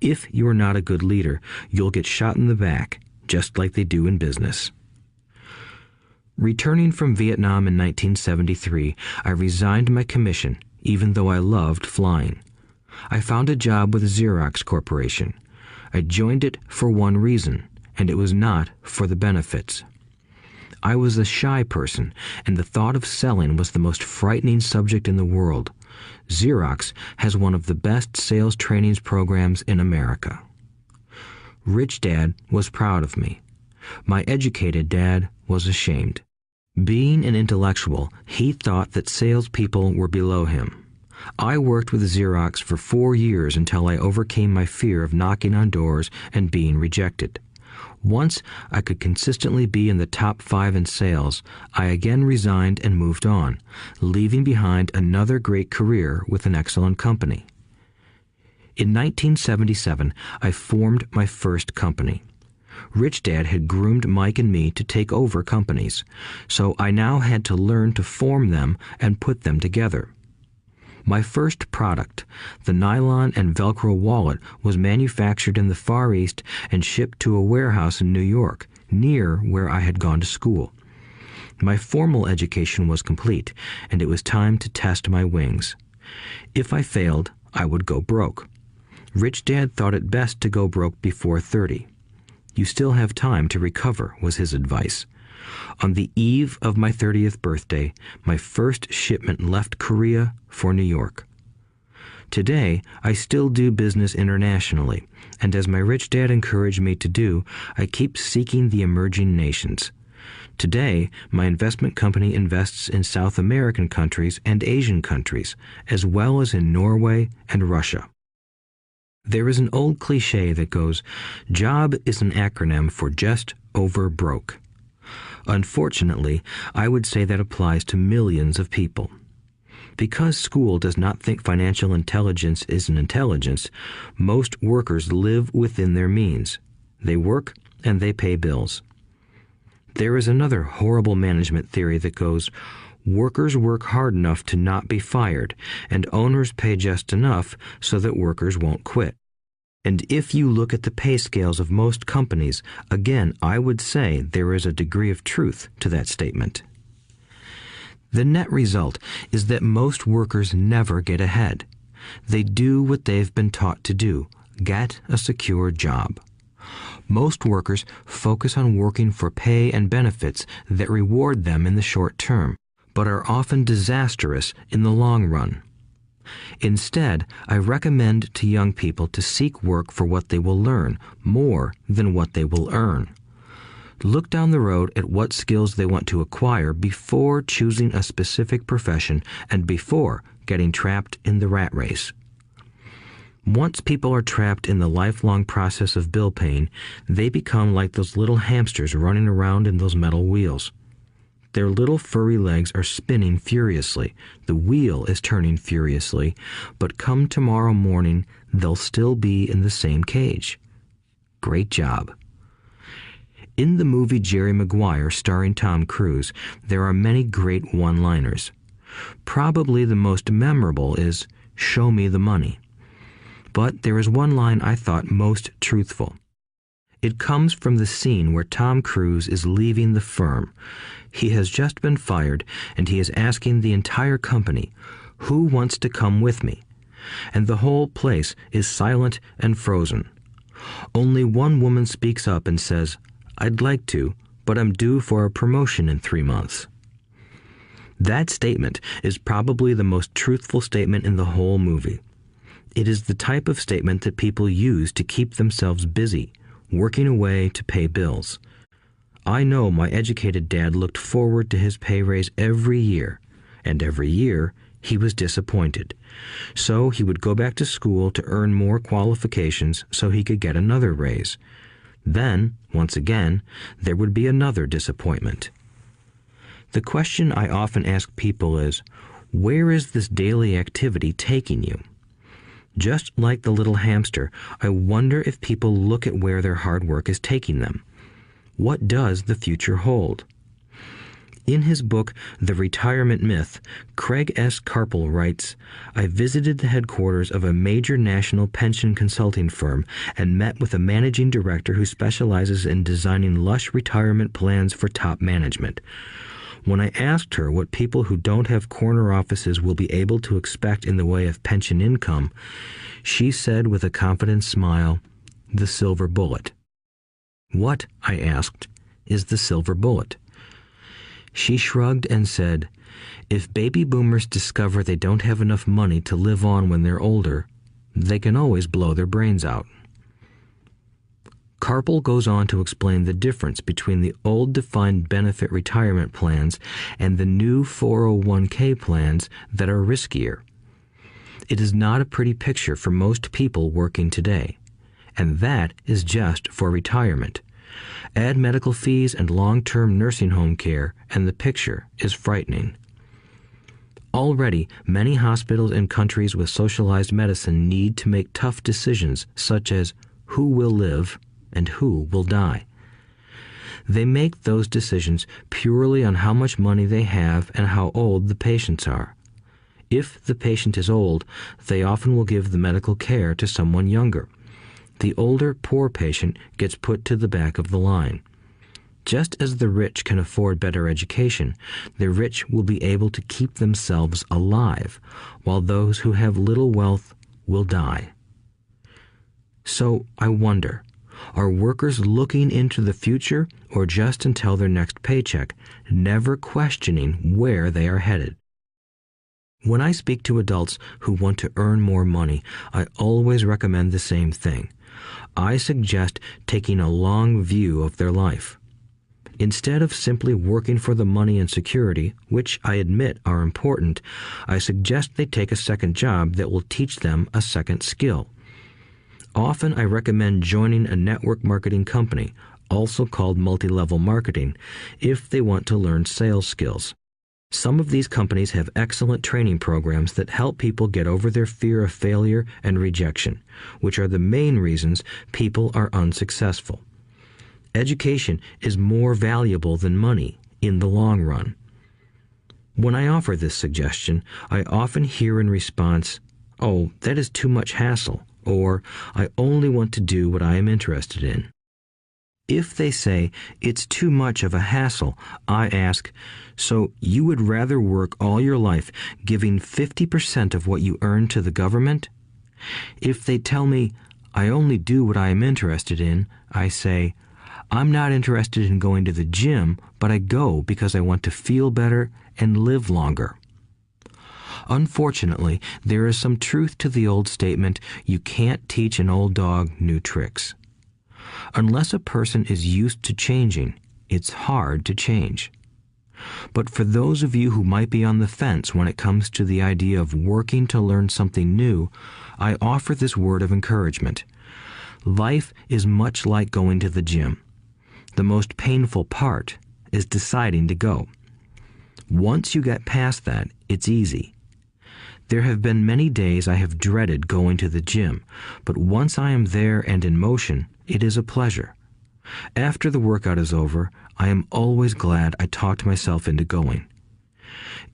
If you are not a good leader, you'll get shot in the back, just like they do in business. Returning from Vietnam in 1973, I resigned my commission, even though I loved flying. I found a job with Xerox Corporation. I joined it for one reason, and it was not for the benefits. I was a shy person, and the thought of selling was the most frightening subject in the world. Xerox has one of the best sales trainings programs in America. Rich Dad was proud of me. My educated dad was ashamed. Being an intellectual, he thought that salespeople were below him. I worked with Xerox for 4 years until I overcame my fear of knocking on doors and being rejected. Once I could consistently be in the top 5 in sales, I again resigned and moved on, leaving behind another great career with an excellent company. In 1977, I formed my first company. Rich Dad had groomed Mike and me to take over companies, so I now had to learn to form them and put them together. My first product, the nylon and Velcro wallet, was manufactured in the Far East and shipped to a warehouse in New York, near where I had gone to school. My formal education was complete, and it was time to test my wings. If I failed, I would go broke. Rich Dad thought it best to go broke before 30. You still have time to recover, was his advice. On the eve of my 30th birthday, my first shipment left Korea for New York. Today, I still do business internationally, and as my rich dad encouraged me to do, I keep seeking the emerging nations. Today, my investment company invests in South American countries and Asian countries, as well as in Norway and Russia. There is an old cliche that goes, "Job is an acronym for just over broke." Unfortunately, I would say that applies to millions of people. Because school does not think financial intelligence is an intelligence, most workers live within their means. They work and they pay bills. There is another horrible management theory that goes, workers work hard enough to not be fired, and owners pay just enough so that workers won't quit. And if you look at the pay scales of most companies, again, I would say there is a degree of truth to that statement. The net result is that most workers never get ahead. They do what they've been taught to do, get a secure job. Most workers focus on working for pay and benefits that reward them in the short term, but are often disastrous in the long run. Instead, I recommend to young people to seek work for what they will learn more than what they will earn. Look down the road at what skills they want to acquire before choosing a specific profession and before getting trapped in the rat race. Once people are trapped in the lifelong process of bill paying, they become like those little hamsters running around in those metal wheels. Their little furry legs are spinning furiously, the wheel is turning furiously, but come tomorrow morning, they'll still be in the same cage. Great job. In the movie Jerry Maguire, starring Tom Cruise, there are many great one-liners. Probably the most memorable is, "Show me the money." But there is one line I thought most truthful. It comes from the scene where Tom Cruise is leaving the firm. He has just been fired, and he is asking the entire company, "Who wants to come with me?" And the whole place is silent and frozen. Only one woman speaks up and says, "I'd like to, but I'm due for a promotion in 3 months." That statement is probably the most truthful statement in the whole movie. It is the type of statement that people use to keep themselves busy, working away to pay bills. I know my educated dad looked forward to his pay raise every year, and every year he was disappointed. So he would go back to school to earn more qualifications so he could get another raise. Then, once again, there would be another disappointment. The question I often ask people is, where is this daily activity taking you? Just like the little hamster, I wonder if people look at where their hard work is taking them. What does the future hold? In his book, The Retirement Myth, Craig S. Carpel writes, "I visited the headquarters of a major national pension consulting firm and met with a managing director who specializes in designing lush retirement plans for top management. When I asked her what people who don't have corner offices will be able to expect in the way of pension income, she said with a confident smile, 'The silver bullet.'" "What," I asked, "is the silver bullet?" She shrugged and said, "If baby boomers discover they don't have enough money to live on when they're older, they can always blow their brains out." Carpel goes on to explain the difference between the old defined benefit retirement plans and the new 401k plans that are riskier. It is not a pretty picture for most people working today, and that is just for retirement. Add medical fees and long-term nursing home care, and the picture is frightening. Already, many hospitals in countries with socialized medicine need to make tough decisions such as who will live and who will die. They make those decisions purely on how much money they have and how old the patients are. If the patient is old, they often will give the medical care to someone younger. The older, poor patient gets put to the back of the line. Just as the rich can afford better education, the rich will be able to keep themselves alive, while those who have little wealth will die. So I wonder, are workers looking into the future or just until their next paycheck, never questioning where they are headed? When I speak to adults who want to earn more money, I always recommend the same thing. I suggest taking a long view of their life. Instead of simply working for the money and security, which I admit are important, I suggest they take a second job that will teach them a second skill. Often I recommend joining a network marketing company, also called multi-level marketing, if they want to learn sales skills. Some of these companies have excellent training programs that help people get over their fear of failure and rejection, which are the main reasons people are unsuccessful. Education is more valuable than money in the long run. When I offer this suggestion, I often hear in response, "Oh, that is too much hassle," or "I only want to do what I am interested in." If they say it's too much of a hassle, I ask, so you would rather work all your life giving 50% of what you earn to the government? If they tell me, I only do what I am interested in, I say, I'm not interested in going to the gym, but I go because I want to feel better and live longer. Unfortunately, there is some truth to the old statement, you can't teach an old dog new tricks. Unless a person is used to changing, it's hard to change. But for those of you who might be on the fence when it comes to the idea of working to learn something new, I offer this word of encouragement. Life is much like going to the gym. The most painful part is deciding to go. Once you get past that, it's easy. There have been many days I have dreaded going to the gym, but once I am there and in motion, it is a pleasure. After the workout is over, I am always glad I talked myself into going.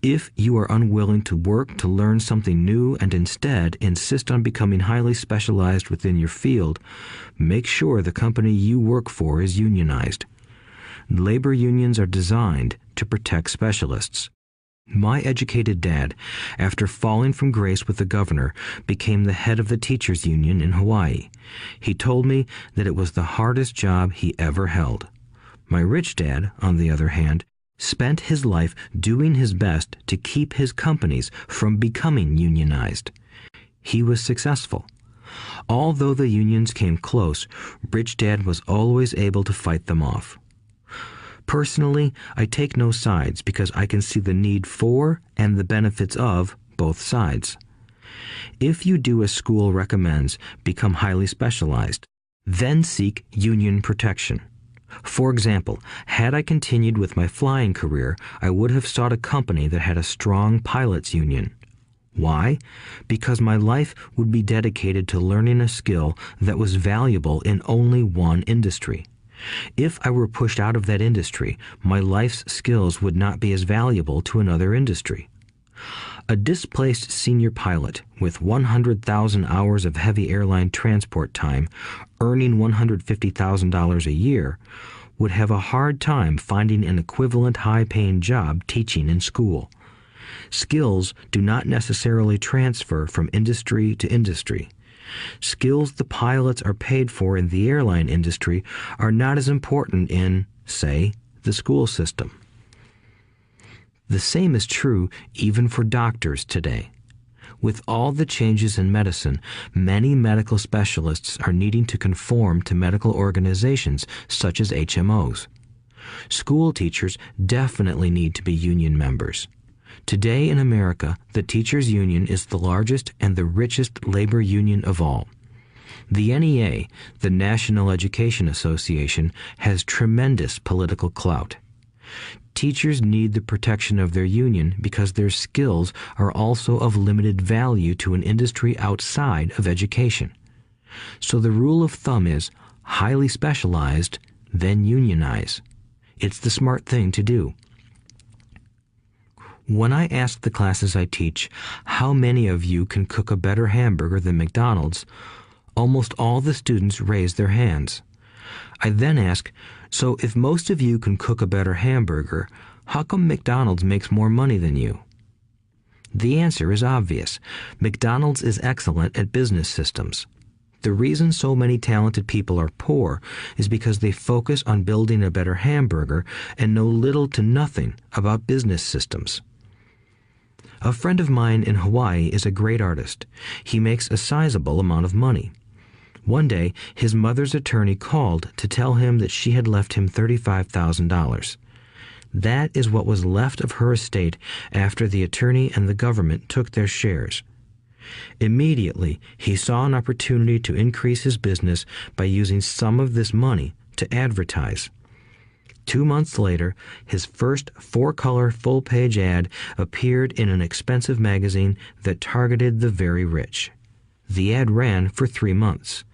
If you are unwilling to work to learn something new and instead insist on becoming highly specialized within your field, make sure the company you work for is unionized. Labor unions are designed to protect specialists. My educated dad, after falling from grace with the governor, became the head of the teachers' union in Hawaii. He told me that it was the hardest job he ever held. My rich dad, on the other hand, spent his life doing his best to keep his companies from becoming unionized. He was successful. Although the unions came close, Rich Dad was always able to fight them off. Personally, I take no sides because I can see the need for and the benefits of both sides. If you do as school recommends, become highly specialized, then seek union protection. For example, had I continued with my flying career, I would have sought a company that had a strong pilots' union. Why? Because my life would be dedicated to learning a skill that was valuable in only one industry. If I were pushed out of that industry, my life's skills would not be as valuable to another industry. A displaced senior pilot with 100,000 hours of heavy airline transport time, earning $150,000 a year, would have a hard time finding an equivalent high-paying job teaching in school. Skills do not necessarily transfer from industry to industry. Skills the pilots are paid for in the airline industry are not as important in, say, the school system. The same is true even for doctors today. With all the changes in medicine, many medical specialists are needing to conform to medical organizations such as HMOs. School teachers definitely need to be union members. Today in America, the teachers' union is the largest and the richest labor union of all. The NEA, the National Education Association, has tremendous political clout. Teachers need the protection of their union because their skills are also of limited value to an industry outside of education. So the rule of thumb is highly specialized, then unionize. It's the smart thing to do. When I ask the classes I teach, how many of you can cook a better hamburger than McDonald's, almost all the students raise their hands. I then ask, so if most of you can cook a better hamburger, how come McDonald's makes more money than you? The answer is obvious. McDonald's is excellent at business systems. The reason so many talented people are poor is because they focus on building a better hamburger and know little to nothing about business systems. A friend of mine in Hawaii is a great artist. He makes a sizable amount of money. One day, his mother's attorney called to tell him that she had left him $35,000. That is what was left of her estate after the attorney and the government took their shares. Immediately, he saw an opportunity to increase his business by using some of this money to advertise. 2 months later, his first 4-color full-page ad appeared in an expensive magazine that targeted the very rich. The ad ran for 3 months.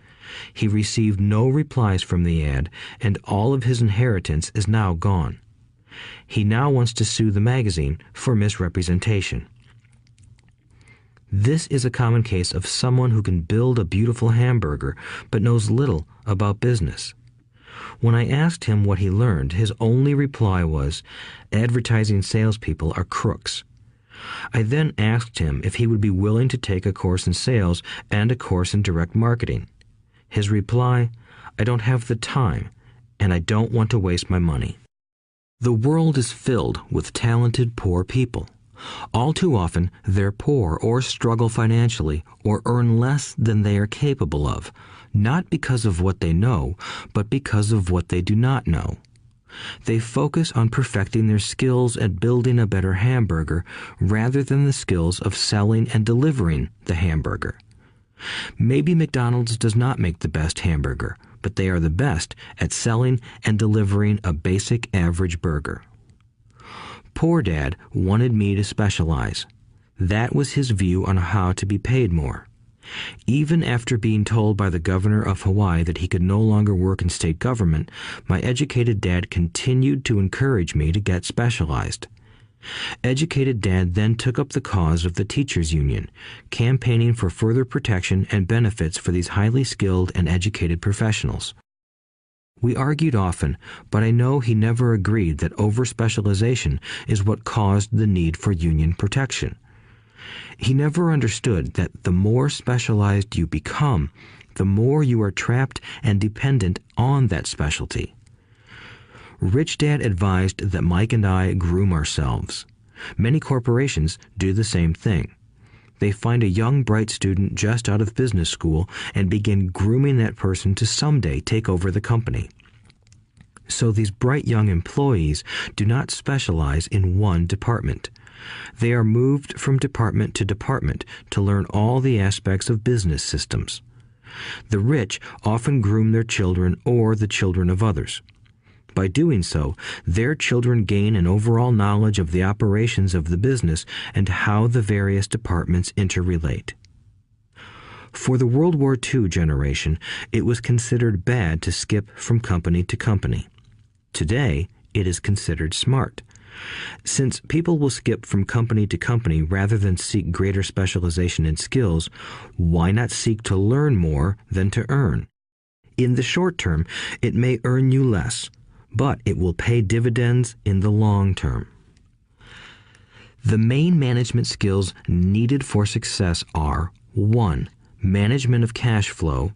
He received no replies from the ad, and all of his inheritance is now gone. He now wants to sue the magazine for misrepresentation. This is a common case of someone who can build a beautiful hamburger but knows little about business. When I asked him what he learned, his only reply was, "Advertising salespeople are crooks." I then asked him if he would be willing to take a course in sales and a course in direct marketing. His reply, "I don't have the time, and I don't want to waste my money." The world is filled with talented poor people. All too often, they're poor or struggle financially or earn less than they are capable of, not because of what they know, but because of what they do not know. They focus on perfecting their skills at building a better hamburger rather than the skills of selling and delivering the hamburger. Maybe McDonald's does not make the best hamburger, but they are the best at selling and delivering a basic average burger. Poor Dad wanted me to specialize. That was his view on how to be paid more. Even after being told by the governor of Hawaii that he could no longer work in state government, my educated dad continued to encourage me to get specialized. Educated Dad then took up the cause of the teachers' union, campaigning for further protection and benefits for these highly skilled and educated professionals. We argued often, but I know he never agreed that over-specialization is what caused the need for union protection. He never understood that the more specialized you become, the more you are trapped and dependent on that specialty. Rich Dad advised that Mike and I groom ourselves. Many corporations do the same thing. They find a young, bright student just out of business school and begin grooming that person to someday take over the company. So these bright young employees do not specialize in one department. They are moved from department to department to learn all the aspects of business systems. The rich often groom their children or the children of others. By doing so, their children gain an overall knowledge of the operations of the business and how the various departments interrelate. For the World War II generation, it was considered bad to skip from company to company. Today, it is considered smart. Since people will skip from company to company rather than seek greater specialization in skills, why not seek to learn more than to earn? In the short term, it may earn you less, but it will pay dividends in the long term. The main management skills needed for success are 1. Management of cash flow,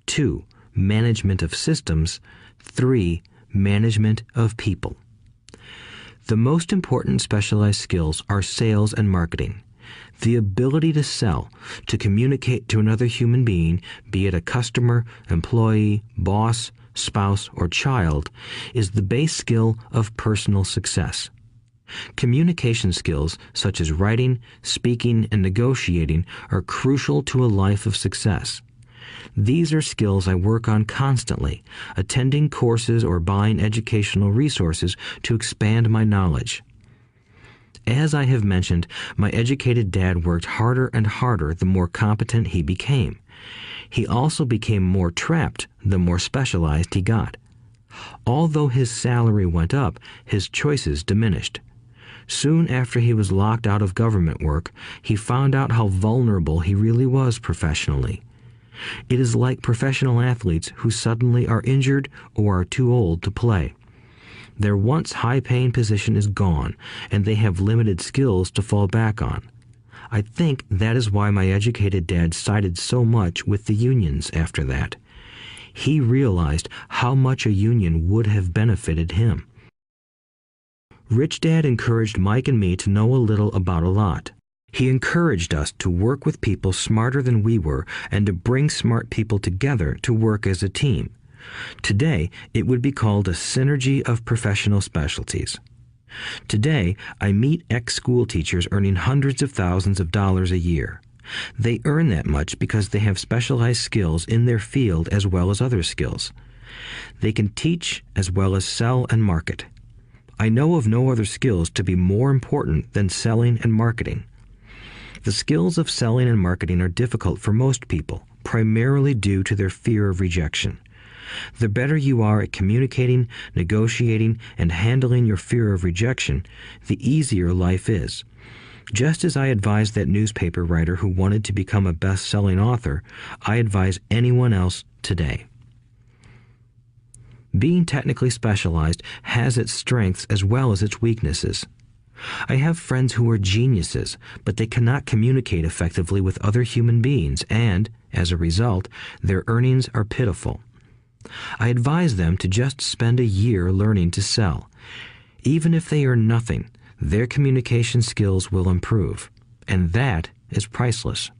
2. Management of systems, 3. Management of people. The most important specialized skills are sales and marketing. The ability to sell, to communicate to another human being, be it a customer, employee, boss, spouse, or child, is the base skill of personal success. Communication skills such as writing, speaking, and negotiating are crucial to a life of success. These are skills I work on constantly, attending courses or buying educational resources to expand my knowledge. As I have mentioned, my educated dad worked harder and harder the more competent he became. He also became more trapped the more specialized he got. Although his salary went up, his choices diminished. Soon after he was locked out of government work, he found out how vulnerable he really was professionally. It is like professional athletes who suddenly are injured or are too old to play. Their once high-paying position is gone, and they have limited skills to fall back on. I think that is why my educated dad sided so much with the unions after that. He realized how much a union would have benefited him. Rich Dad encouraged Mike and me to know a little about a lot. He encouraged us to work with people smarter than we were and to bring smart people together to work as a team. Today, it would be called a synergy of professional specialties. Today, I meet ex-school teachers earning hundreds of thousands of dollars a year. They earn that much because they have specialized skills in their field as well as other skills. They can teach as well as sell and market. I know of no other skills to be more important than selling and marketing. The skills of selling and marketing are difficult for most people, primarily due to their fear of rejection. The better you are at communicating, negotiating, and handling your fear of rejection, the easier life is. Just as I advise that newspaper writer who wanted to become a best-selling author, I advise anyone else today. Being technically specialized has its strengths as well as its weaknesses. I have friends who are geniuses, but they cannot communicate effectively with other human beings, and, as a result, their earnings are pitiful. I advise them to just spend a year learning to sell. Even if they earn nothing, their communication skills will improve, and that is priceless.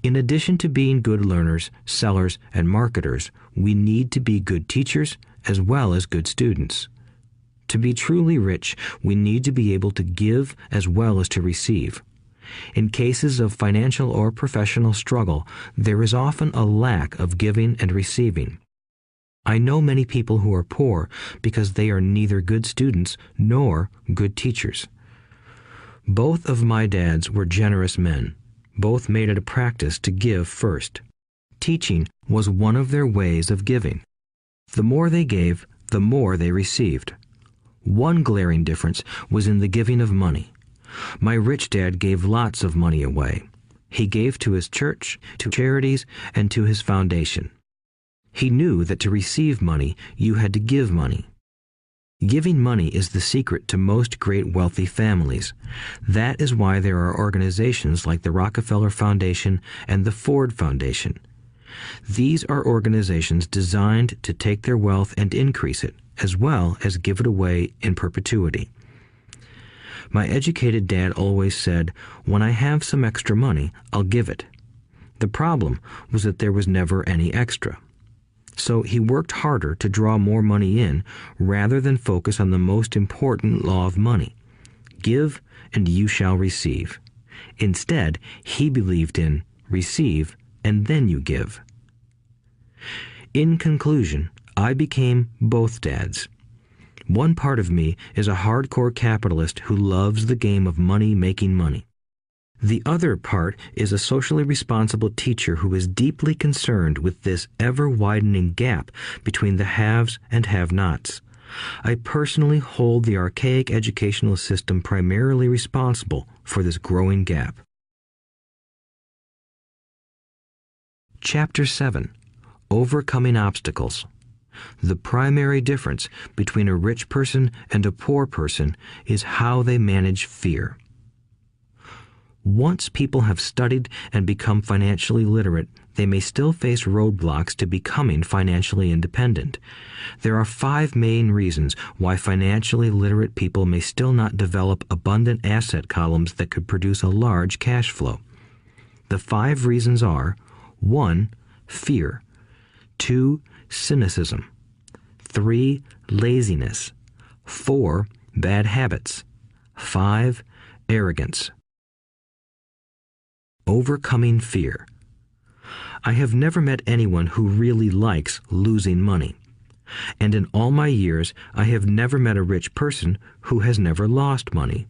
In addition to being good learners, sellers, and marketers, we need to be good teachers as well as good students. To be truly rich, we need to be able to give as well as to receive. In cases of financial or professional struggle, there is often a lack of giving and receiving. I know many people who are poor because they are neither good students nor good teachers. Both of my dads were generous men. Both made it a practice to give first. Teaching was one of their ways of giving. The more they gave, the more they received. One glaring difference was in the giving of money. My rich dad gave lots of money away. He gave to his church, to charities, and to his foundation. He knew that to receive money, you had to give money. Giving money is the secret to most great wealthy families. That is why there are organizations like the Rockefeller Foundation and the Ford Foundation. These are organizations designed to take their wealth and increase it, as well as give it away in perpetuity. My educated dad always said, "When I have some extra money, I'll give it." The problem was that there was never any extra. So he worked harder to draw more money in rather than focus on the most important law of money. Give and you shall receive. Instead, he believed in receive and then you give. In conclusion, I became both dads. One part of me is a hardcore capitalist who loves the game of money making money. The other part is a socially responsible teacher who is deeply concerned with this ever-widening gap between the haves and have-nots. I personally hold the archaic educational system primarily responsible for this growing gap. Chapter 7. Overcoming Obstacles. The primary difference between a rich person and a poor person is how they manage fear. Once people have studied and become financially literate, they may still face roadblocks to becoming financially independent. There are 5 main reasons why financially literate people may still not develop abundant asset columns that could produce a large cash flow. The 5 reasons are: 1. Fear. 2. Cynicism. 3. Laziness. 4. Bad habits. 5. Arrogance. Overcoming fear. I have never met anyone who really likes losing money. And in all my years, I have never met a rich person who has never lost money.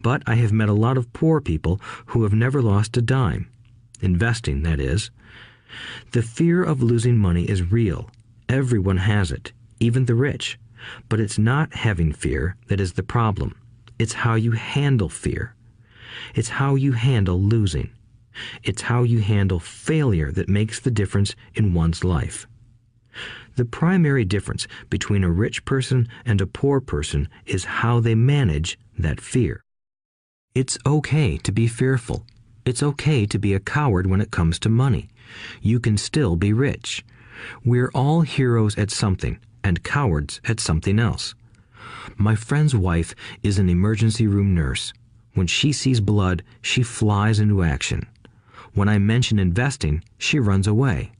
But I have met a lot of poor people who have never lost a dime. Investing, that is. The fear of losing money is real. Everyone has it, even the rich. But it's not having fear that is the problem. It's how you handle fear. It's how you handle losing. It's how you handle failure that makes the difference in one's life. The primary difference between a rich person and a poor person is how they manage that fear. It's okay to be fearful. It's okay to be a coward when it comes to money. You can still be rich. We're all heroes at something and cowards at something else. My friend's wife is an emergency room nurse. When she sees blood, she flies into action. When I mention investing, she runs away.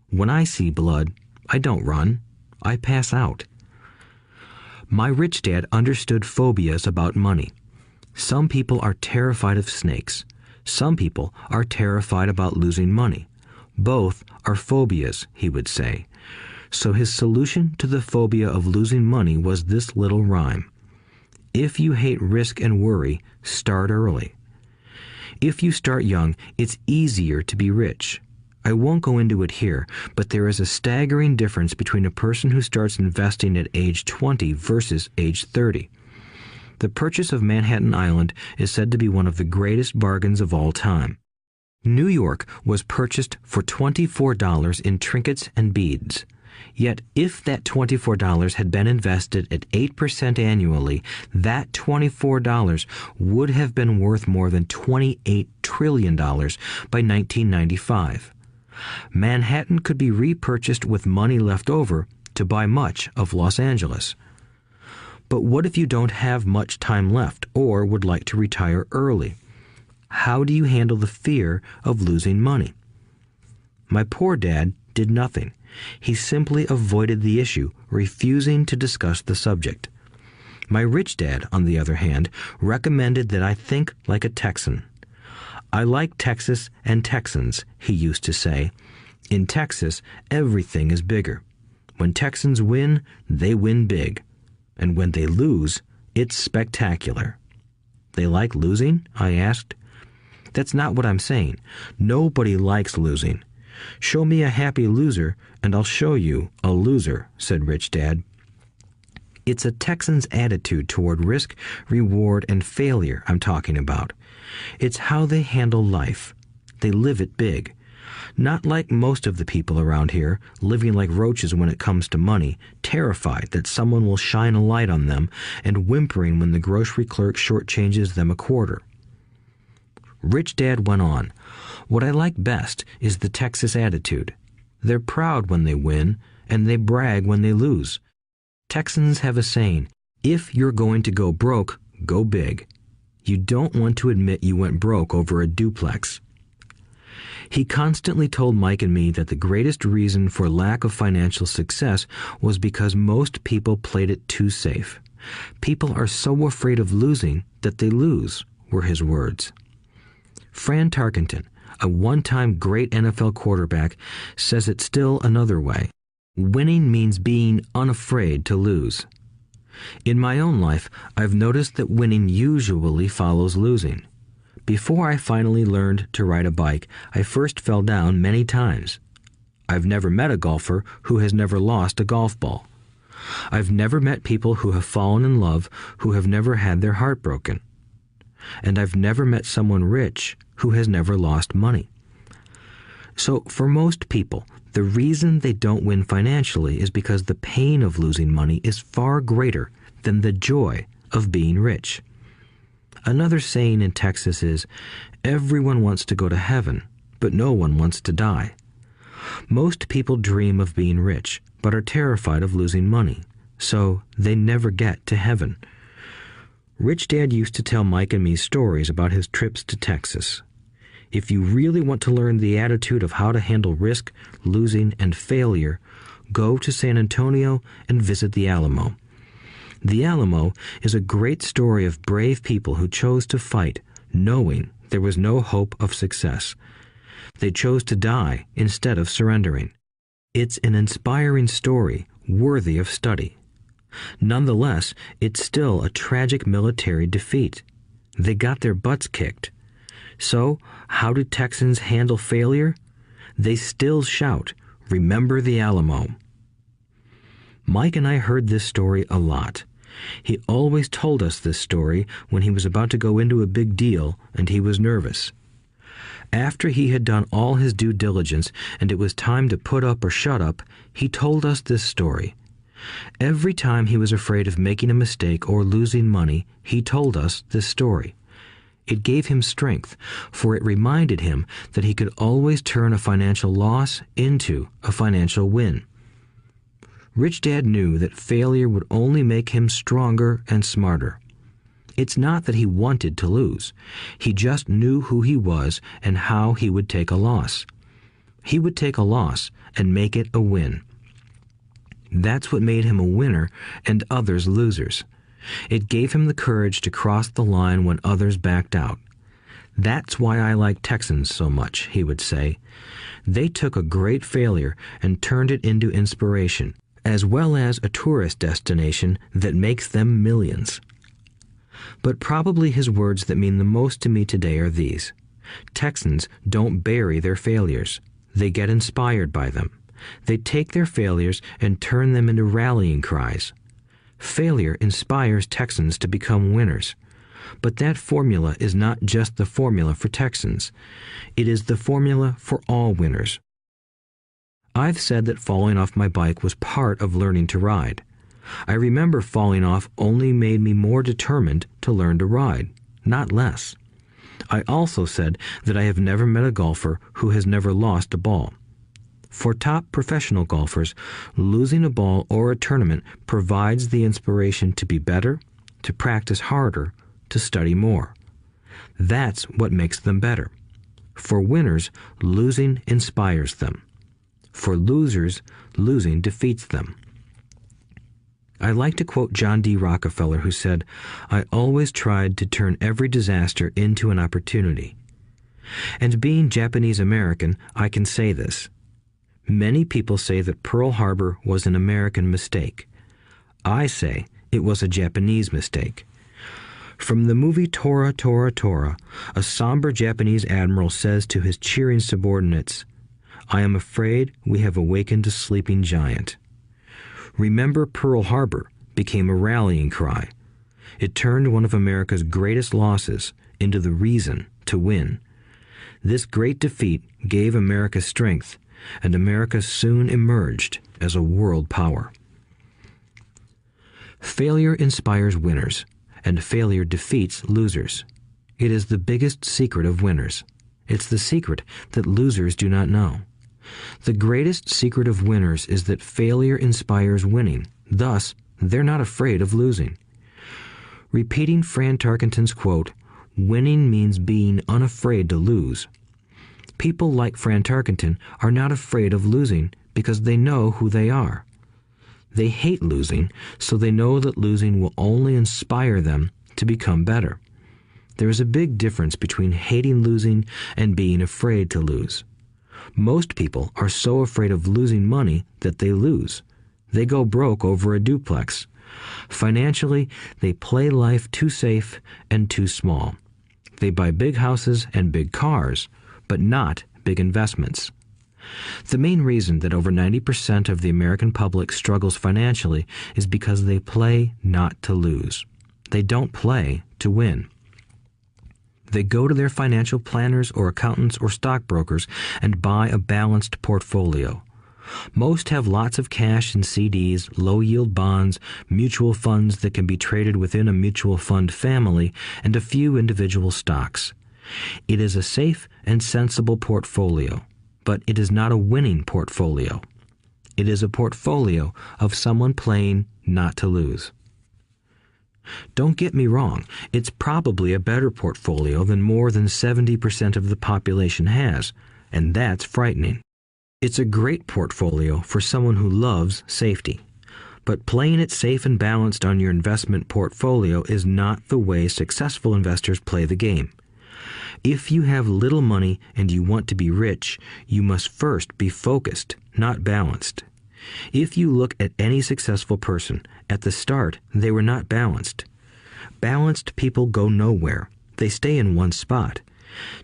When I see blood, I don't run. I pass out. My rich dad understood phobias about money. Some people are terrified of snakes. Some people are terrified about losing money. Both are phobias, he would say. So his solution to the phobia of losing money was this little rhyme. If you hate risk and worry, start early. If you start young, it's easier to be rich. I won't go into it here, but there is a staggering difference between a person who starts investing at age 20 versus age 30. The purchase of Manhattan Island is said to be one of the greatest bargains of all time. New York was purchased for $24 in trinkets and beads. Yet if that $24 had been invested at 8% annually, that $24 would have been worth more than $28 trillion by 1995. Manhattan could be repurchased with money left over to buy much of Los Angeles. But what if you don't have much time left or would like to retire early? How do you handle the fear of losing money? My poor dad did nothing. He simply avoided the issue, refusing to discuss the subject. My rich dad, on the other hand, recommended that I think like a Texan. I like Texas and Texans, he used to say. In Texas, everything is bigger. When Texans win, they win big. And when they lose, it's spectacular. They like losing? I asked. That's not what I'm saying. Nobody likes losing. Show me a happy loser, and I'll show you a loser, said Rich Dad. It's a Texan's attitude toward risk, reward, and failure I'm talking about. It's how they handle life. They live it big. Not like most of the people around here, living like roaches when it comes to money, terrified that someone will shine a light on them and whimpering when the grocery clerk shortchanges them a quarter. Rich Dad went on, "What I like best is the Texas attitude. They're proud when they win, and they brag when they lose. Texans have a saying, if you're going to go broke, go big. You don't want to admit you went broke over a duplex." He constantly told Mike and me that the greatest reason for lack of financial success was because most people played it too safe. People are so afraid of losing that they lose, were his words. Fran Tarkenton, a one-time great NFL quarterback, says it still another way. Winning means being unafraid to lose. In my own life, I've noticed that winning usually follows losing. Before I finally learned to ride a bike, I first fell down many times. I've never met a golfer who has never lost a golf ball. I've never met people who have fallen in love who have never had their heart broken. And I've never met someone rich who has never lost money. So for most people, the reason they don't win financially is because the pain of losing money is far greater than the joy of being rich. Another saying in Texas is, everyone wants to go to heaven, but no one wants to die. Most people dream of being rich, but are terrified of losing money, so they never get to heaven. Rich Dad used to tell Mike and me stories about his trips to Texas. If you really want to learn the attitude of how to handle risk, losing, and failure, go to San Antonio and visit the Alamo. The Alamo is a great story of brave people who chose to fight, knowing there was no hope of success. They chose to die instead of surrendering. It's an inspiring story worthy of study. Nonetheless, it's still a tragic military defeat. They got their butts kicked. So, how do Texans handle failure? They still shout, "Remember the Alamo." Mike and I heard this story a lot. He always told us this story when he was about to go into a big deal and he was nervous. After he had done all his due diligence and it was time to put up or shut up, he told us this story. Every time he was afraid of making a mistake or losing money, he told us this story. It gave him strength, for it reminded him that he could always turn a financial loss into a financial win. Rich Dad knew that failure would only make him stronger and smarter. It's not that he wanted to lose. He just knew who he was and how he would take a loss. He would take a loss and make it a win. That's what made him a winner and others losers. It gave him the courage to cross the line when others backed out. That's why I like Texans so much, he would say. They took a great failure and turned it into inspiration, as well as a tourist destination that makes them millions. But probably his words that mean the most to me today are these. Texans don't bury their failures. They get inspired by them. They take their failures and turn them into rallying cries. Failure inspires Texans to become winners. But that formula is not just the formula for Texans. It is the formula for all winners. I've said that falling off my bike was part of learning to ride. I remember falling off only made me more determined to learn to ride, not less. I also said that I have never met a golfer who has never lost a ball. For top professional golfers, losing a ball or a tournament provides the inspiration to be better, to practice harder, to study more. That's what makes them better. For winners, losing inspires them. For losers, losing defeats them. I like to quote John D. Rockefeller, who said, "I always tried to turn every disaster into an opportunity." And being Japanese American, I can say this. Many people say that Pearl Harbor was an American mistake. I say it was a Japanese mistake. From the movie Tora, Tora, Tora, a somber Japanese admiral says to his cheering subordinates, "I am afraid we have awakened a sleeping giant." Remember Pearl Harbor became a rallying cry. It turned one of America's greatest losses into the reason to win. This great defeat gave America strength, and America soon emerged as a world power. Failure inspires winners, and failure defeats losers. It is the biggest secret of winners. It's the secret that losers do not know. The greatest secret of winners is that failure inspires winning. Thus, they're not afraid of losing. Repeating Fran Tarkenton's quote, "Winning means being unafraid to lose." People like Fran Tarkenton are not afraid of losing because they know who they are. They hate losing, so they know that losing will only inspire them to become better. There is a big difference between hating losing and being afraid to lose. Most people are so afraid of losing money that they lose. They go broke over a duplex. Financially, they play life too safe and too small. They buy big houses and big cars, but not big investments. The main reason that over 90% of the American public struggles financially is because they play not to lose. They don't play to win. They go to their financial planners or accountants or stockbrokers and buy a balanced portfolio. Most have lots of cash in CDs, low-yield bonds, mutual funds that can be traded within a mutual fund family, and a few individual stocks. It is a safe and sensible portfolio, but it is not a winning portfolio. It is a portfolio of someone playing not to lose. Don't get me wrong, it's probably a better portfolio than more than 70% of the population has, and that's frightening. It's a great portfolio for someone who loves safety. But playing it safe and balanced on your investment portfolio is not the way successful investors play the game. If you have little money and you want to be rich, you must first be focused, not balanced. If you look at any successful person, at the start they were not balanced. Balanced people go nowhere. They stay in one spot.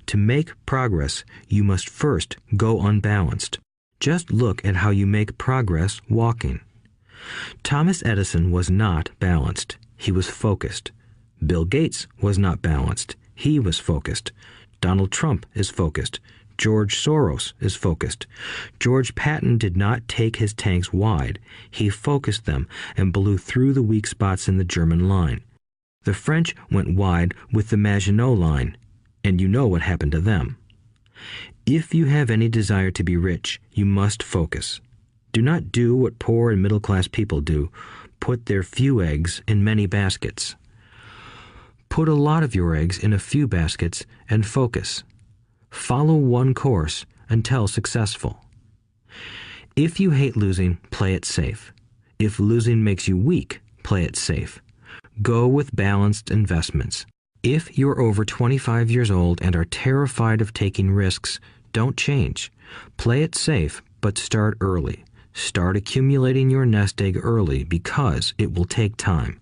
To make progress, you must first go unbalanced. Just look at how you make progress walking. Thomas Edison was not balanced. He was focused. Bill Gates was not balanced. He was focused. Donald Trump is focused. George Soros is focused. George Patton did not take his tanks wide. He focused them and blew through the weak spots in the German line. The French went wide with the Maginot Line, and you know what happened to them. If you have any desire to be rich, you must focus. Do not do what poor and middle-class people do, put their few eggs in many baskets. Put a lot of your eggs in a few baskets and focus. Follow one course until successful. If you hate losing, play it safe. If losing makes you weak, play it safe. Go with balanced investments. If you're over 25 years old and are terrified of taking risks, don't change. Play it safe, but start early. Start accumulating your nest egg early because it will take time.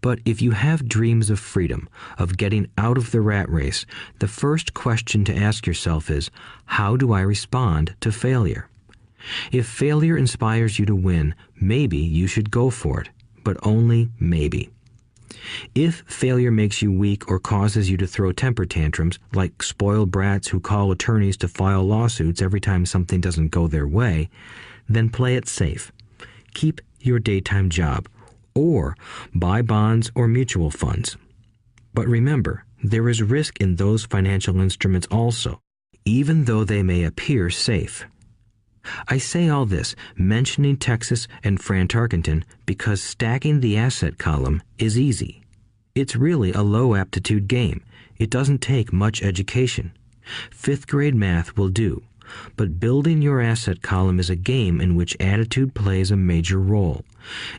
But if you have dreams of freedom, of getting out of the rat race, the first question to ask yourself is, how do I respond to failure? If failure inspires you to win, maybe you should go for it, but only maybe. If failure makes you weak or causes you to throw temper tantrums, like spoiled brats who call attorneys to file lawsuits every time something doesn't go their way, then play it safe. Keep your daytime job, or buy bonds or mutual funds. But remember, there is risk in those financial instruments also, even though they may appear safe. I say all this, mentioning Texas and Fran Tarkenton, because stacking the asset column is easy. It's really a low-aptitude game. It doesn't take much education. Fifth-grade math will do. But building your asset column is a game in which attitude plays a major role.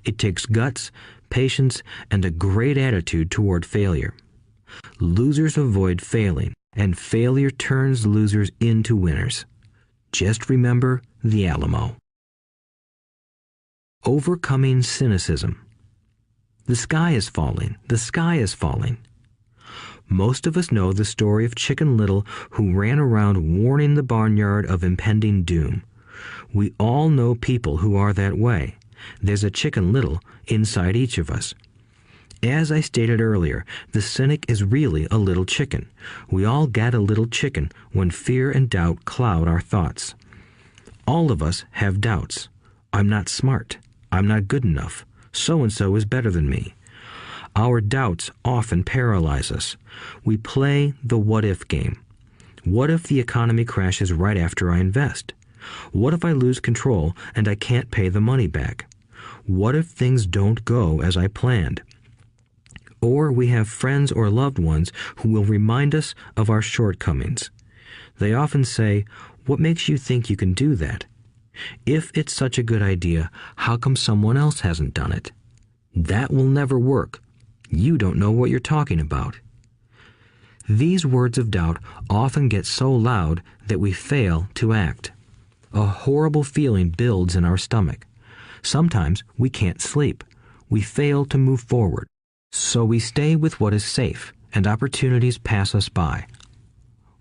It takes guts, patience, and a great attitude toward failure. Losers avoid failing, and failure turns losers into winners. Just remember the Alamo. Overcoming cynicism. The sky is falling. The sky is falling. Most of us know the story of Chicken Little, who ran around warning the barnyard of impending doom. We all know people who are that way. There's a Chicken Little inside each of us. As I stated earlier, the cynic is really a little chicken. We all get a little chicken when fear and doubt cloud our thoughts. All of us have doubts. I'm not smart. I'm not good enough. So-and-so is better than me. Our doubts often paralyze us. We play the what-if game. What if the economy crashes right after I invest? What if I lose control and I can't pay the money back? What if things don't go as I planned? Or we have friends or loved ones who will remind us of our shortcomings. They often say, "What makes you think you can do that? If it's such a good idea, how come someone else hasn't done it? That will never work. You don't know what you're talking about." These words of doubt often get so loud that we fail to act. A horrible feeling builds in our stomach. Sometimes we can't sleep. We fail to move forward. So we stay with what is safe, and opportunities pass us by.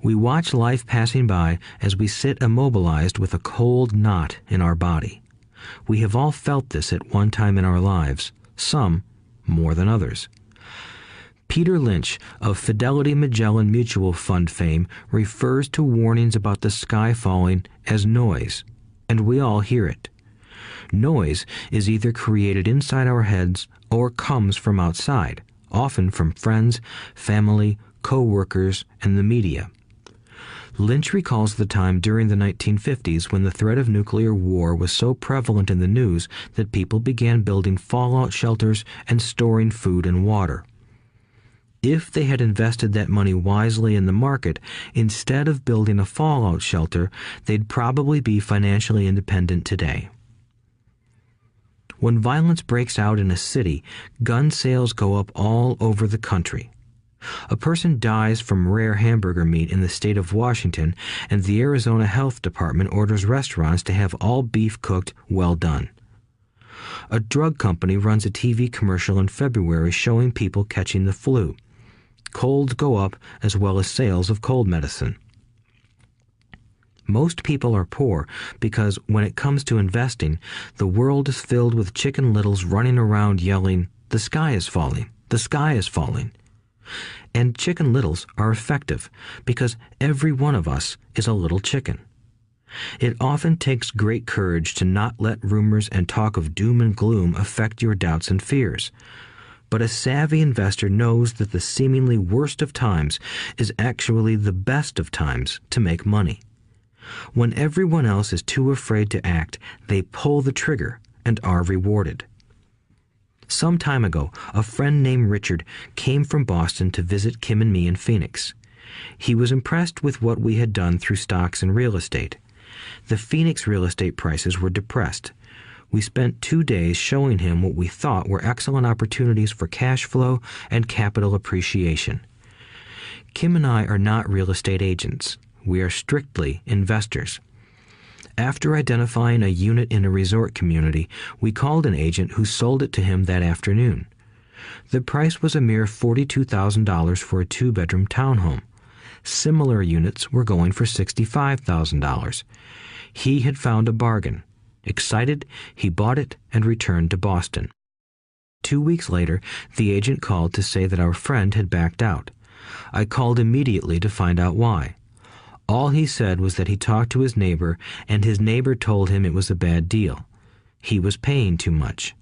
We watch life passing by as we sit immobilized with a cold knot in our body. We have all felt this at one time in our lives, some more than others. Peter Lynch of Fidelity Magellan Mutual Fund fame refers to warnings about the sky falling as noise, and we all hear it. Noise is either created inside our heads or comes from outside, often from friends, family, co-workers, and the media. Lynch recalls the time during the 1950s when the threat of nuclear war was so prevalent in the news that people began building fallout shelters and storing food and water. If they had invested that money wisely in the market, instead of building a fallout shelter, they'd probably be financially independent today. When violence breaks out in a city, gun sales go up all over the country. A person dies from rare hamburger meat in the state of Washington, and the Arizona Health Department orders restaurants to have all beef cooked well done. A drug company runs a TV commercial in February showing people catching the flu. Colds go up as well as sales of cold medicine. Most people are poor because when it comes to investing, the world is filled with Chicken Littles running around yelling, "The sky is falling, the sky is falling." And Chicken Littles are effective because every one of us is a little chicken. It often takes great courage to not let rumors and talk of doom and gloom affect your doubts and fears. But a savvy investor knows that the seemingly worst of times is actually the best of times to make money. When everyone else is too afraid to act, they pull the trigger and are rewarded. Some time ago, a friend named Richard came from Boston to visit Kim and me in Phoenix. He was impressed with what we had done through stocks and real estate. The Phoenix real estate prices were depressed. We spent 2 days showing him what we thought were excellent opportunities for cash flow and capital appreciation. Kim and I are not real estate agents. We are strictly investors. After identifying a unit in a resort community, we called an agent who sold it to him that afternoon. The price was a mere $42,000 for a 2-bedroom townhome. Similar units were going for $65,000. He had found a bargain. Excited, he bought it and returned to Boston. 2 weeks later, the agent called to say that our friend had backed out. I called immediately to find out why. All he said was that he talked to his neighbor, and his neighbor told him it was a bad deal. He was paying too much.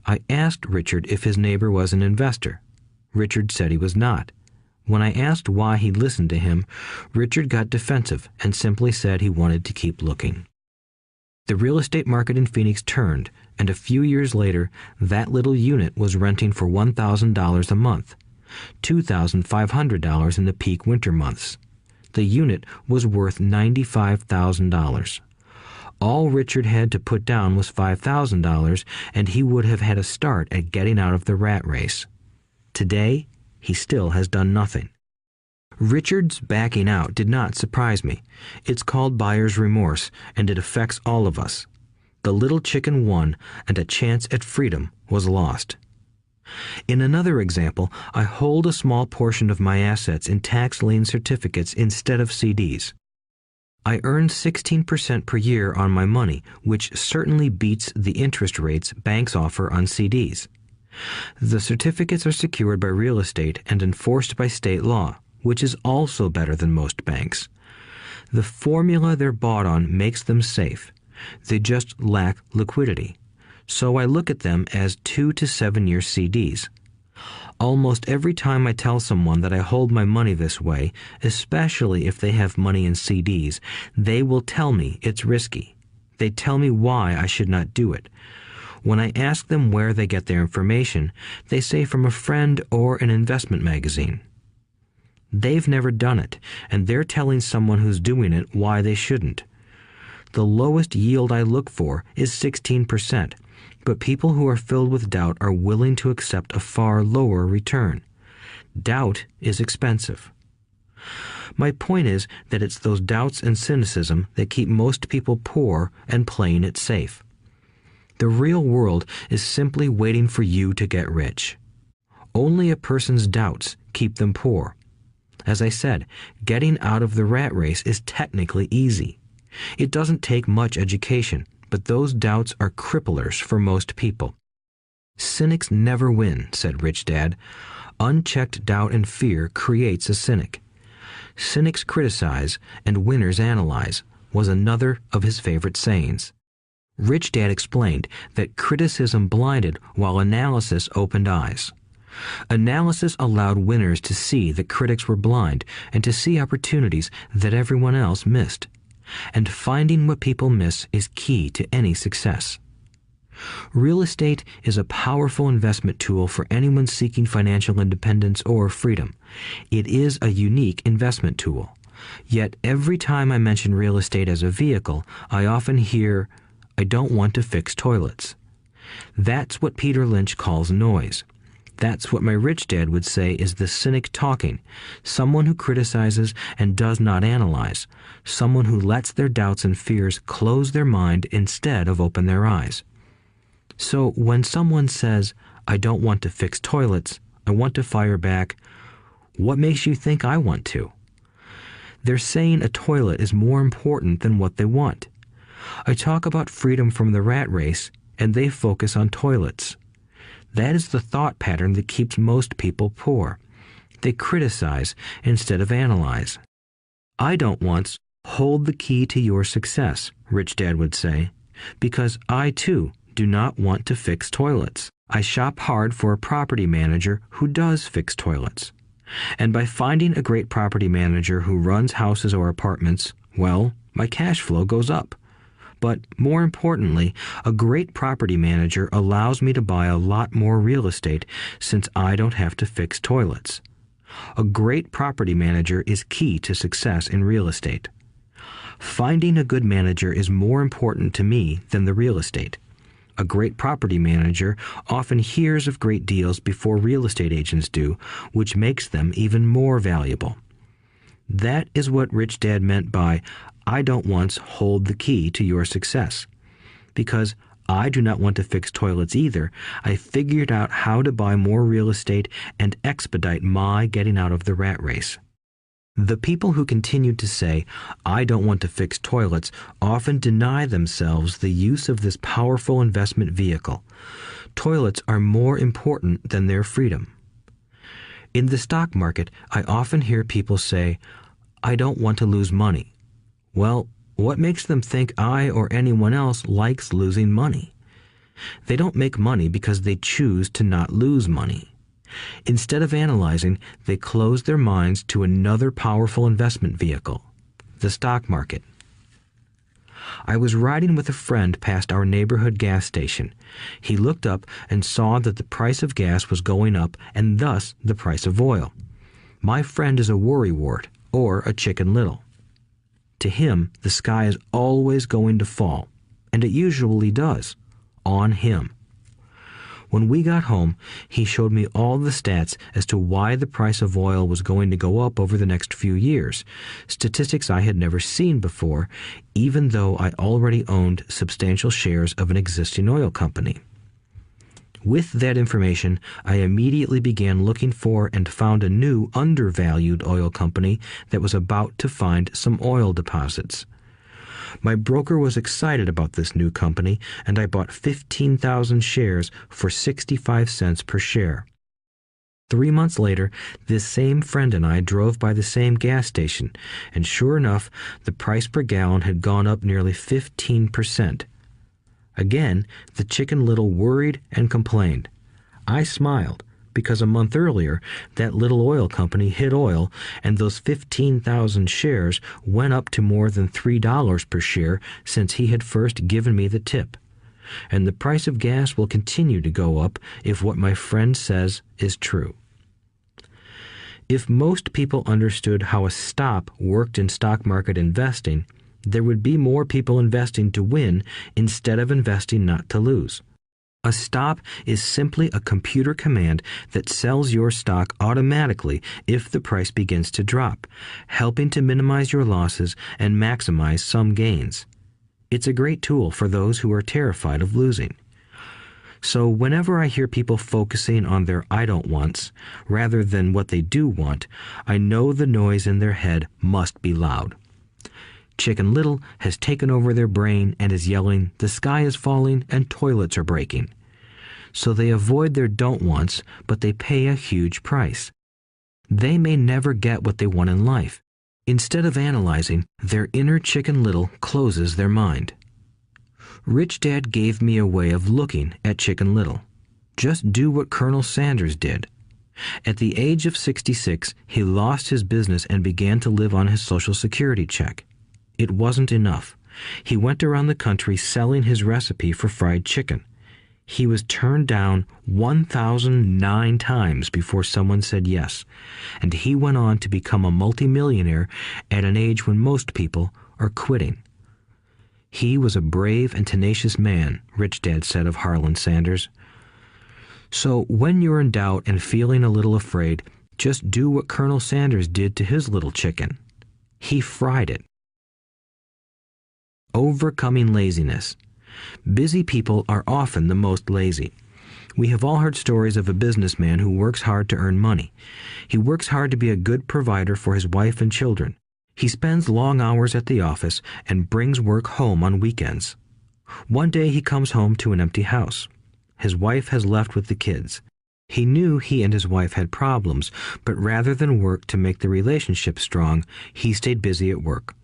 I asked Richard if his neighbor was an investor. Richard said he was not. When I asked why he listened to him, Richard got defensive and simply said he wanted to keep looking. The real estate market in Phoenix turned, and a few years later, that little unit was renting for $1,000 a month, $2,500 in the peak winter months. The unit was worth $95,000. All Richard had to put down was $5,000, and he would have had a start at getting out of the rat race. Today, he still has done nothing. Richard's backing out did not surprise me. It's called buyer's remorse, and it affects all of us. The little chicken won, and a chance at freedom was lost. In another example, I hold a small portion of my assets in tax lien certificates instead of CDs. I earn 16% per year on my money, which certainly beats the interest rates banks offer on CDs. The certificates are secured by real estate and enforced by state law, which is also better than most banks. The formula they're bought on makes them safe. They just lack liquidity. So I look at them as 2 to 7 year CDs. Almost every time I tell someone that I hold my money this way, especially if they have money in CDs, they will tell me it's risky. They tell me why I should not do it. When I ask them where they get their information, they say from a friend or an investment magazine. They've never done it, and they're telling someone who's doing it why they shouldn't. The lowest yield I look for is 16%, but people who are filled with doubt are willing to accept a far lower return. Doubt is expensive. My point is that it's those doubts and cynicism that keep most people poor and playing it safe. The real world is simply waiting for you to get rich. Only a person's doubts keep them poor. As I said, getting out of the rat race is technically easy. It doesn't take much education, but those doubts are cripplers for most people. Cynics never win, said Rich Dad. Unchecked doubt and fear creates a cynic. Cynics criticize and winners analyze was another of his favorite sayings. Rich Dad explained that criticism blinded while analysis opened eyes. Analysis allowed winners to see that critics were blind and to see opportunities that everyone else missed. And finding what people miss is key to any success. Real estate is a powerful investment tool for anyone seeking financial independence or freedom. It is a unique investment tool. Yet every time I mention real estate as a vehicle, I often hear, "I don't want to fix toilets." That's what Peter Lynch calls noise. That's what my rich dad would say is the cynic talking, someone who criticizes and does not analyze, someone who lets their doubts and fears close their mind instead of open their eyes. So when someone says, "I don't want to fix toilets," I want to fire back, "What makes you think I want to?" They're saying a toilet is more important than what they want. I talk about freedom from the rat race, and they focus on toilets. That is the thought pattern that keeps most people poor. They criticize instead of analyze. I don't once hold the key to your success, Rich Dad would say, because I too do not want to fix toilets. I shop hard for a property manager who does fix toilets. And by finding a great property manager who runs houses or apartments, well, my cash flow goes up. But more importantly, a great property manager allows me to buy a lot more real estate since I don't have to fix toilets. A great property manager is key to success in real estate. Finding a good manager is more important to me than the real estate. A great property manager often hears of great deals before real estate agents do, which makes them even more valuable. That is what Rich Dad meant by, "I don't once hold the key to your success." Because I do not want to fix toilets either, I figured out how to buy more real estate and expedite my getting out of the rat race. The people who continue to say, "I don't want to fix toilets," often deny themselves the use of this powerful investment vehicle. Toilets are more important than their freedom. In the stock market, I often hear people say, "I don't want to lose money." Well, what makes them think I or anyone else likes losing money? They don't make money because they choose to not lose money. Instead of analyzing, they close their minds to another powerful investment vehicle, the stock market. I was riding with a friend past our neighborhood gas station. He looked up and saw that the price of gas was going up and thus the price of oil. My friend is a worrywart, or a Chicken Little. To him, the sky is always going to fall, and it usually does, on him. When we got home, he showed me all the stats as to why the price of oil was going to go up over the next few years, statistics I had never seen before, even though I already owned substantial shares of an existing oil company. With that information, I immediately began looking for and found a new undervalued oil company that was about to find some oil deposits. My broker was excited about this new company, and I bought 15,000 shares for 65 cents per share. 3 months later, this same friend and I drove by the same gas station, and sure enough, the price per gallon had gone up nearly 15%. Again, the Chicken Little worried and complained. I smiled, because a month earlier, that little oil company hit oil, and those 15,000 shares went up to more than $3 per share since he had first given me the tip. And the price of gas will continue to go up if what my friend says is true. If most people understood how a stop worked in stock market investing, there would be more people investing to win instead of investing not to lose. A stop is simply a computer command that sells your stock automatically if the price begins to drop, helping to minimize your losses and maximize some gains. It's a great tool for those who are terrified of losing. So whenever I hear people focusing on their "I don't wants" rather than what they do want, I know the noise in their head must be loud. Chicken Little has taken over their brain and is yelling, "The sky is falling and toilets are breaking." So they avoid their don't wants, but they pay a huge price. They may never get what they want in life. Instead of analyzing, their inner Chicken Little closes their mind. Rich Dad gave me a way of looking at Chicken Little. Just do what Colonel Sanders did. At the age of 66, he lost his business and began to live on his Social Security check. It wasn't enough. He went around the country selling his recipe for fried chicken. He was turned down 1,009 times before someone said yes, and he went on to become a multimillionaire at an age when most people are quitting. He was a brave and tenacious man, Rich Dad said of Harlan Sanders. So when you're in doubt and feeling a little afraid, just do what Colonel Sanders did to his little chicken. He fried it. Overcoming laziness. Busy people are often the most lazy. We have all heard stories of a businessman who works hard to earn money. He works hard to be a good provider for his wife and children. He spends long hours at the office and brings work home on weekends. One day he comes home to an empty house. His wife has left with the kids. He knew he and his wife had problems, but rather than work to make the relationship strong, he stayed busy at work.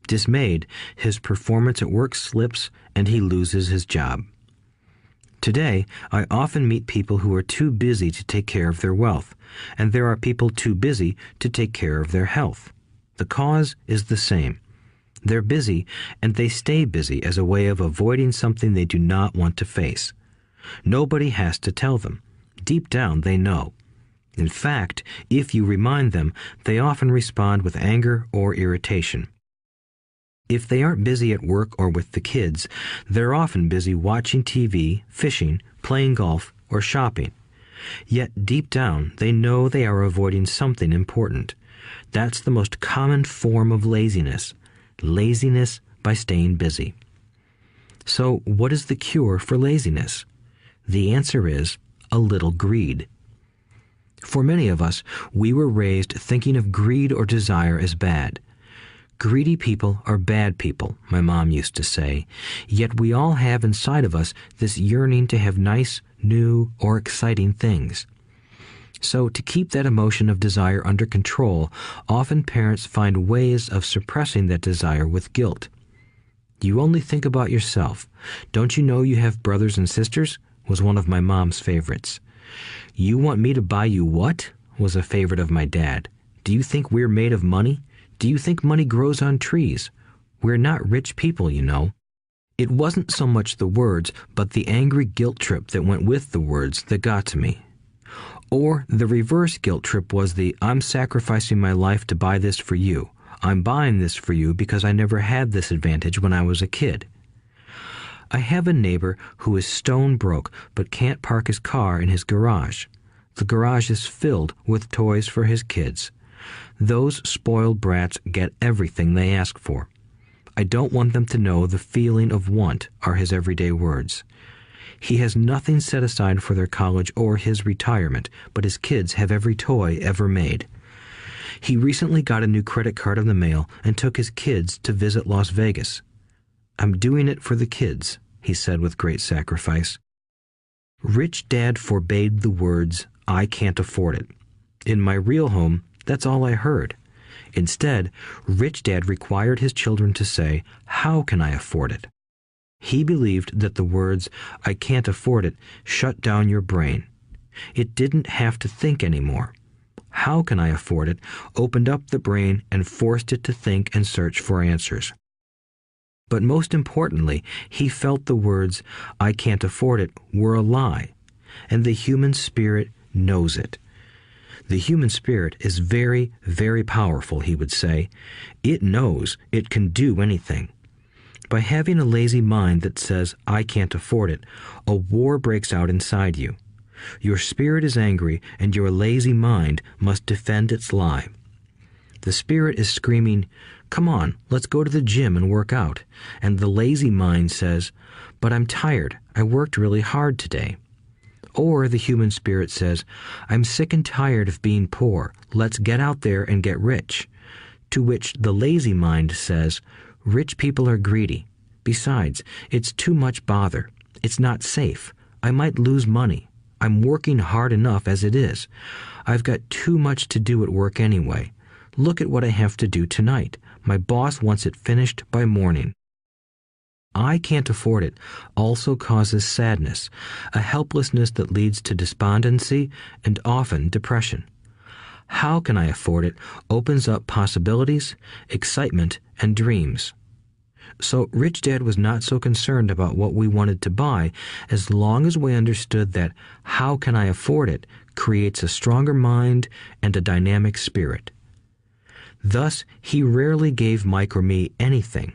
Dismayed, his performance at work slips and he loses his job. Today, I often meet people who are too busy to take care of their wealth, and there are people too busy to take care of their health. The cause is the same. They're busy, and they stay busy as a way of avoiding something they do not want to face. Nobody has to tell them. Deep down, they know. In fact, if you remind them, they often respond with anger or irritation. If they aren't busy at work or with the kids, they're often busy watching TV, fishing, playing golf, or shopping. Yet deep down, they know they are avoiding something important. That's the most common form of laziness. Laziness by staying busy. So, what is the cure for laziness? The answer is a little greed. For many of us, we were raised thinking of greed or desire as bad. Greedy people are bad people, my mom used to say, yet we all have inside of us this yearning to have nice, new, or exciting things. So to keep that emotion of desire under control, often parents find ways of suppressing that desire with guilt. You only think about yourself. Don't you know you have brothers and sisters? Was one of my mom's favorites. You want me to buy you what? Was a favorite of my dad. Do you think we're made of money? Do you think money grows on trees? We're not rich people, you know. It wasn't so much the words, but the angry guilt trip that went with the words that got to me. Or the reverse guilt trip was the I'm sacrificing my life to buy this for you. I'm buying this for you because I never had this advantage when I was a kid. I have a neighbor who is stone broke but can't park his car in his garage. The garage is filled with toys for his kids. Those spoiled brats get everything they ask for. I don't want them to know the feeling of want are his everyday words. He has nothing set aside for their college or his retirement, but his kids have every toy ever made. He recently got a new credit card in the mail and took his kids to visit Las Vegas. I'm doing it for the kids, he said with great sacrifice. Rich Dad forbade the words, I can't afford it. In my real home, that's all I heard. Instead, Rich Dad required his children to say, how can I afford it? He believed that the words, I can't afford it, shut down your brain. It didn't have to think anymore. How can I afford it opened up the brain and forced it to think and search for answers. But most importantly, he felt the words, I can't afford it, were a lie, and the human spirit knows it. The human spirit is very, very powerful, he would say. It knows it can do anything. By having a lazy mind that says, I can't afford it, a war breaks out inside you. Your spirit is angry, and your lazy mind must defend its lie. The spirit is screaming, come on, let's go to the gym and work out. And the lazy mind says, but I'm tired. I worked really hard today. Or the human spirit says, I'm sick and tired of being poor. Let's get out there and get rich. To which the lazy mind says, rich people are greedy. Besides, it's too much bother. It's not safe. I might lose money. I'm working hard enough as it is. I've got too much to do at work anyway. Look at what I have to do tonight. My boss wants it finished by morning. I can't afford it also causes sadness, a helplessness that leads to despondency and often depression. How can I afford it opens up possibilities, excitement, and dreams. So Rich Dad was not so concerned about what we wanted to buy as long as we understood that how can I afford it creates a stronger mind and a dynamic spirit. Thus, he rarely gave Mike or me anything.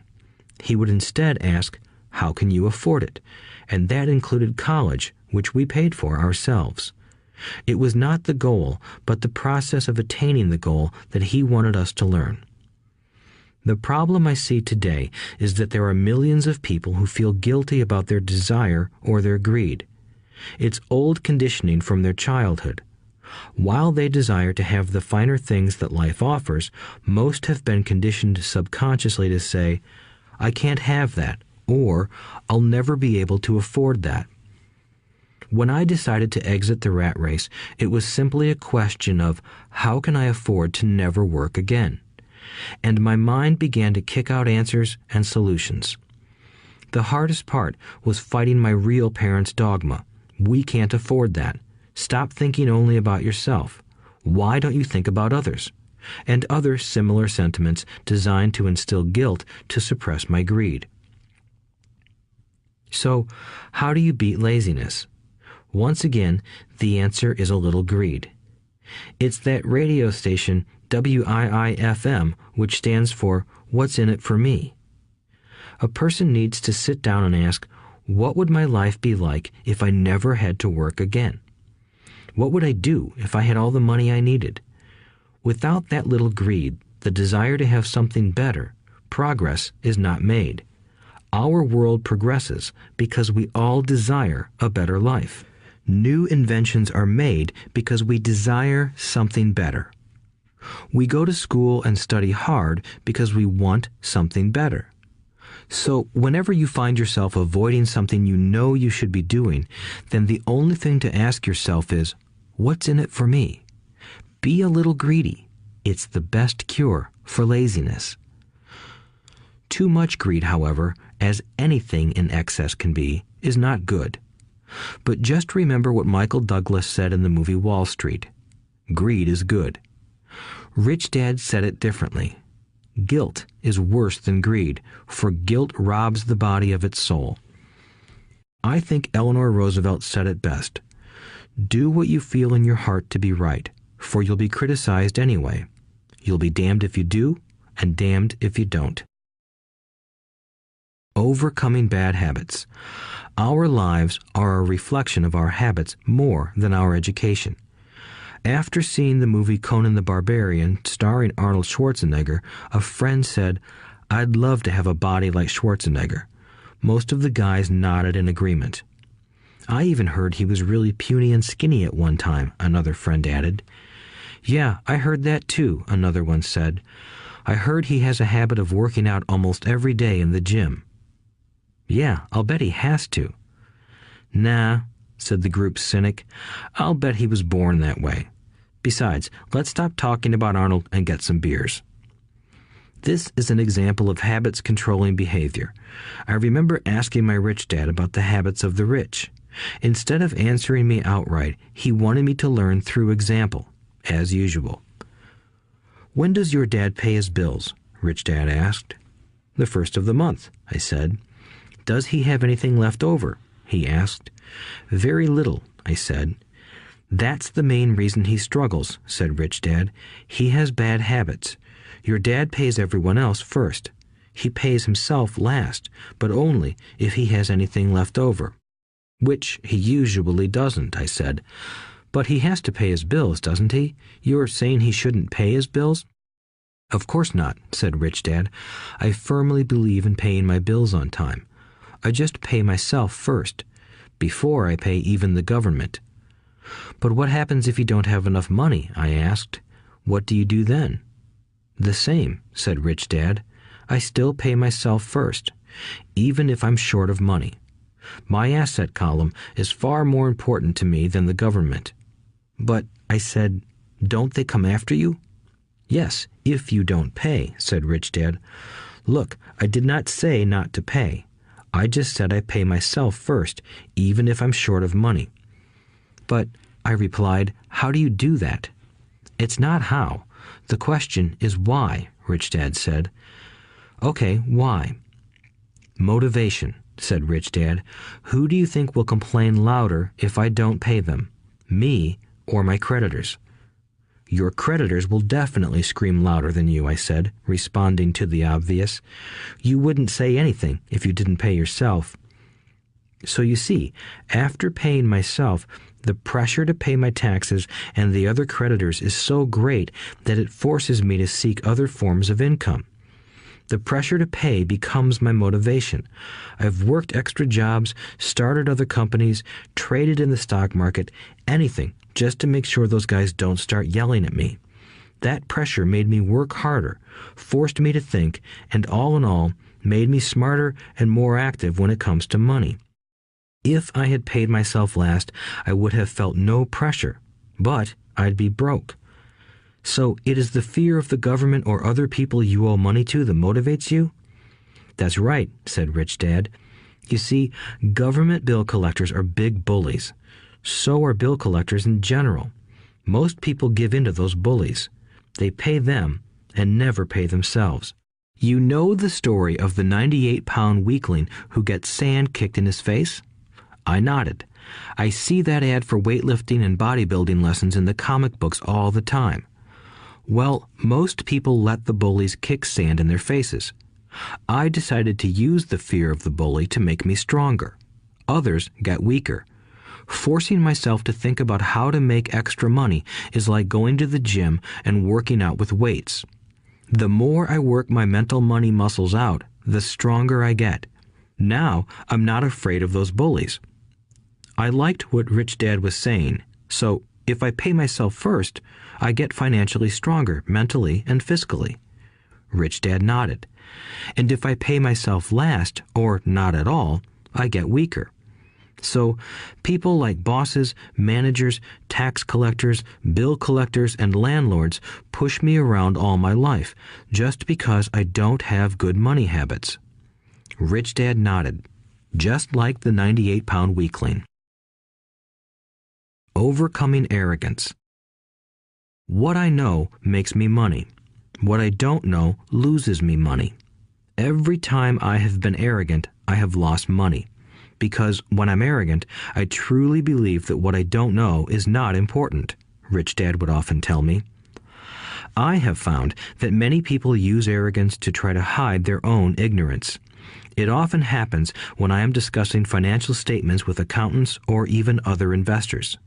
He would instead ask, how can you afford it? And that included college, which we paid for ourselves. It was not the goal, but the process of attaining the goal that he wanted us to learn. The problem I see today is that there are millions of people who feel guilty about their desire or their greed. It's old conditioning from their childhood. While they desire to have the finer things that life offers, most have been conditioned subconsciously to say, I can't have that, or I'll never be able to afford that. When I decided to exit the rat race, it was simply a question of how can I afford to never work again? And my mind began to kick out answers and solutions. The hardest part was fighting my real parents' dogma. We can't afford that. Stop thinking only about yourself. Why don't you think about others? And other similar sentiments designed to instill guilt to suppress my greed. So, how do you beat laziness? Once again, the answer is a little greed. It's that radio station WIIFM, which stands for What's in it for me? A person needs to sit down and ask, what would my life be like if I never had to work again? What would I do if I had all the money I needed? Without that little greed, the desire to have something better, progress is not made. Our world progresses because we all desire a better life. New inventions are made because we desire something better. We go to school and study hard because we want something better. So whenever you find yourself avoiding something you know you should be doing, then the only thing to ask yourself is, what's in it for me? Be a little greedy. It's the best cure for laziness. Too much greed, however, as anything in excess can be, is not good. But just remember what Michael Douglas said in the movie Wall Street. Greed is good. Rich Dad said it differently. Guilt is worse than greed, for guilt robs the body of its soul. I think Eleanor Roosevelt said it best. Do what you feel in your heart to be right, for you'll be criticized anyway. You'll be damned if you do, and damned if you don't. Overcoming bad habits. Our lives are a reflection of our habits more than our education. After seeing the movie Conan the Barbarian, starring Arnold Schwarzenegger, a friend said, "I'd love to have a body like Schwarzenegger." Most of the guys nodded in agreement. "I even heard he was really puny and skinny at one time," another friend added. "Yeah, I heard that too," another one said. "I heard he has a habit of working out almost every day in the gym." "Yeah, I'll bet he has to." "Nah," said the group's cynic. "I'll bet he was born that way. Besides, let's stop talking about Arnold and get some beers." This is an example of habits controlling behavior. I remember asking my rich dad about the habits of the rich. Instead of answering me outright, he wanted me to learn through example, as usual. "When does your dad pay his bills?" Rich Dad asked. "The first of the month," I said. "Does he have anything left over?" he asked. "Very little," I said. "That's the main reason he struggles," said Rich Dad. "He has bad habits. Your dad pays everyone else first. He pays himself last, but only if he has anything left over." "Which he usually doesn't," I said. "But he has to pay his bills, doesn't he? You're saying he shouldn't pay his bills?" "Of course not," said Rich Dad. "I firmly believe in paying my bills on time. I just pay myself first, before I pay even the government." "But what happens if you don't have enough money?" I asked. "What do you do then?" "The same," said Rich Dad. "I still pay myself first, even if I'm short of money. My asset column is far more important to me than the government." "But," I said, "don't they come after you?" "Yes, if you don't pay," said Rich Dad. "Look, I did not say not to pay. I just said I pay myself first, even if I'm short of money." "But," I replied, "how do you do that?" "It's not how. The question is why," Rich Dad said. "Okay, why?" "Motivation," said Rich Dad. "Who do you think will complain louder if I don't pay them? Me or my creditors?" "Your creditors will definitely scream louder than you," I said, responding to the obvious. "You wouldn't say anything if you didn't pay yourself." So you see, after paying myself, the pressure to pay my taxes and the other creditors is so great that it forces me to seek other forms of income. The pressure to pay becomes my motivation. I've worked extra jobs, started other companies, traded in the stock market, anything, just to make sure those guys don't start yelling at me. That pressure made me work harder, forced me to think, and all in all, made me smarter and more active when it comes to money. If I had paid myself last, I would have felt no pressure, but I'd be broke. So it is the fear of the government or other people you owe money to that motivates you? "That's right," said Rich Dad. You see, government bill collectors are big bullies. So are bill collectors in general. Most people give in to those bullies. They pay them and never pay themselves. You know the story of the 98-pound weakling who gets sand kicked in his face? I nodded. I see that ad for weightlifting and bodybuilding lessons in the comic books all the time. Well, most people let the bullies kick sand in their faces. I decided to use the fear of the bully to make me stronger. Others got weaker. Forcing myself to think about how to make extra money is like going to the gym and working out with weights. The more I work my mental money muscles out, the stronger I get. Now, I'm not afraid of those bullies. I liked what Rich Dad was saying, so if I pay myself first, I get financially stronger mentally and fiscally. Rich Dad nodded. And if I pay myself last, or not at all, I get weaker. So people like bosses, managers, tax collectors, bill collectors, and landlords push me around all my life just because I don't have good money habits. Rich Dad nodded, just like the 98-pound weakling. Overcoming arrogance. What I know makes me money. What I don't know loses me money. Every time I have been arrogant, I have lost money. Because when I'm arrogant, I truly believe that what I don't know is not important, Rich Dad would often tell me. I have found that many people use arrogance to try to hide their own ignorance. It often happens when I am discussing financial statements with accountants or even other investors.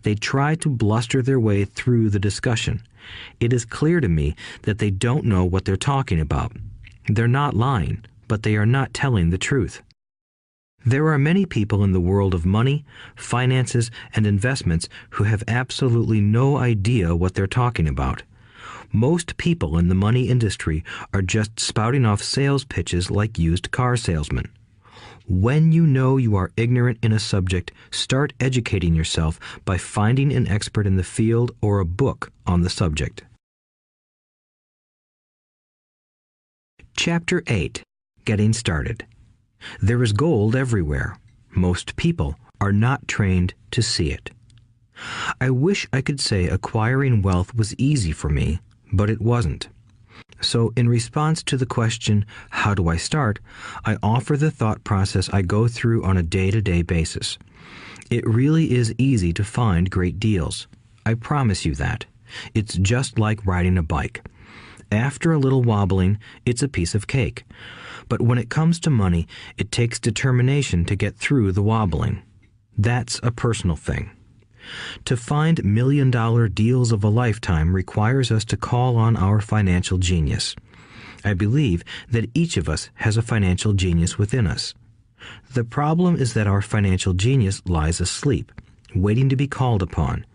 They try to bluster their way through the discussion. It is clear to me that they don't know what they're talking about. They're not lying, but they are not telling the truth. There are many people in the world of money, finances, and investments who have absolutely no idea what they're talking about. Most people in the money industry are just spouting off sales pitches like used car salesmen. When you know you are ignorant in a subject, start educating yourself by finding an expert in the field or a book on the subject. Chapter 8. Getting Started. There is gold everywhere. Most people are not trained to see it. I wish I could say acquiring wealth was easy for me, but it wasn't. So in response to the question, how do I start, I offer the thought process I go through on a day-to-day basis. It really is easy to find great deals. I promise you that. It's just like riding a bike. After a little wobbling, it's a piece of cake. But when it comes to money, it takes determination to get through the wobbling. That's a personal thing. To find million-dollar deals of a lifetime requires us to call on our financial genius. I believe that each of us has a financial genius within us. The problem is that our financial genius lies asleep, waiting to be called upon.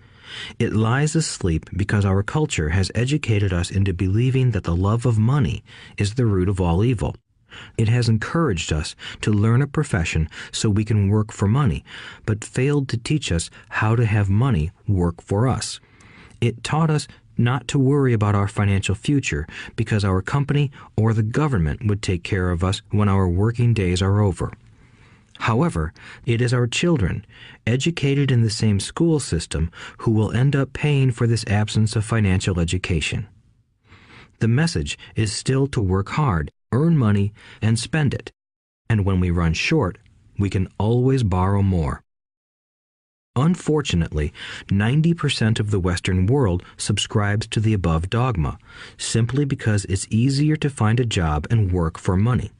It lies asleep because our culture has educated us into believing that the love of money is the root of all evil. It has encouraged us to learn a profession so we can work for money, but failed to teach us how to have money work for us. It taught us not to worry about our financial future because our company or the government would take care of us when our working days are over. However, it is our children, educated in the same school system, who will end up paying for this absence of financial education. The message is still to work hard, earn money, and spend it. And when we run short, we can always borrow more. Unfortunately, 90% of the Western world subscribes to the above dogma, simply because it's easier to find a job and work for money.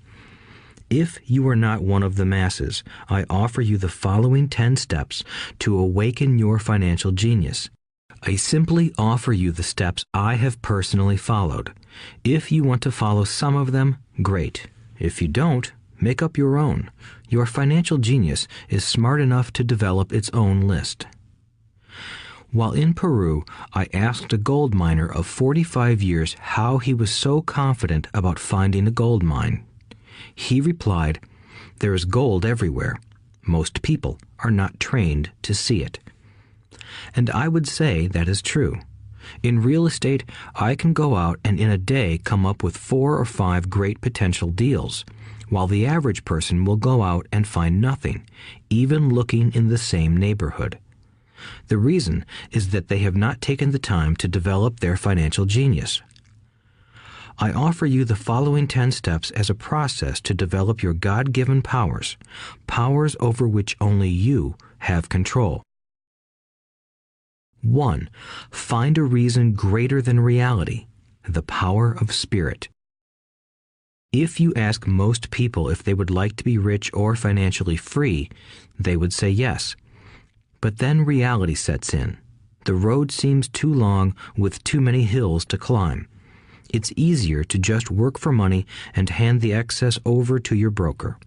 If you are not one of the masses, I offer you the following 10 steps to awaken your financial genius. I simply offer you the steps I have personally followed. If you want to follow some of them, great. If you don't, make up your own. Your financial genius is smart enough to develop its own list. While in Peru, I asked a gold miner of 45 years how he was so confident about finding a gold mine. He replied, "There is gold everywhere. Most people are not trained to see it." And I would say that is true. In real estate, I can go out and in a day come up with 4 or 5 great potential deals. while the average person will go out and find nothing, even looking in the same neighborhood. The reason is that they have not taken the time to develop their financial genius. I offer you the following 10 steps as a process to develop your God-given powers, powers over which only you have control. 1. Find a reason greater than reality, the power of spirit. If you ask most people if they would like to be rich or financially free, they would say yes. But then reality sets in. The road seems too long with too many hills to climb. It's easier to just work for money and hand the excess over to your broker.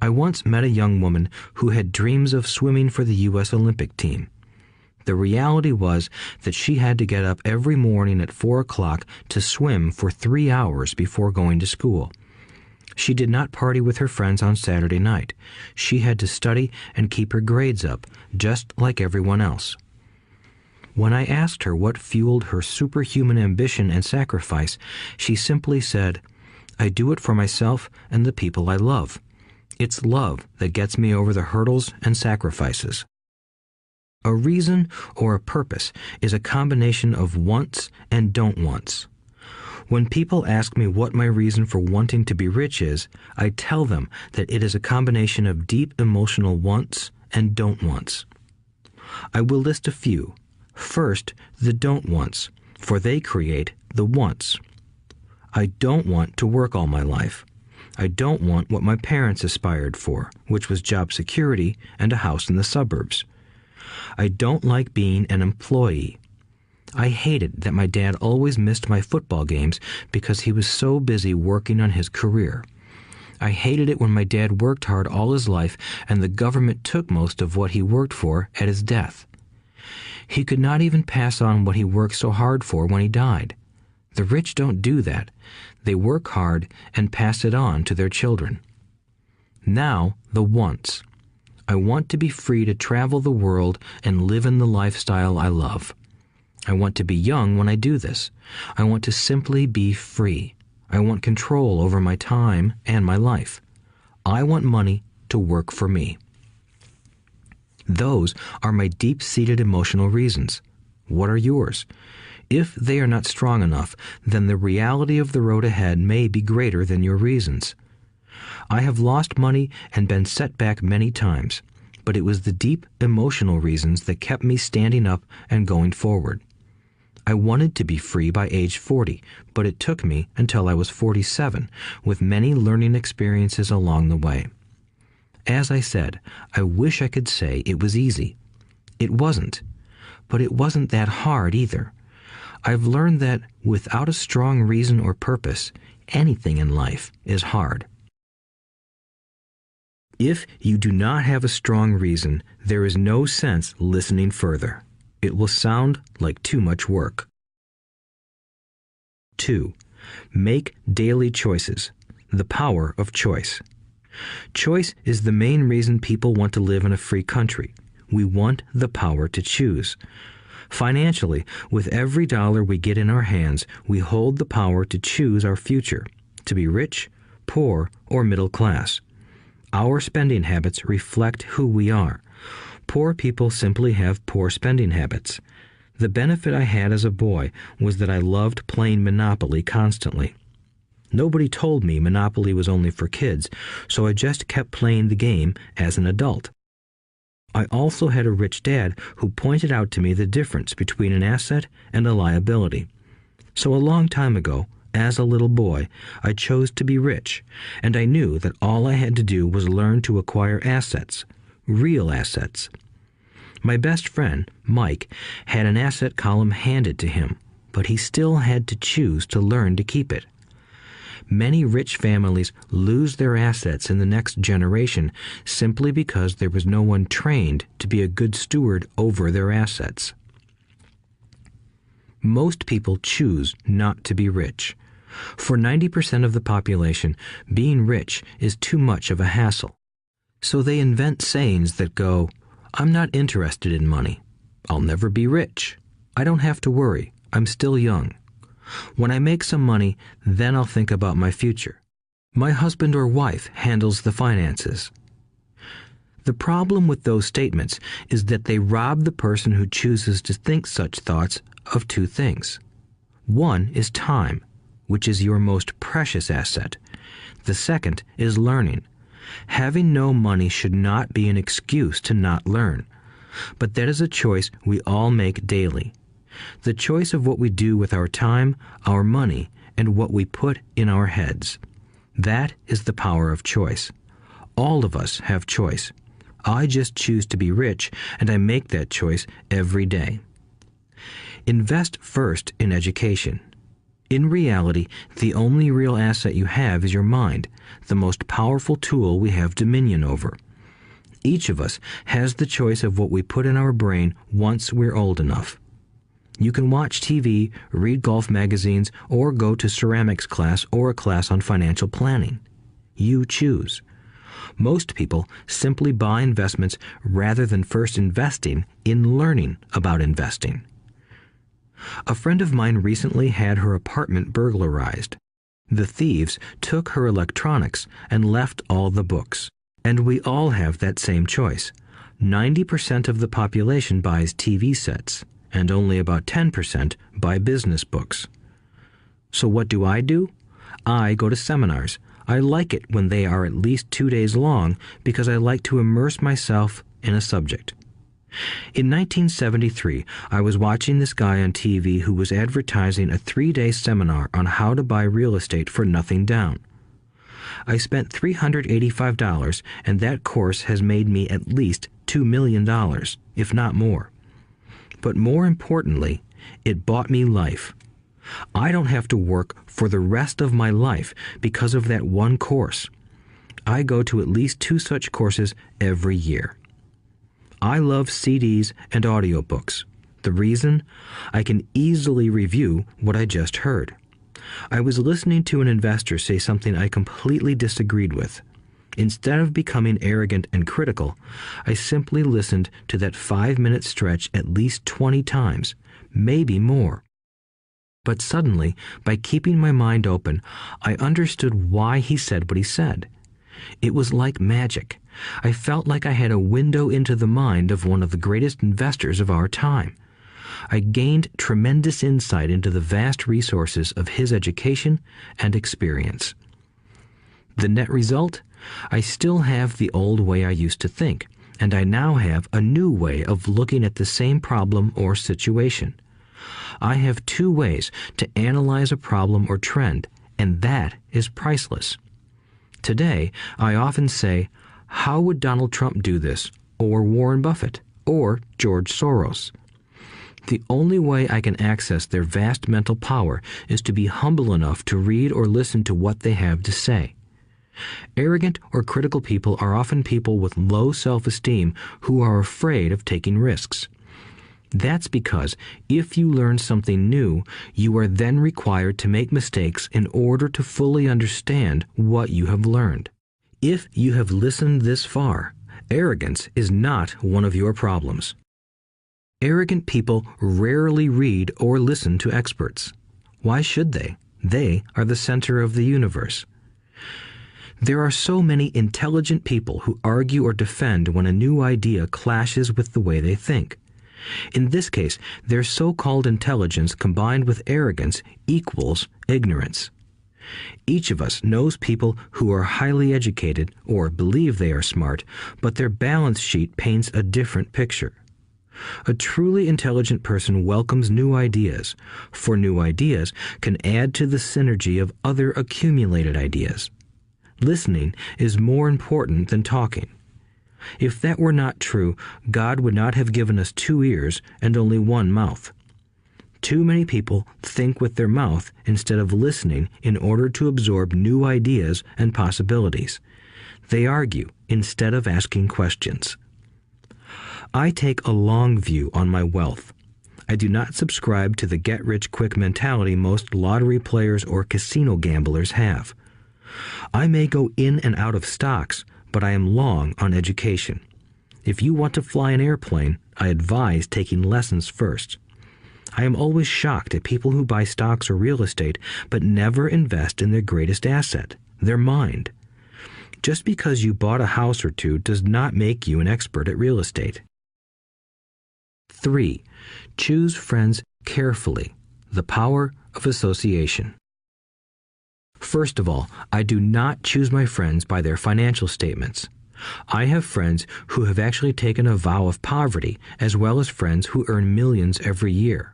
I once met a young woman who had dreams of swimming for the U.S. Olympic team. The reality was that she had to get up every morning at 4 o'clock to swim for 3 hours before going to school. She did not party with her friends on Saturday night. She had to study and keep her grades up, just like everyone else. When I asked her what fueled her superhuman ambition and sacrifice, she simply said, "I do it for myself and the people I love. It's love that gets me over the hurdles and sacrifices." A reason or a purpose is a combination of wants and don't wants. When people ask me what my reason for wanting to be rich is, I tell them that it is a combination of deep emotional wants and don't wants. I will list a few. First, the don't wants, for they create the wants. I don't want to work all my life. I don't want what my parents aspired for, which was job security and a house in the suburbs. I don't like being an employee. I hated that my dad always missed my football games because he was so busy working on his career. I hated it when my dad worked hard all his life and the government took most of what he worked for at his death. He could not even pass on what he worked so hard for when he died. The rich don't do that. They work hard and pass it on to their children. Now, the wants. I want to be free to travel the world and live in the lifestyle I love. I want to be young when I do this. I want to simply be free. I want control over my time and my life. I want money to work for me. Those are my deep-seated emotional reasons. What are yours? If they are not strong enough, then the reality of the road ahead may be greater than your reasons. I have lost money and been set back many times, but it was the deep emotional reasons that kept me standing up and going forward. I wanted to be free by age 40, but it took me until I was 47, with many learning experiences along the way. As I said, I wish I could say it was easy. It wasn't, but it wasn't that hard either. I've learned that without a strong reason or purpose, anything in life is hard. If you do not have a strong reason, there is no sense listening further. It will sound like too much work. 2. Make daily choices. The power of choice. Choice is the main reason people want to live in a free country. We want the power to choose. Financially, with every dollar we get in our hands, we hold the power to choose our future, to be rich, poor, or middle class. Our spending habits reflect who we are. Poor people simply have poor spending habits. The benefit I had as a boy was that I loved playing Monopoly constantly. Nobody told me Monopoly was only for kids, so I just kept playing the game as an adult. I also had a rich dad who pointed out to me the difference between an asset and a liability. So a long time ago, as a little boy, I chose to be rich, and I knew that all I had to do was learn to acquire assets, real assets. My best friend, Mike, had an asset column handed to him, but he still had to choose to learn to keep it. Many rich families lose their assets in the next generation simply because there was no one trained to be a good steward over their assets. Most people choose not to be rich. For 90% of the population, being rich is too much of a hassle. So they invent sayings that go, "I'm not interested in money. I'll never be rich. I don't have to worry. I'm still young. When I make some money, then I'll think about my future." My husband or wife handles the finances. The problem with those statements is that they rob the person who chooses to think such thoughts of two things. One is time, which is your most precious asset. The second is learning. Having no money should not be an excuse to not learn, but that is a choice we all make daily. The choice of what we do with our time, our money, and what we put in our heads. That is the power of choice. All of us have choice. I just choose to be rich, and I make that choice every day. Invest first in education. In reality, the only real asset you have is your mind, the most powerful tool we have dominion over. Each of us has the choice of what we put in our brain once we're old enough. You can watch TV, read golf magazines, or go to ceramics class or a class on financial planning. You choose. Most people simply buy investments rather than first investing in learning about investing. A friend of mine recently had her apartment burglarized. The thieves took her electronics and left all the books. And we all have that same choice. 90% of the population buys TV sets, and only about 10% buy business books. So what do? I go to seminars. I like it when they are at least 2 days long because I like to immerse myself in a subject. In 1973, I was watching this guy on TV who was advertising a 3-day seminar on how to buy real estate for nothing down. I spent $385, and that course has made me at least $2 million, if not more. But more importantly, it bought me life. I don't have to work for the rest of my life because of that one course. I go to at least 2 such courses every year. I love CDs and audiobooks. The reason? I can easily review what I just heard. I was listening to an investor say something I completely disagreed with. Instead of becoming arrogant and critical, I simply listened to that 5-minute stretch at least 20 times, maybe more. But suddenly, by keeping my mind open, I understood why he said what he said. It was like magic. I felt like I had a window into the mind of one of the greatest investors of our time. I gained tremendous insight into the vast resources of his education and experience. The net result? I still have the old way I used to think, and I now have a new way of looking at the same problem or situation. I have 2 ways to analyze a problem or trend, and that is priceless. Today, I often say, how would Donald Trump do this, or Warren Buffett, or George Soros? The only way I can access their vast mental power is to be humble enough to read or listen to what they have to say. Arrogant or critical people are often people with low self-esteem who are afraid of taking risks. That's because if you learn something new, you are then required to make mistakes in order to fully understand what you have learned. If you have listened this far, arrogance is not one of your problems. Arrogant people rarely read or listen to experts. Why should they? They are the center of the universe. There are so many intelligent people who argue or defend when a new idea clashes with the way they think. In this case, their so-called intelligence combined with arrogance equals ignorance. Each of us knows people who are highly educated or believe they are smart, but their balance sheet paints a different picture. A truly intelligent person welcomes new ideas, for new ideas can add to the synergy of other accumulated ideas. Listening is more important than talking. If that were not true, God would not have given us 2 ears and only 1 mouth. Too many people think with their mouth instead of listening in order to absorb new ideas and possibilities. They argue instead of asking questions. I take a long view on my wealth. I do not subscribe to the get-rich-quick mentality most lottery players or casino gamblers have. I may go in and out of stocks, but I am long on education. If you want to fly an airplane, I advise taking lessons first. I am always shocked at people who buy stocks or real estate but never invest in their greatest asset, their mind. Just because you bought a house or two does not make you an expert at real estate. 3. Choose friends carefully. The power of association. First of all, I do not choose my friends by their financial statements. I have friends who have actually taken a vow of poverty, as well as friends who earn millions every year.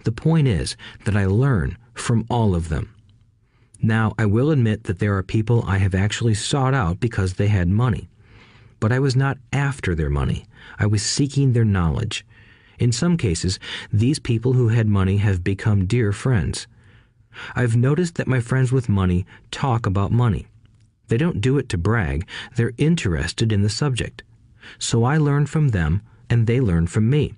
The point is that I learn from all of them. Now, I will admit that there are people I have actually sought out because they had money. But I was not after their money. I was seeking their knowledge. In some cases, these people who had money have become dear friends. I've noticed that my friends with money talk about money. They don't do it to brag. They're interested in the subject. So I learn from them, and they learn from me.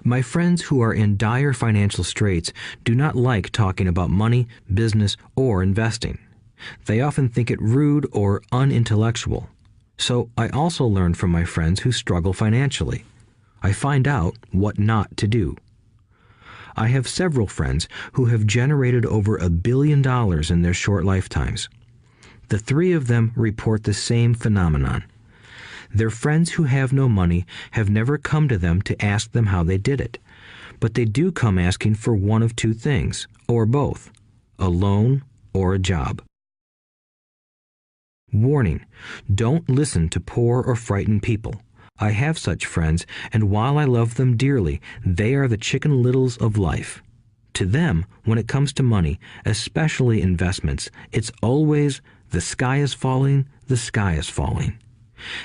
My friends who are in dire financial straits do not like talking about money, business, or investing. They often think it rude or unintellectual. So I also learn from my friends who struggle financially. I find out what not to do. I have several friends who have generated over $1 billion in their short lifetimes. The 3 of them report the same phenomenon. Their friends who have no money have never come to them to ask them how they did it, but they do come asking for one of 2 things, or both, a loan or a job. Warning: don't listen to poor or frightened people. I have such friends, and while I love them dearly, they are the Chicken Littles of life. To them, when it comes to money, especially investments, it's always the sky is falling, the sky is falling.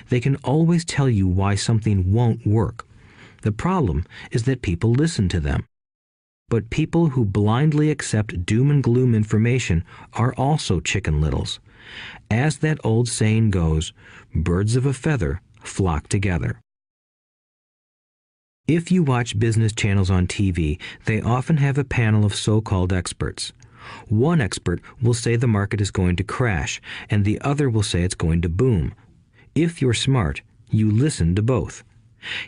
They can always tell you why something won't work. The problem is that people listen to them. But people who blindly accept doom and gloom information are also Chicken Littles. As that old saying goes, birds of a feather flock together. If you watch business channels on TV, they often have a panel of so-called experts. One expert will say the market is going to crash, and the other will say it's going to boom. If you're smart, you listen to both.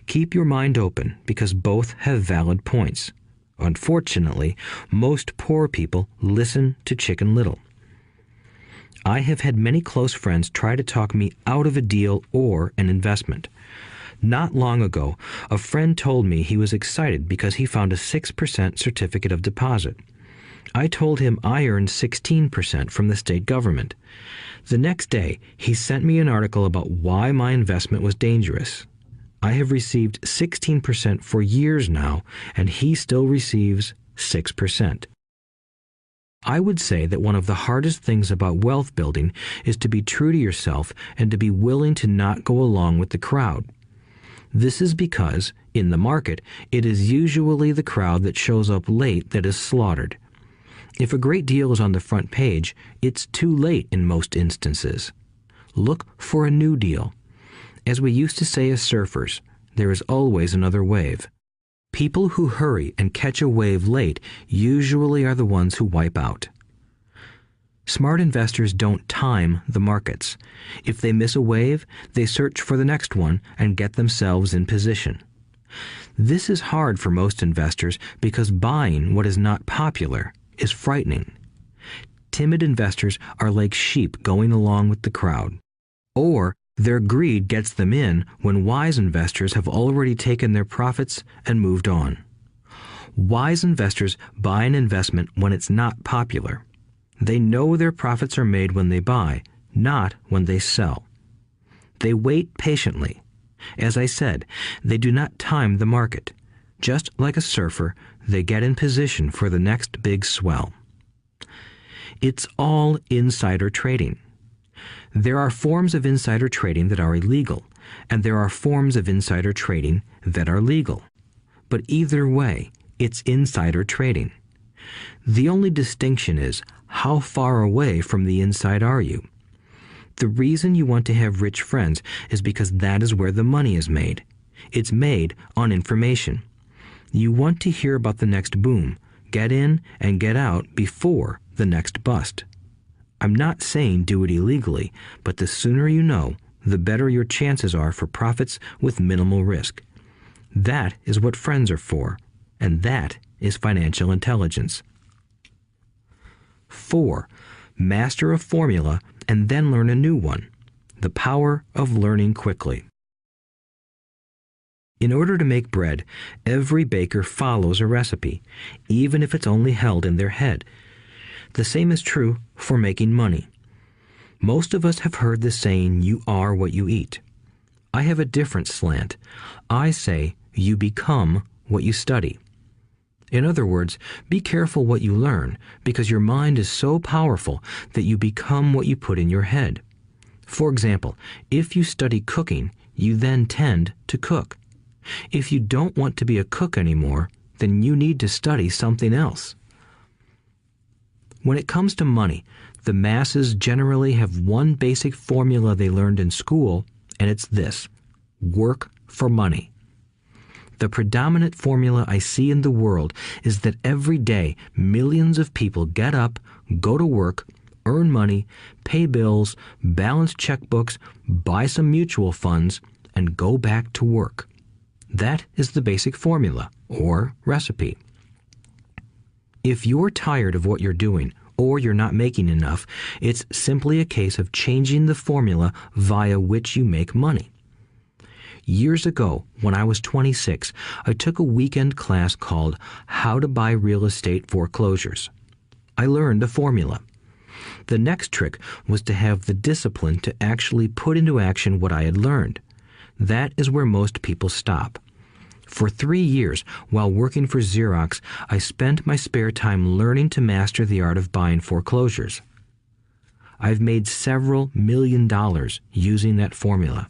Keep your mind open, because both have valid points. Unfortunately, most poor people listen to Chicken Little. I have had many close friends try to talk me out of a deal or an investment. Not long ago, a friend told me he was excited because he found a 6% certificate of deposit. I told him I earned 16% from the state government. The next day, he sent me an article about why my investment was dangerous. I have received 16% for years now, and he still receives 6%. I would say that one of the hardest things about wealth building is to be true to yourself and to be willing to not go along with the crowd. This is because, in the market, it is usually the crowd that shows up late that is slaughtered. If a great deal is on the front page, it's too late in most instances. Look for a new deal. As we used to say as surfers, there is always another wave. People who hurry and catch a wave late usually are the ones who wipe out. Smart investors don't time the markets. If they miss a wave, they search for the next one and get themselves in position. This is hard for most investors because buying what is not popular is frightening. Timid investors are like sheep going along with the crowd. Or their greed gets them in when wise investors have already taken their profits and moved on. Wise investors buy an investment when it's not popular. They know their profits are made when they buy, not when they sell. They wait patiently. As I said, they do not time the market. Just like a surfer, they get in position for the next big swell. It's all insider trading. There are forms of insider trading that are illegal, and there are forms of insider trading that are legal. But either way, it's insider trading. The only distinction is, how far away from the inside are you? The reason you want to have rich friends is because that is where the money is made. It's made on information. You want to hear about the next boom, get in and get out before the next bust. I'm not saying do it illegally, but the sooner you know, the better your chances are for profits with minimal risk. That is what friends are for, and that is financial intelligence. 4. Master a formula and then learn a new one. The power of learning quickly. In order to make bread, every baker follows a recipe, even if it's only held in their head. The same is true for making money. Most of us have heard the saying, "You are what you eat." I have a different slant. I say, "You become what you study." In other words, be careful what you learn, because your mind is so powerful that you become what you put in your head. For example, if you study cooking, you then tend to cook. If you don't want to be a cook anymore, then you need to study something else. When it comes to money, the masses generally have one basic formula they learned in school, and it's this: work for money. The predominant formula I see in the world is that every day millions of people get up, go to work, earn money, pay bills, balance checkbooks, buy some mutual funds, and go back to work. That is the basic formula, or recipe. If you're tired of what you're doing, or you're not making enough, it's simply a case of changing the formula via which you make money. Years ago, when I was 26, I took a weekend class called How to Buy Real Estate Foreclosures. I learned a formula. The next trick was to have the discipline to actually put into action what I had learned. That is where most people stop. For 3 years, while working for Xerox, I spent my spare time learning to master the art of buying foreclosures. I've made several $1 million using that formula.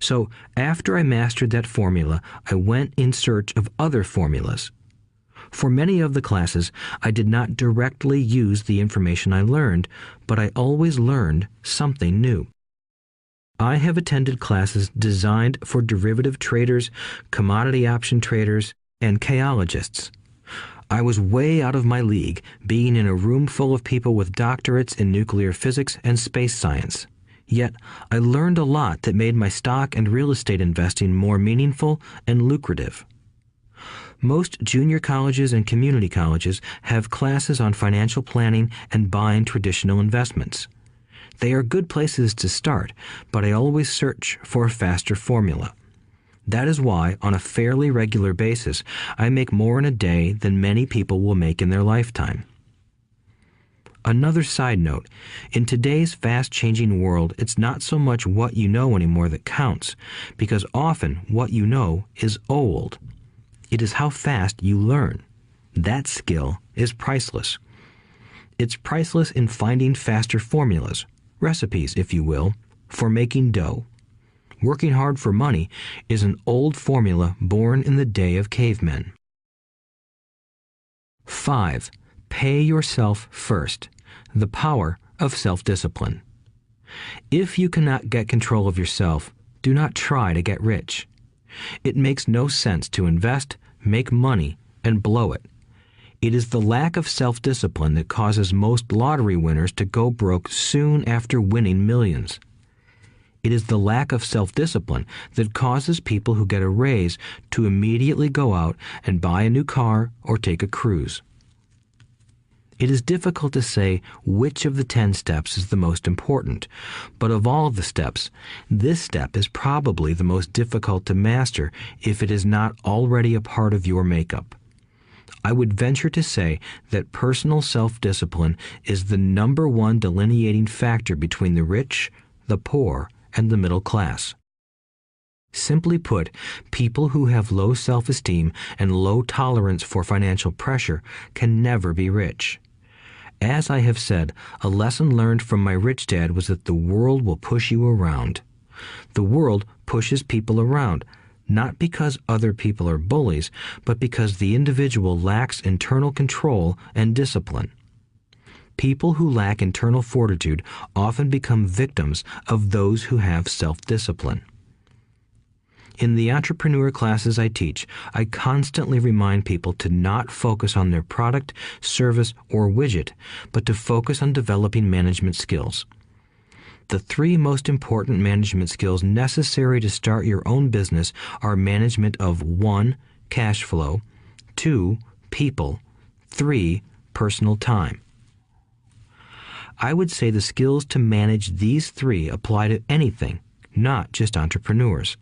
So, after I mastered that formula, I went in search of other formulas. For many of the classes, I did not directly use the information I learned, but I always learned something new. I have attended classes designed for derivative traders, commodity option traders, and chaologists. I was way out of my league, being in a room full of people with doctorates in nuclear physics and space science. Yet, I learned a lot that made my stock and real estate investing more meaningful and lucrative. Most junior colleges and community colleges have classes on financial planning and buying traditional investments. They are good places to start, but I always search for a faster formula. That is why, on a fairly regular basis, I make more in a day than many people will make in their lifetime. Another side note, in today's fast-changing world, it's not so much what you know anymore that counts, because often what you know is old. It is how fast you learn. That skill is priceless. It's priceless in finding faster formulas, recipes, if you will, for making dough. Working hard for money is an old formula born in the day of cavemen. 5. Pay yourself first. The power of self-discipline. If you cannot get control of yourself, do not try to get rich. It makes no sense to invest, make money, and blow it. It is the lack of self-discipline that causes most lottery winners to go broke soon after winning millions. It is the lack of self-discipline that causes people who get a raise to immediately go out and buy a new car or take a cruise. It is difficult to say which of the 10 steps is the most important, but of all the steps, this step is probably the most difficult to master if it is not already a part of your makeup. I would venture to say that personal self-discipline is the number one delineating factor between the rich, the poor, and the middle class. Simply put, people who have low self-esteem and low tolerance for financial pressure can never be rich. As I have said, a lesson learned from my rich dad was that the world will push you around. The world pushes people around, not because other people are bullies, but because the individual lacks internal control and discipline. People who lack internal fortitude often become victims of those who have self-discipline. In the entrepreneur classes I teach, I constantly remind people to not focus on their product, service, or widget, but to focus on developing management skills. The 3 most important management skills necessary to start your own business are management of 1. Cash flow, 2. People, 3. Personal time. I would say the skills to manage these three apply to anything, not just entrepreneurs.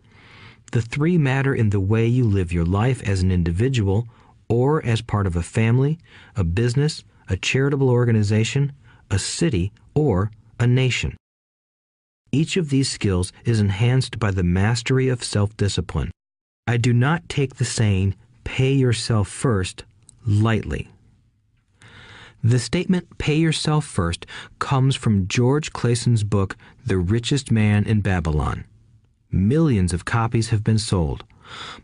The three matter in the way you live your life as an individual or as part of a family, a business, a charitable organization, a city, or a nation. Each of these skills is enhanced by the mastery of self-discipline. I do not take the saying, "pay yourself first," lightly. The statement, "pay yourself first," comes from George Clayson's book, The Richest Man in Babylon. Millions of copies have been sold.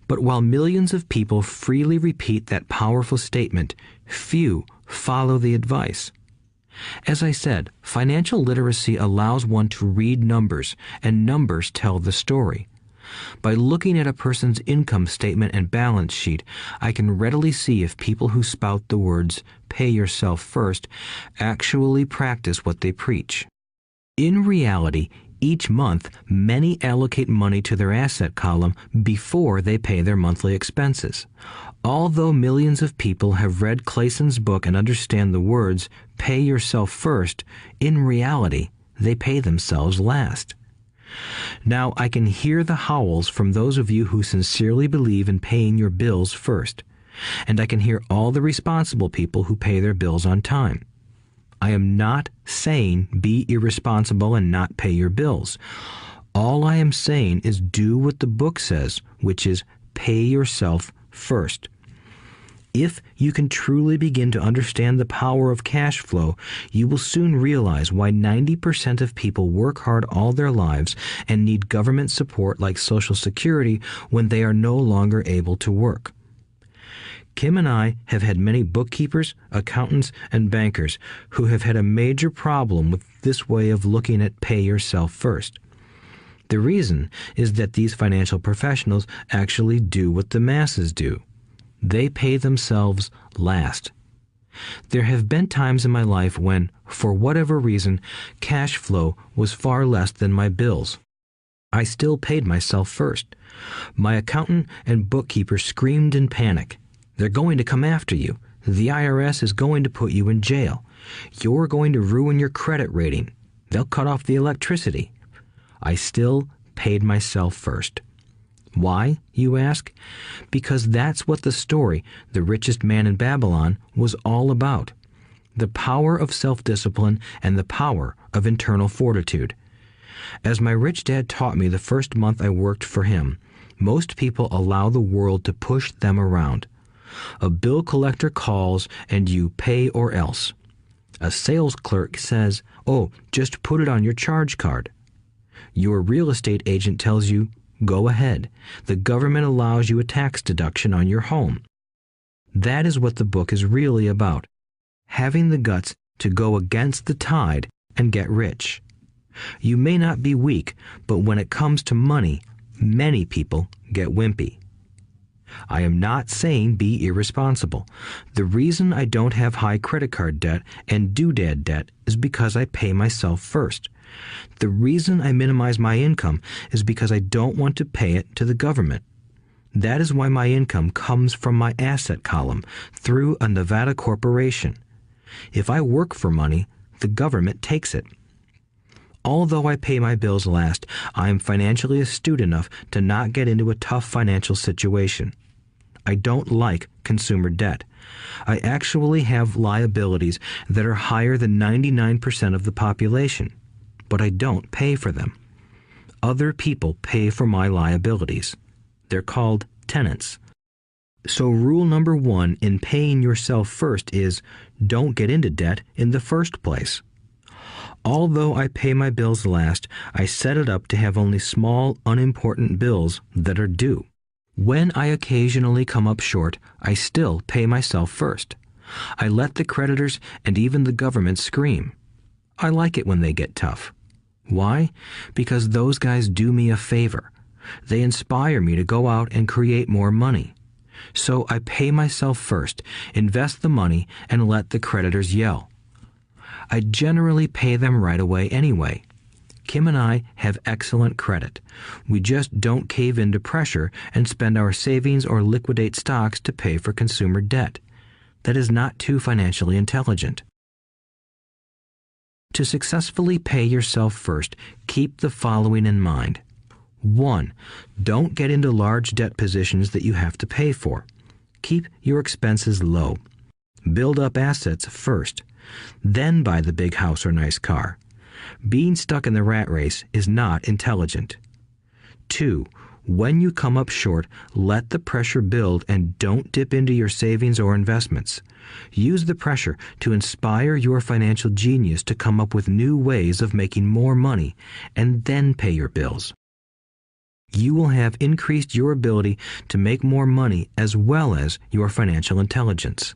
But while millions of people freely repeat that powerful statement, few follow the advice. As I said, financial literacy allows one to read numbers, and numbers tell the story. By looking at a person's income statement and balance sheet, I can readily see if people who spout the words, "pay yourself first," actually practice what they preach. In reality, each month, many allocate money to their asset column before they pay their monthly expenses. Although millions of people have read Clayson's book and understand the words, "pay yourself first," in reality, they pay themselves last. Now, I can hear the howls from those of you who sincerely believe in paying your bills first, and I can hear all the responsible people who pay their bills on time. I am not saying be irresponsible and not pay your bills. All I am saying is do what the book says, which is pay yourself first. If you can truly begin to understand the power of cash flow, you will soon realize why 90% of people work hard all their lives and need government support like Social Security when they are no longer able to work. Kim and I have had many bookkeepers, accountants, and bankers who have had a major problem with this way of looking at pay yourself first. The reason is that these financial professionals actually do what the masses do. They pay themselves last. There have been times in my life when, for whatever reason, cash flow was far less than my bills. I still paid myself first. My accountant and bookkeeper screamed in panic. "They're going to come after you. The IRS is going to put you in jail. You're going to ruin your credit rating. They'll cut off the electricity." I still paid myself first. Why, you ask? Because that's what the story, The Richest Man in Babylon, was all about. The power of self-discipline and the power of internal fortitude. As my rich dad taught me the first month I worked for him, most people allow the world to push them around. A bill collector calls and you pay or else. A sales clerk says, "Oh, just put it on your charge card." Your real estate agent tells you, "Go ahead. The government allows you a tax deduction on your home." That is what the book is really about. Having the guts to go against the tide and get rich. You may not be weak, but when it comes to money, many people get wimpy. I am not saying be irresponsible. The reason I don't have high credit card debt and doodad debt is because I pay myself first. The reason I minimize my income is because I don't want to pay it to the government. That is why my income comes from my asset column through a Nevada corporation. If I work for money, the government takes it. Although I pay my bills last, I am financially astute enough to not get into a tough financial situation. I don't like consumer debt. I actually have liabilities that are higher than 99% of the population, but I don't pay for them. Other people pay for my liabilities. They're called tenants. So rule number 1 in paying yourself first is don't get into debt in the first place. Although I pay my bills last, I set it up to have only small, unimportant bills that are due. When I occasionally come up short, I still pay myself first. I let the creditors and even the government scream. I like it when they get tough. Why? Because those guys do me a favor. They inspire me to go out and create more money. So I pay myself first, invest the money, and let the creditors yell. I generally pay them right away anyway. Kim and I have excellent credit. We just don't cave into pressure and spend our savings or liquidate stocks to pay for consumer debt. That is not too financially intelligent. To successfully pay yourself first, keep the following in mind. 1. Don't get into large debt positions that you have to pay for. Keep your expenses low. Build up assets first. Then buy the big house or nice car. Being stuck in the rat race is not intelligent. 2. When you come up short, let the pressure build and don't dip into your savings or investments. Use the pressure to inspire your financial genius to come up with new ways of making more money and then pay your bills. You will have increased your ability to make more money as well as your financial intelligence.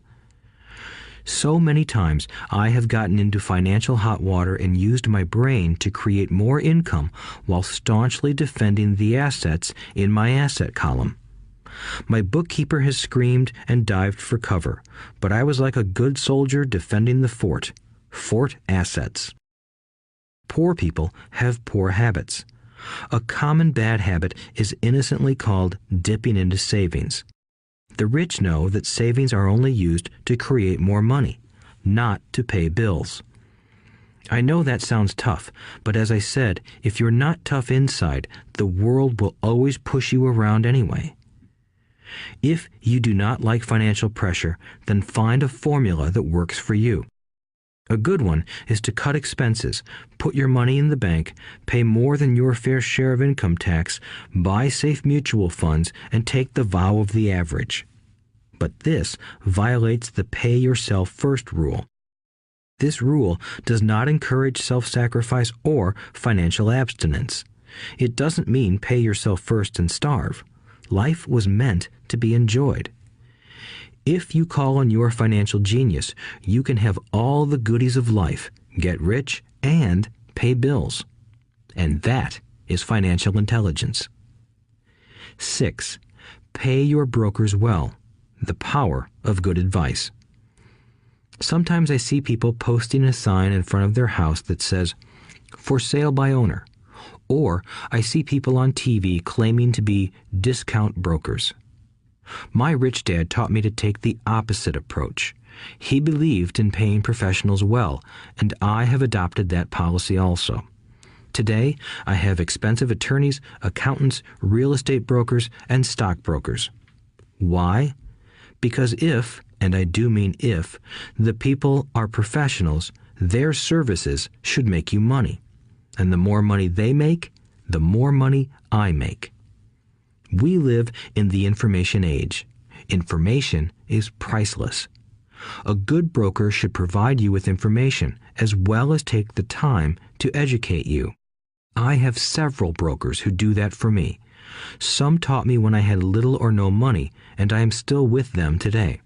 So many times I have gotten into financial hot water and used my brain to create more income while staunchly defending the assets in my asset column. My bookkeeper has screamed and dived for cover, but I was like a good soldier defending the fort. Fort assets. Poor people have poor habits. A common bad habit is innocently called dipping into savings. The rich know that savings are only used to create more money, not to pay bills. I know that sounds tough, but as I said, if you're not tough inside, the world will always push you around anyway. If you do not like financial pressure, then find a formula that works for you. A good one is to cut expenses, put your money in the bank, pay more than your fair share of income tax, buy safe mutual funds, and take the vow of the average. But this violates the pay yourself first rule. This rule does not encourage self-sacrifice or financial abstinence. It doesn't mean pay yourself first and starve. Life was meant to be enjoyed. If you call on your financial genius, you can have all the goodies of life, get rich, and pay bills. And that is financial intelligence. 6. Pay your brokers well. The power of good advice. Sometimes I see people posting a sign in front of their house that says, "For sale by owner." Or I see people on TV claiming to be discount brokers. My rich dad taught me to take the opposite approach. He believed in paying professionals well, and I have adopted that policy also. Today, I have expensive attorneys, accountants, real estate brokers, and stockbrokers. Why? Because if, and I do mean if, the people are professionals, their services should make you money. And the more money they make, the more money I make. We live in the information age. Information is priceless. A good broker should provide you with information as well as take the time to educate you. I have several brokers who do that for me. Some taught me when I had little or no money, and I am still with them today.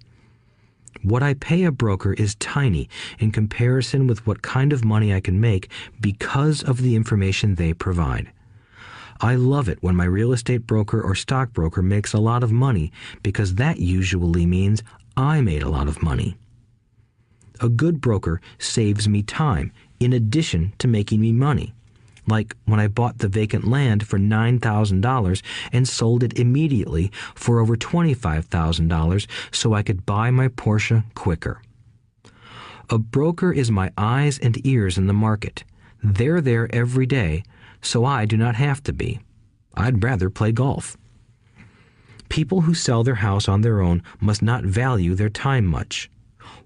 What I pay a broker is tiny in comparison with what kind of money I can make because of the information they provide. I love it when my real estate broker or stockbroker makes a lot of money because that usually means I made a lot of money. A good broker saves me time in addition to making me money. Like when I bought the vacant land for $9,000 and sold it immediately for over $25,000 so I could buy my Porsche quicker. A broker is my eyes and ears in the market. They're there every day, so I do not have to be. I'd rather play golf. People who sell their house on their own must not value their time much.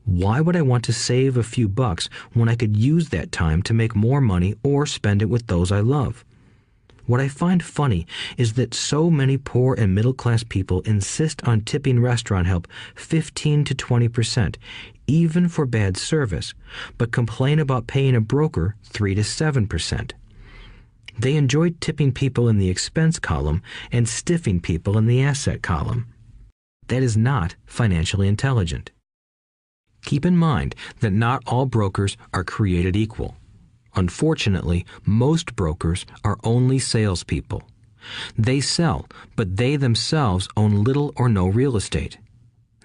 Why would I want to save a few bucks when I could use that time to make more money or spend it with those I love? What I find funny is that so many poor and middle-class people insist on tipping restaurant help 15 to 20%, even for bad service, but complain about paying a broker 3 to 7%. They enjoy tipping people in the expense column and stiffing people in the asset column. That is not financially intelligent. Keep in mind that not all brokers are created equal. Unfortunately, most brokers are only salespeople. They sell, but they themselves own little or no real estate.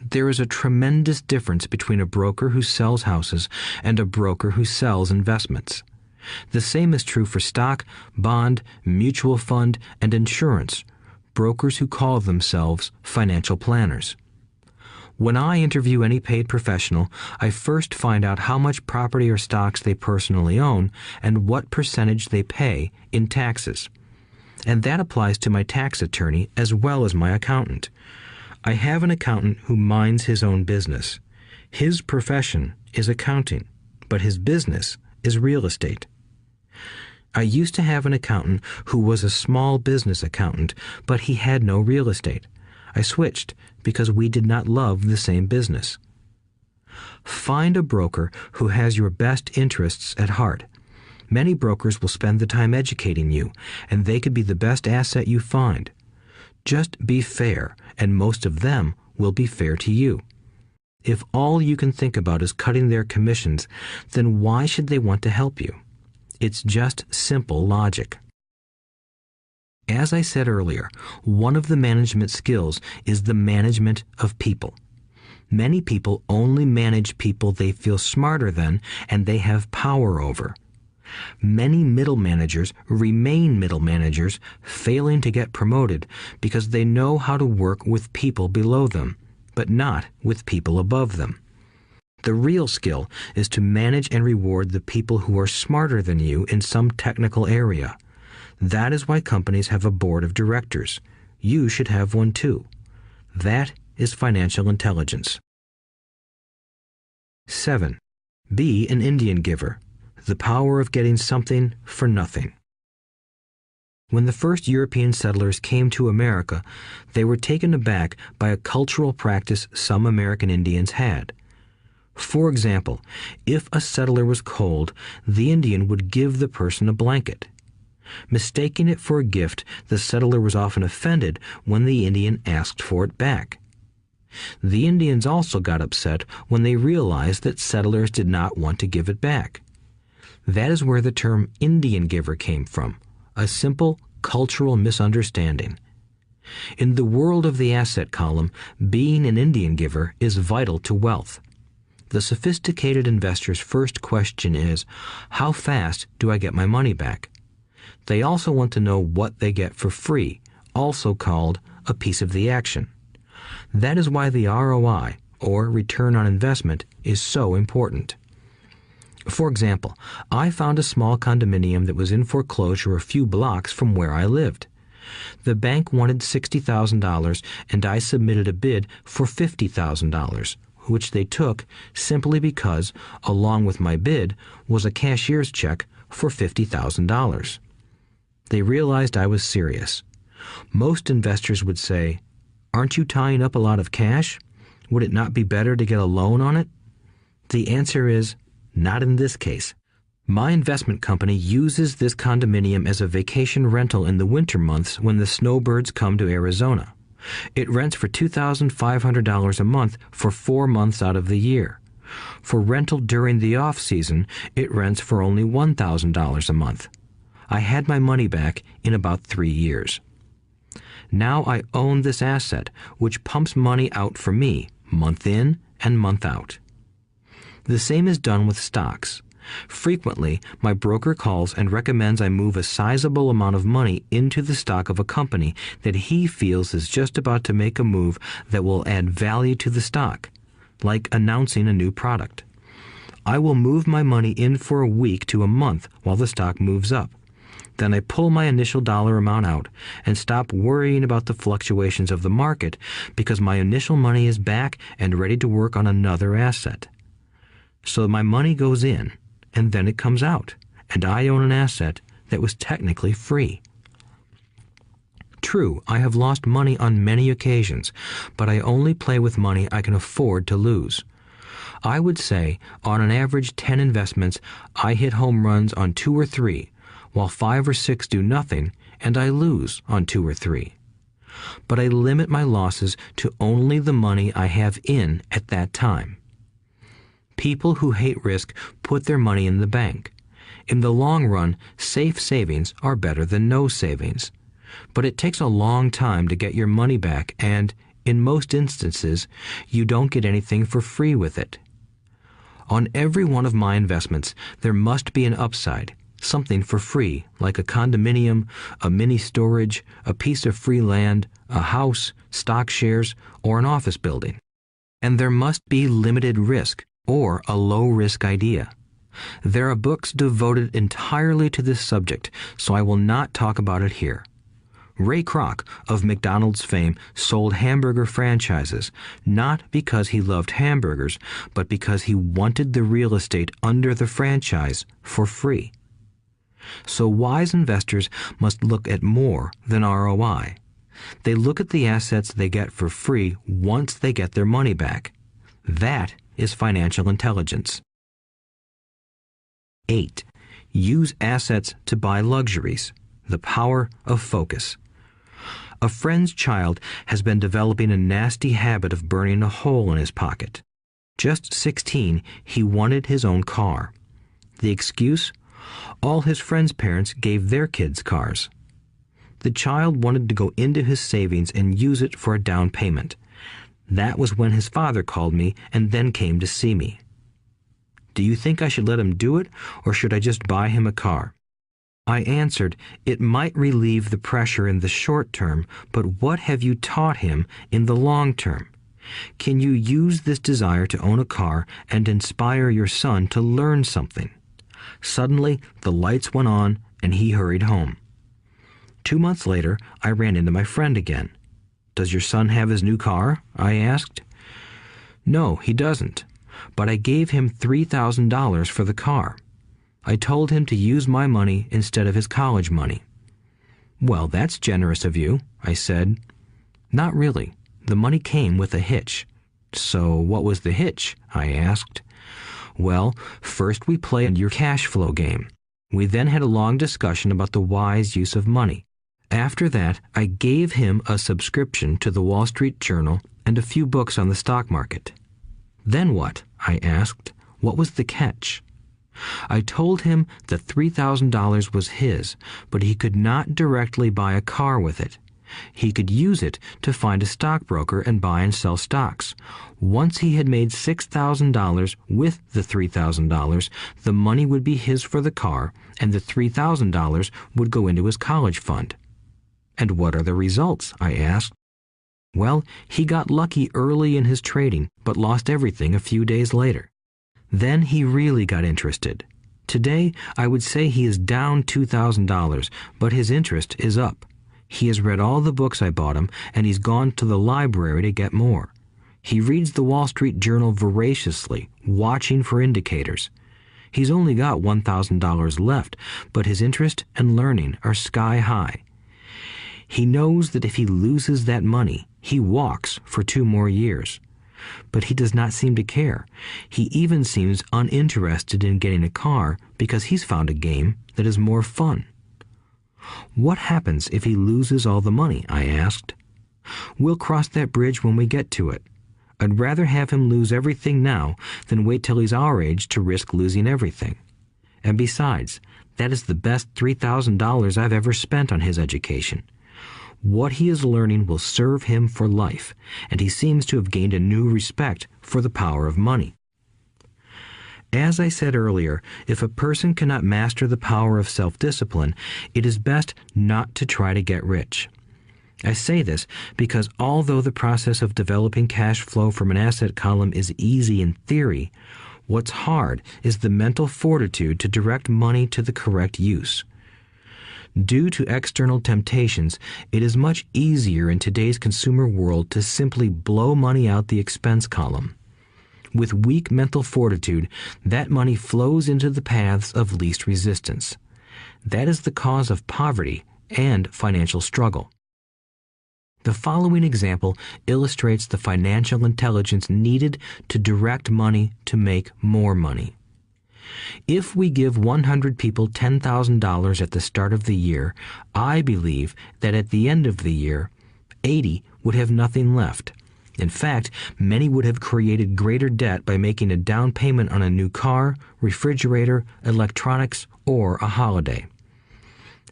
There is a tremendous difference between a broker who sells houses and a broker who sells investments. The same is true for stock, bond, mutual fund, and insurance, brokers who call themselves financial planners. When I interview any paid professional, I first find out how much property or stocks they personally own and what percentage they pay in taxes. And that applies to my tax attorney as well as my accountant. I have an accountant who minds his own business. His profession is accounting, but his business is real estate. I used to have an accountant who was a small business accountant, but he had no real estate. I switched because we did not love the same business. Find a broker who has your best interests at heart. Many brokers will spend the time educating you, and they could be the best asset you find. Just be fair, and most of them will be fair to you. If all you can think about is cutting their commissions, then why should they want to help you? It's just simple logic. As I said earlier, one of the management skills is the management of people. Many people only manage people they feel smarter than and they have power over. Many middle managers remain middle managers, failing to get promoted because they know how to work with people below them, but not with people above them. The real skill is to manage and reward the people who are smarter than you in some technical area. That is why companies have a board of directors. You should have one too. That is financial intelligence. 7. Be an Indian giver. The power of getting something for nothing. When the first European settlers came to America, they were taken aback by a cultural practice some American Indians had. For example, if a settler was cold, the Indian would give the person a blanket. Mistaking it for a gift, the settler was often offended when the Indian asked for it back. The Indians also got upset when they realized that settlers did not want to give it back. That is where the term Indian giver came from, a simple cultural misunderstanding. In the world of the asset column, being an Indian giver is vital to wealth. The sophisticated investor's first question is, how fast do I get my money back? They also want to know what they get for free, also called a piece of the action. That is why the ROI, or return on investment, is so important. For example, I found a small condominium that was in foreclosure a few blocks from where I lived. The bank wanted $60,000 and I submitted a bid for $50,000, which they took simply because, along with my bid, was a cashier's check for $50,000. They realized I was serious. Most investors would say, "Aren't you tying up a lot of cash? Would it not be better to get a loan on it?" The answer is, not in this case. My investment company uses this condominium as a vacation rental in the winter months when the snowbirds come to Arizona. It rents for $2,500 a month for 4 months out of the year. For rental during the off-season, it rents for only $1,000 a month. I had my money back in about 3 years. Now I own this asset, which pumps money out for me, month in and month out. The same is done with stocks. Frequently, my broker calls and recommends I move a sizable amount of money into the stock of a company that he feels is just about to make a move that will add value to the stock, like announcing a new product. I will move my money in for a week to a month while the stock moves up. Then I pull my initial dollar amount out and stop worrying about the fluctuations of the market because my initial money is back and ready to work on another asset. So my money goes in, and then it comes out, and I own an asset that was technically free. True, I have lost money on many occasions, but I only play with money I can afford to lose. I would say, on an average 10 investments, I hit home runs on 2 or 3, while 5 or 6 do nothing, and I lose on 2 or 3. But I limit my losses to only the money I have in at that time. People who hate risk put their money in the bank. In the long run, safe savings are better than no savings. But it takes a long time to get your money back, and, in most instances, you don't get anything for free with it. On every one of my investments, there must be an upside, something for free, like a condominium, a mini storage, a piece of free land, a house, stock shares, or an office building. And there must be limited risk or a low-risk idea. There are books devoted entirely to this subject, so I will not talk about it here. Ray Kroc, of McDonald's fame, sold hamburger franchises, not because he loved hamburgers, but because he wanted the real estate under the franchise for free. So wise investors must look at more than ROI. They look at the assets they get for free once they get their money back. That is financial intelligence. 8. Use assets to buy luxuries. The power of focus. A friend's child has been developing a nasty habit of burning a hole in his pocket. Just 16, he wanted his own car. The excuse? All his friends' parents gave their kids cars. The child wanted to go into his savings and use it for a down payment. That was when his father called me and then came to see me. Do you think I should let him do it, or should I just buy him a car? I answered, it might relieve the pressure in the short term, but what have you taught him in the long term? Can you use this desire to own a car and inspire your son to learn something? Suddenly, the lights went on and he hurried home. 2 months later, I ran into my friend again. Does your son have his new car? I asked. No, he doesn't, but I gave him $3,000 for the car. I told him to use my money instead of his college money. Well, that's generous of you, I said. Not really. The money came with a hitch. So what was the hitch? I asked. Well, first we played your cash flow game. We then had a long discussion about the wise use of money. After that, I gave him a subscription to the Wall Street Journal and a few books on the stock market. Then what? I asked. What was the catch? I told him that $3,000 was his, but he could not directly buy a car with it. He could use it to find a stockbroker and buy and sell stocks. Once he had made $6,000 with the $3,000, the money would be his for the car, and the $3,000 would go into his college fund. And what are the results? I asked. Well, he got lucky early in his trading, but lost everything a few days later. Then he really got interested. Today, I would say he is down $2,000, but his interest is up. He has read all the books I bought him, and he's gone to the library to get more. He reads the Wall Street Journal voraciously, watching for indicators. He's only got $1,000 left, but his interest and learning are sky high. He knows that if he loses that money, he walks for 2 more years. But he does not seem to care. He even seems uninterested in getting a car because he's found a game that is more fun. What happens if he loses all the money? I asked. We'll cross that bridge when we get to it. I'd rather have him lose everything now than wait till he's our age to risk losing everything. And besides, that is the best $3,000 I've ever spent on his education. What he is learning will serve him for life, and he seems to have gained a new respect for the power of money. As I said earlier, if a person cannot master the power of self-discipline, it is best not to try to get rich. I say this because although the process of developing cash flow from an asset column is easy in theory, what's hard is the mental fortitude to direct money to the correct use. Due to external temptations, it is much easier in today's consumer world to simply blow money out the expense column. With weak mental fortitude, that money flows into the paths of least resistance. That is the cause of poverty and financial struggle. The following example illustrates the financial intelligence needed to direct money to make more money. If we give 100 people $10,000 at the start of the year, I believe that at the end of the year, 80 would have nothing left. In fact, many would have created greater debt by making a down payment on a new car, refrigerator, electronics, or a holiday.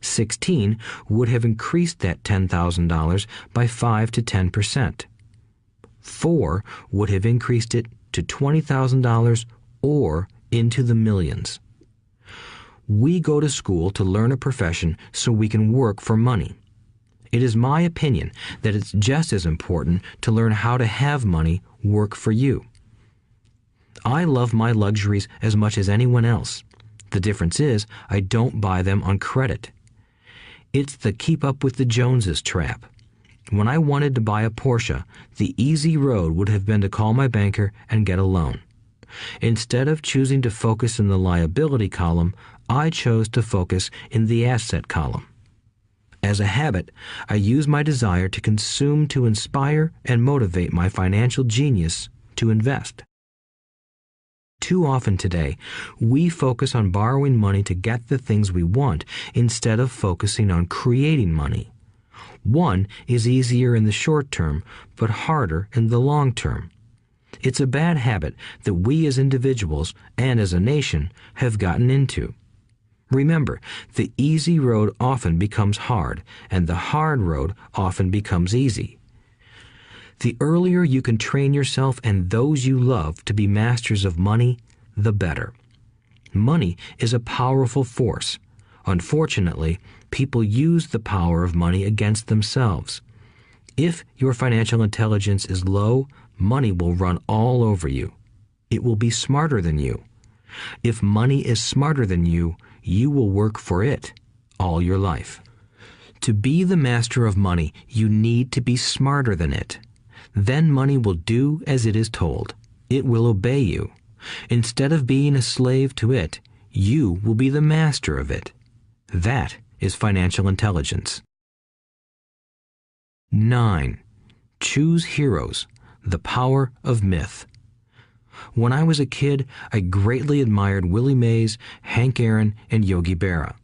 16 would have increased that $10,000 by 5 to 10%. 4 would have increased it to $20,000 or into the millions. We go to school to learn a profession so we can work for money. It is my opinion that it's just as important to learn how to have money work for you. I love my luxuries as much as anyone else. The difference is I don't buy them on credit. It's the keep up with the Joneses trap. When I wanted to buy a Porsche, the easy road would have been to call my banker and get a loan. Instead of choosing to focus in the liability column, I chose to focus in the asset column. As a habit, I use my desire to consume to inspire and motivate my financial genius to invest. Too often today, we focus on borrowing money to get the things we want instead of focusing on creating money. One is easier in the short term, but harder in the long term. It's a bad habit that we as individuals and as a nation have gotten into. Remember, the easy road often becomes hard, and the hard road often becomes easy. The earlier you can train yourself and those you love to be masters of money, the better. Money is a powerful force. Unfortunately, people use the power of money against themselves. If your financial intelligence is low, money will run all over you. It will be smarter than you. If money is smarter than you, you will work for it all your life. To be the master of money, you need to be smarter than it. Then money will do as it is told. It will obey you. Instead of being a slave to it, you will be the master of it. That is financial intelligence. 9. Choose heroes. The power of myth. When I was a kid, I greatly admired Willie Mays, Hank Aaron, and Yogi Berra.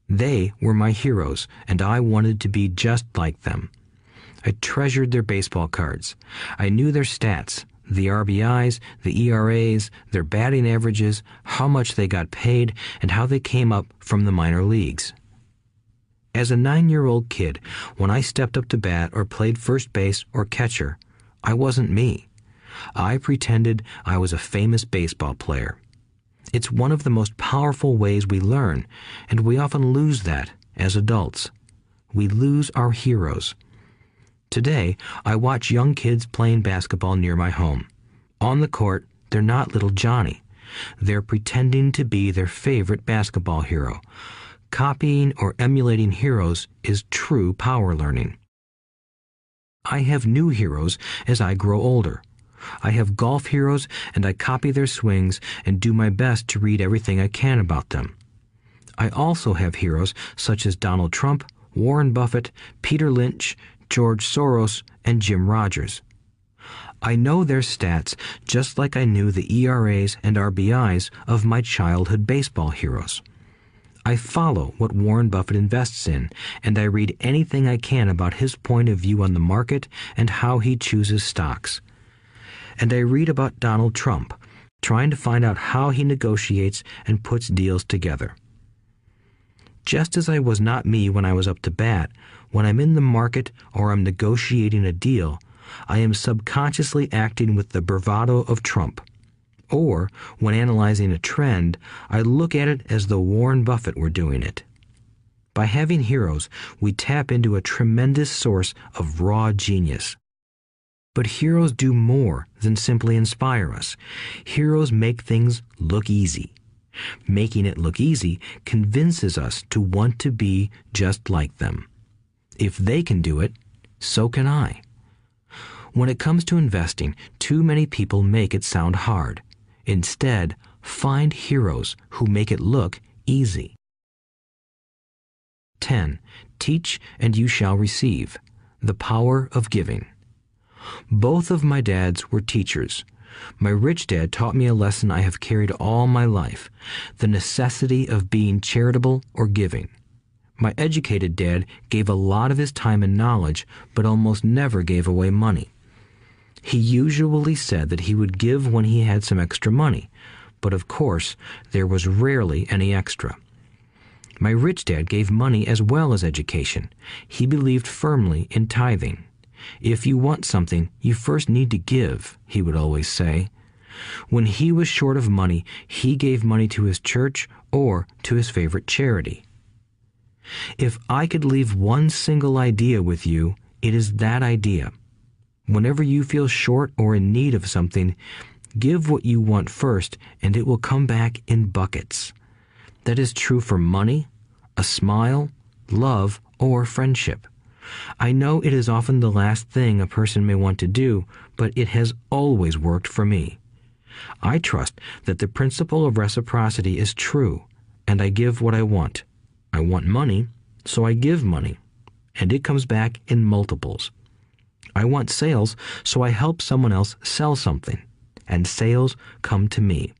They were my heroes, and I wanted to be just like them. I treasured their baseball cards. I knew their stats, the RBIs, the ERAs, their batting averages, how much they got paid, and how they came up from the minor leagues. As a 9-year-old kid, when I stepped up to bat or played first base or catcher, I wasn't me. I pretended I was a famous baseball player. It's one of the most powerful ways we learn, and we often lose that as adults. We lose our heroes. Today, I watch young kids playing basketball near my home. On the court, they're not little Johnny. They're pretending to be their favorite basketball hero. Copying or emulating heroes is true power learning. I have new heroes as I grow older. I have golf heroes, and I copy their swings and do my best to read everything I can about them. I also have heroes such as Donald Trump, Warren Buffett, Peter Lynch, George Soros, and Jim Rogers. I know their stats just like I knew the ERAs and RBIs of my childhood baseball heroes. I follow what Warren Buffett invests in, and I read anything I can about his point of view on the market and how he chooses stocks. And I read about Donald Trump, trying to find out how he negotiates and puts deals together. Just as I was not me when I was up to bat, when I'm in the market or I'm negotiating a deal, I am subconsciously acting with the bravado of Trump. Or, when analyzing a trend, I look at it as though Warren Buffett were doing it. By having heroes, we tap into a tremendous source of raw genius. But heroes do more than simply inspire us. Heroes make things look easy. Making it look easy convinces us to want to be just like them. If they can do it, so can I. When it comes to investing, too many people make it sound hard. Instead, find heroes who make it look easy. 10. Teach and you shall receive. The power of giving. Both of my dads were teachers. My rich dad taught me a lesson I have carried all my life, the necessity of being charitable or giving. My educated dad gave a lot of his time and knowledge, but almost never gave away money. He usually said that he would give when he had some extra money, but of course, there was rarely any extra. My rich dad gave money as well as education. He believed firmly in tithing. If you want something, you first need to give, he would always say. When he was short of money, he gave money to his church or to his favorite charity. If I could leave one single idea with you, it is that idea. Whenever you feel short or in need of something, give what you want first, and it will come back in buckets. That is true for money, a smile, love, or friendship. I know it is often the last thing a person may want to do, but it has always worked for me. I trust that the principle of reciprocity is true, and I give what I want. I want money, so I give money, and it comes back in multiples. I want sales, so I help someone else sell something, and sales come to me.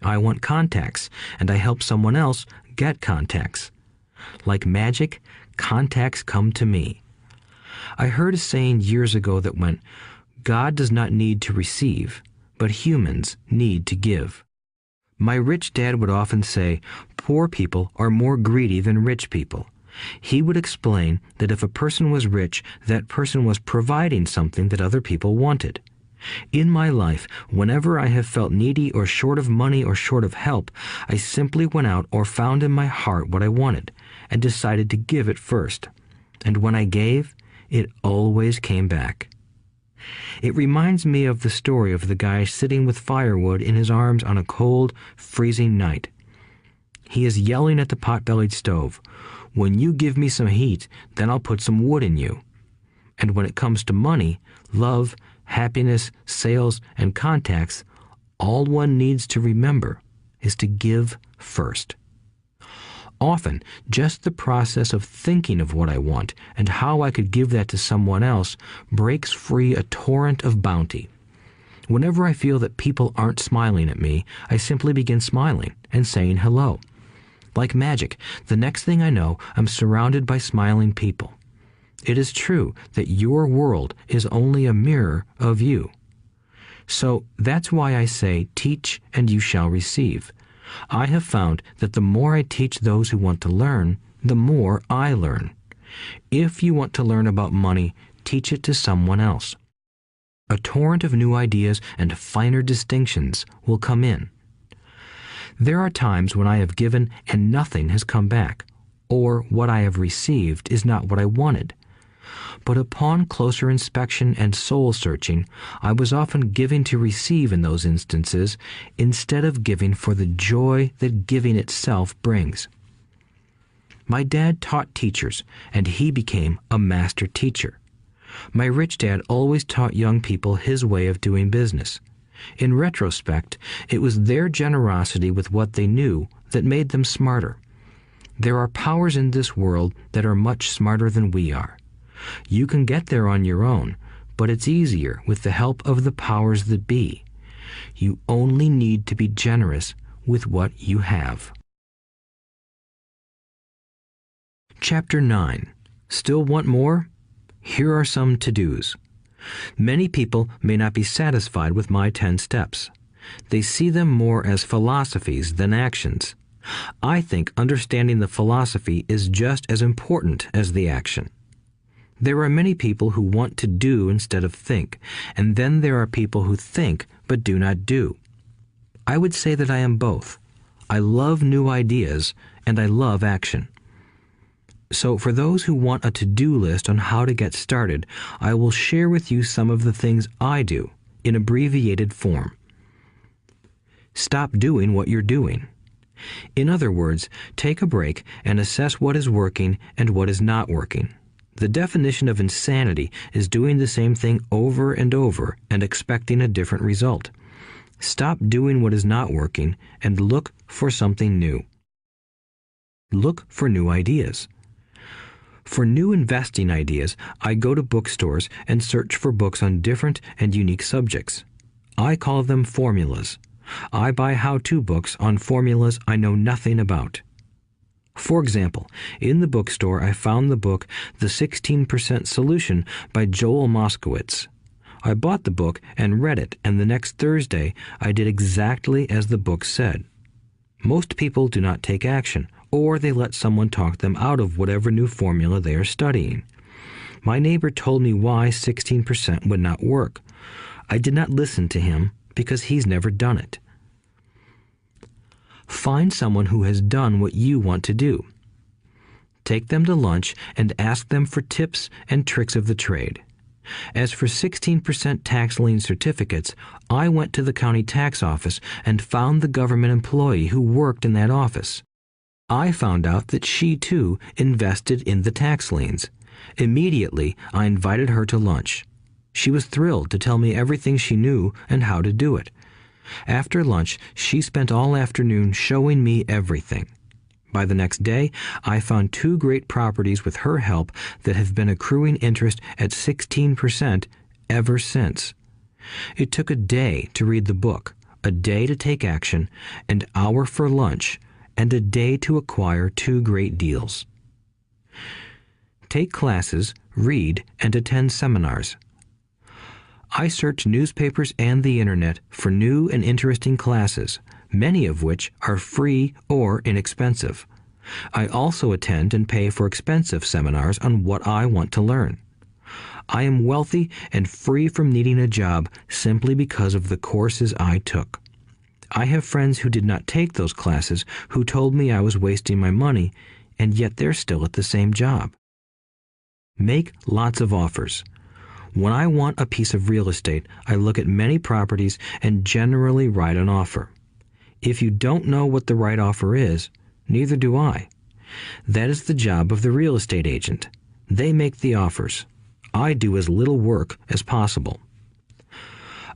I want contacts, and I help someone else get contacts. Like magic, contacts come to me. I heard a saying years ago that went, "God does not need to receive, but humans need to give." My rich dad would often say, poor people are more greedy than rich people. He would explain that if a person was rich, that person was providing something that other people wanted. In my life, whenever I have felt needy or short of money or short of help, I simply went out or found in my heart what I wanted and decided to give it first. And when I gave, it always came back. It reminds me of the story of the guy sitting with firewood in his arms on a cold, freezing night. He is yelling at the pot-bellied stove, "When you give me some heat, then I'll put some wood in you." And when it comes to money, love, happiness, sales, and contacts, all one needs to remember is to give first. Often, just the process of thinking of what I want and how I could give that to someone else breaks free a torrent of bounty. Whenever I feel that people aren't smiling at me, I simply begin smiling and saying hello. Like magic, the next thing I know, I'm surrounded by smiling people. It is true that your world is only a mirror of you. So that's why I say, teach and you shall receive. I have found that the more I teach those who want to learn, the more I learn. If you want to learn about money, teach it to someone else. A torrent of new ideas and finer distinctions will come in. There are times when I have given and nothing has come back, or what I have received is not what I wanted. But upon closer inspection and soul-searching, I was often giving to receive in those instances, instead of giving for the joy that giving itself brings. My dad taught teachers, and he became a master teacher. My rich dad always taught young people his way of doing business. In retrospect, it was their generosity with what they knew that made them smarter. There are powers in this world that are much smarter than we are. You can get there on your own, but it's easier with the help of the powers that be. You only need to be generous with what you have. Chapter 9. Still want more? Here are some to-dos. Many people may not be satisfied with my 10 steps. They see them more as philosophies than actions. I think understanding the philosophy is just as important as the action. There are many people who want to do instead of think, and then there are people who think but do not do. I would say that I am both. I love new ideas, and I love action. So for those who want a to-do list on how to get started, I will share with you some of the things I do in abbreviated form. Stop doing what you're doing. In other words, take a break and assess what is working and what is not working. The definition of insanity is doing the same thing over and over and expecting a different result. Stop doing what is not working and look for something new. Look for new ideas. For new investing ideas, I go to bookstores and search for books on different and unique subjects. I call them formulas. I buy how-to books on formulas I know nothing about. For example, in the bookstore I found the book The 16% Solution by Joel Moskowitz. I bought the book and read it, and the next Thursday I did exactly as the book said. Most people do not take action, or they let someone talk them out of whatever new formula they are studying. My neighbor told me why 16% would not work. I did not listen to him because he's never done it. Find someone who has done what you want to do. take them to lunch, and ask them for tips and tricks of the trade. As for 16% tax lien certificates, I went to the county tax office and found the government employee who worked in that office. I found out that she, too, invested in the tax liens. Immediately, I invited her to lunch. She was thrilled to tell me everything she knew and how to do it. After lunch, she spent all afternoon showing me everything. By the next day, I found 2 great properties with her help that have been accruing interest at 16% ever since. It took a day to read the book, a day to take action, an hour for lunch, and a day to acquire 2 great deals. Take classes, read, and attend seminars. I search newspapers and the internet for new and interesting classes, many of which are free or inexpensive. I also attend and pay for expensive seminars on what I want to learn. I am wealthy and free from needing a job simply because of the courses I took. I have friends who did not take those classes who told me I was wasting my money, and yet they're still at the same job. Make lots of offers. When I want a piece of real estate, I look at many properties and generally write an offer. If you don't know what the right offer is, neither do I. That is the job of the real estate agent. They make the offers. I do as little work as possible.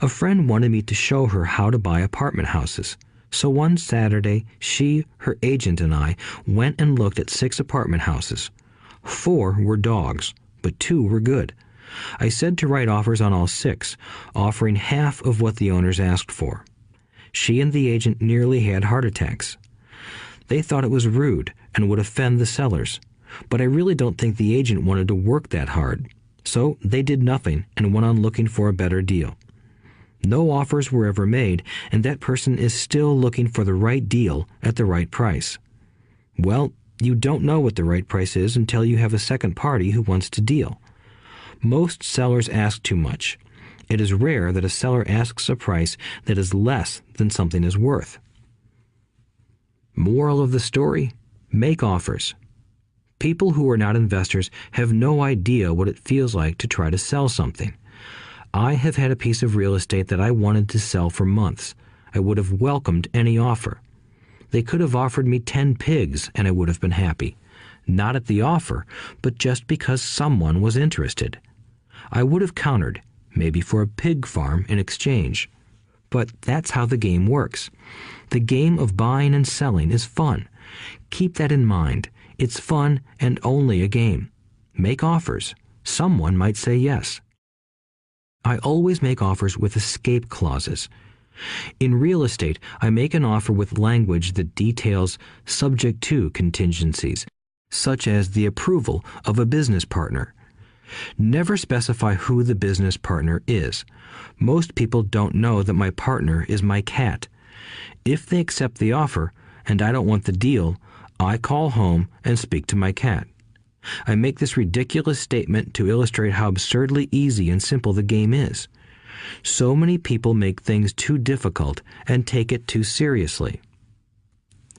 A friend wanted me to show her how to buy apartment houses. So one Saturday, she, her agent, and I went and looked at 6 apartment houses. 4 were dogs, but 2 were good. I said to write offers on all 6, offering half of what the owners asked for. She and the agent nearly had heart attacks. They thought it was rude and would offend the sellers, but I really don't think the agent wanted to work that hard. So they did nothing and went on looking for a better deal. No offers were ever made, and that person is still looking for the right deal at the right price. Well, you don't know what the right price is until you have a second party who wants to deal. Most sellers ask too much. It is rare that a seller asks a price that is less than something is worth. Moral of the story: make offers. People who are not investors have no idea what it feels like to try to sell something. I have had a piece of real estate that I wanted to sell for months. I would have welcomed any offer. They could have offered me 10 pigs and I would have been happy. Not at the offer, but just because someone was interested. I would have countered, maybe for a pig farm in exchange. But that's how the game works. The game of buying and selling is fun. Keep that in mind. It's fun and only a game. Make offers. Someone might say yes. I always make offers with escape clauses. In real estate, I make an offer with language that details subject to contingencies, such as the approval of a business partner. Never specify who the business partner is. Most people don't know that my partner is my cat. If they accept the offer and I don't want the deal, I call home and speak to my cat. I make this ridiculous statement to illustrate how absurdly easy and simple the game is. So many people make things too difficult and take it too seriously.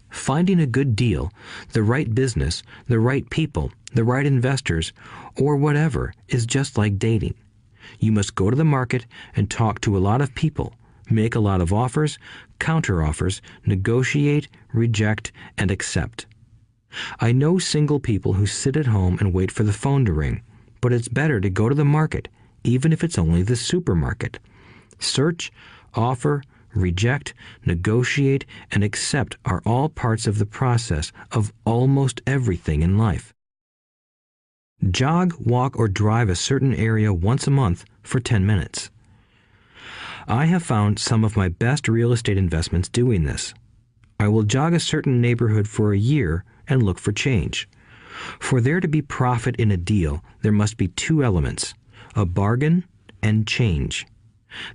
Finding a good deal, the right business, the right people, the right investors, or whatever is just like dating. You must go to the market and talk to a lot of people, make a lot of offers, counter-offers, negotiate, reject, and accept. I know single people who sit at home and wait for the phone to ring, but it's better to go to the market, even if it's only the supermarket. Search, offer, reject, negotiate, and accept are all parts of the process of almost everything in life. Jog, walk, or drive a certain area once a month for 10 minutes. I have found some of my best real estate investments doing this. I will jog a certain neighborhood for a year and look for change. For there to be profit in a deal, there must be 2 elements, a bargain and change.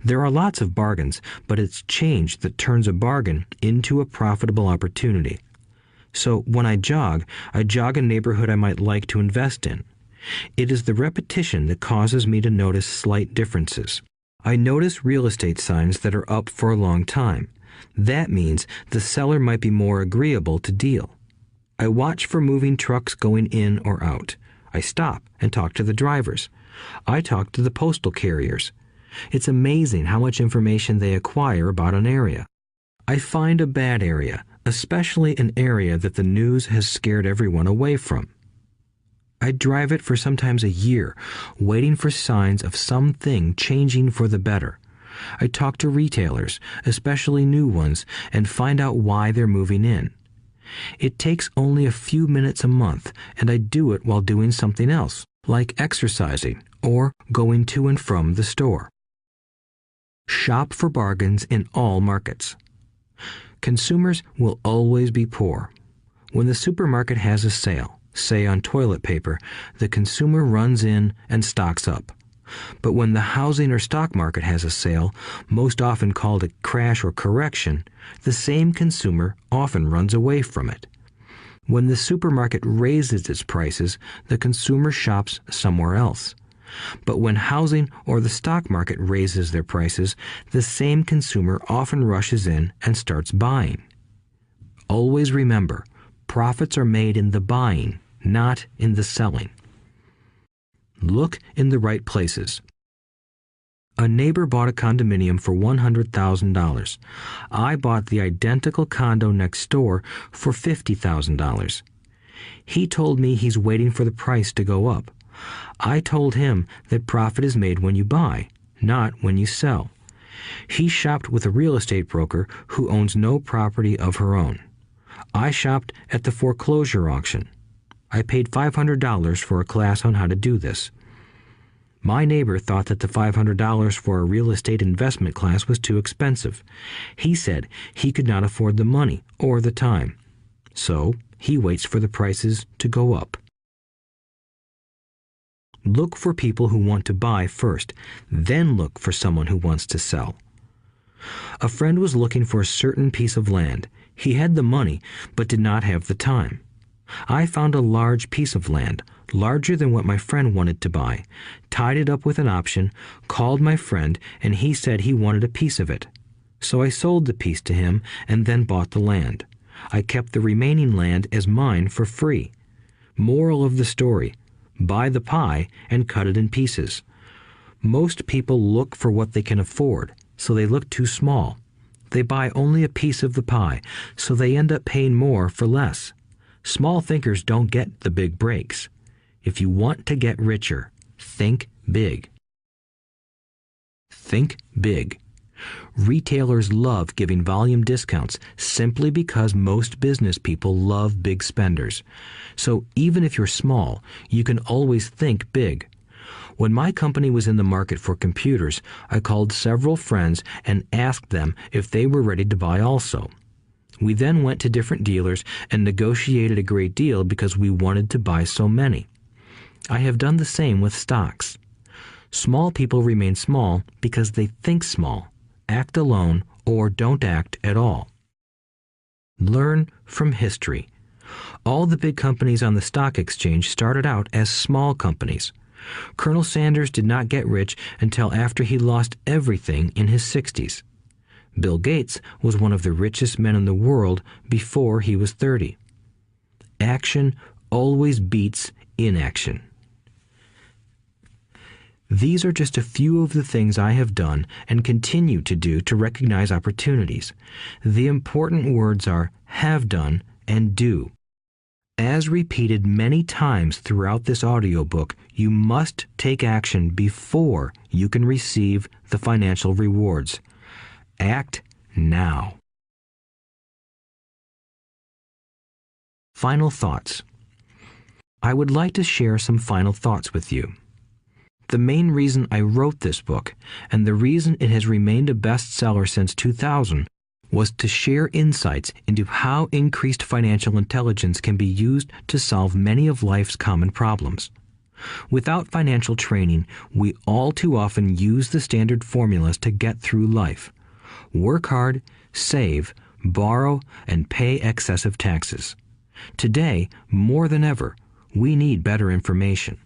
There are lots of bargains, but it's change that turns a bargain into a profitable opportunity. So when I jog a neighborhood I might like to invest in. It is the repetition that causes me to notice slight differences. I notice real estate signs that are up for a long time. That means the seller might be more agreeable to deal. I watch for moving trucks going in or out. I stop and talk to the drivers. I talk to the postal carriers. It's amazing how much information they acquire about an area. I find a bad area, especially an area that the news has scared everyone away from. I drive it for sometimes a year, waiting for signs of something changing for the better. I talk to retailers, especially new ones, and find out why they're moving in. It takes only a few minutes a month, and I do it while doing something else, like exercising or going to and from the store. Shop for bargains in all markets. Consumers will always be poor. When the supermarket has a sale, say on toilet paper, the consumer runs in and stocks up. But when the housing or stock market has a sale, most often called a crash or correction, the same consumer often runs away from it. When the supermarket raises its prices, the consumer shops somewhere else. But when housing or the stock market raises their prices, the same consumer often rushes in and starts buying. Always remember, profits are made in the buying, not in the selling. Look in the right places. A neighbor bought a condominium for $100,000. I bought the identical condo next door for $50,000. He told me he's waiting for the price to go up. I told him that profit is made when you buy, not when you sell. He shopped with a real estate broker who owns no property of her own. I shopped at the foreclosure auction. I paid $500 for a class on how to do this. My neighbor thought that the $500 for a real estate investment class was too expensive. He said he could not afford the money or the time. So he waits for the prices to go up. Look for people who want to buy first, then look for someone who wants to sell. A friend was looking for a certain piece of land. He had the money, but did not have the time. I found a large piece of land, larger than what my friend wanted to buy, tied it up with an option, called my friend, and he said he wanted a piece of it. So I sold the piece to him and then bought the land. I kept the remaining land as mine for free. Moral of the story: buy the pie and cut it in pieces. Most people look for what they can afford, so they look too small. They buy only a piece of the pie, so they end up paying more for less. Small thinkers don't get the big breaks. If you want to get richer, think big. Think big. Retailers love giving volume discounts simply because most business people love big spenders. So even if you're small, you can always think big. When my company was in the market for computers, I called several friends and asked them if they were ready to buy also. We then went to different dealers and negotiated a great deal because we wanted to buy so many. I have done the same with stocks. Small people remain small because they think small, act alone, or don't act at all. Learn from history. All the big companies on the stock exchange started out as small companies. Colonel Sanders did not get rich until after he lost everything in his 60s. Bill Gates was one of the richest men in the world before he was 30. Action always beats inaction. These are just a few of the things I have done and continue to do to recognize opportunities. The important words are have done and do. As repeated many times throughout this audiobook, you must take action before you can receive the financial rewards. Act now. Final thoughts. I would like to share some final thoughts with you. The main reason I wrote this book, and the reason it has remained a bestseller since 2000, was to share insights into how increased financial intelligence can be used to solve many of life's common problems. Without financial training, we all too often use the standard formulas to get through life. Work hard, save, borrow, and pay excessive taxes. Today, more than ever, we need better information.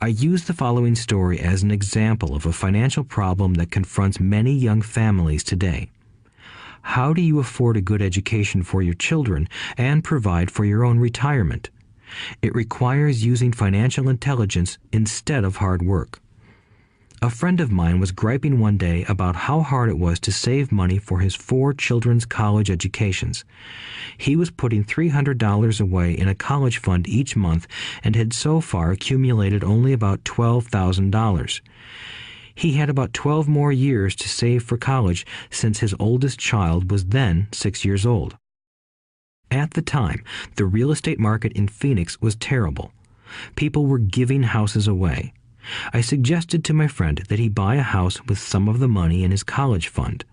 I use the following story as an example of a financial problem that confronts many young families today. How do you afford a good education for your children and provide for your own retirement? It requires using financial intelligence instead of hard work. A friend of mine was griping one day about how hard it was to save money for his 4 children's college educations. He was putting $300 away in a college fund each month and had so far accumulated only about $12,000. He had about 12 more years to save for college since his oldest child was then 6 years old. At the time, the real estate market in Phoenix was terrible. People were giving houses away. I suggested to my friend that he buy a house with some of the money in his college fund.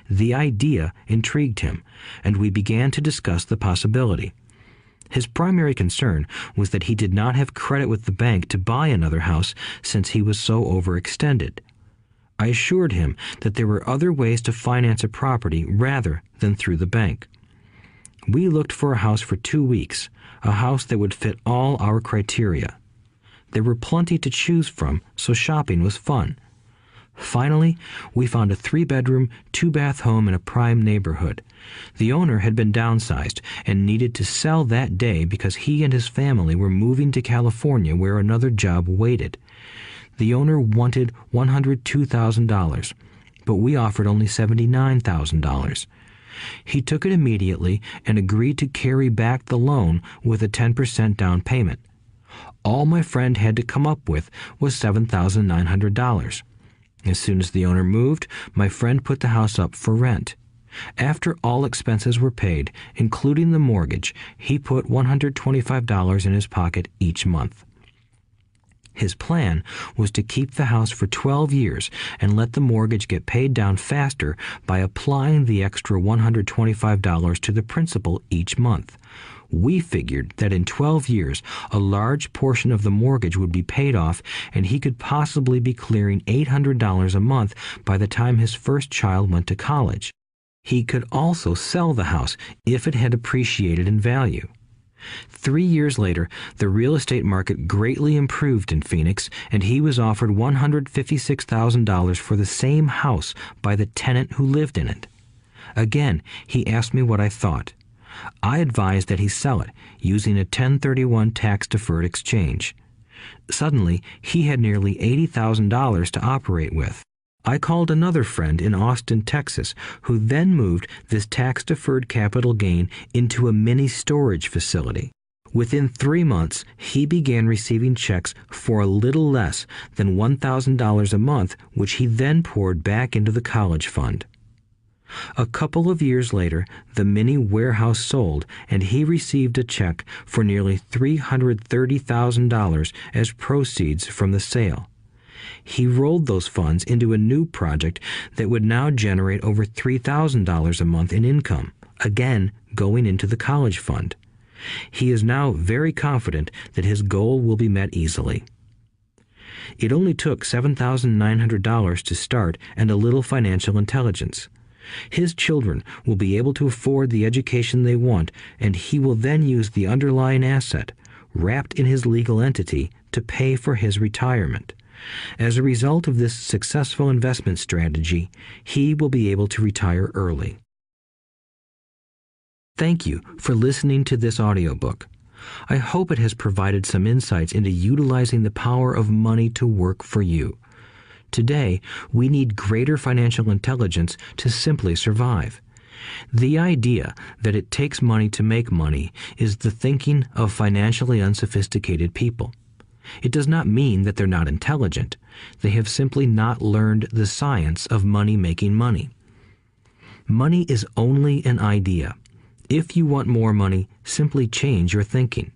The idea intrigued him, and we began to discuss the possibility. His primary concern was that he did not have credit with the bank to buy another house since he was so overextended. I assured him that there were other ways to finance a property rather than through the bank. We looked for a house for 2 weeks, a house that would fit all our criteria. There were plenty to choose from, so shopping was fun. Finally, we found a 3-bedroom, 2-bath home in a prime neighborhood. The owner had been downsized and needed to sell that day because he and his family were moving to California where another job waited. The owner wanted $102,000, but we offered only $79,000. He took it immediately and agreed to carry back the loan with a 10% down payment. All my friend had to come up with was $7,900. As soon as the owner moved, my friend put the house up for rent. After all expenses were paid, including the mortgage, he put $125 in his pocket each month. His plan was to keep the house for 12 years and let the mortgage get paid down faster by applying the extra $125 to the principal each month. We figured that in 12 years, a large portion of the mortgage would be paid off and he could possibly be clearing $800 a month by the time his first child went to college. He could also sell the house if it had appreciated in value. 3 years later, the real estate market greatly improved in Phoenix, and he was offered $156,000 for the same house by the tenant who lived in it. Again, he asked me what I thought. I advised that he sell it, using a 1031 tax-deferred exchange. Suddenly, he had nearly $80,000 to operate with. I called another friend in Austin, Texas, who then moved this tax-deferred capital gain into a mini storage facility. Within 3 months, he began receiving checks for a little less than $1,000 a month, which he then poured back into the college fund. A couple of years later, the mini warehouse sold, and he received a check for nearly $330,000 as proceeds from the sale. He rolled those funds into a new project that would now generate over $3,000 a month in income, again going into the college fund. He is now very confident that his goal will be met easily. It only took $7,900 to start and a little financial intelligence. His children will be able to afford the education they want, and he will then use the underlying asset, wrapped in his legal entity, to pay for his retirement. As a result of this successful investment strategy, he will be able to retire early. Thank you for listening to this audiobook. I hope it has provided some insights into utilizing the power of money to work for you. Today, we need greater financial intelligence to simply survive. The idea that it takes money to make money is the thinking of financially unsophisticated people. It does not mean that they're not intelligent. They have simply not learned the science of money making money. Money is only an idea. If you want more money, simply change your thinking.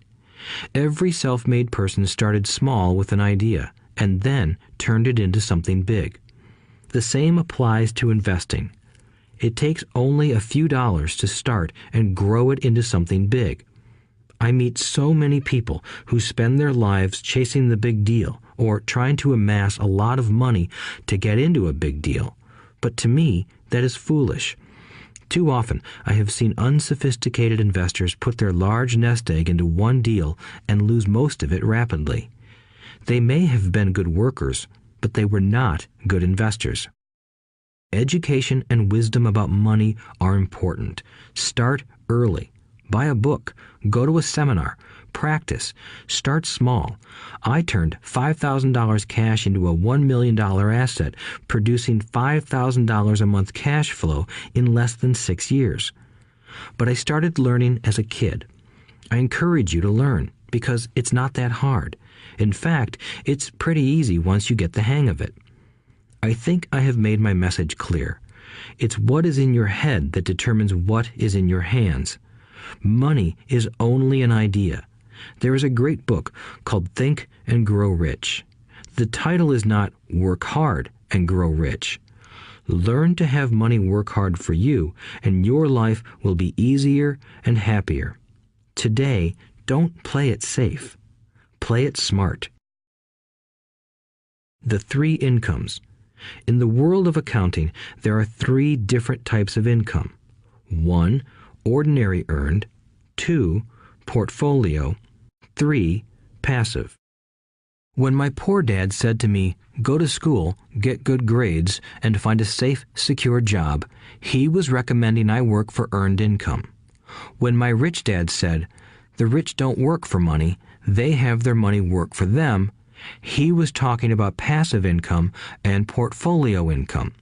Every self-made person started small with an idea and then turned it into something big. The same applies to investing. It takes only a few dollars to start and grow it into something big. I meet so many people who spend their lives chasing the big deal or trying to amass a lot of money to get into a big deal. But to me, that is foolish. Too often, I have seen unsophisticated investors put their large nest egg into one deal and lose most of it rapidly. They may have been good workers, but they were not good investors. Education and wisdom about money are important. Start early. Buy a book. Go to a seminar. Practice. Start small. I turned $5,000 cash into a $1 million asset, producing $5,000 a month cash flow in less than 6 years. But I started learning as a kid. I encourage you to learn because it's not that hard. In fact, it's pretty easy once you get the hang of it. I think I have made my message clear. It's what is in your head that determines what is in your hands. Money is only an idea. There is a great book called Think and Grow Rich. The title is not Work Hard and Grow Rich. Learn to have money work hard for you, and your life will be easier and happier. Today, don't play it safe. Play it smart. The 3 incomes. In the world of accounting, there are 3 different types of income. 1, ordinary earned. 2, portfolio. 3, passive. When my poor dad said to me, "Go to school, get good grades, and find a safe, secure job," he was recommending I work for earned income. When my rich dad said, "The rich don't work for money, they have their money work for them," he was talking about passive income and portfolio income.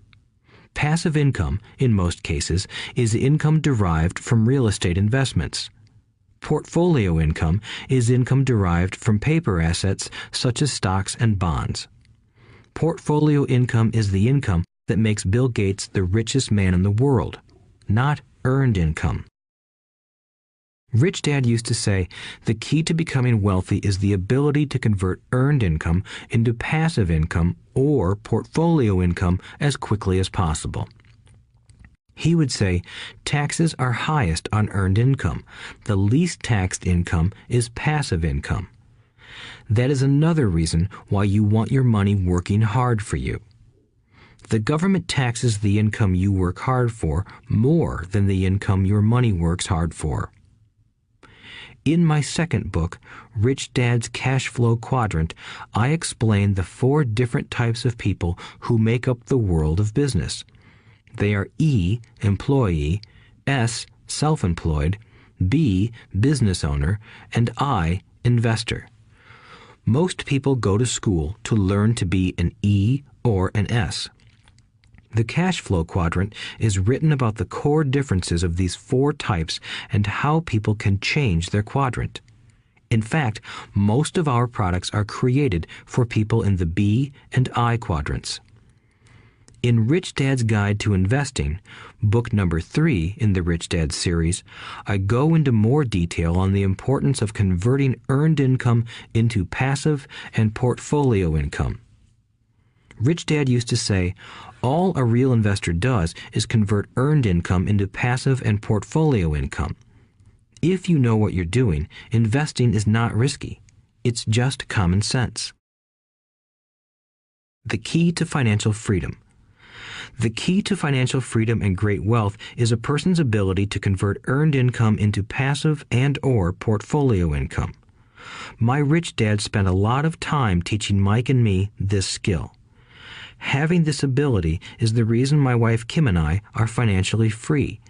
Passive income, in most cases, is income derived from real estate investments. Portfolio income is income derived from paper assets such as stocks and bonds. Portfolio income is the income that makes Bill Gates the richest man in the world, not earned income. Rich Dad used to say, the key to becoming wealthy is the ability to convert earned income into passive income or portfolio income as quickly as possible. He would say, taxes are highest on earned income. The least taxed income is passive income. That is another reason why you want your money working hard for you. The government taxes the income you work hard for more than the income your money works hard for. In my second book, Rich Dad's Cash Flow Quadrant, I explain the 4 different types of people who make up the world of business. They are E, employee, S, self-employed, B, business owner, and I, investor. Most people go to school to learn to be an E or an S. The cash flow quadrant is written about the core differences of these 4 types and how people can change their quadrant. In fact, most of our products are created for people in the B and I quadrants. In Rich Dad's Guide to Investing, book number 3 in the Rich Dad series, I go into more detail on the importance of converting earned income into passive and portfolio income. Rich Dad used to say, all a real investor does is convert earned income into passive and portfolio income. If you know what you're doing, investing is not risky. It's just common sense. The key to financial freedom. The key to financial freedom and great wealth is a person's ability to convert earned income into passive and/or portfolio income. My rich dad spent a lot of time teaching Mike and me this skill. Having this ability is the reason my wife Kim and I are financially free,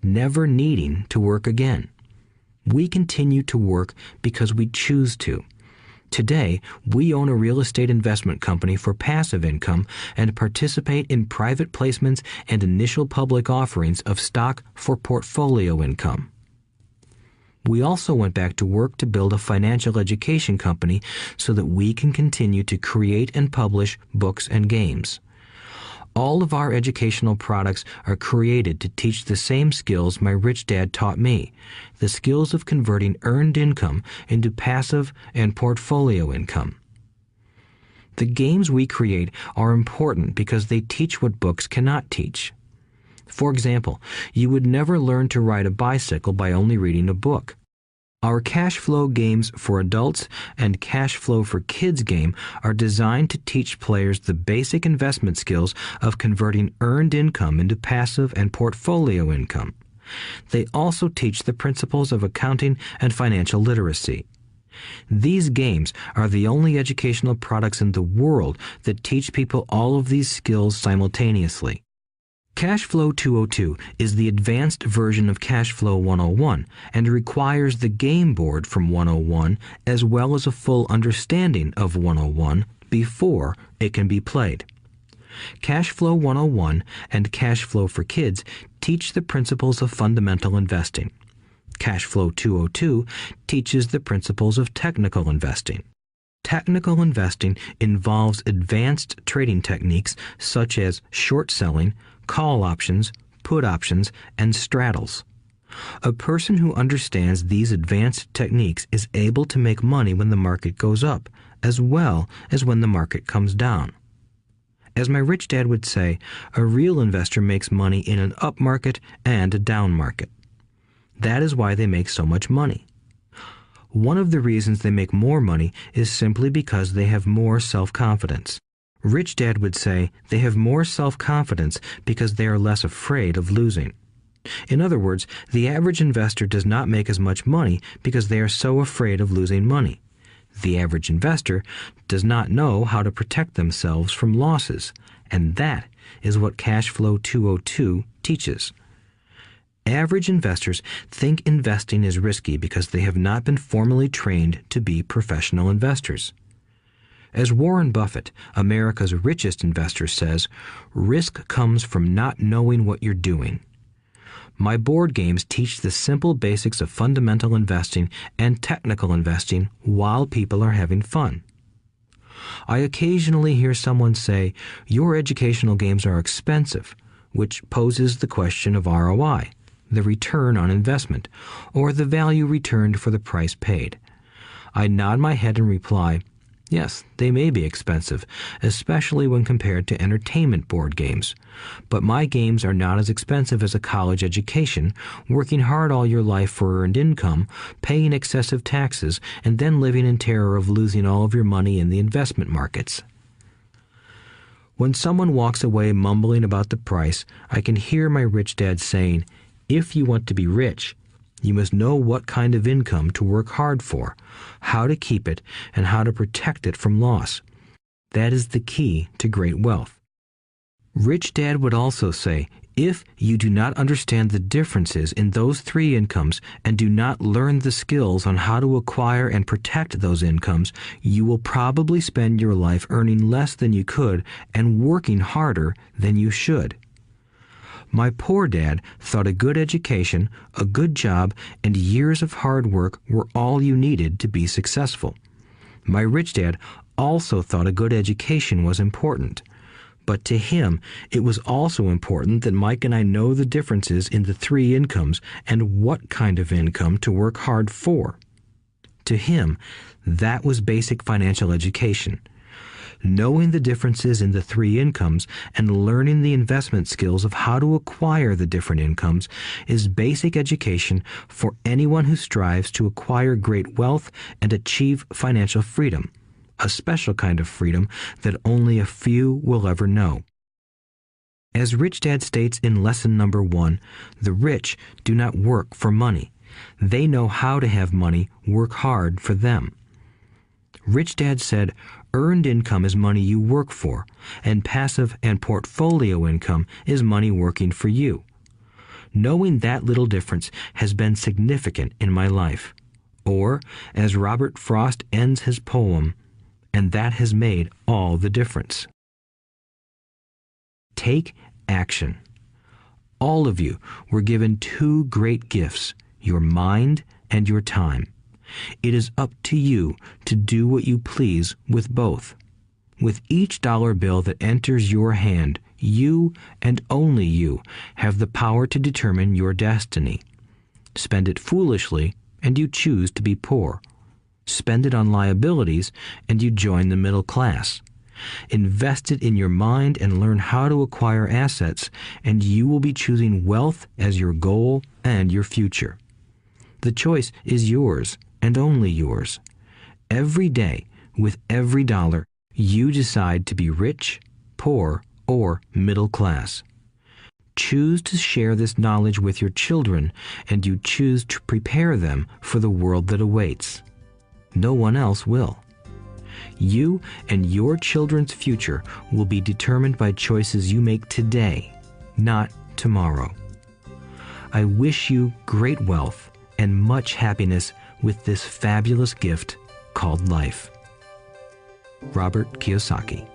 never needing to work again. We continue to work because we choose to. Today, we own a real estate investment company for passive income and participate in private placements and initial public offerings of stock for portfolio income. We also went back to work to build a financial education company so that we can continue to create and publish books and games. All of our educational products are created to teach the same skills my rich dad taught me, the skills of converting earned income into passive and portfolio income. The games we create are important because they teach what books cannot teach. For example, you would never learn to ride a bicycle by only reading a book. Our cash flow games for adults and cash flow for kids game are designed to teach players the basic investment skills of converting earned income into passive and portfolio income. They also teach the principles of accounting and financial literacy. These games are the only educational products in the world that teach people all of these skills simultaneously. Cash Flow 202 is the advanced version of Cash Flow 101 and requires the game board from 101 as well as a full understanding of 101 before it can be played. Cash Flow 101 and Cash Flow for Kids teach the principles of fundamental investing. Cash Flow 202 teaches the principles of technical investing. Technical investing involves advanced trading techniques such as short selling, call options, put options, and straddles. A person who understands these advanced techniques is able to make money when the market goes up, as well as when the market comes down. As my rich dad would say, a real investor makes money in an up market and a down market. That is why they make so much money. One of the reasons they make more money is simply because they have more self-confidence. Rich Dad would say they have more self-confidence because they are less afraid of losing. In other words, the average investor does not make as much money because they are so afraid of losing money. The average investor does not know how to protect themselves from losses, and that is what Cash Flow 202 teaches. Average investors think investing is risky because they have not been formally trained to be professional investors. As Warren Buffett, America's richest investor, says, risk comes from not knowing what you're doing. My board games teach the simple basics of fundamental investing and technical investing while people are having fun. I occasionally hear someone say, your educational games are expensive, which poses the question of ROI, the return on investment, or the value returned for the price paid. I nod my head and reply, yes, they may be expensive, especially when compared to entertainment board games. But my games are not as expensive as a college education, working hard all your life for earned income, paying excessive taxes, and then living in terror of losing all of your money in the investment markets. When someone walks away mumbling about the price, I can hear my rich dad saying, if you want to be rich, you must know what kind of income to work hard for, how to keep it, and how to protect it from loss. That is the key to great wealth. Rich Dad would also say, if you do not understand the differences in those three incomes and do not learn the skills on how to acquire and protect those incomes, you will probably spend your life earning less than you could and working harder than you should. My poor dad thought a good education, a good job, and years of hard work were all you needed to be successful. My rich dad also thought a good education was important. But to him, it was also important that Mike and I know the differences in the three incomes and what kind of income to work hard for. To him, that was basic financial education. Knowing the differences in the three incomes and learning the investment skills of how to acquire the different incomes is basic education for anyone who strives to acquire great wealth and achieve financial freedom, a special kind of freedom that only a few will ever know. As Rich Dad states in lesson number 1, the rich do not work for money. They know how to have money work hard for them. Rich Dad said, earned income is money you work for, and passive and portfolio income is money working for you. Knowing that little difference has been significant in my life. Or, as Robert Frost ends his poem, and that has made all the difference. Take action. All of you were given two great gifts, your mind and your time. It is up to you to do what you please with both. With each dollar bill that enters your hand, you and only you have the power to determine your destiny. Spend it foolishly, and you choose to be poor. Spend it on liabilities, and you join the middle class. Invest it in your mind and learn how to acquire assets, and you will be choosing wealth as your goal and your future. The choice is yours, and only yours. Every day, with every dollar, you decide to be rich, poor, or middle class. Choose to share this knowledge with your children, and you choose to prepare them for the world that awaits. No one else will. You and your children's future will be determined by choices you make today, not tomorrow. I wish you great wealth and much happiness with this fabulous gift called life. Robert Kiyosaki.